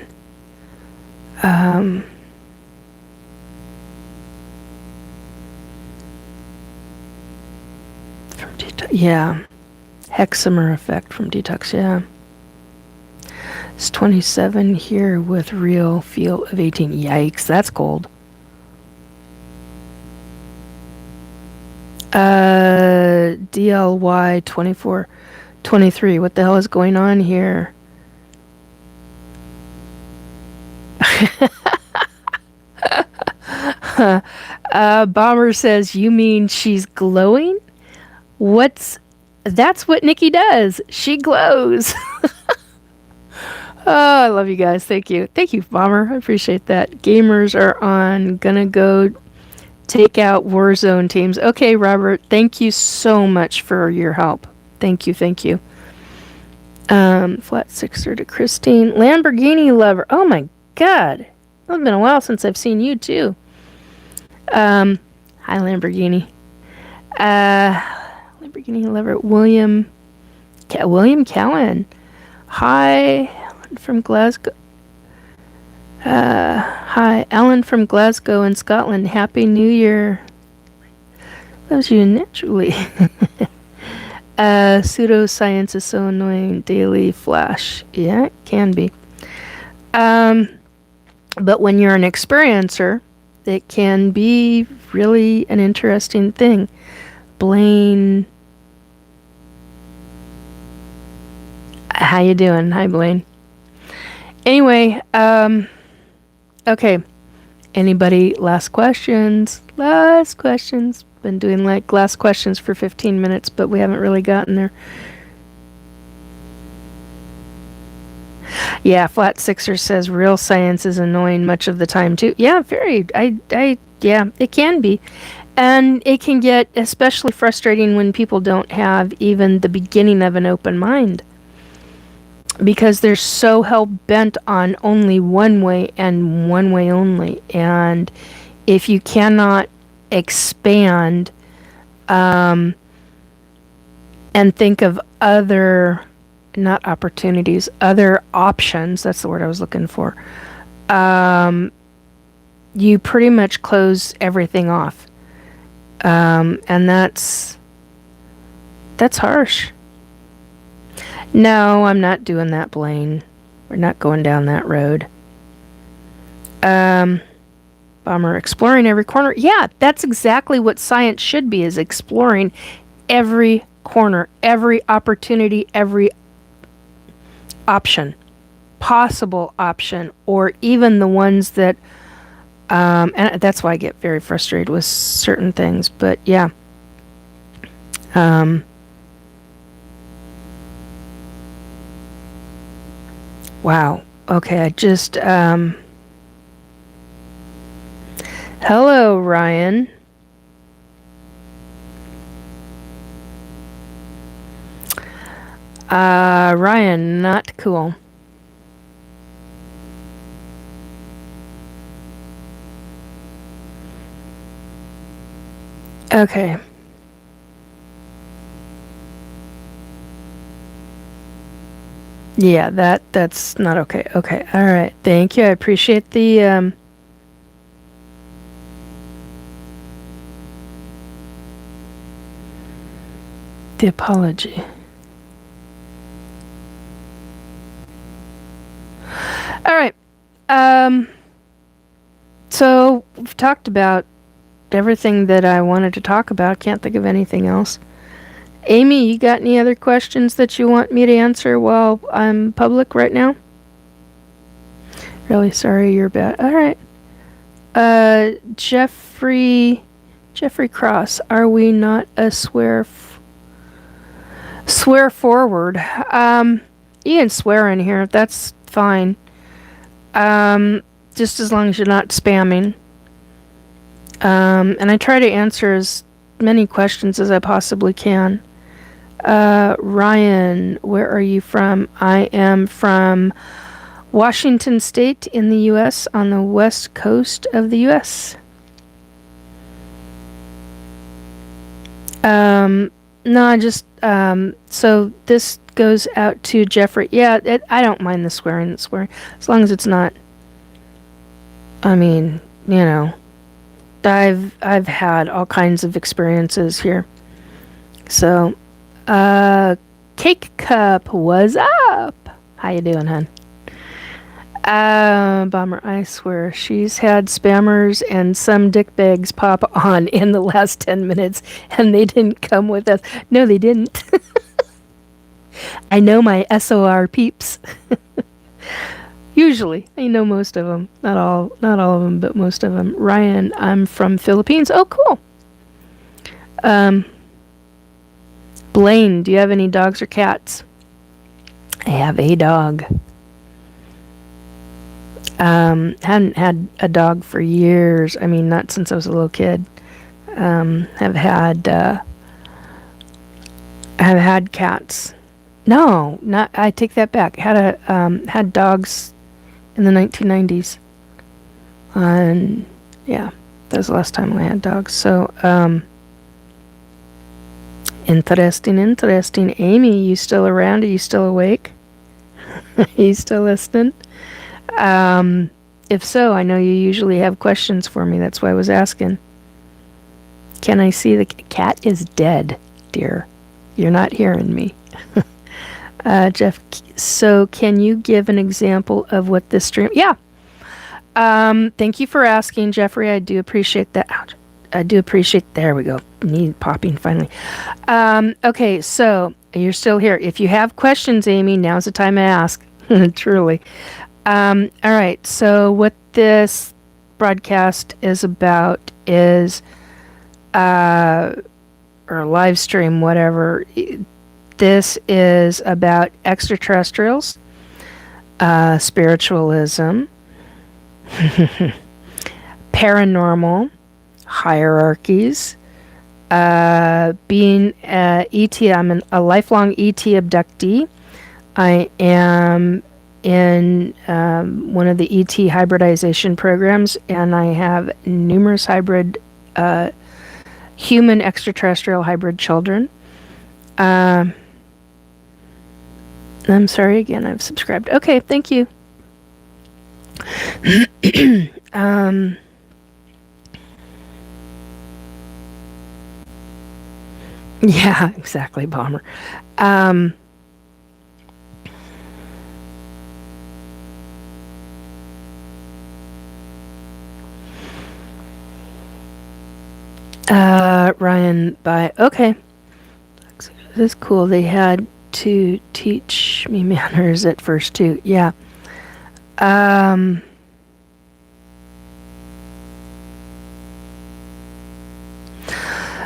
Yeah. Hexamer effect from Detox, yeah. It's 27 here with real feel of 18. Yikes, that's cold. DLY 2423. What the hell is going on here? Bomber says, you mean she's glowing? That's what Nikki does. She glows. Oh, I love you guys. Thank you. Thank you, Bomber. I appreciate that. Gamers are on. Gonna go take out Warzone teams. Okay, Robert. Thank you so much for your help. Thank you. Thank you. Flat Sixer to Christine. Lamborghini lover. Oh my God. It's been a while since I've seen you too. Hi, Lamborghini. Lamborghini lover. William Cowan. Hi, from Glasgow. Hi, Alan from Glasgow in Scotland. Happy New Year. Loves you naturally. Pseudoscience is so annoying. Daily Flash. Yeah, it can be. But when you're an experiencer, it can be really an interesting thing. Blaine, how you doing? Hi, Blaine. Anyway, okay. Anybody, last questions? Last questions. Been doing like last questions for 15 minutes, but we haven't really gotten there. Yeah, Flat Sixer says real science is annoying much of the time too. Yeah, very. Yeah, it can be. And it can get especially frustrating when people don't have even the beginning of an open mind. Because they're so hell bent on only one way and one way only. And if you cannot expand and think of other, not opportunities, other options, that's the word I was looking for, you pretty much close everything off. And that's harsh. No, I'm not doing that, Blaine. We're not going down that road. Bomber, exploring every corner. Yeah, that's exactly what science should be, is exploring every corner, every opportunity, every option, possible option, or even the ones that, and that's why I get very frustrated with certain things, but yeah. Wow. Okay, I just, hello, Ryan. Ryan, not cool. Okay. Yeah, that's not okay. Okay, all right. Thank you. I appreciate the apology. All right. So we've talked about everything that I wanted to talk about. Can't think of anything else. Amy, you got any other questions that you want me to answer while I'm public right now? Really sorry, you're bad. All right. Jeffrey Cross, are we not a swear forward? You can swear in here. That's fine. Just as long as you're not spamming. And I try to answer as many questions as I possibly can. Ryan, where are you from? I am from Washington State in the U.S. on the west coast of the U.S. No, I just, so this goes out to Jeffrey. Yeah, I don't mind the swearing, as long as it's not, I mean, you know, I've had all kinds of experiences here. So, Cake Cup, what's up? How you doing, hun? Bomber, I swear, she's had spammers and some dickbags pop on in the last 10 minutes, and they didn't come with us. No, they didn't. I know my SOR peeps. Usually, I know most of them. Not all of them, but most of them. Ryan, I'm from Philippines. Oh, cool. Blaine, do you have any dogs or cats? I have a dog. Hadn't had a dog for years. I mean, not since I was a little kid. Have had cats. No, not. I take that back. Had dogs in the 1990s. And yeah, that was the last time I had dogs. So, interesting. Amy, you still around? Are you still awake? Are you still listening? If so, I know you usually have questions for me. That's why I was asking. Can I see the cat is dead, dear? You're not hearing me. Jeff, so can you give an example of what this stream? Yeah. Thank you for asking, Jeffrey. I do appreciate that. Ouch. I do appreciate. There we go. Knee popping finally. Okay, so you're still here. If you have questions, Amy, now's the time to ask. Truly. All right. So what this broadcast is about is, or live stream, whatever. This is about extraterrestrials, spiritualism, paranormal, hierarchies, being ET. I'm a lifelong ET abductee. I am in one of the ET hybridization programs, and I have numerous hybrid human extraterrestrial hybrid children. I'm sorry again, I've subscribed. Okay, thank you. Yeah, exactly, Bomber. Ryan, bye. Okay. This is cool. They had to teach me manners at first, too. Yeah.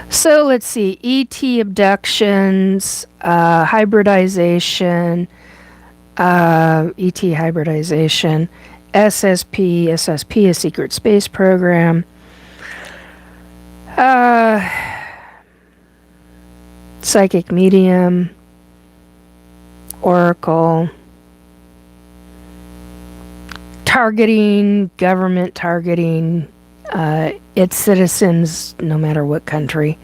So let's see. ET abductions, hybridization, ET hybridization, SSP, a secret space program. Psychic medium, oracle, targeting, government targeting, its citizens, no matter what country,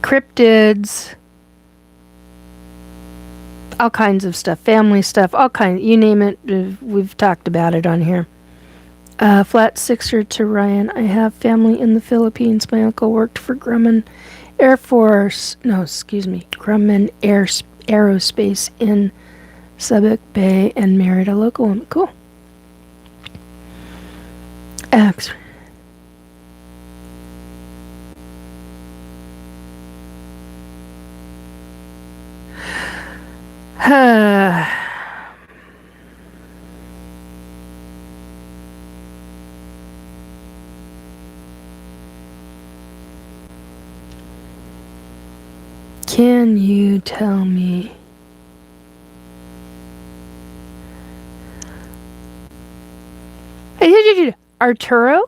cryptids, all kinds of stuff, family stuff, all kinds, you name it, we've talked about it on here. Flat sixer to Ryan. I have family in the Philippines. My uncle worked for Grumman Grumman Aerospace in Subic Bay and married a local woman. Cool. X. Can you tell me? Arturo?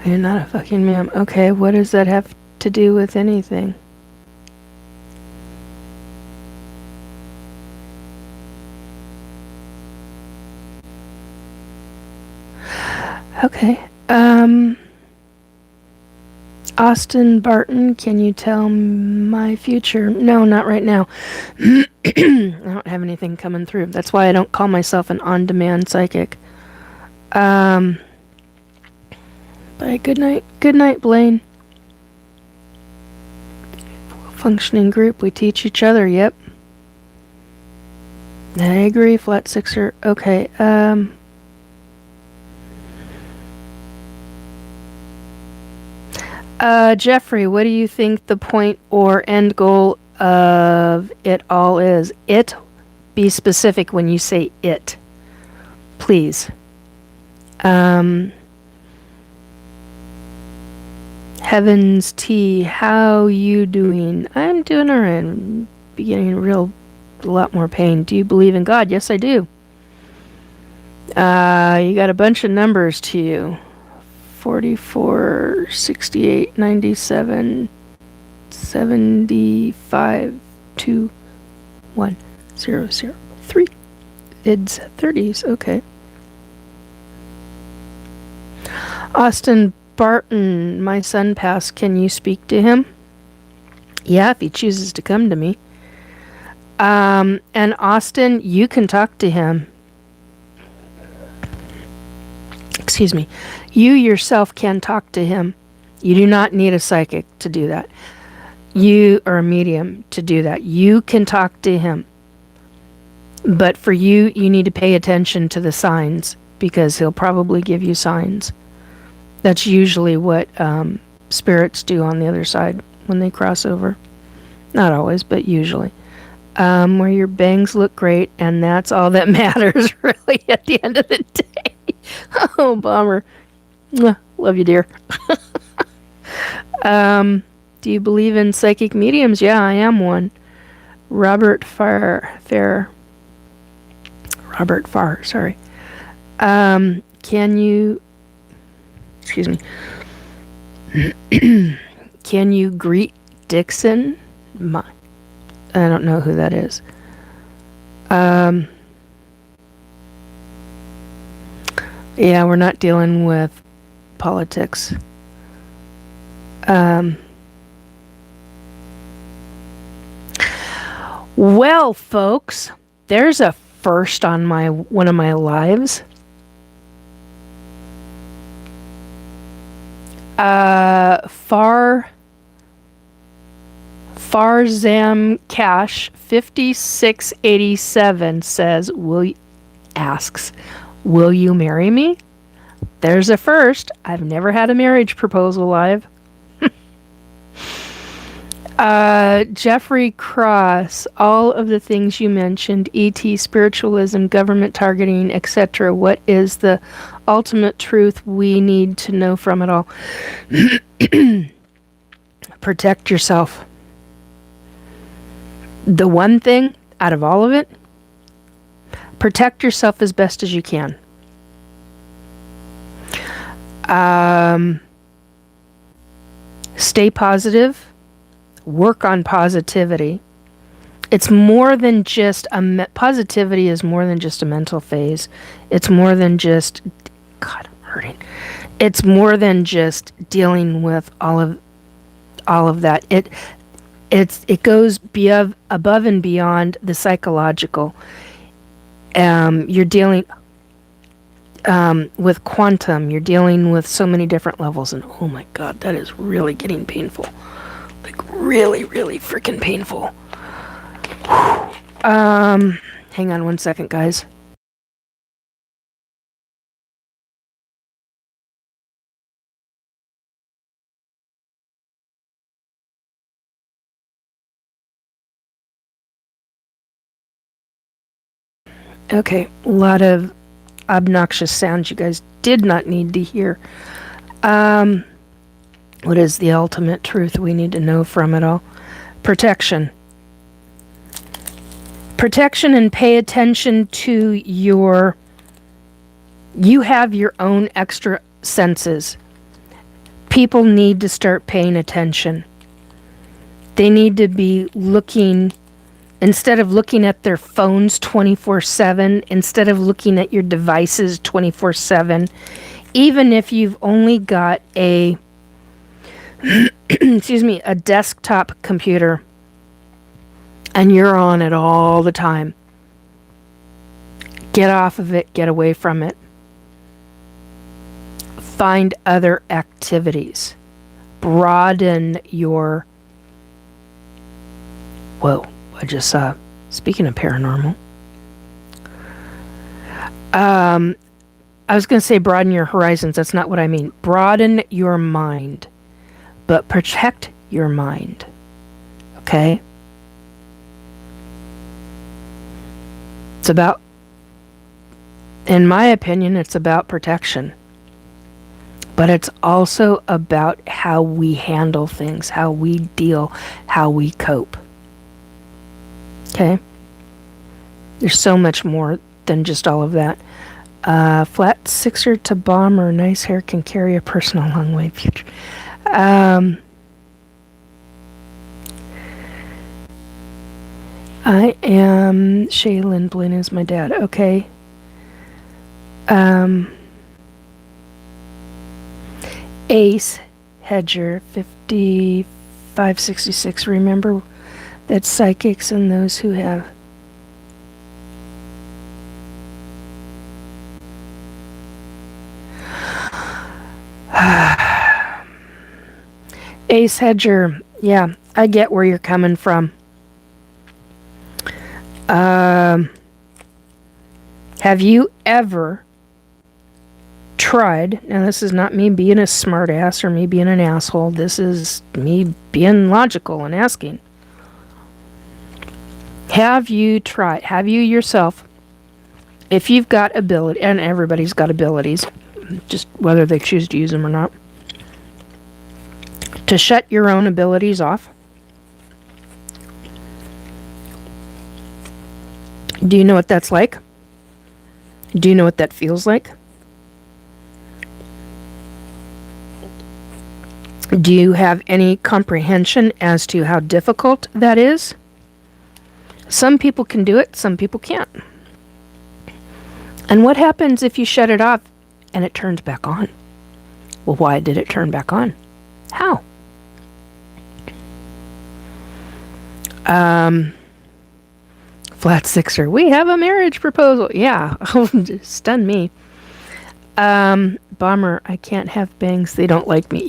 You're not a fucking ma'am. Okay, what does that have to do with anything? Okay. Austin Barton, can you tell my future? No, not right now. I don't have anything coming through. That's why I don't call myself an on-demand psychic. Bye, good night. Good night, Blaine. Functioning group, we teach each other, yep. I agree, flat sixer. Okay, Jeffrey, what do you think the point or end goal of it all is? It, be specific when you say it, please. Heavens T, how you doing? I'm doing alright. I'm beginning a lot more pain. Do you believe in God? Yes, I do. You got a bunch of numbers to you. 44, 68, 97, 75, 2, 1, 0, 0, 3. It's 30s, okay. Austin Barton, my son passed. Can you speak to him? Yeah, if he chooses to come to me. And Austin, you can talk to him. excuse me, you yourself can talk to him. You do not need a psychic to do that. You are a medium to do that. You can talk to him. But for you, you need to pay attention to the signs, because he'll probably give you signs. That's usually what spirits do on the other side when they cross over. Not always, but usually. Where your bangs look great, and that's all that matters, really, at the end of the day. Oh, bummer. Love you, dear. Do you believe in psychic mediums? Yeah, I am one. Robert Farr, sorry. Can you... Excuse me. Can you greet Dixon? I don't know who that is. Yeah, we're not dealing with politics. Well, folks, there's a first on one of my lives. Farzam Cash 5687 says, asks, will you marry me? There's a first. I've never had a marriage proposal live. Jeffrey Cross, all of the things you mentioned, ET, spiritualism, government targeting, etc. What is the ultimate truth we need to know from it all? Protect yourself. The one thing out of all of it, protect yourself as best as you can. Stay positive. Work on positivity. It's more than just positivity is more than just a mental phase. It's more than just, God, I'm hurting. It's more than just dealing with all of that. It goes above and beyond the psychological. You're dealing with quantum. You're dealing with so many different levels, and oh my God, that is really getting painful. Like really, really freaking painful. Hang on one second, guys. Okay, a lot of obnoxious sounds you guys did not need to hear. What is the ultimate truth we need to know from it all? Protection. Protection, and pay attention to you have your own extra senses. People need to start paying attention. They need to be looking, instead of looking at their phones 24/7, instead of looking at your devices 24/7, even if you've only got a a desktop computer and you're on it all the time, get off of it, get away from it. Find other activities. Broaden your... Whoa, I just saw, speaking of paranormal, I was going to say broaden your horizons. That's not what I mean. Broaden your mind, but protect your mind. Okay? It's about, in my opinion, it's about protection. But it's also about how we handle things, how we deal, how we cope. Okay? There's so much more than just all of that. Flat sixer to bomber, nice hair can carry a person a long way. Future. I am Shaylin Blinn is my dad. Okay. Ace Hedger 5566. Remember that psychics and those who have Ace Hedger, yeah, I get where you're coming from. Have you ever tried, now this is not me being a smartass or me being an asshole, this is me being logical and asking. Have you yourself, if you've got ability, and everybody's got abilities, just whether they choose to use them or not, to shut your own abilities off? Do you know what that's like? Do you know what that feels like? Do you have any comprehension as to how difficult that is? Some people can do it, some people can't. And what happens if you shut it off and it turns back on? Well, why did it turn back on? How? Flat Sixer, we have a marriage proposal. Yeah, stun me. Bomber, I can't have bangs. They don't like me.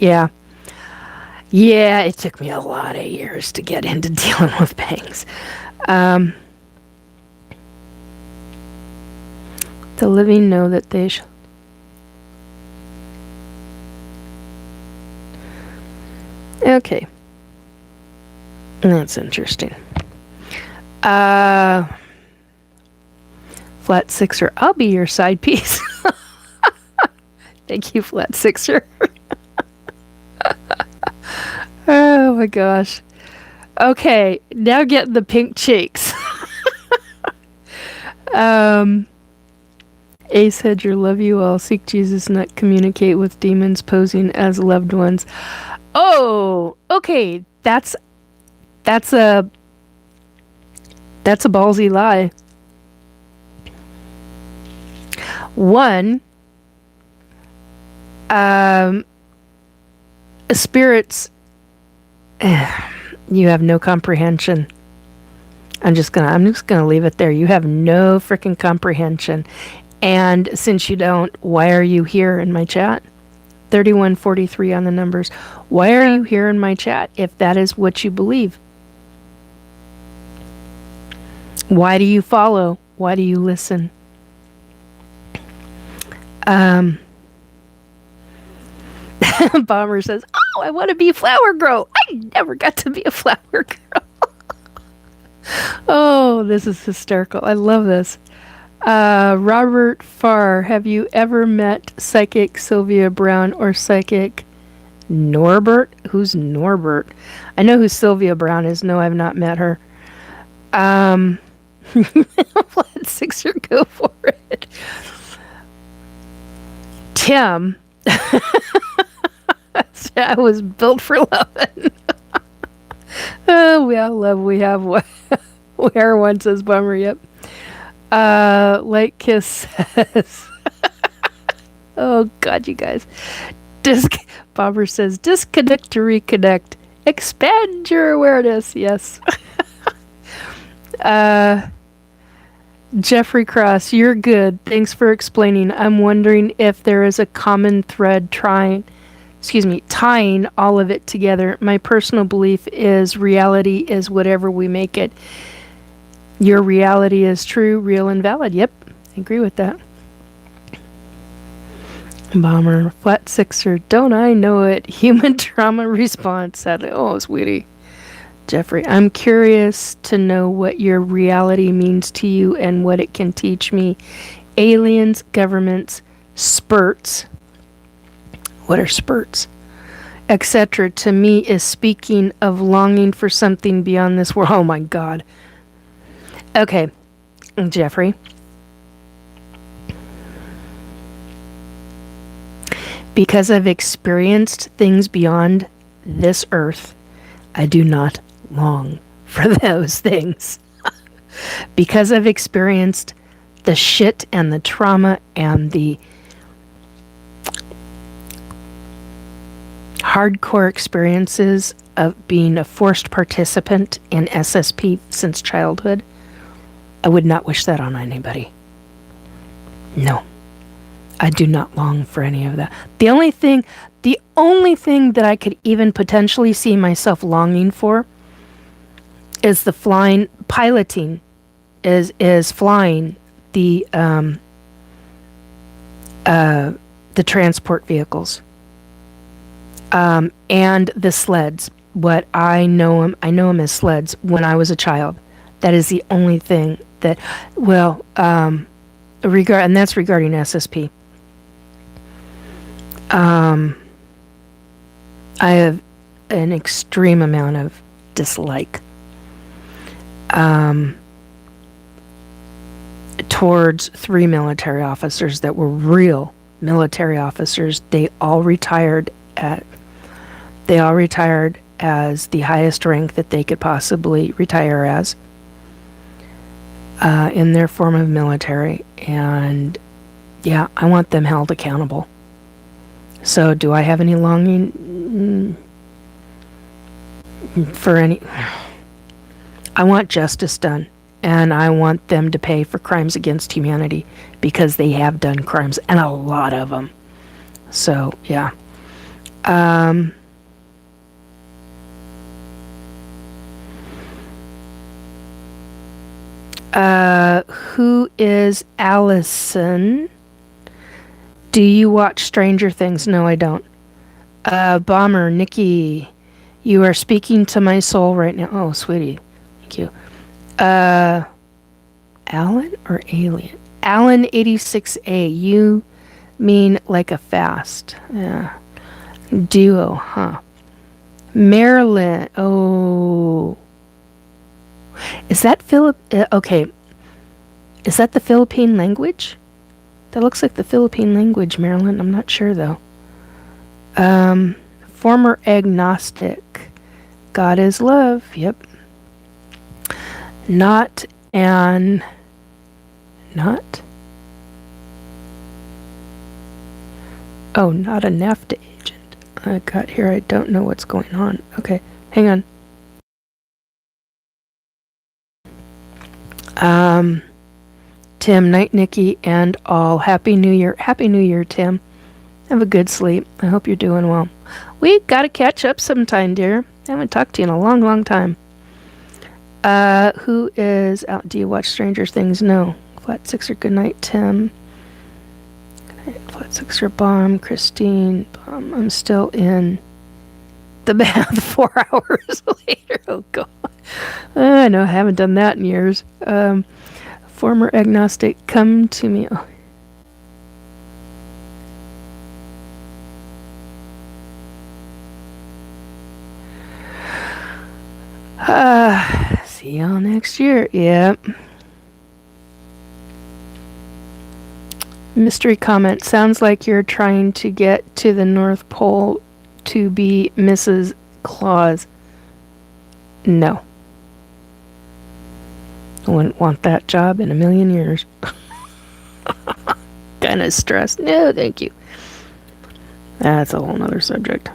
Yeah, it took me a lot of years to get into dealing with bangs. The living know that they Okay. That's interesting. Flat Sixer, I'll be your side piece. Thank you, Flat Sixer. Oh my gosh. Okay, now get the pink cheeks. Ace Hedger, love you all. Seek Jesus, not communicate with demons posing as loved ones. Oh, okay. That's a ballsy lie. One, spirits, you have no comprehension. I'm just gonna leave it there. You have no freaking comprehension. And since you don't, why are you here in my chat? 3143 on the numbers. Why are you here in my chat if that is what you believe? Why do you follow? Why do you listen? Bomber says, oh, I want to be Flower Grow. I never got to be a Flower Girl. Oh, this is hysterical. I love this. Robert Farr, have you ever met Psychic Sylvia Brown or Psychic Norbert? Who's Norbert? I know who Sylvia Brown is. No, I've not met her. Flat Sixer, go for it. Tim. I was built for loving. Oh, we all love. We have one. Where one says bummer. Yep. Light Kiss says. Oh God, you guys. Bobber says disconnect to reconnect. Expand your awareness. Yes. Jeffrey Cross, you're good. Thanks for explaining. I'm wondering if there is a common thread tying all of it together. My personal belief is reality is whatever we make it. Your reality is true, real, and valid. Yep, I agree with that. Bomber, Flat Sixer, don't I know it? Human trauma response. Sadly, oh, sweetie. Jeffrey, I'm curious to know what your reality means to you and what it can teach me. Aliens, governments, spurts. What are spurts? Etc. To me is speaking of longing for something beyond this world. Oh my God. Okay, Jeffrey. Because I've experienced things beyond this earth, I do not long for those things. Because I've experienced the shit and the trauma and the hardcore experiences of being a forced participant in SSP since childhood, I would not wish that on anybody. No. I do not long for any of that. The only thing The only thing that I could even potentially see myself longing for is the piloting, is flying the transport vehicles, and the sleds. What I know them as sleds when I was a child. That is the only thing that, well, and that's regarding SSP. I have an extreme amount of dislike towards 3 military officers that were real military officers. They all retired as the highest rank that they could possibly retire as in their form of military. And yeah, I want them held accountable. So do I have any longing for any? I want justice done, and I want them to pay for crimes against humanity, because they have done crimes, and a lot of them. So yeah. Who is Allison? Do you watch Stranger Things? No, I don't. Bomber, Nikki, you are speaking to my soul right now. Oh, sweetie. Thank you. Alan or Alien? Alan 86A. You mean like a fast. Yeah. Duo, huh? Maryland. Oh. Is that okay. Is that the Philippine language? That looks like the Philippine language, Maryland. I'm not sure, though. Former agnostic. God is love. Yep. Not. Oh, not a NAFTA agent. I got here. I don't know what's going on. Okay, hang on. Tim, Night, Nikki, and all. Happy New Year. Happy New Year, Tim. Have a good sleep. I hope you're doing well. We gotta catch up sometime, dear. I haven't talked to you in a long, long time. Who is out? Do you watch Stranger Things? No. Flat Sixer, good night, Tim. Good night, Flat Sixer, Bomb, Christine, Bomb. I'm still in the bath 4 hours later. Oh, God. I know, I haven't done that in years. Former agnostic, come to me. Oh. See y'all next year. Yep. Mystery comment. Sounds like you're trying to get to the North Pole to be Mrs. Claus. No. I wouldn't want that job in a million years. Kind of stressed. No, thank you. That's a whole nother subject.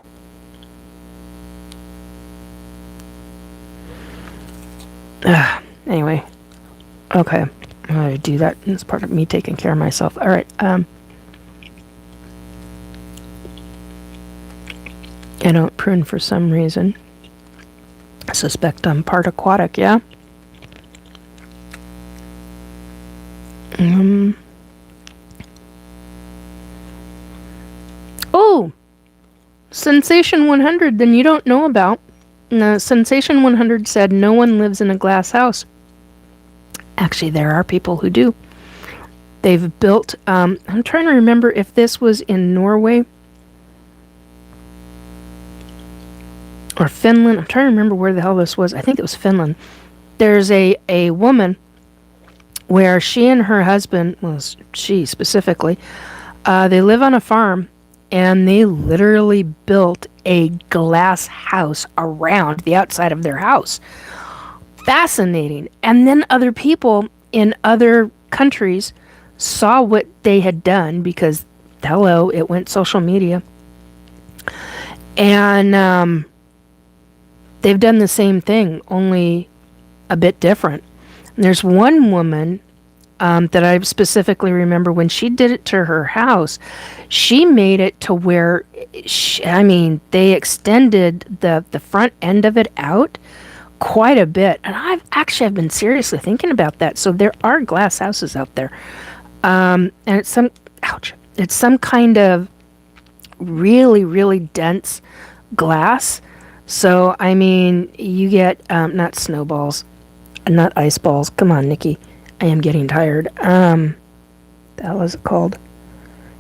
Anyway. Okay. I'm going to do that. It's part of me taking care of myself. All right. I don't prune for some reason. I suspect I'm part aquatic, yeah? Oh! Sensation 100, then you don't know about. Sensation 100 said no one lives in a glass house. Actually, there are people who do. They've built, I'm trying to remember if this was in Norway or Finland. I'm trying to remember where the hell this was. I think it was Finland. There's a woman where she and her husband, well, she specifically, they live on a farm, and they literally built a glass house around the outside of their house. Fascinating. And then other people in other countries saw what they had done, because, hello, it went social media. And they've done the same thing, only a bit different. And there's one woman that I specifically remember when she did it to her house. She made it to where, they extended the front end of it out quite a bit. And I've been seriously thinking about that. So there are glass houses out there. And it's some kind of really, really dense glass. So, you get, not snowballs, not ice balls. Come on, Nikki. I am getting tired. The hell is it called?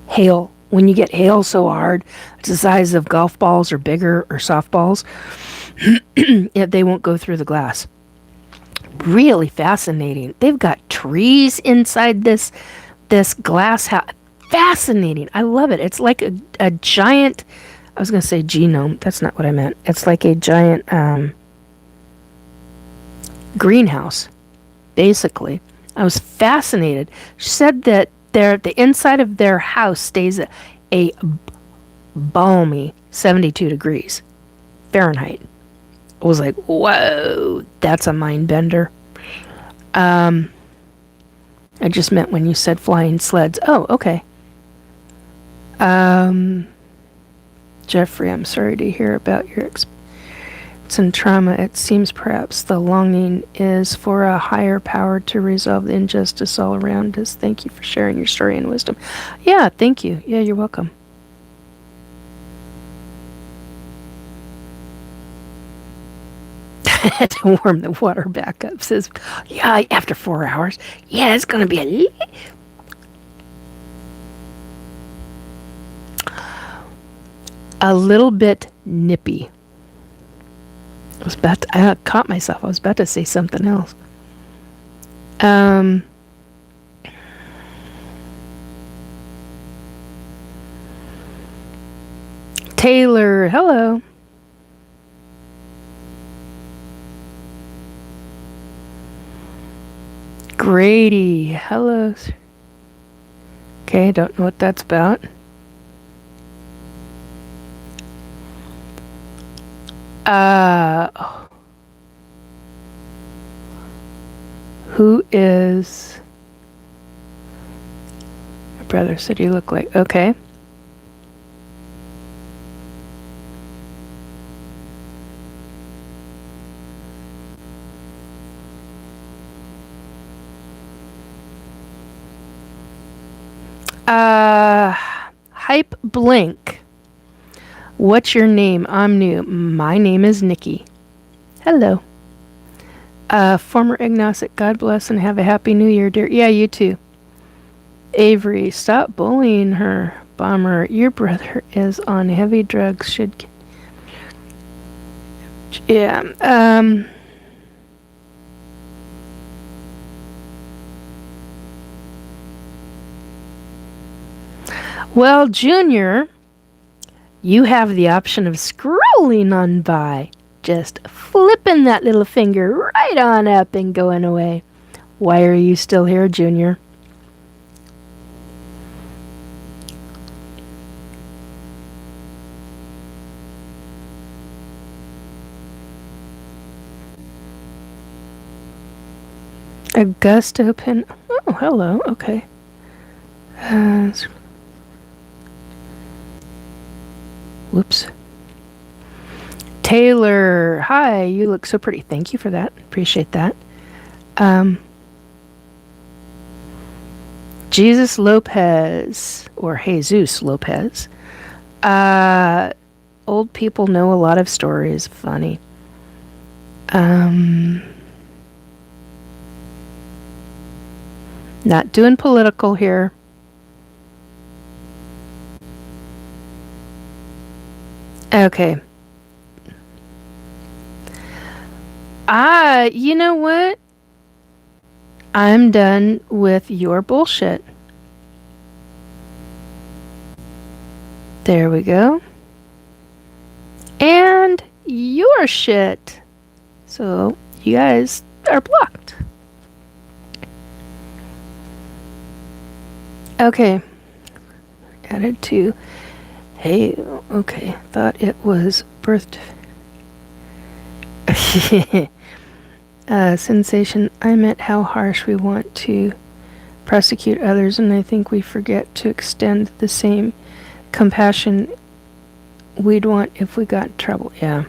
Hail. When you get hail so hard, it's the size of golf balls or bigger or softballs, they won't go through the glass. Really fascinating. They've got trees inside this glass house. Fascinating. I love it. It's like a giant, I was going to say genome. That's not what I meant. It's like a giant greenhouse, basically. I was fascinated. She said that the inside of their house stays a balmy 72 degrees Fahrenheit. I was like, whoa, that's a mind bender. I just meant when you said flying sleds. Oh, okay. Jeffrey, I'm sorry to hear about your experience and trauma. It seems perhaps the longing is for a higher power to resolve the injustice all around us. Thank you for sharing your story and wisdom. Yeah, thank you. Yeah, you're welcome. To warm the water back up, says, yeah, after 4 hours. Yeah, it's going to be a little bit nippy. I caught myself. I was about to say something else. Taylor, hello. Grady, hello. Okay, don't know what that's about. Who is... My brother said you look like... Okay. Hype Blink. What's your name? I'm new. My name is Nikki. Hello. Former agnostic. God bless and have a happy new year, dear. Yeah, you too. Avery, stop bullying her. Bomber, your brother is on heavy drugs. Should... Yeah, well, Junior, you have the option of scrolling on by. Just flipping that little finger right on up and going away. Why are you still here, Junior? Augusto Pin. Oh, hello. Okay. Whoops. Taylor, hi, you look so pretty. Thank you for that. Appreciate that. Jesus Lopez, or Jesus Lopez. Old people know a lot of stories. Funny. Not doing political here. Okay. You know what? I'm done with your bullshit. There we go. And your shit. So, you guys are blocked. Okay. Added to... Hey, okay. Thought it was birthed... Sensation. I meant how harsh we want to prosecute others, and I think we forget to extend the same compassion we'd want if we got in trouble. Yeah.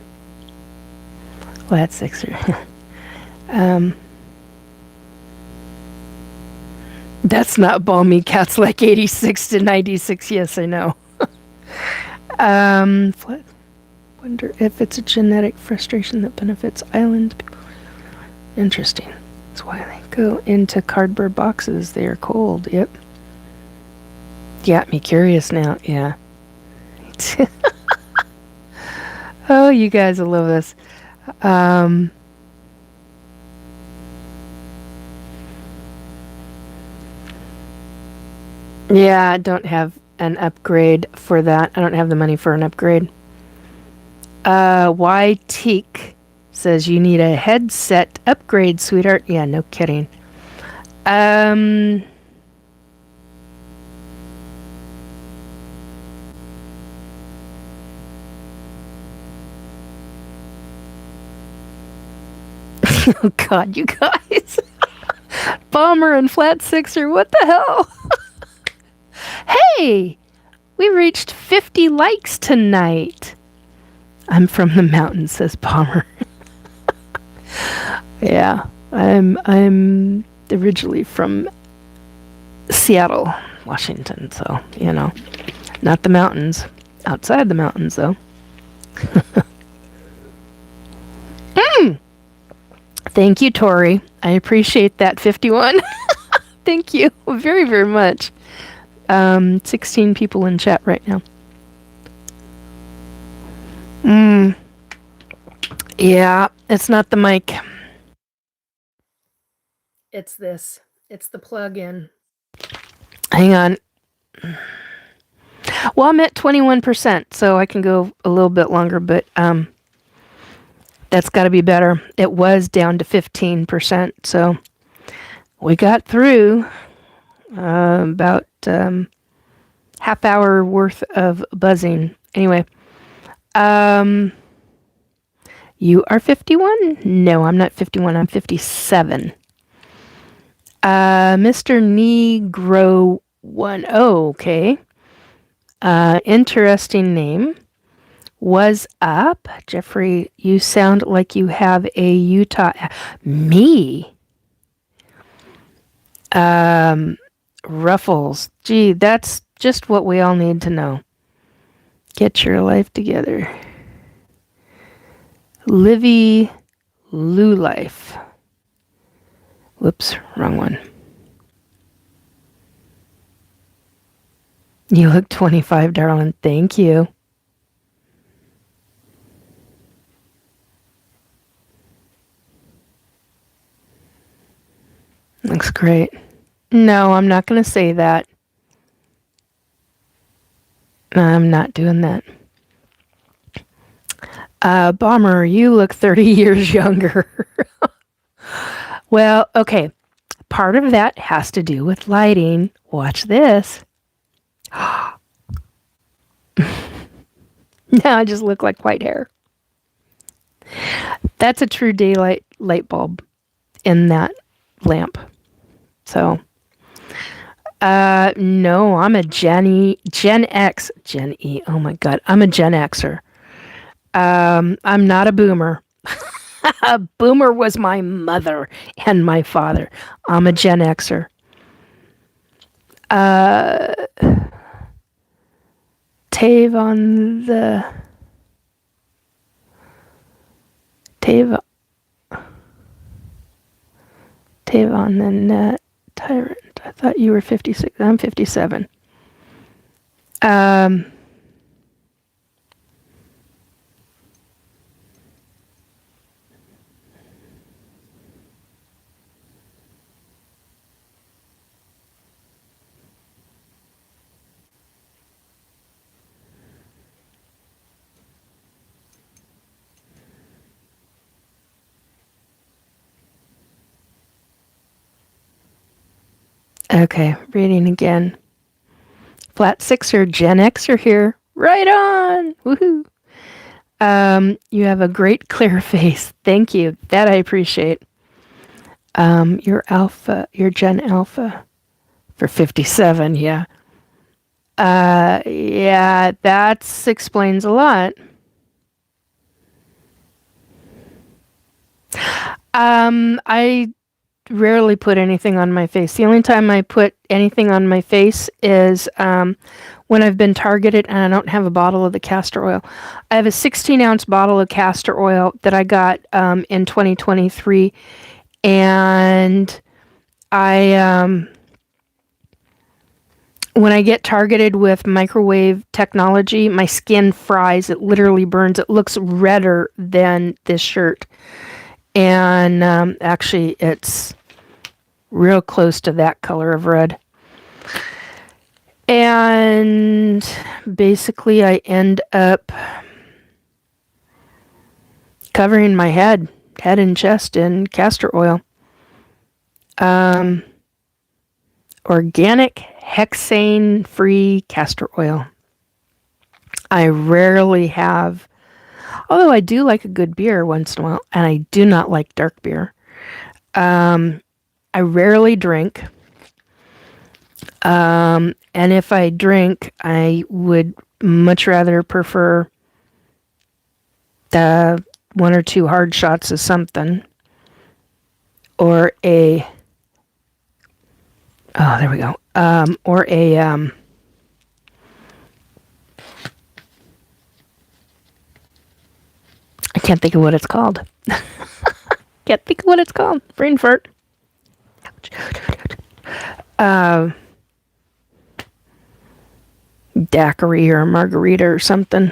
Well, that's sixer. That's not balmy. Cats like 86 to 96. Yes, I know. Wonder if it's a genetic frustration that benefits island people. Interesting. That's why they go into cardboard boxes. They are cold. Yep. Got me curious now. Yeah. Oh, you guys will love this. Yeah, I don't have an upgrade for that. I don't have the money for an upgrade. Y Teak says you need a headset upgrade, sweetheart. Yeah, no kidding. Oh God, you guys. Bomber and Flat Sixer, what the hell? Hey, we reached 50 likes tonight. I'm from the mountains, says Bomber. Yeah, I'm originally from Seattle, Washington, so, you know, not the mountains. Outside the mountains, though. Thank you, Tori. I appreciate that, 51. Thank you very, very much. 16 people in chat right now. Yeah, it's not the mic. It's this. It's the plug-in. Hang on. Well, I'm at 21%, so I can go a little bit longer, but that's got to be better. It was down to 15%, so we got through about half hour worth of buzzing. Anyway, you are 51? No, I'm not 51. I'm 57. Mr. Negro 1. Oh, okay. Interesting name. Was up. Jeffrey, you sound like you have a Utah. Me? Ruffles. Gee, that's just what we all need to know. Get your life together. Livy Lou Life. Whoops, wrong one. You look 25, darling. Thank you. Looks great. No, I'm not going to say that. I'm not doing that. Bomber, you look 30 years younger. Well, okay. Part of that has to do with lighting. Watch this. Now I just look like white hair. That's a true daylight light bulb in that lamp. So, no, I'm a Gen X. Gen E. Oh my God. I'm a Gen Xer. I'm not a boomer. A boomer was my mother and my father. I'm a Gen Xer. Tave on the net tyrant. I thought you were 56. I'm 57. Okay, reading again. Flat Sixer, Gen Xer here. Right on! Woohoo! You have a great clear face. Thank you. That I appreciate. You're Alpha. You're Gen Alpha. For 57, yeah. Yeah, that explains a lot. I rarely put anything on my face. The only time I put anything on my face is when I've been targeted and I don't have a bottle of the castor oil. I have a 16-ounce bottle of castor oil that I got in 2023, and I when I get targeted with microwave technology, my skin fries. It literally burns. It looks redder than this shirt. And actually, it's real close to that color of red. And basically, I end up covering my head and chest in castor oil. Organic, hexane-free castor oil. I rarely have, although I do like a good beer once in a while, and I do not like dark beer. I rarely drink. And if I drink, I would much rather prefer the 1 or 2 hard shots of something, or a, oh, there we go, or a, I can't think of what it's called. Can't think of what it's called. Brain fart. Daiquiri or margarita or something.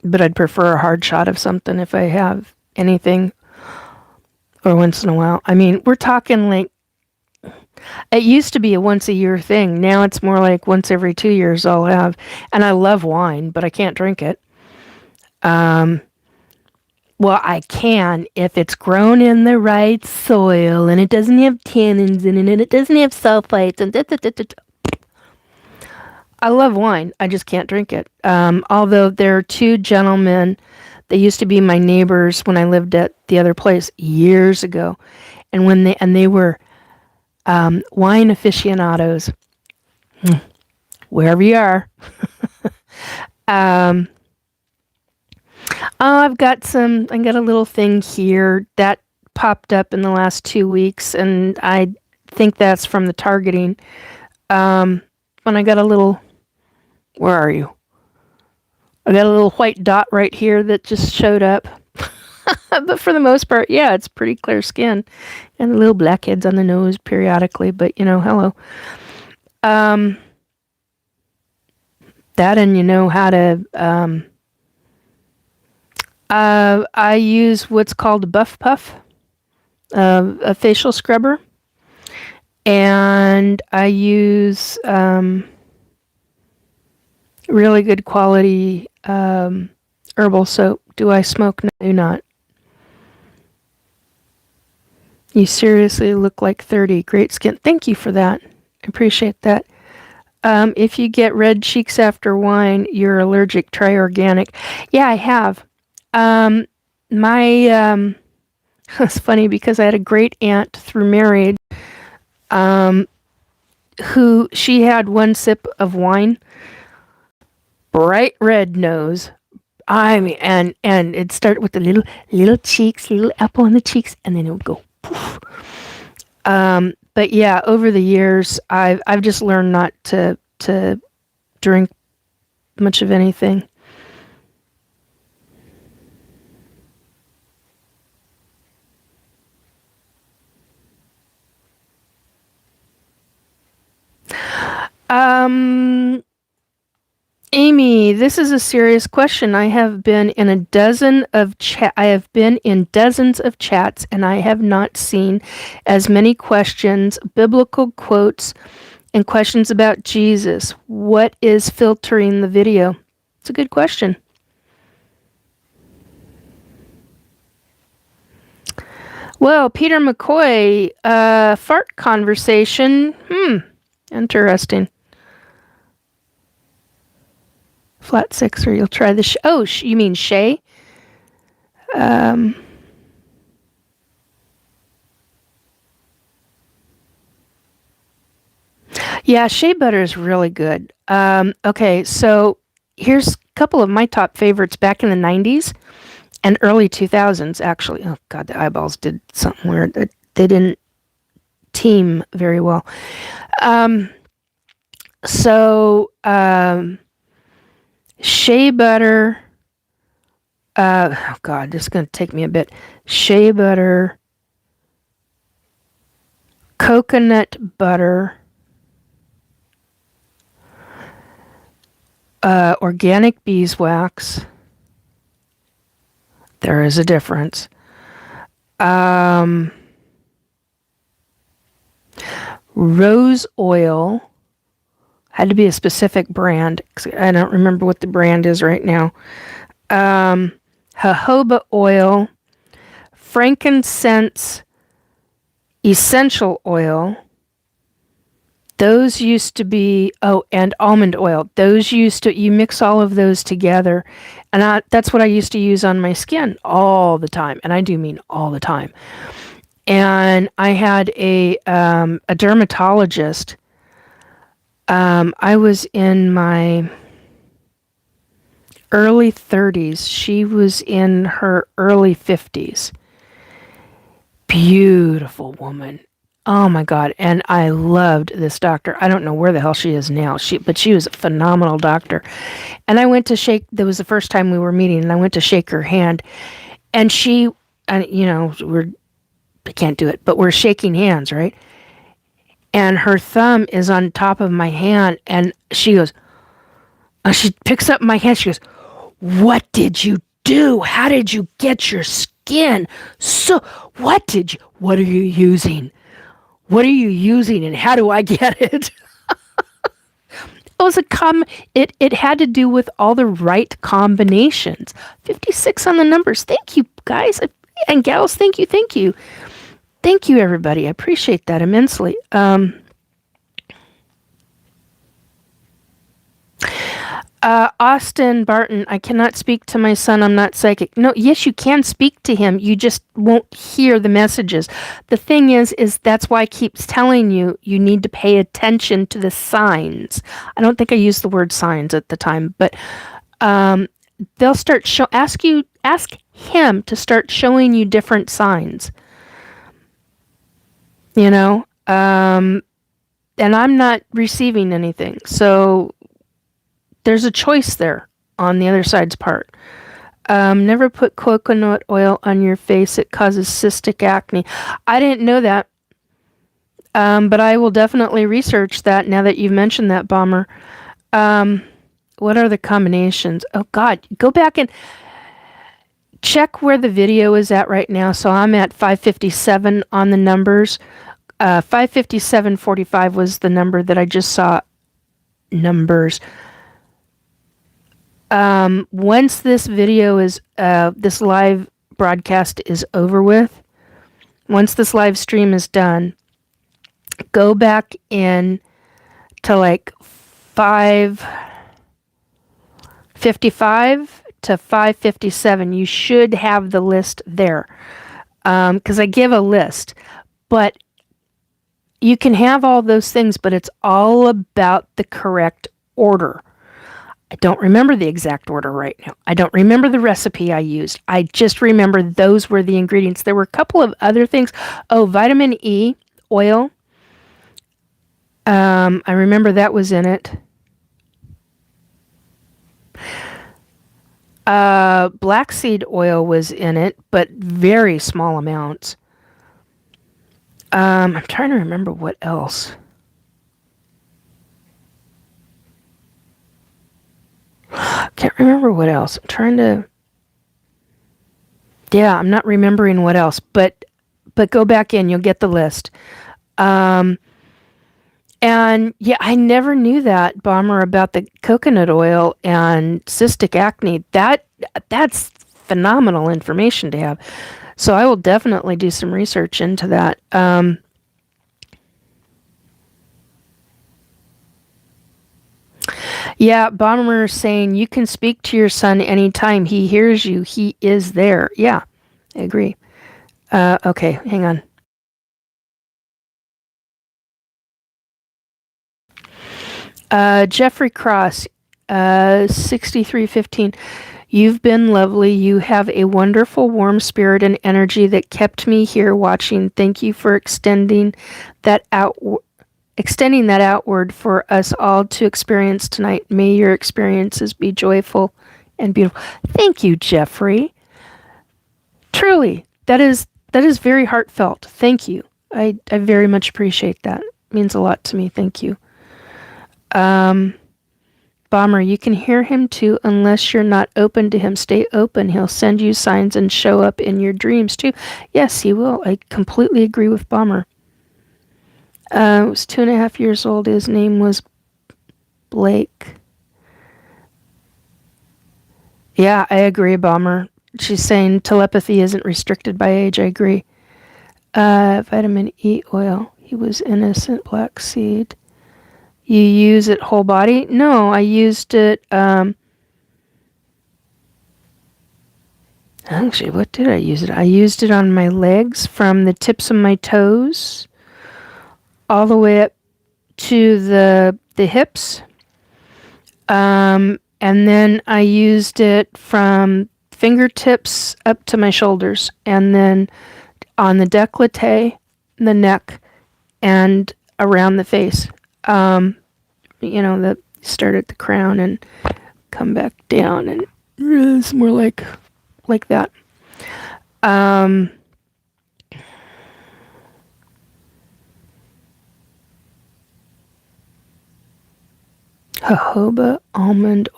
But I'd prefer a hard shot of something if I have anything, or once in a while. I mean, we're talking like, it used to be a once a year thing. Now it's more like once every 2 years I'll have. And I love wine, but I can't drink it. Well, I can if it's grown in the right soil and it doesn't have tannins in it and it doesn't have sulfites and I love wine. I just can't drink it. Although there are 2 gentlemen, they used to be my neighbors when I lived at the other place years ago, and they were wine aficionados. Wherever you are. I got a little thing here that popped up in the last 2 weeks, and I think that's from the targeting. When I got a little, where are you? I got a little white dot right here that just showed up. But for the most part, yeah, it's pretty clear skin. And little blackheads on the nose periodically, but hello. That, and how to, I use what's called a buff puff, a facial scrubber. And I use really good quality herbal soap. Do I smoke? No, I do not. You seriously look like 30. Great skin. Thank you for that. I appreciate that. If you get red cheeks after wine, you're allergic. Try organic. Yeah, I have. It's funny because I had a great aunt through marriage who, she had 1 sip of wine, bright red nose. I mean, and it'd start with the little cheeks, little apple on the cheeks, and then it would go poof. But yeah, over the years, I've just learned not to drink much of anything. Amy, this is a serious question. I have been in dozens of chats, and I have not seen as many questions, biblical quotes, and questions about Jesus. What is filtering the video? It's a good question. Well, Peter McCoy, fart conversation. Interesting. Flat 6, or you'll try the you mean Shay? Yeah, shea butter is really good. Okay, so here's a couple of my top favorites back in the 90s and early 2000s, actually. Oh, God, the eyeballs did something weird. They didn't team very well. So, shea butter. Oh, God, this is going to take me a bit. Shea butter, coconut butter, organic beeswax. There is a difference. Rose oil. Had to be a specific brand. I don't remember what the brand is right now. Jojoba oil. Frankincense essential oil. Those used to be, and almond oil. Those used to, you mix all of those together. And that's what I used to use on my skin all the time. And I do mean all the time. And I had a dermatologist. I was in my early 30s. She was in her early 50s. Beautiful woman. Oh my God. And I loved this doctor. I don't know where the hell she is now. But she was a phenomenal doctor. And I went to shake, that was the first time we were meeting, and I went to shake her hand. And I can't do it, but we're shaking hands, right? And her thumb is on top of my hand, and she goes, she picks up my hand, she goes, "What did you do? How did you get your skin? So, what are you using? What are you using, and how do I get it?" It was it had to do with all the right combinations. 56 on the numbers. Thank you, guys and gals. Thank you. Thank you, everybody. I appreciate that immensely. Austin Barton, I cannot speak to my son. I'm not psychic. No, yes, you can speak to him. You just won't hear the messages. The thing is that's why I keep telling you, you need to pay attention to the signs. I don't think I used the word signs at the time, but they'll start ask him to start showing you different signs. And I'm not receiving anything. So there's a choice there on the other side's part. Never put coconut oil on your face. It causes cystic acne. I didn't know that. But I will definitely research that now that you've mentioned that, Bomber. What are the combinations? Oh, God. Go back and check where the video is at right now. So I'm at 557 on the numbers. 557.45 was the number that I just saw. Numbers. Once this video is, this live broadcast is over with, once this live stream is done, go back in to like 555 to 557. You should have the list there. Because I give a list, but you can have all those things, but it's all about the correct order. I don't remember the exact order right now. I don't remember the recipe I used. I just remember those were the ingredients. There were a couple of other things. Oh, vitamin E oil. I remember that was in it. Black seed oil was in it, but very small amounts. I'm trying to remember what else. Can't remember what else. I'm not remembering what else, but go back in, you'll get the list. And yeah, I never knew that, Bomber, about the coconut oil and cystic acne. That's phenomenal information to have. So I will definitely do some research into that. Yeah, Bomber saying you can speak to your son anytime. He hears you. He is there. Yeah, I agree. Okay, hang on. Jeffrey Cross, 6315. You've been lovely. You have a wonderful, warm spirit and energy that kept me here watching. Thank you for extending that outward for us all to experience tonight. May your experiences be joyful and beautiful. Thank you, Jeffrey. Truly, that is very heartfelt. Thank you. I very much appreciate that. It means a lot to me. Thank you. Bomber, you can hear him too unless you're not open to him. Stay open. He'll send you signs and show up in your dreams too. Yes, he will. I completely agree with Bomber. Was 2.5 years old. His name was Blake. Yeah, I agree, Bomber. She's saying telepathy isn't restricted by age. I agree. Vitamin E oil. He was innocent. Black seed. You use it whole body? No, I used it, actually, what did I use it? I used it on my legs from the tips of my toes all the way up to the hips. And then I used it from fingertips up to my shoulders, and then on the décolleté, the neck, and around the face. That start at the crown and come back down, and it's more like that. Jojoba almond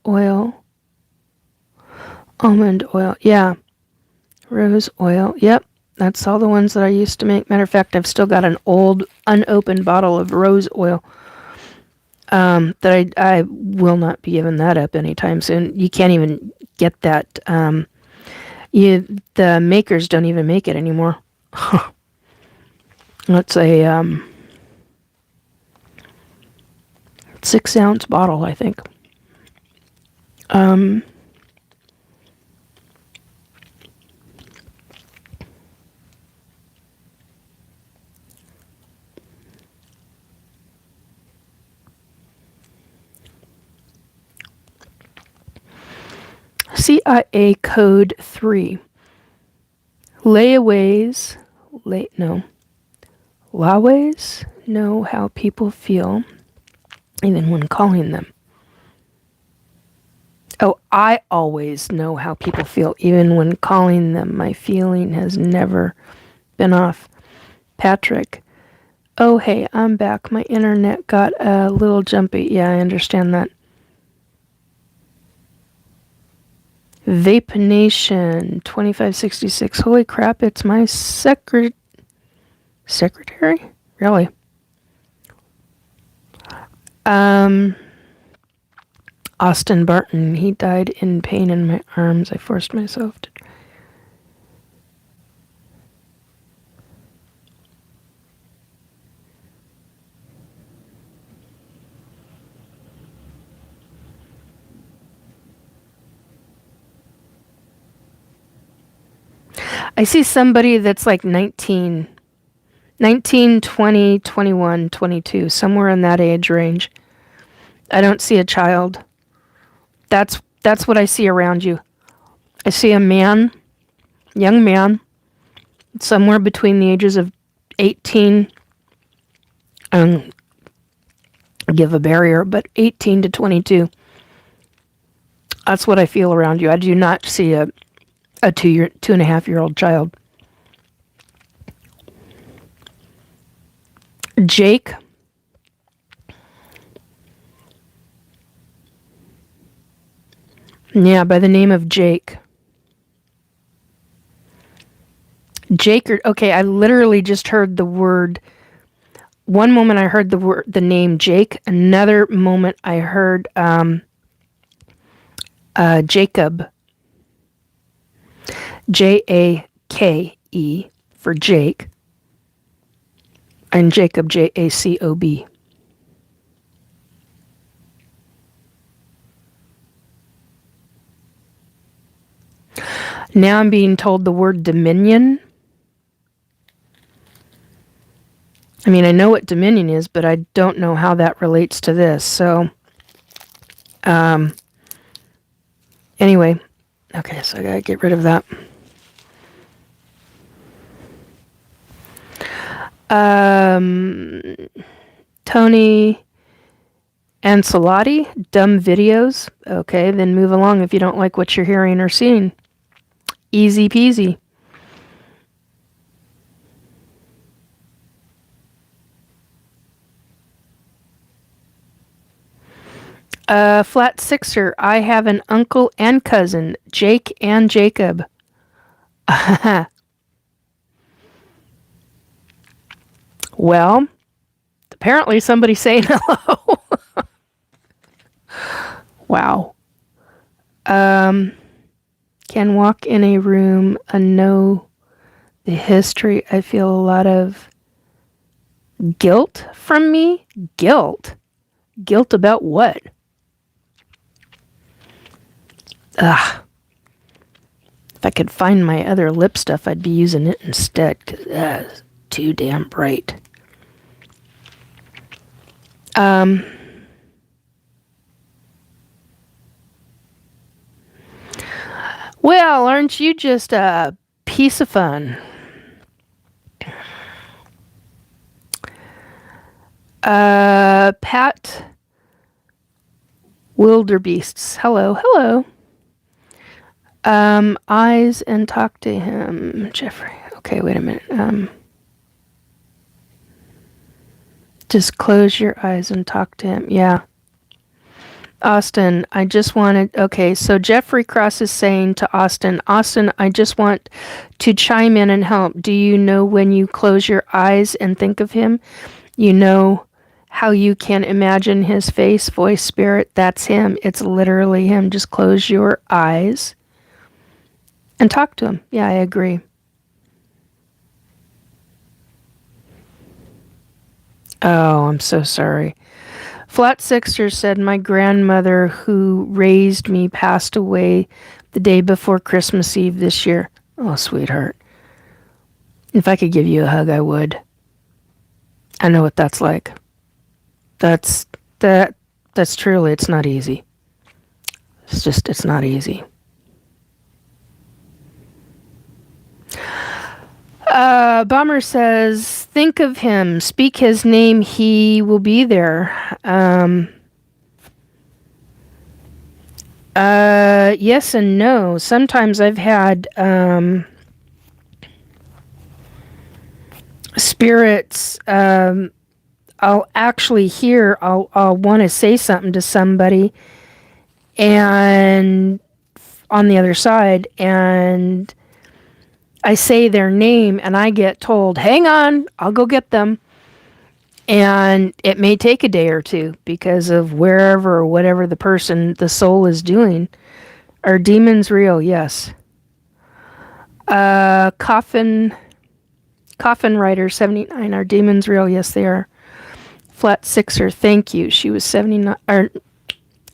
oil, almond oil, yeah, rose oil, yep. That's all the ones that I used to make. Matter of fact, I've still got an old unopened bottle of rose oil. That I will not be giving that up anytime soon. You can't even get that. The makers don't even make it anymore. It's a 6-ounce bottle, I think. CIA Code 3. Layaways know how people feel, even when calling them. Oh, I always know how people feel, even when calling them. My feeling has never been off. Patrick. Oh, hey, I'm back. My internet got a little jumpy. Yeah, I understand that. Vape Nation 2566. Holy crap, it's my secretary? Really? Austin Barton, he died in pain in my arms. I forced myself to. I see somebody that's like 19, 20, 21, 22, somewhere in that age range. I don't see a child. That's what I see around you. I see a man, young man, somewhere between the ages of 18 and give a barrier, but 18 to 22. That's what I feel around you. I do not see a 2.5-year-old child. Jake. Yeah, by the name of Jake. Jake, okay, I literally just heard the word. One moment I heard the name Jake. Another moment I heard Jacob. Jake for Jake. And Jacob, Jacob. Now I'm being told the word dominion. I mean, I know what dominion is, but I don't know how that relates to this. So, anyway, okay, so I gotta get rid of that. Tony Ancelotti, dumb videos. Okay, then move along if you don't like what you're hearing or seeing. Easy peasy. Flat Sixer, I have an uncle and cousin, Jake and Jacob. Well, apparently somebody's saying hello. Wow. Can walk in a room and know the history. I feel a lot of guilt from me. Guilt? Guilt about what? Ugh. If I could find my other lip stuff, I'd be using it instead, because that's too damn bright. Well, aren't you just a piece of fun? Pat Wilderbeasts. Hello, hello. Eyes and talk to him, Jeffrey. Okay, wait a minute. Just close your eyes and talk to him. Yeah. Austin, I just wanted. Okay, so Jeffrey Cross is saying to Austin, I just want to chime in and help. Do you know when you close your eyes and think of him, you know how you can imagine his face, voice, spirit? That's him. It's literally him. Just close your eyes and talk to him. Yeah, I agree. Oh, I'm so sorry. Flat Sixer said, my grandmother who raised me passed away the day before Christmas Eve this year. Oh, sweetheart. If I could give you a hug, I would. I know what that's like. That's truly, it's not easy. It's not easy. Bomber says, think of him, speak his name, he will be there. Yes and no. Sometimes I've had spirits. I'll actually hear. I'll want to say something to somebody, and on the other side, and I say their name, and I get told, "Hang on, I'll go get them." And it may take a day or two because of wherever or whatever the soul is doing. Are demons real? Yes. Coffin Rider 79. Are demons real? Yes, they are. Flat Sixer, thank you. She was 79 or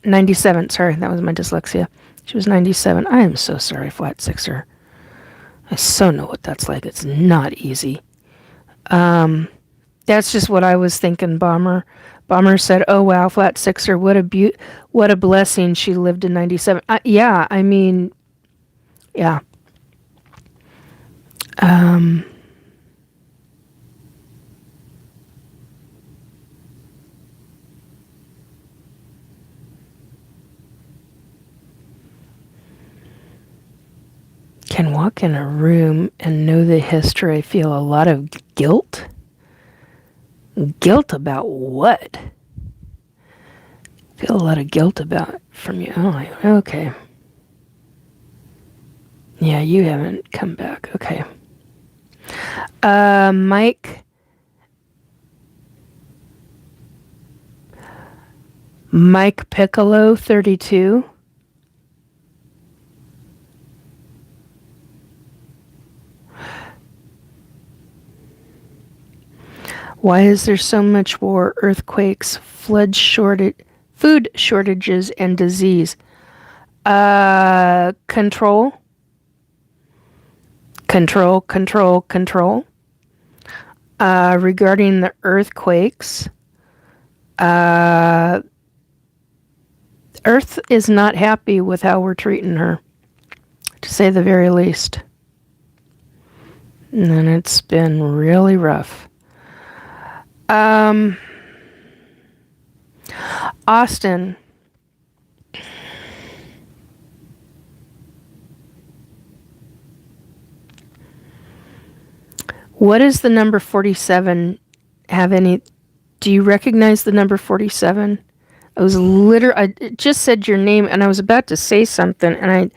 97. Sorry, that was my dyslexia. She was 97. I am so sorry, Flat Sixer. I so know what that's like. It's not easy. That's just what I was thinking, Bomber. Bomber said, oh, wow, Flat Sixer, what a blessing she lived in 97. Yeah, I mean, yeah. Can walk in a room and know the history. I feel a lot of guilt. Guilt about what? Feel a lot of guilt about from you. Oh, okay. Yeah, you haven't come back. Okay. Mike Piccolo 32. Why is there so much war, earthquakes, food shortages, and disease? Control. regarding the earthquakes, Earth is not happy with how we're treating her, to say the very least. And it's been really rough. Austin. What is the number 47? Do you recognize the number 47? I just said your name and I was about to say something and I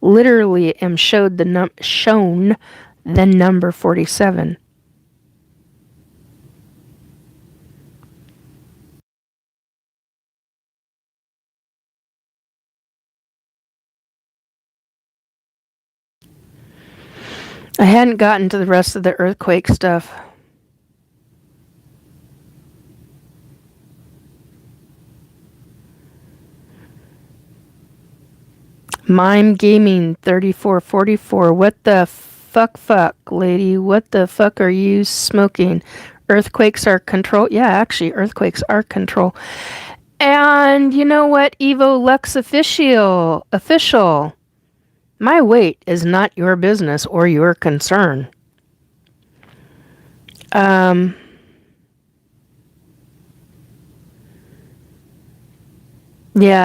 literally am shown the number 47. I hadn't gotten to the rest of the earthquake stuff. Mime Gaming 3444. What the fuck, lady? What the fuck are you smoking? Earthquakes are control. Yeah, actually, earthquakes are control. And you know what? Evo Lux official. My weight is not your business or your concern. Yeah,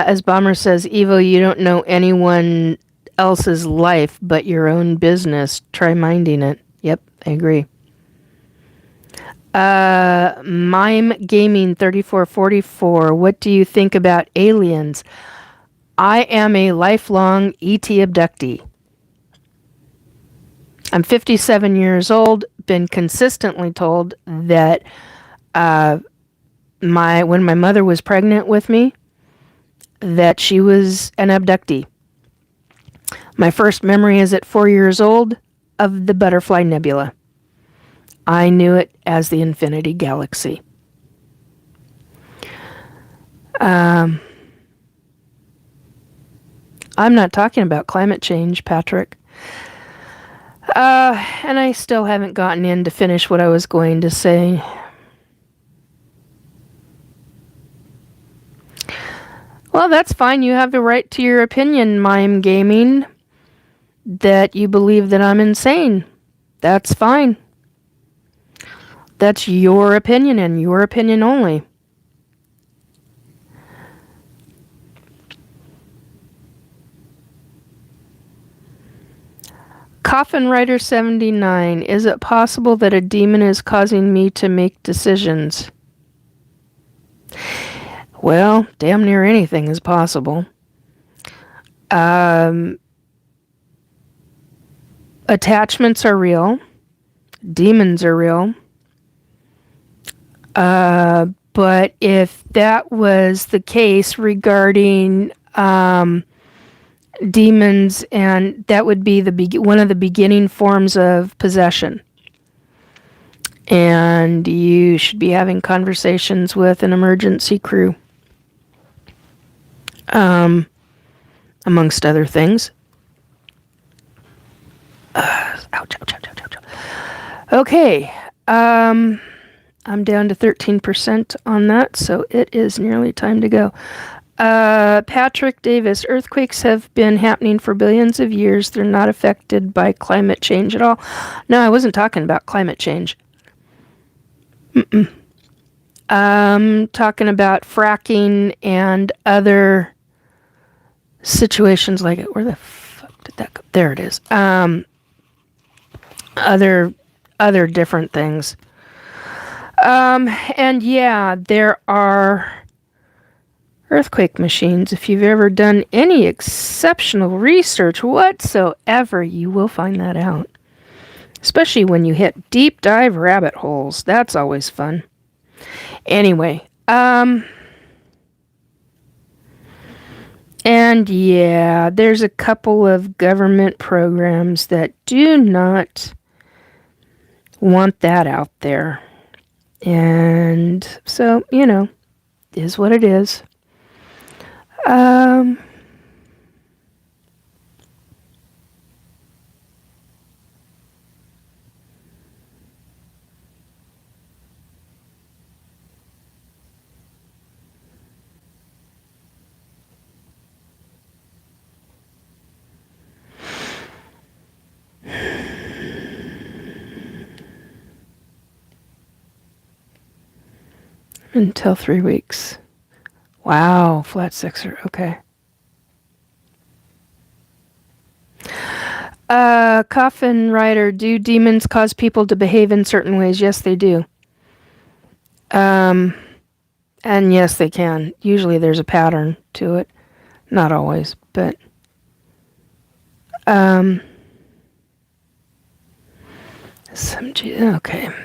as Bomber says, Evo, you don't know anyone else's life but your own business. Try minding it. Yep, I agree. Mime Gaming 3444. What do you think about aliens? I am a lifelong ET abductee. I'm 57 years old, been consistently told that when my mother was pregnant with me, that she was an abductee. My first memory is at 4 years old of the Butterfly Nebula. I knew it as the Infinity Galaxy. I'm not talking about climate change, Patrick. And I still haven't gotten in to finish what I was going to say. Well, that's fine. You have the right to your opinion, Mime Gaming, that you believe that I'm insane. That's fine. That's your opinion and your opinion only. Coffin Rider 79. Is it possible that a demon is causing me to make decisions? Well, damn near anything is possible. Attachments are real. Demons are real. But if that was the case regarding demons, and that would be one of the beginning forms of possession. And you should be having conversations with an emergency crew. Amongst other things. Ouch. Okay. I'm down to 13% on that, so it is nearly time to go. Patrick Davis, earthquakes have been happening for billions of years. They're not affected by climate change at all. No, I wasn't talking about climate change. Talking about fracking and other situations like it. Where the fuck did that go? There it is. Other different things. And yeah, there are earthquake machines. If you've ever done any exceptional research whatsoever, you will find that out. Especially when you hit deep dive rabbit holes. That's always fun. Anyway, and yeah, there's a couple of government programs that do not want that out there. And so, is what it is. Until 3 weeks. Wow, flat sixer. Okay. Coffin Rider, do demons cause people to behave in certain ways? Yes, they do. And yes, they can. Usually there's a pattern to it. Not always, but okay,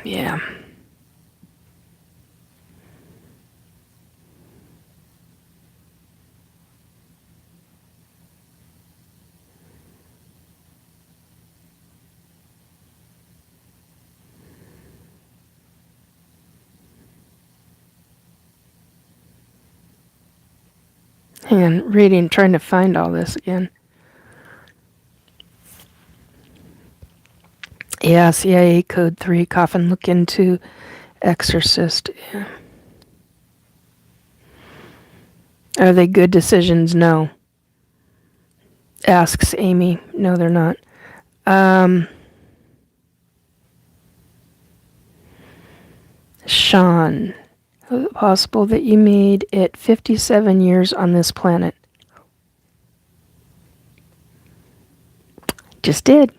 yeah. Hang on, reading, trying to find all this again. Yeah, CIA Code 3, Coffin, look into Exorcist. Yeah. Are they good decisions? No. Asks Amy. No, they're not. Sean, is it possible that you made it 57 years on this planet? Just did.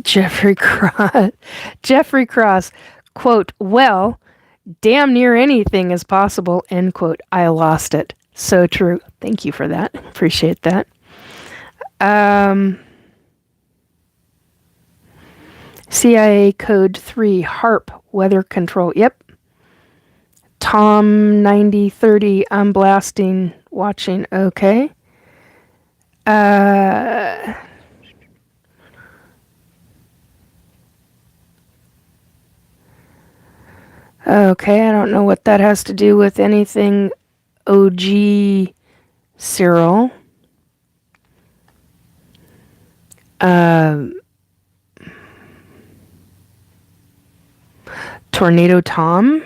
Jeffrey Cross, quote, well, damn near anything is possible, end quote. I lost it. So true. Thank you for that. Appreciate that. CIA Code 3, HARP, weather control. Yep. Tom 9030, I'm blasting, watching. Okay. Okay, I don't know what that has to do with anything. OG Cyril. Tornado Tom.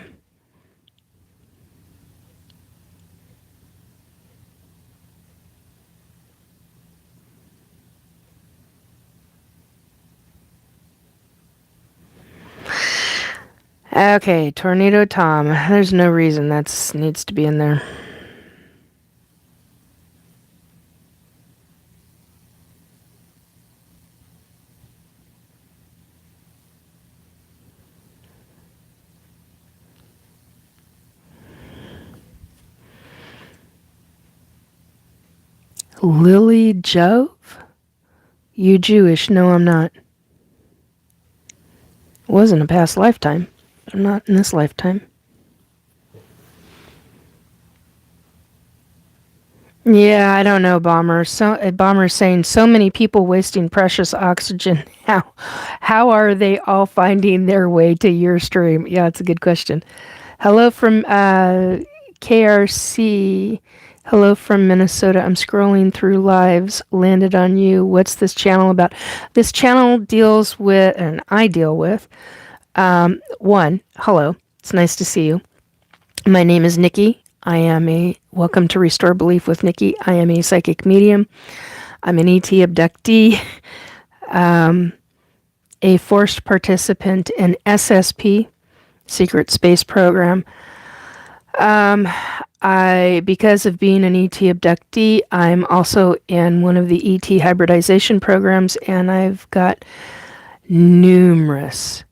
Okay, Tornado Tom. There's no reason that needs to be in there. Lily Jove? You Jewish? No, I'm not. Was in a past lifetime. I'm not in this lifetime. Yeah, I don't know, Bomber. Bomber's saying so many people wasting precious oxygen. How are they all finding their way to your stream? Yeah, it's a good question. Hello from KRC. Hello from Minnesota. I'm scrolling through lives. Landed on you. What's this channel about? This channel deals with, and I deal with, one, hello. It's nice to see you. My name is Nikki. Welcome to Restore Belief with Nikki. I am a psychic medium. I'm an ET abductee, a forced participant in SSP, Secret Space Program. Because of being an ET abductee, I'm also in one of the ET hybridization programs, and I've got numerous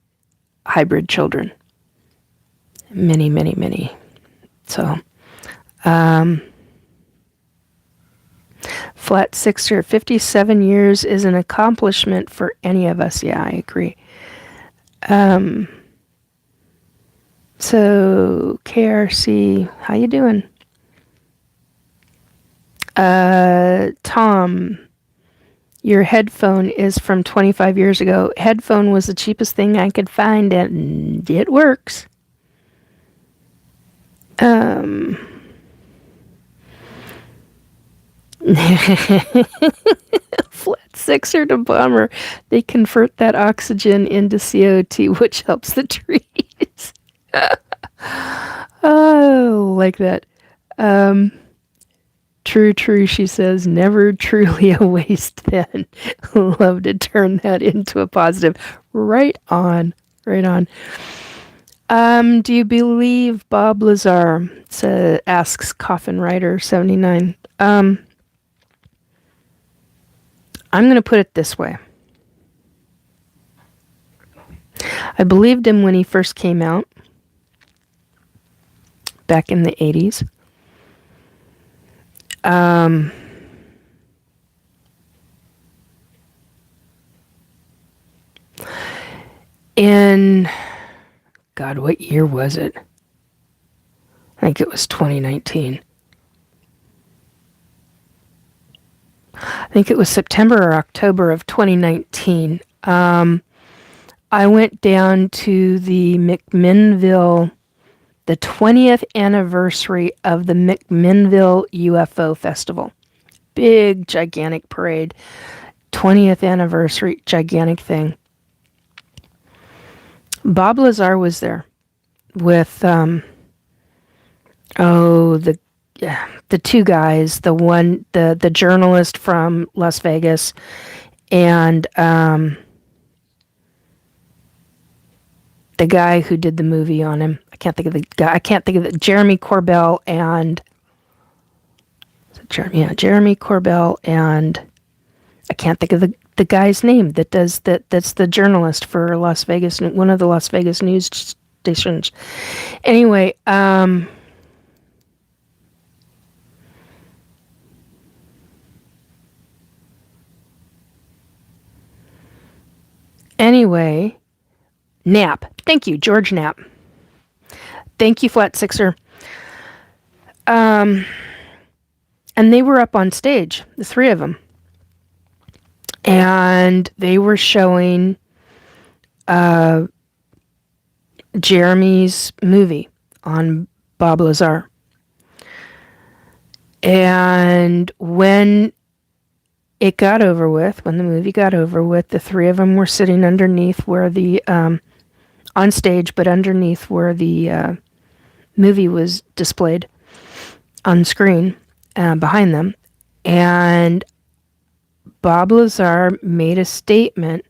hybrid children. Many, many, many. So, flat sixer, 57 years is an accomplishment for any of us. Yeah, I agree. So, KRC, how you doing? Tom, your headphone is from 25 years ago. Headphone was the cheapest thing I could find, and it works. Flat sixer to bomber. They convert that oxygen into CO2, which helps the trees. Oh, like that. True, true, she says. Never truly a waste then. Love to turn that into a positive. Right on. Right on. Do you believe Bob Lazar? Asks Coffin Rider 79. I'm going to put it this way. I believed him when he first came out back in the 80s. In, God, what year was it? I think it was 2019. I think it was September or October of 2019. I went down to the McMinnville, the 20th anniversary of the McMinnville UFO Festival. Big, gigantic parade. 20th anniversary, gigantic thing. Bob Lazar was there with, the two guys, the journalist from Las Vegas, and the guy who did the movie on him. I can't think of the guy. I can't think of it. Jeremy Corbell and Jeremy Corbell, and I can't think of the guy's name that's the journalist for Las Vegas, one of the Las Vegas news stations. Anyway, Knapp. Thank you, George Knapp. Thank you, Flat Sixer. And they were up on stage, the three of them. And they were showing Jeremy's movie on Bob Lazar. And when it got over with, when the movie got over with, the three of them were sitting underneath where the, on stage, but underneath where the movie was displayed on screen behind them. And Bob Lazar made a statement.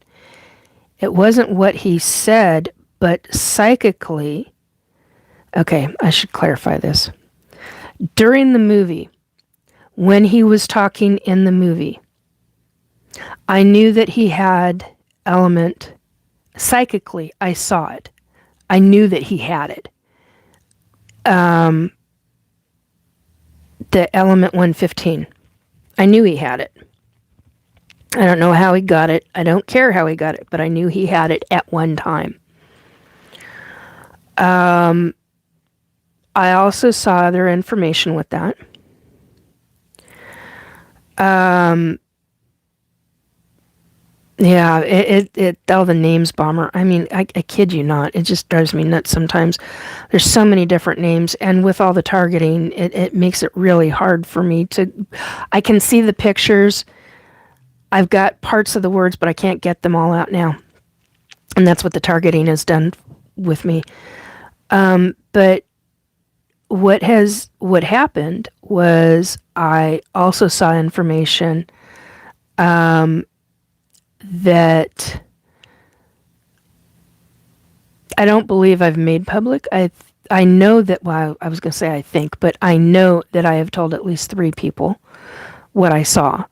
It wasn't what he said, but psychically, okay, I should clarify this. During the movie, when he was talking in the movie, I knew that he had element. Psychically, I saw it. I knew that he had it. The element 115. I knew he had it. I don't know how he got it. I don't care how he got it, but I knew he had it at one time. I also saw other information with that. Yeah, the names bomber. I mean, I kid you not. It just drives me nuts sometimes. There's so many different names, and with all the targeting, it makes it really hard for me to. I can see the pictures. I've got parts of the words, but I can't get them all out now, and that's what the targeting has done with me. But what happened was I also saw information. That I don't believe I've made public. I know that, well, I was going to say I think, but I know that I have told at least 3 people what I saw,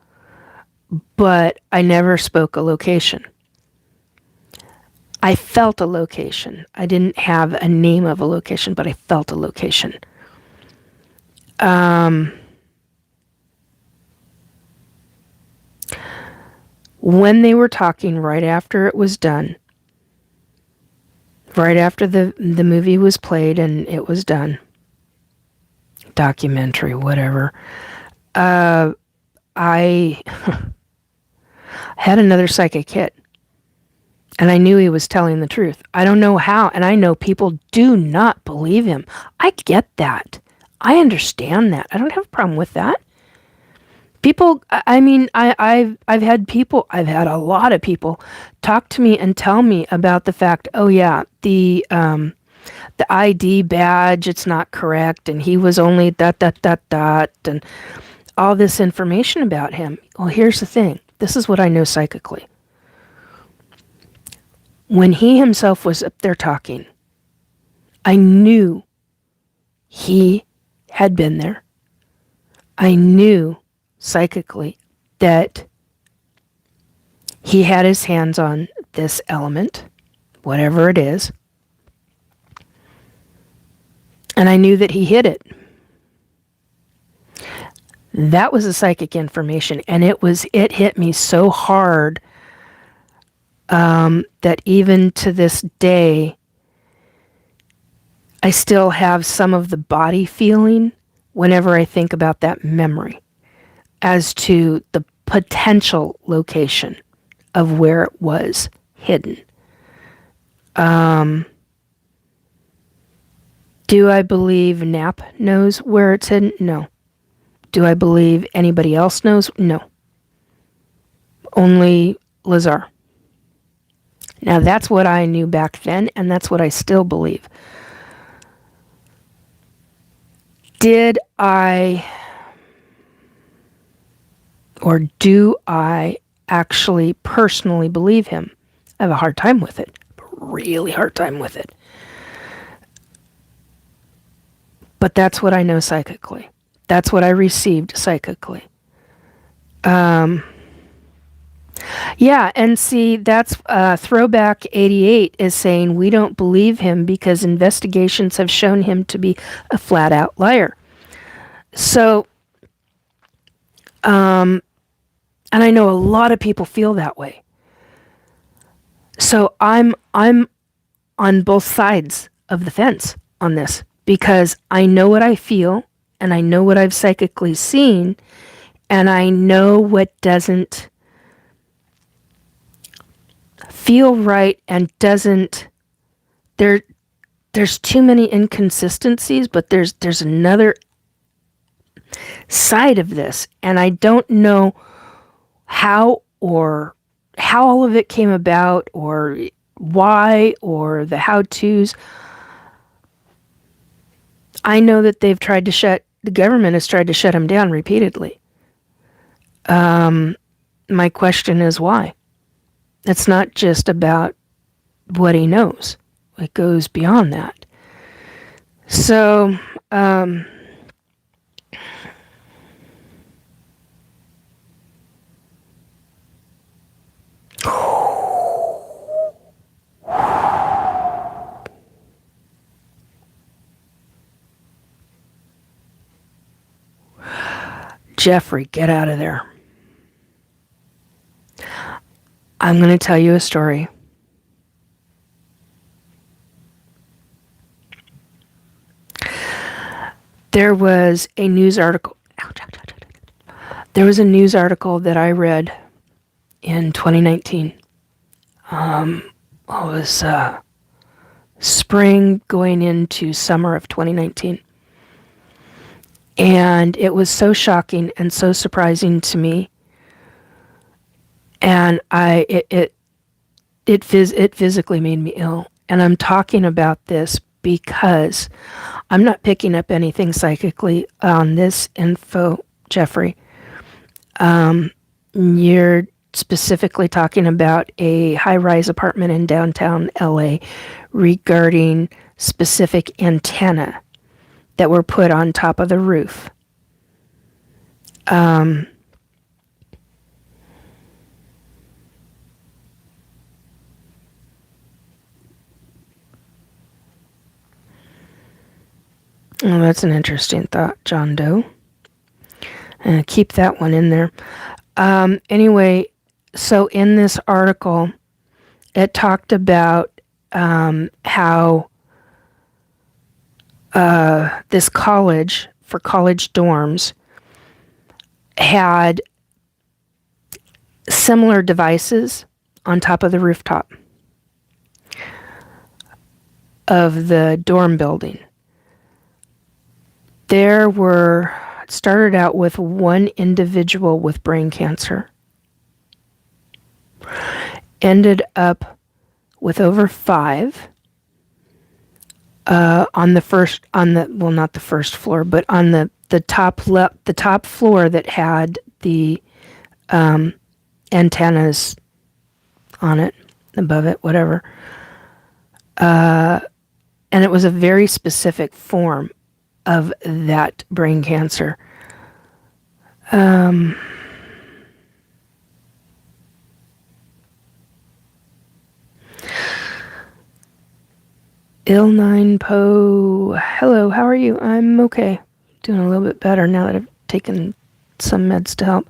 but I never spoke a location. I felt a location. I didn't have a name of a location, but I felt a location. When they were talking right after it was done, right after the movie was played and it was done, documentary, whatever, I had another psychic hit. And I knew he was telling the truth. I don't know how, and I know people do not believe him. I get that. I understand that. I don't have a problem with that. People, I mean, I've had a lot of people talk to me and tell me about the fact, oh yeah, the ID badge, it's not correct, and he was only that, and all this information about him. Well, here's the thing. This is what I know psychically. When he himself was up there talking, I knew he had been there. I knew psychically that he had his hands on this element, whatever it is, and I knew that he hid it. That was the psychic information, and it hit me so hard that even to this day, I still have some of the body feeling whenever I think about that memory as to the potential location of where it was hidden. Do I believe Nap knows where it's hidden? No. Do I believe anybody else knows? No. Only Lazar. Now that's what I knew back then, and that's what I still believe. Did I, or do I actually personally believe him? I have a hard time with it. Really hard time with it. But that's what I know psychically. That's what I received psychically. Yeah, and see, that's Throwback 88 is saying we don't believe him because investigations have shown him to be a flat-out liar. So, and I know a lot of people feel that way. So I'm on both sides of the fence on this because I know what I feel and I know what I've psychically seen and I know what doesn't feel right and doesn't there's too many inconsistencies, but there's another side of this, and I don't know how all of it came about or why or the how-tos. I know that the government has tried to shut him down repeatedly. My question is why? It's not just about what he knows. It goes beyond that. So, Jeffrey, get out of there. I'm going to tell you a story. There was a news article. There was a news article that I read in 2019. It was spring going into summer of 2019. And it was so shocking and so surprising to me. And it physically made me ill. And I'm talking about this because I'm not picking up anything psychically on this info, Jeffrey. You're specifically talking about a high-rise apartment in downtown LA regarding specific antenna that were put on top of the roof. Well, that's an interesting thought, John Doe. Keep that one in there. Anyway, so in this article, it talked about how this college, for college dorms, had similar devices on top of the rooftop of the dorm building. It started out with one individual with brain cancer. Ended up with over 5. on the first, on the, well, not the first floor, but on the top floor that had the antennas on it, above it, whatever. And it was a very specific form of that brain cancer. Il9 Po, hello, how are you? I'm okay. Doing a little bit better now that I've taken some meds to help.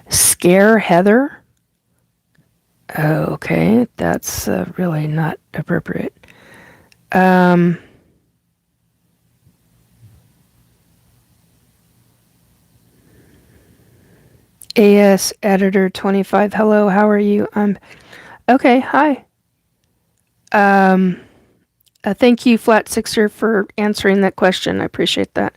Scare Heather? Okay, that's really not appropriate. AS Editor 25, hello, how are you? I'm okay, hi. Thank you, Flat Sixer, for answering that question. I appreciate that.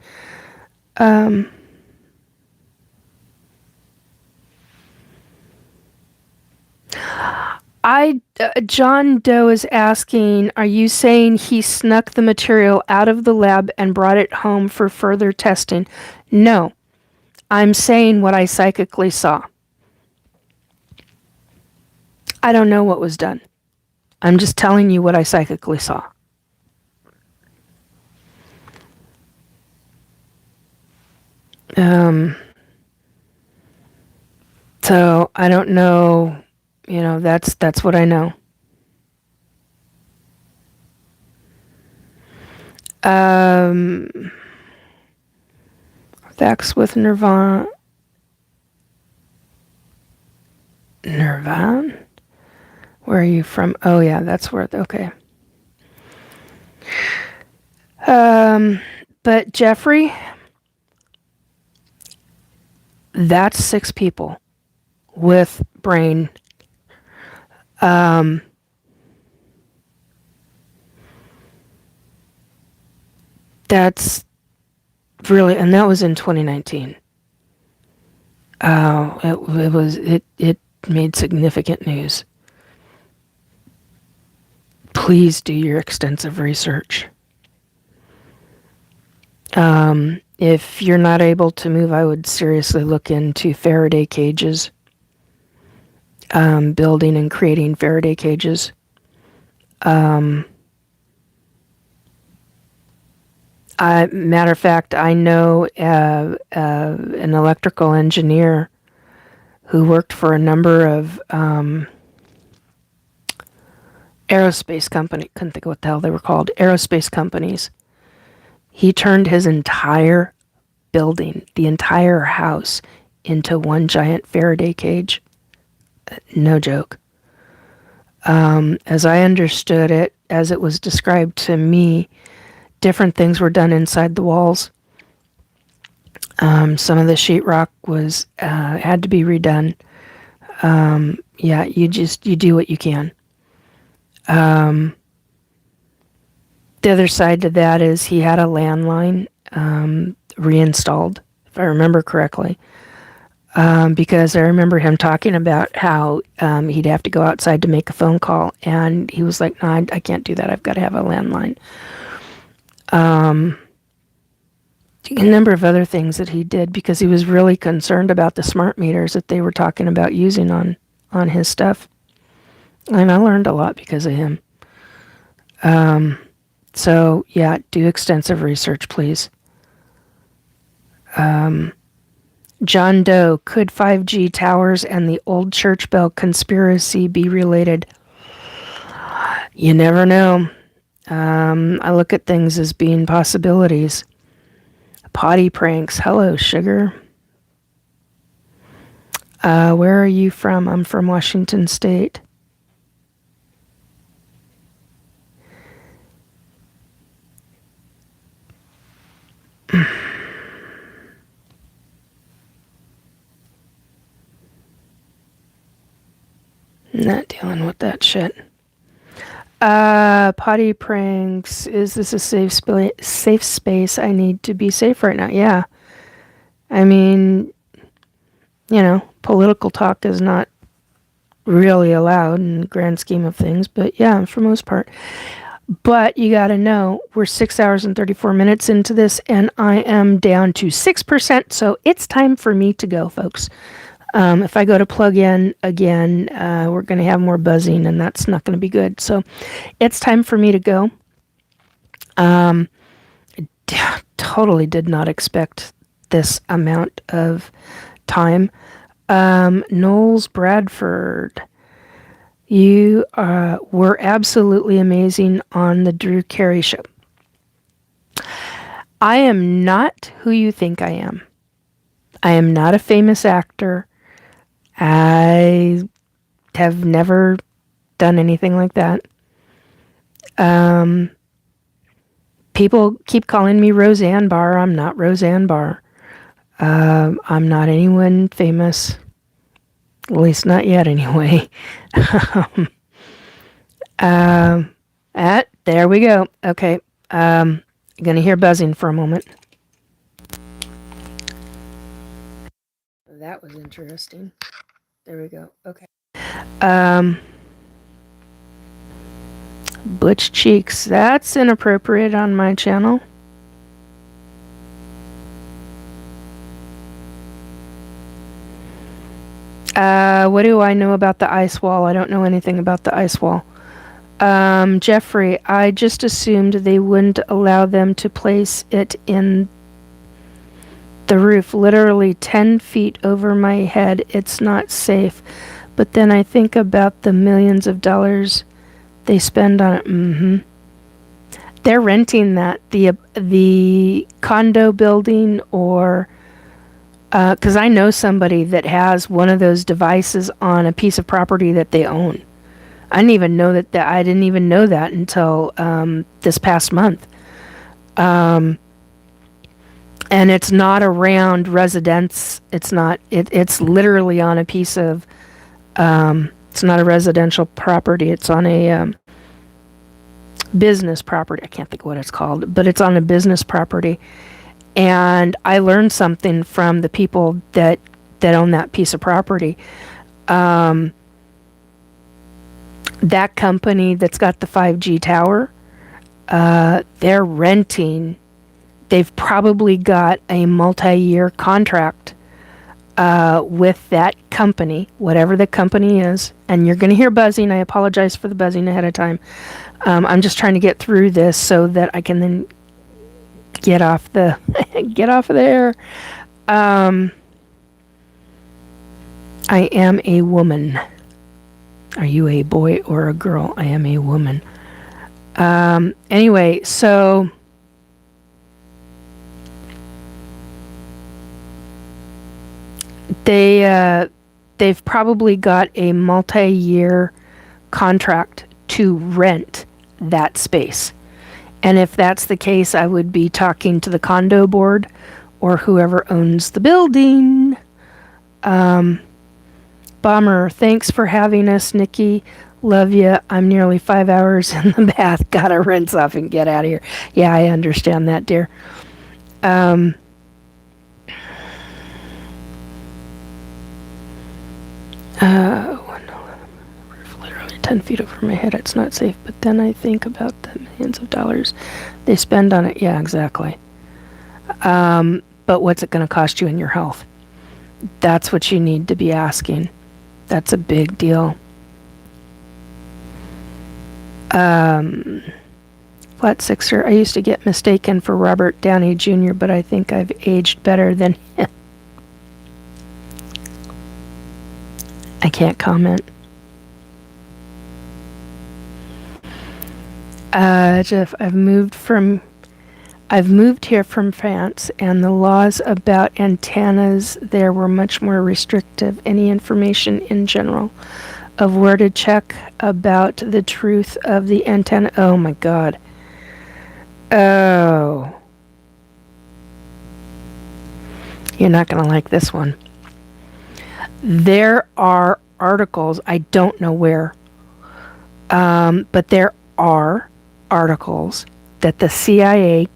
John Doe is asking, are you saying he snuck the material out of the lab and brought it home for further testing? No. I'm saying what I psychically saw. I don't know what was done. I'm just telling you what I psychically saw. So I don't know, that's what I know. Facts with Nirvana. Where are you from? Oh yeah, that's where, okay. But Jeffrey, that's 6 people with brain. That's really, and that was in 2019. It made significant news. Please do your extensive research. If you're not able to move, I would seriously look into Faraday cages. Building and creating Faraday cages. Matter of fact, I know an electrical engineer who worked for a number of aerospace company. Couldn't think of what the hell they were called. Aerospace companies. He turned his entire building, the entire house, into one giant Faraday cage. No joke. As I understood it, as it was described to me, different things were done inside the walls. Some of the sheetrock was had to be redone. Yeah, you do what you can. The other side to that is he had a landline reinstalled, if I remember correctly. Because I remember him talking about how he'd have to go outside to make a phone call, and he was like, no, I can't do that. I've got to have a landline. A number of other things that he did because he was really concerned about the smart meters that they were talking about using on his stuff. And I learned a lot because of him. So, yeah, do extensive research, please. John Doe, could 5G towers and the old church bell conspiracy be related? You never know. I look at things as being possibilities. Potty pranks. Hello, sugar. Where are you from? I'm from Washington State. Not dealing with that shit. Potty pranks. Is this a safe space? I need to be safe right now. Yeah. I mean, political talk is not really allowed in the grand scheme of things, but yeah, for most part. But you got to know, we're 6 hours and 34 minutes into this, and I am down to 6%, so it's time for me to go, folks. If I go to plug in again, we're going to have more buzzing, and that's not going to be good. So it's time for me to go. Totally did not expect this amount of time. Knowles Bradford, you were absolutely amazing on the Drew Carey show. I am not who you think I am. I am not a famous actor. I have never done anything like that. People keep calling me Roseanne Barr. I'm not Roseanne Barr. I'm not anyone famous. At least not yet, anyway. There we go. Okay. You're going to hear buzzing for a moment. That was interesting. There we go. Okay. Butch Cheeks. That's inappropriate on my channel. What do I know about the ice wall? I don't know anything about the ice wall. Jeffrey, I just assumed they wouldn't allow them to place it in the roof, literally 10 feet over my head. It's not safe. But then I think about the millions of dollars they spend on it. They're renting that, the condo building, or because I know somebody that has one of those devices on a piece of property that they own. I didn't even know that. I didn't even know that until this past month. And it's not around residence. It's not. It's literally on a piece of. It's not a residential property. It's on a business property. I can't think of what it's called, but it's on a business property. And I learned something from the people that own that piece of property. That company that's got the 5G tower, they're renting. They've probably got a multi-year contract with that company, whatever the company is. And you're going to hear buzzing. I apologize for the buzzing ahead of time. I'm just trying to get through this so that I can then get off of there. I am a woman. Are you a boy or a girl? I am a woman. Anyway, so they've probably got a multi-year contract to rent that space. And if that's the case, I would be talking to the condo board or whoever owns the building. Bomber, thanks for having us, Nikki. Love you. I'm nearly 5 hours in the bath. Gotta rinse off and get out of here. Yeah, I understand that, dear. Literally 10 feet over my head. It's not safe. But then I think about the millions of dollars they spend on it. Yeah, exactly. But what's it going to cost you in your health? That's what you need to be asking. That's a big deal. Flat Sixer, I used to get mistaken for Robert Downey Jr., but I think I've aged better than him. I can't comment. Jeff, I've moved here from France, and the laws about antennas there were much more restrictive. Any information in general of where to check about the truth of the antenna? Oh my God. Oh. You're not going to like this one. There are articles, I don't know where, but there are articles that the CIA.gov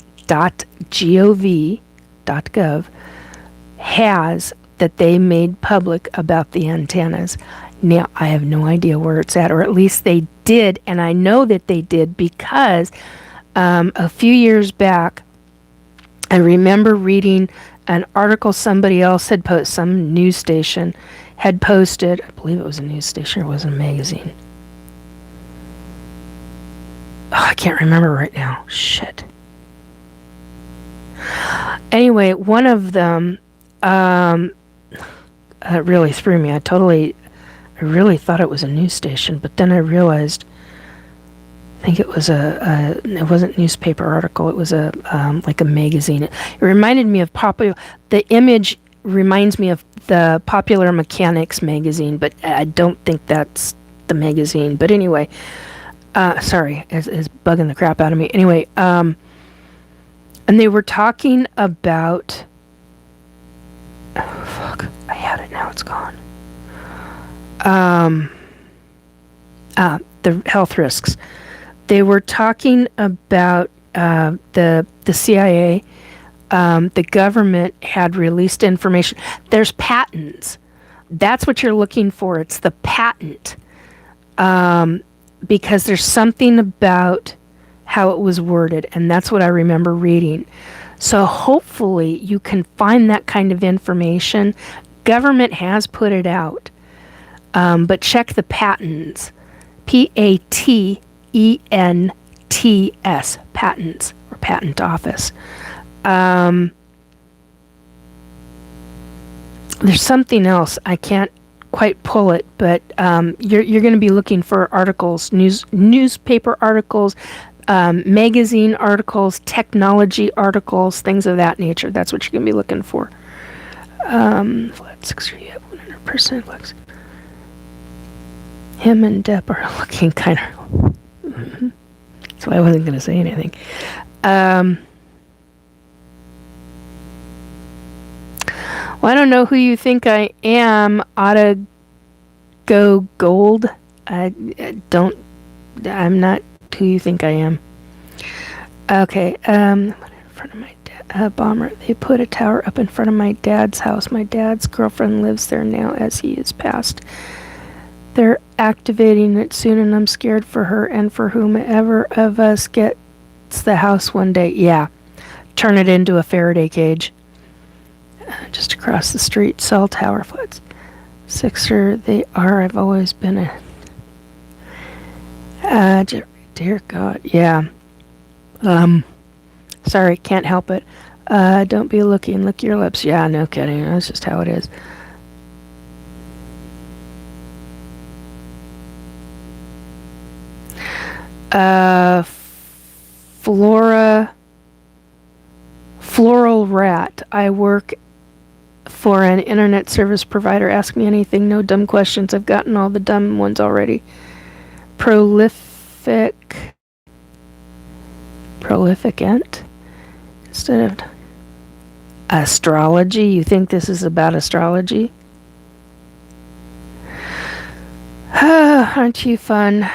has that they made public about the antennas. Now, I have no idea where it's at, or at least they did, and I know that they did because a few years back, I remember reading an article somebody else had posted, some news station had posted. I believe it was a news station or it was a magazine. Oh, I can't remember right now. Shit. Anyway, one of them really threw me. I really thought it was a news station, but then I realized, I think it was it wasn't a newspaper article, it was like a magazine. It reminded me of the image reminds me of the Popular Mechanics magazine, but I don't think that's the magazine. But anyway, sorry, it's bugging the crap out of me. Anyway, and they were talking about, oh fuck, I had it, now it's gone. The health risks. They were talking about the CIA. The government had released information. There's patents. That's what you're looking for. It's the patent. Because there's something about how it was worded, and that's what I remember reading. So hopefully you can find that kind of information. Government has put it out. But check the patents. PATENTS, patents, or patent office. There's something else, I can't quite pull it, but you're going to be looking for articles, newspaper articles, magazine articles, technology articles, things of that nature. That's what you're going to be looking for. Flat 6 at 100% flex. Him and Depp are looking kind of... So I wasn't going to say anything. Well, I don't know who you think I am. Ought to go gold. I'm not who you think I am. Okay, in front of my bomber. They put a tower up in front of my dad's house. My dad's girlfriend lives there now as he is passed. They're activating it soon, and I'm scared for her and for whomever of us gets the house one day. Yeah, turn it into a Faraday cage. Just across the street, cell tower floods. Sixer, they are. I've always been a... dear God, yeah. Sorry, can't help it. Don't be looking, lick your lips. Yeah, no kidding. That's just how it is. Floral rat. I work for an internet service provider. Ask me anything. No dumb questions. I've gotten all the dumb ones already. Prolificant instead of astrology. You think this is about astrology? Aren't you fun?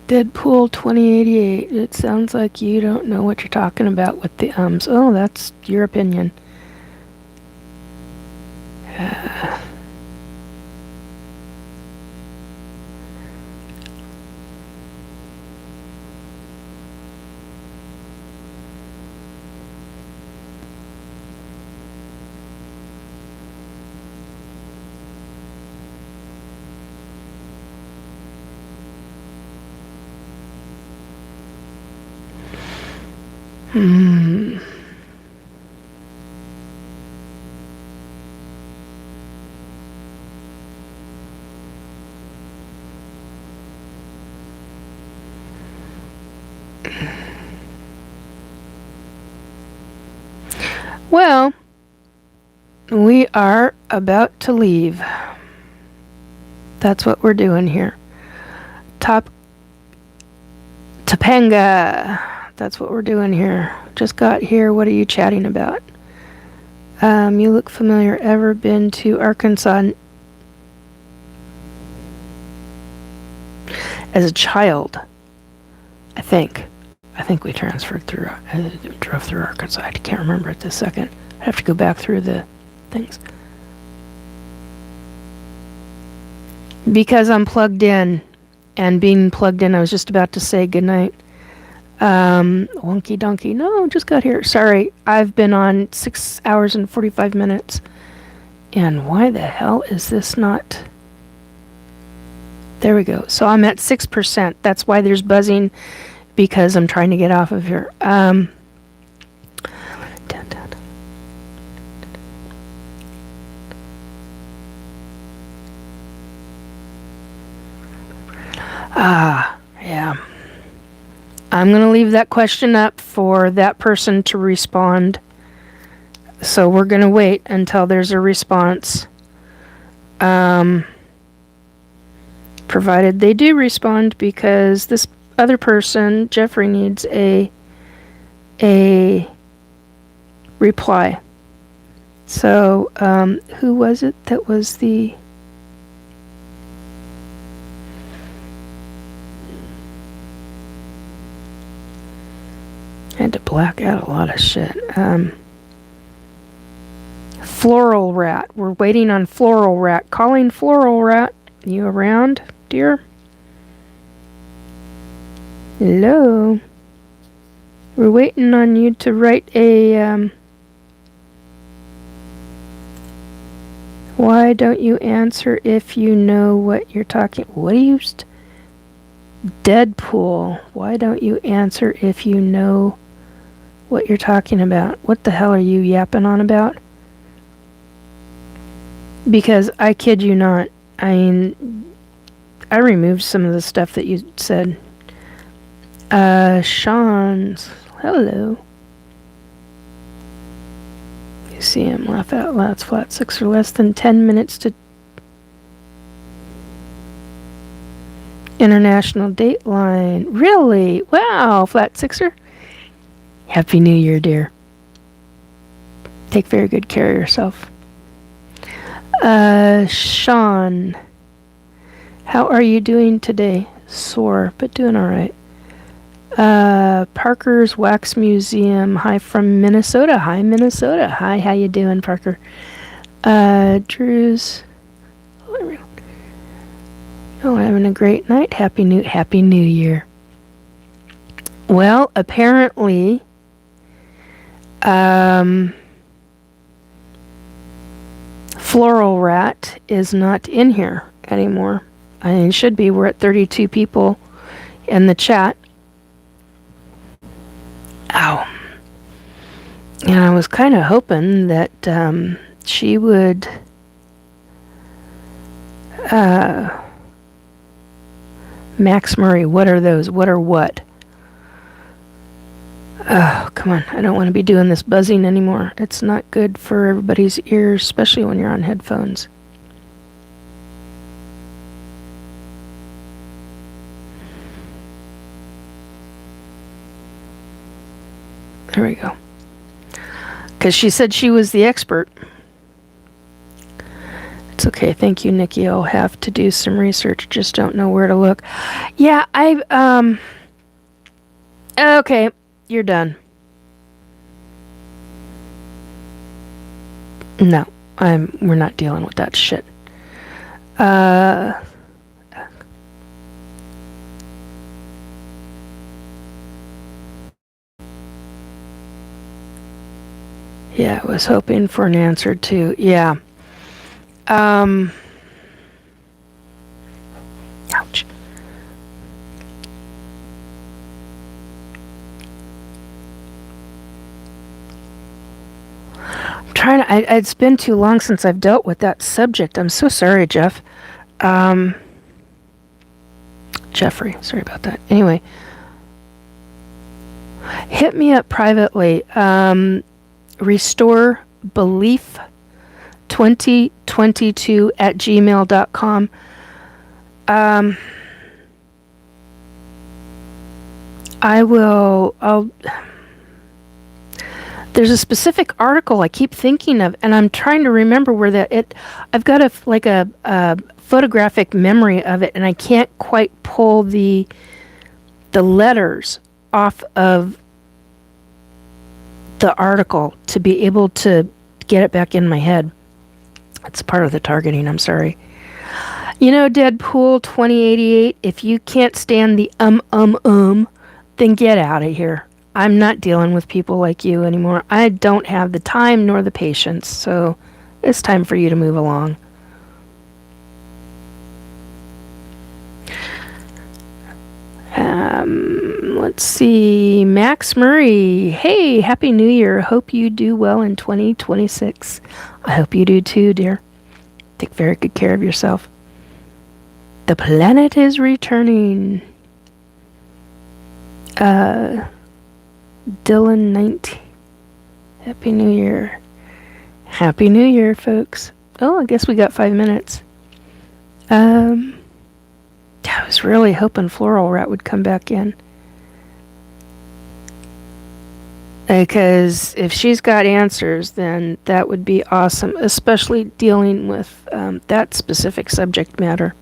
Deadpool 2088. It sounds like you don't know what you're talking about with the ums. Oh, that's your opinion. Well, we are about to leave. That's what we're doing here. Topanga. That's what we're doing here. Just got here. What are you chatting about? You look familiar. Ever been to Arkansas? As a child, I think we transferred through, drove through Arkansas. I can't remember at this second. I have to go back through the things. Because I'm plugged in, and being plugged in, I was just about to say goodnight. Wonky donkey. No, just got here. Sorry, I've been on 6 hours and 45 minutes. And why the hell is this not... There we go. So I'm at 6%. That's why there's buzzing, because I'm trying to get off of here. Yeah. I'm going to leave that question up for that person to respond. So we're going to wait until there's a response. Provided they do respond, because this other person, Jeffrey, needs a reply. So, who was it that was the... I had to black out a lot of shit. Floral Rat. We're waiting on Floral Rat. Calling Floral Rat. You around, dear? Hello? We're waiting on you to write a, Why don't you answer if you know what you're talking... What are you... Deadpool. Why don't you answer if you know what you're talking about? What the hell are you yapping on about? Because I kid you not, I mean, I removed some of the stuff that you said. Sean's, hello. You see him laugh out loud. It's flat 6 or less than 10 minutes to International Dateline. Really? Wow, flat sixer. Happy New Year, dear. Take very good care of yourself. Sean, how are you doing today? Sore, but doing all right. Parker's Wax Museum. Hi from Minnesota. Hi, Minnesota. Hi, how you doing, Parker? Drew's. Oh, having a great night. Happy New Year. Well, apparently, Floral Rat is not in here anymore. I mean, it should be. We're at 32 people in the chat. Ow. And I was kind of hoping that she would Max Murray, what are those? What are what? Oh, come on. I don't want to be doing this buzzing anymore. It's not good for everybody's ears, especially when you're on headphones. There we go. Because she said she was the expert. It's okay. Thank you, Nikki. I'll have to do some research. Just don't know where to look. Yeah, okay. You're done. No, we're not dealing with that shit. Yeah, I was hoping for an answer too. Yeah. Ouch. It's been too long since I've dealt with that subject. I'm so sorry, Jeff. Jeffrey, sorry about that. Anyway, hit me up privately. Restore Belief 2022 at gmail.com. There's a specific article I keep thinking of, and I'm trying to remember where I've got a photographic memory of it, and I can't quite pull the letters off of the article to be able to get it back in my head. It's part of the targeting, I'm sorry. Deadpool 2088, if you can't stand the then get out of here. I'm not dealing with people like you anymore. I don't have the time nor the patience, so it's time for you to move along. Let's see. Max Murray. Hey, Happy New Year. Hope you do well in 2026. I hope you do too, dear. Take very good care of yourself. The planet is returning. Dylan 19. Happy New Year. Happy New Year, folks. Oh, I guess we got 5 minutes. I was really hoping Floral Rat would come back in. Because if she's got answers, then that would be awesome, especially dealing with that specific subject matter.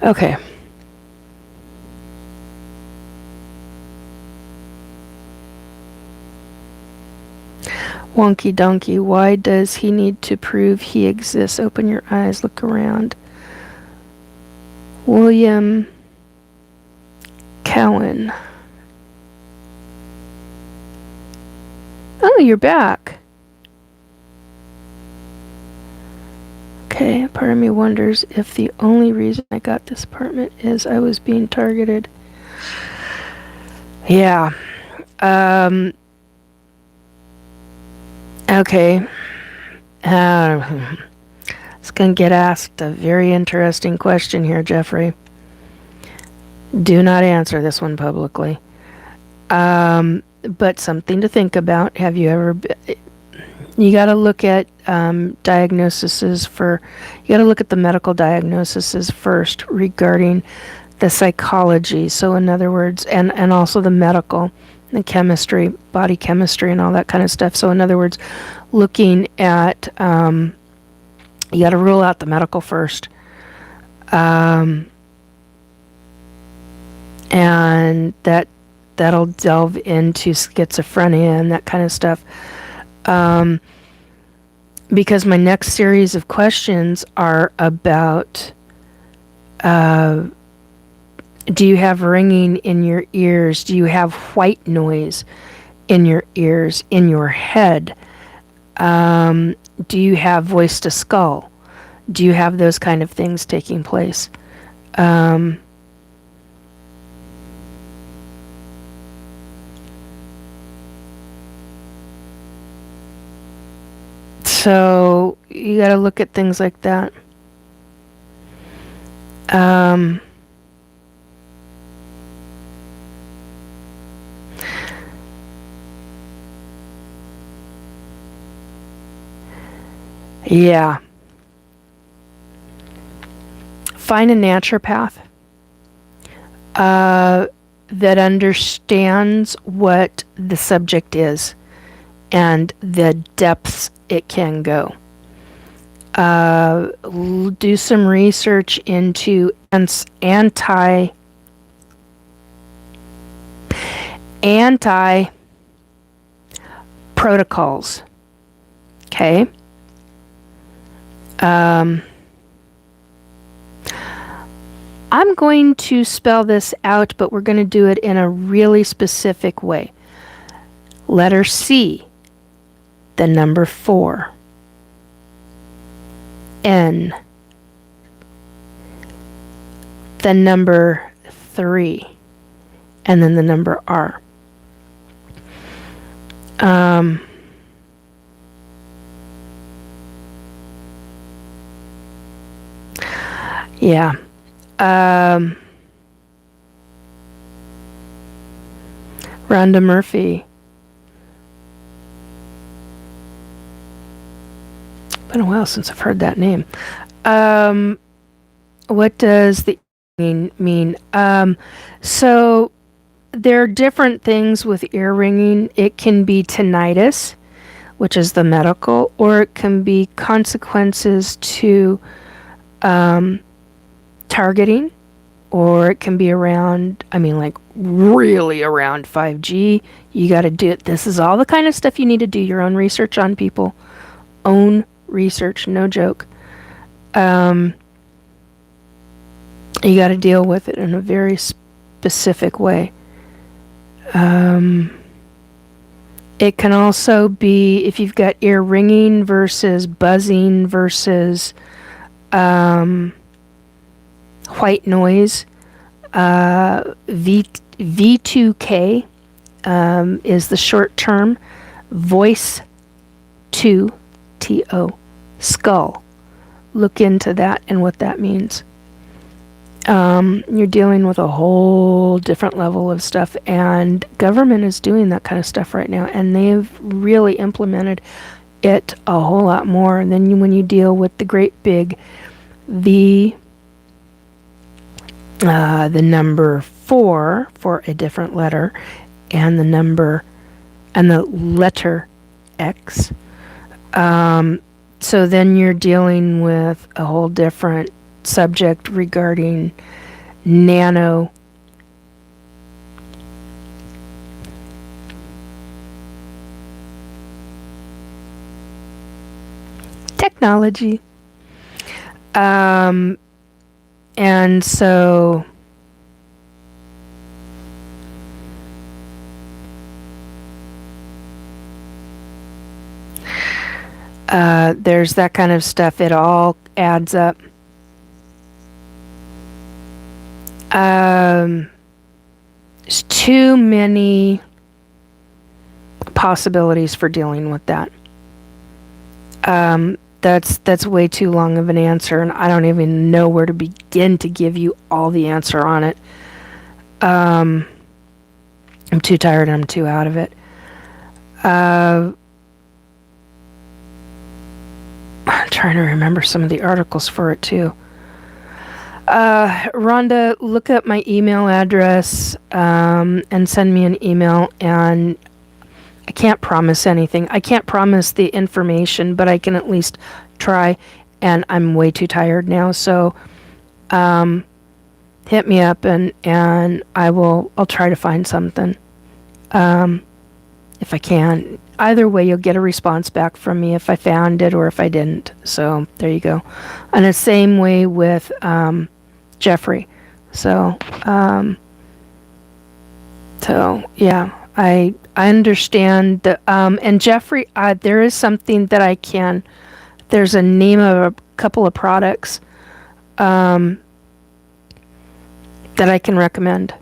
Okay. Wonky donkey, why does he need to prove he exists? Open your eyes, look around. William Cowan. Oh, you're back. Okay, part of me wonders if the only reason I got this apartment is I was being targeted. Yeah. Okay. I was going to get asked a very interesting question here, Jeffrey. Do not answer this one publicly. But something to think about. Have you ever... You got to look at diagnoses you got to look at the medical diagnoses first regarding the psychology. So in other words, and also the medical, the chemistry, body chemistry and all that kind of stuff. So in other words, looking at, you got to rule out the medical first. And that'll delve into schizophrenia and that kind of stuff. Because my next series of questions are about, do you have ringing in your ears? Do you have white noise in your ears, in your head? Do you have voice to skull? Do you have those kind of things taking place? So you got to look at things like that. Yeah. Find a naturopath that understands what the subject is and the depths it can go. Do some research into anti protocols. Okay. I'm going to spell this out, but we're going to do it in a really specific way. Letter C, the number 4, N, the number 3, and then the number R. Yeah. Rhonda Murphy. Been a while since I've heard that name. What does the mean? So there are different things with ear ringing. It can be tinnitus, which is the medical, or it can be consequences to targeting, or it can be around, like really around 5G. You got to do it. This is all the kind of stuff you need to do your own research on, people. Own research, no joke. You got to deal with it in a very specific way. It can also be if you've got ear ringing versus buzzing versus white noise. V2K is the short term. Voice 2, T-O, skull. Look into that and what that means. You're dealing with a whole different level of stuff, and government is doing that kind of stuff right now, and they've really implemented it a whole lot more than when you deal with the great big the number 4 for a different letter, and the number and the letter X. So then you're dealing with a whole different subject regarding nano technology. And so there's that kind of stuff. It all adds up. There's too many possibilities for dealing with that. That's way too long of an answer, and I don't even know where to begin to give you all the answer on it. I'm too tired and I'm too out of it. I'm trying to remember some of the articles for it too. Rhonda, look up my email address and send me an email. And I can't promise anything. I can't promise the information, but I can at least try. And I'm way too tired now, so hit me up and I'll try to find something if I can. Either way, you'll get a response back from me if I found it or if I didn't. So there you go. And the same way with Jeffrey. So yeah, I understand the and Jeffrey, there is something that there's a name of a couple of products that I can recommend.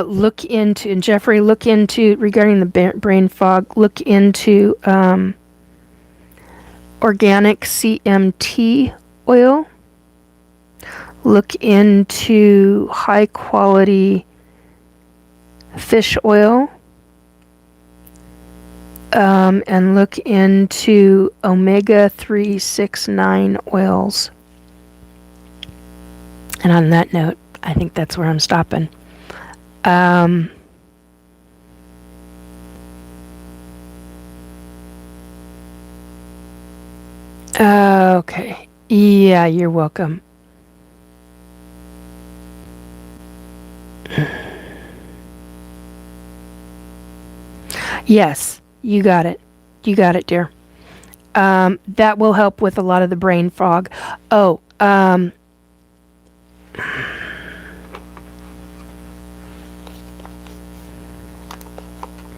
Look into, and Jeffrey, look into, regarding the brain fog, look into organic CMT oil. Look into high quality fish oil. And look into omega-369 oils. And on that note, I think that's where I'm stopping. Okay. Yeah, you're welcome. Yes, you got it. You got it, dear. That will help with a lot of the brain fog. Oh,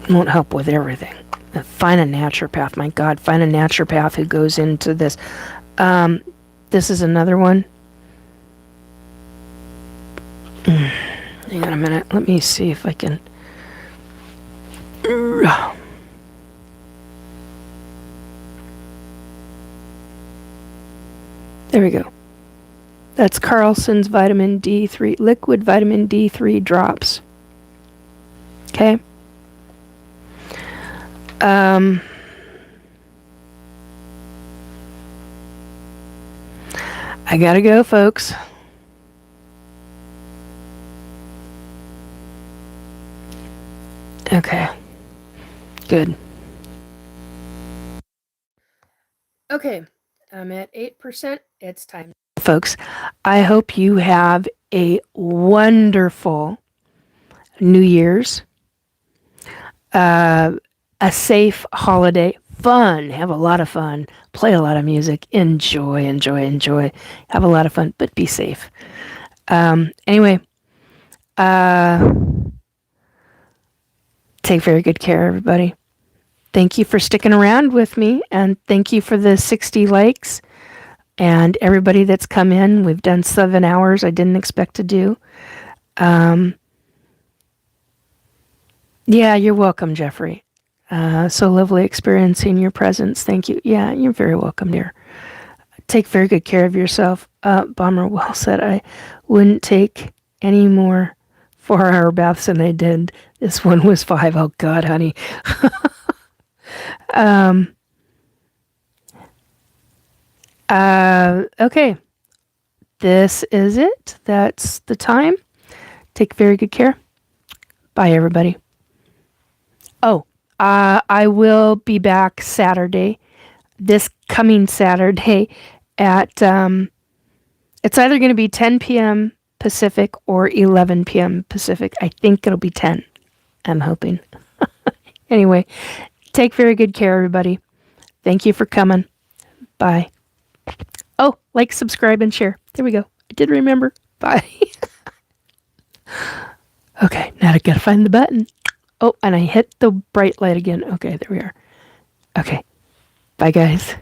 won't help with everything. Find a naturopath. My God, find a naturopath who goes into this. This is another one. Hang on a minute. Let me see if I can. That's Carlson's vitamin D3, liquid vitamin D3 drops. Okay. I gotta go, folks. Okay. Good. Okay. I'm at 8%. It's time. Folks, I hope you have a wonderful New Year's. A safe holiday. Fun. Have a lot of fun. Play a lot of music. Enjoy. Have a lot of fun, but be safe. Anyway, take very good care, everybody. Thank you for sticking around with me, and thank you for the 60 likes and everybody that's come in. We've done 7 hours. I didn't expect to do. Yeah, you're welcome, Jeffrey. So lovely experiencing your presence. Thank you. Yeah, you're very welcome, dear. Take very good care of yourself. Bomber well said. I wouldn't take any more 4-hour baths than I did. This one was 5. Oh, God, honey. Okay. This is it. That's the time. Take very good care. Bye, everybody. Oh, I will be back Saturday, this coming Saturday at, it's either going to be 10 p.m. Pacific or 11 p.m. Pacific. I think it'll be 10. I'm hoping. Anyway, take very good care, everybody. Thank you for coming. Bye. Oh, like, subscribe, and share. There we go. I did remember. Bye. Okay, now I gotta find the button. Oh, and I hit the bright light again. Okay, there we are. Okay. Bye, guys.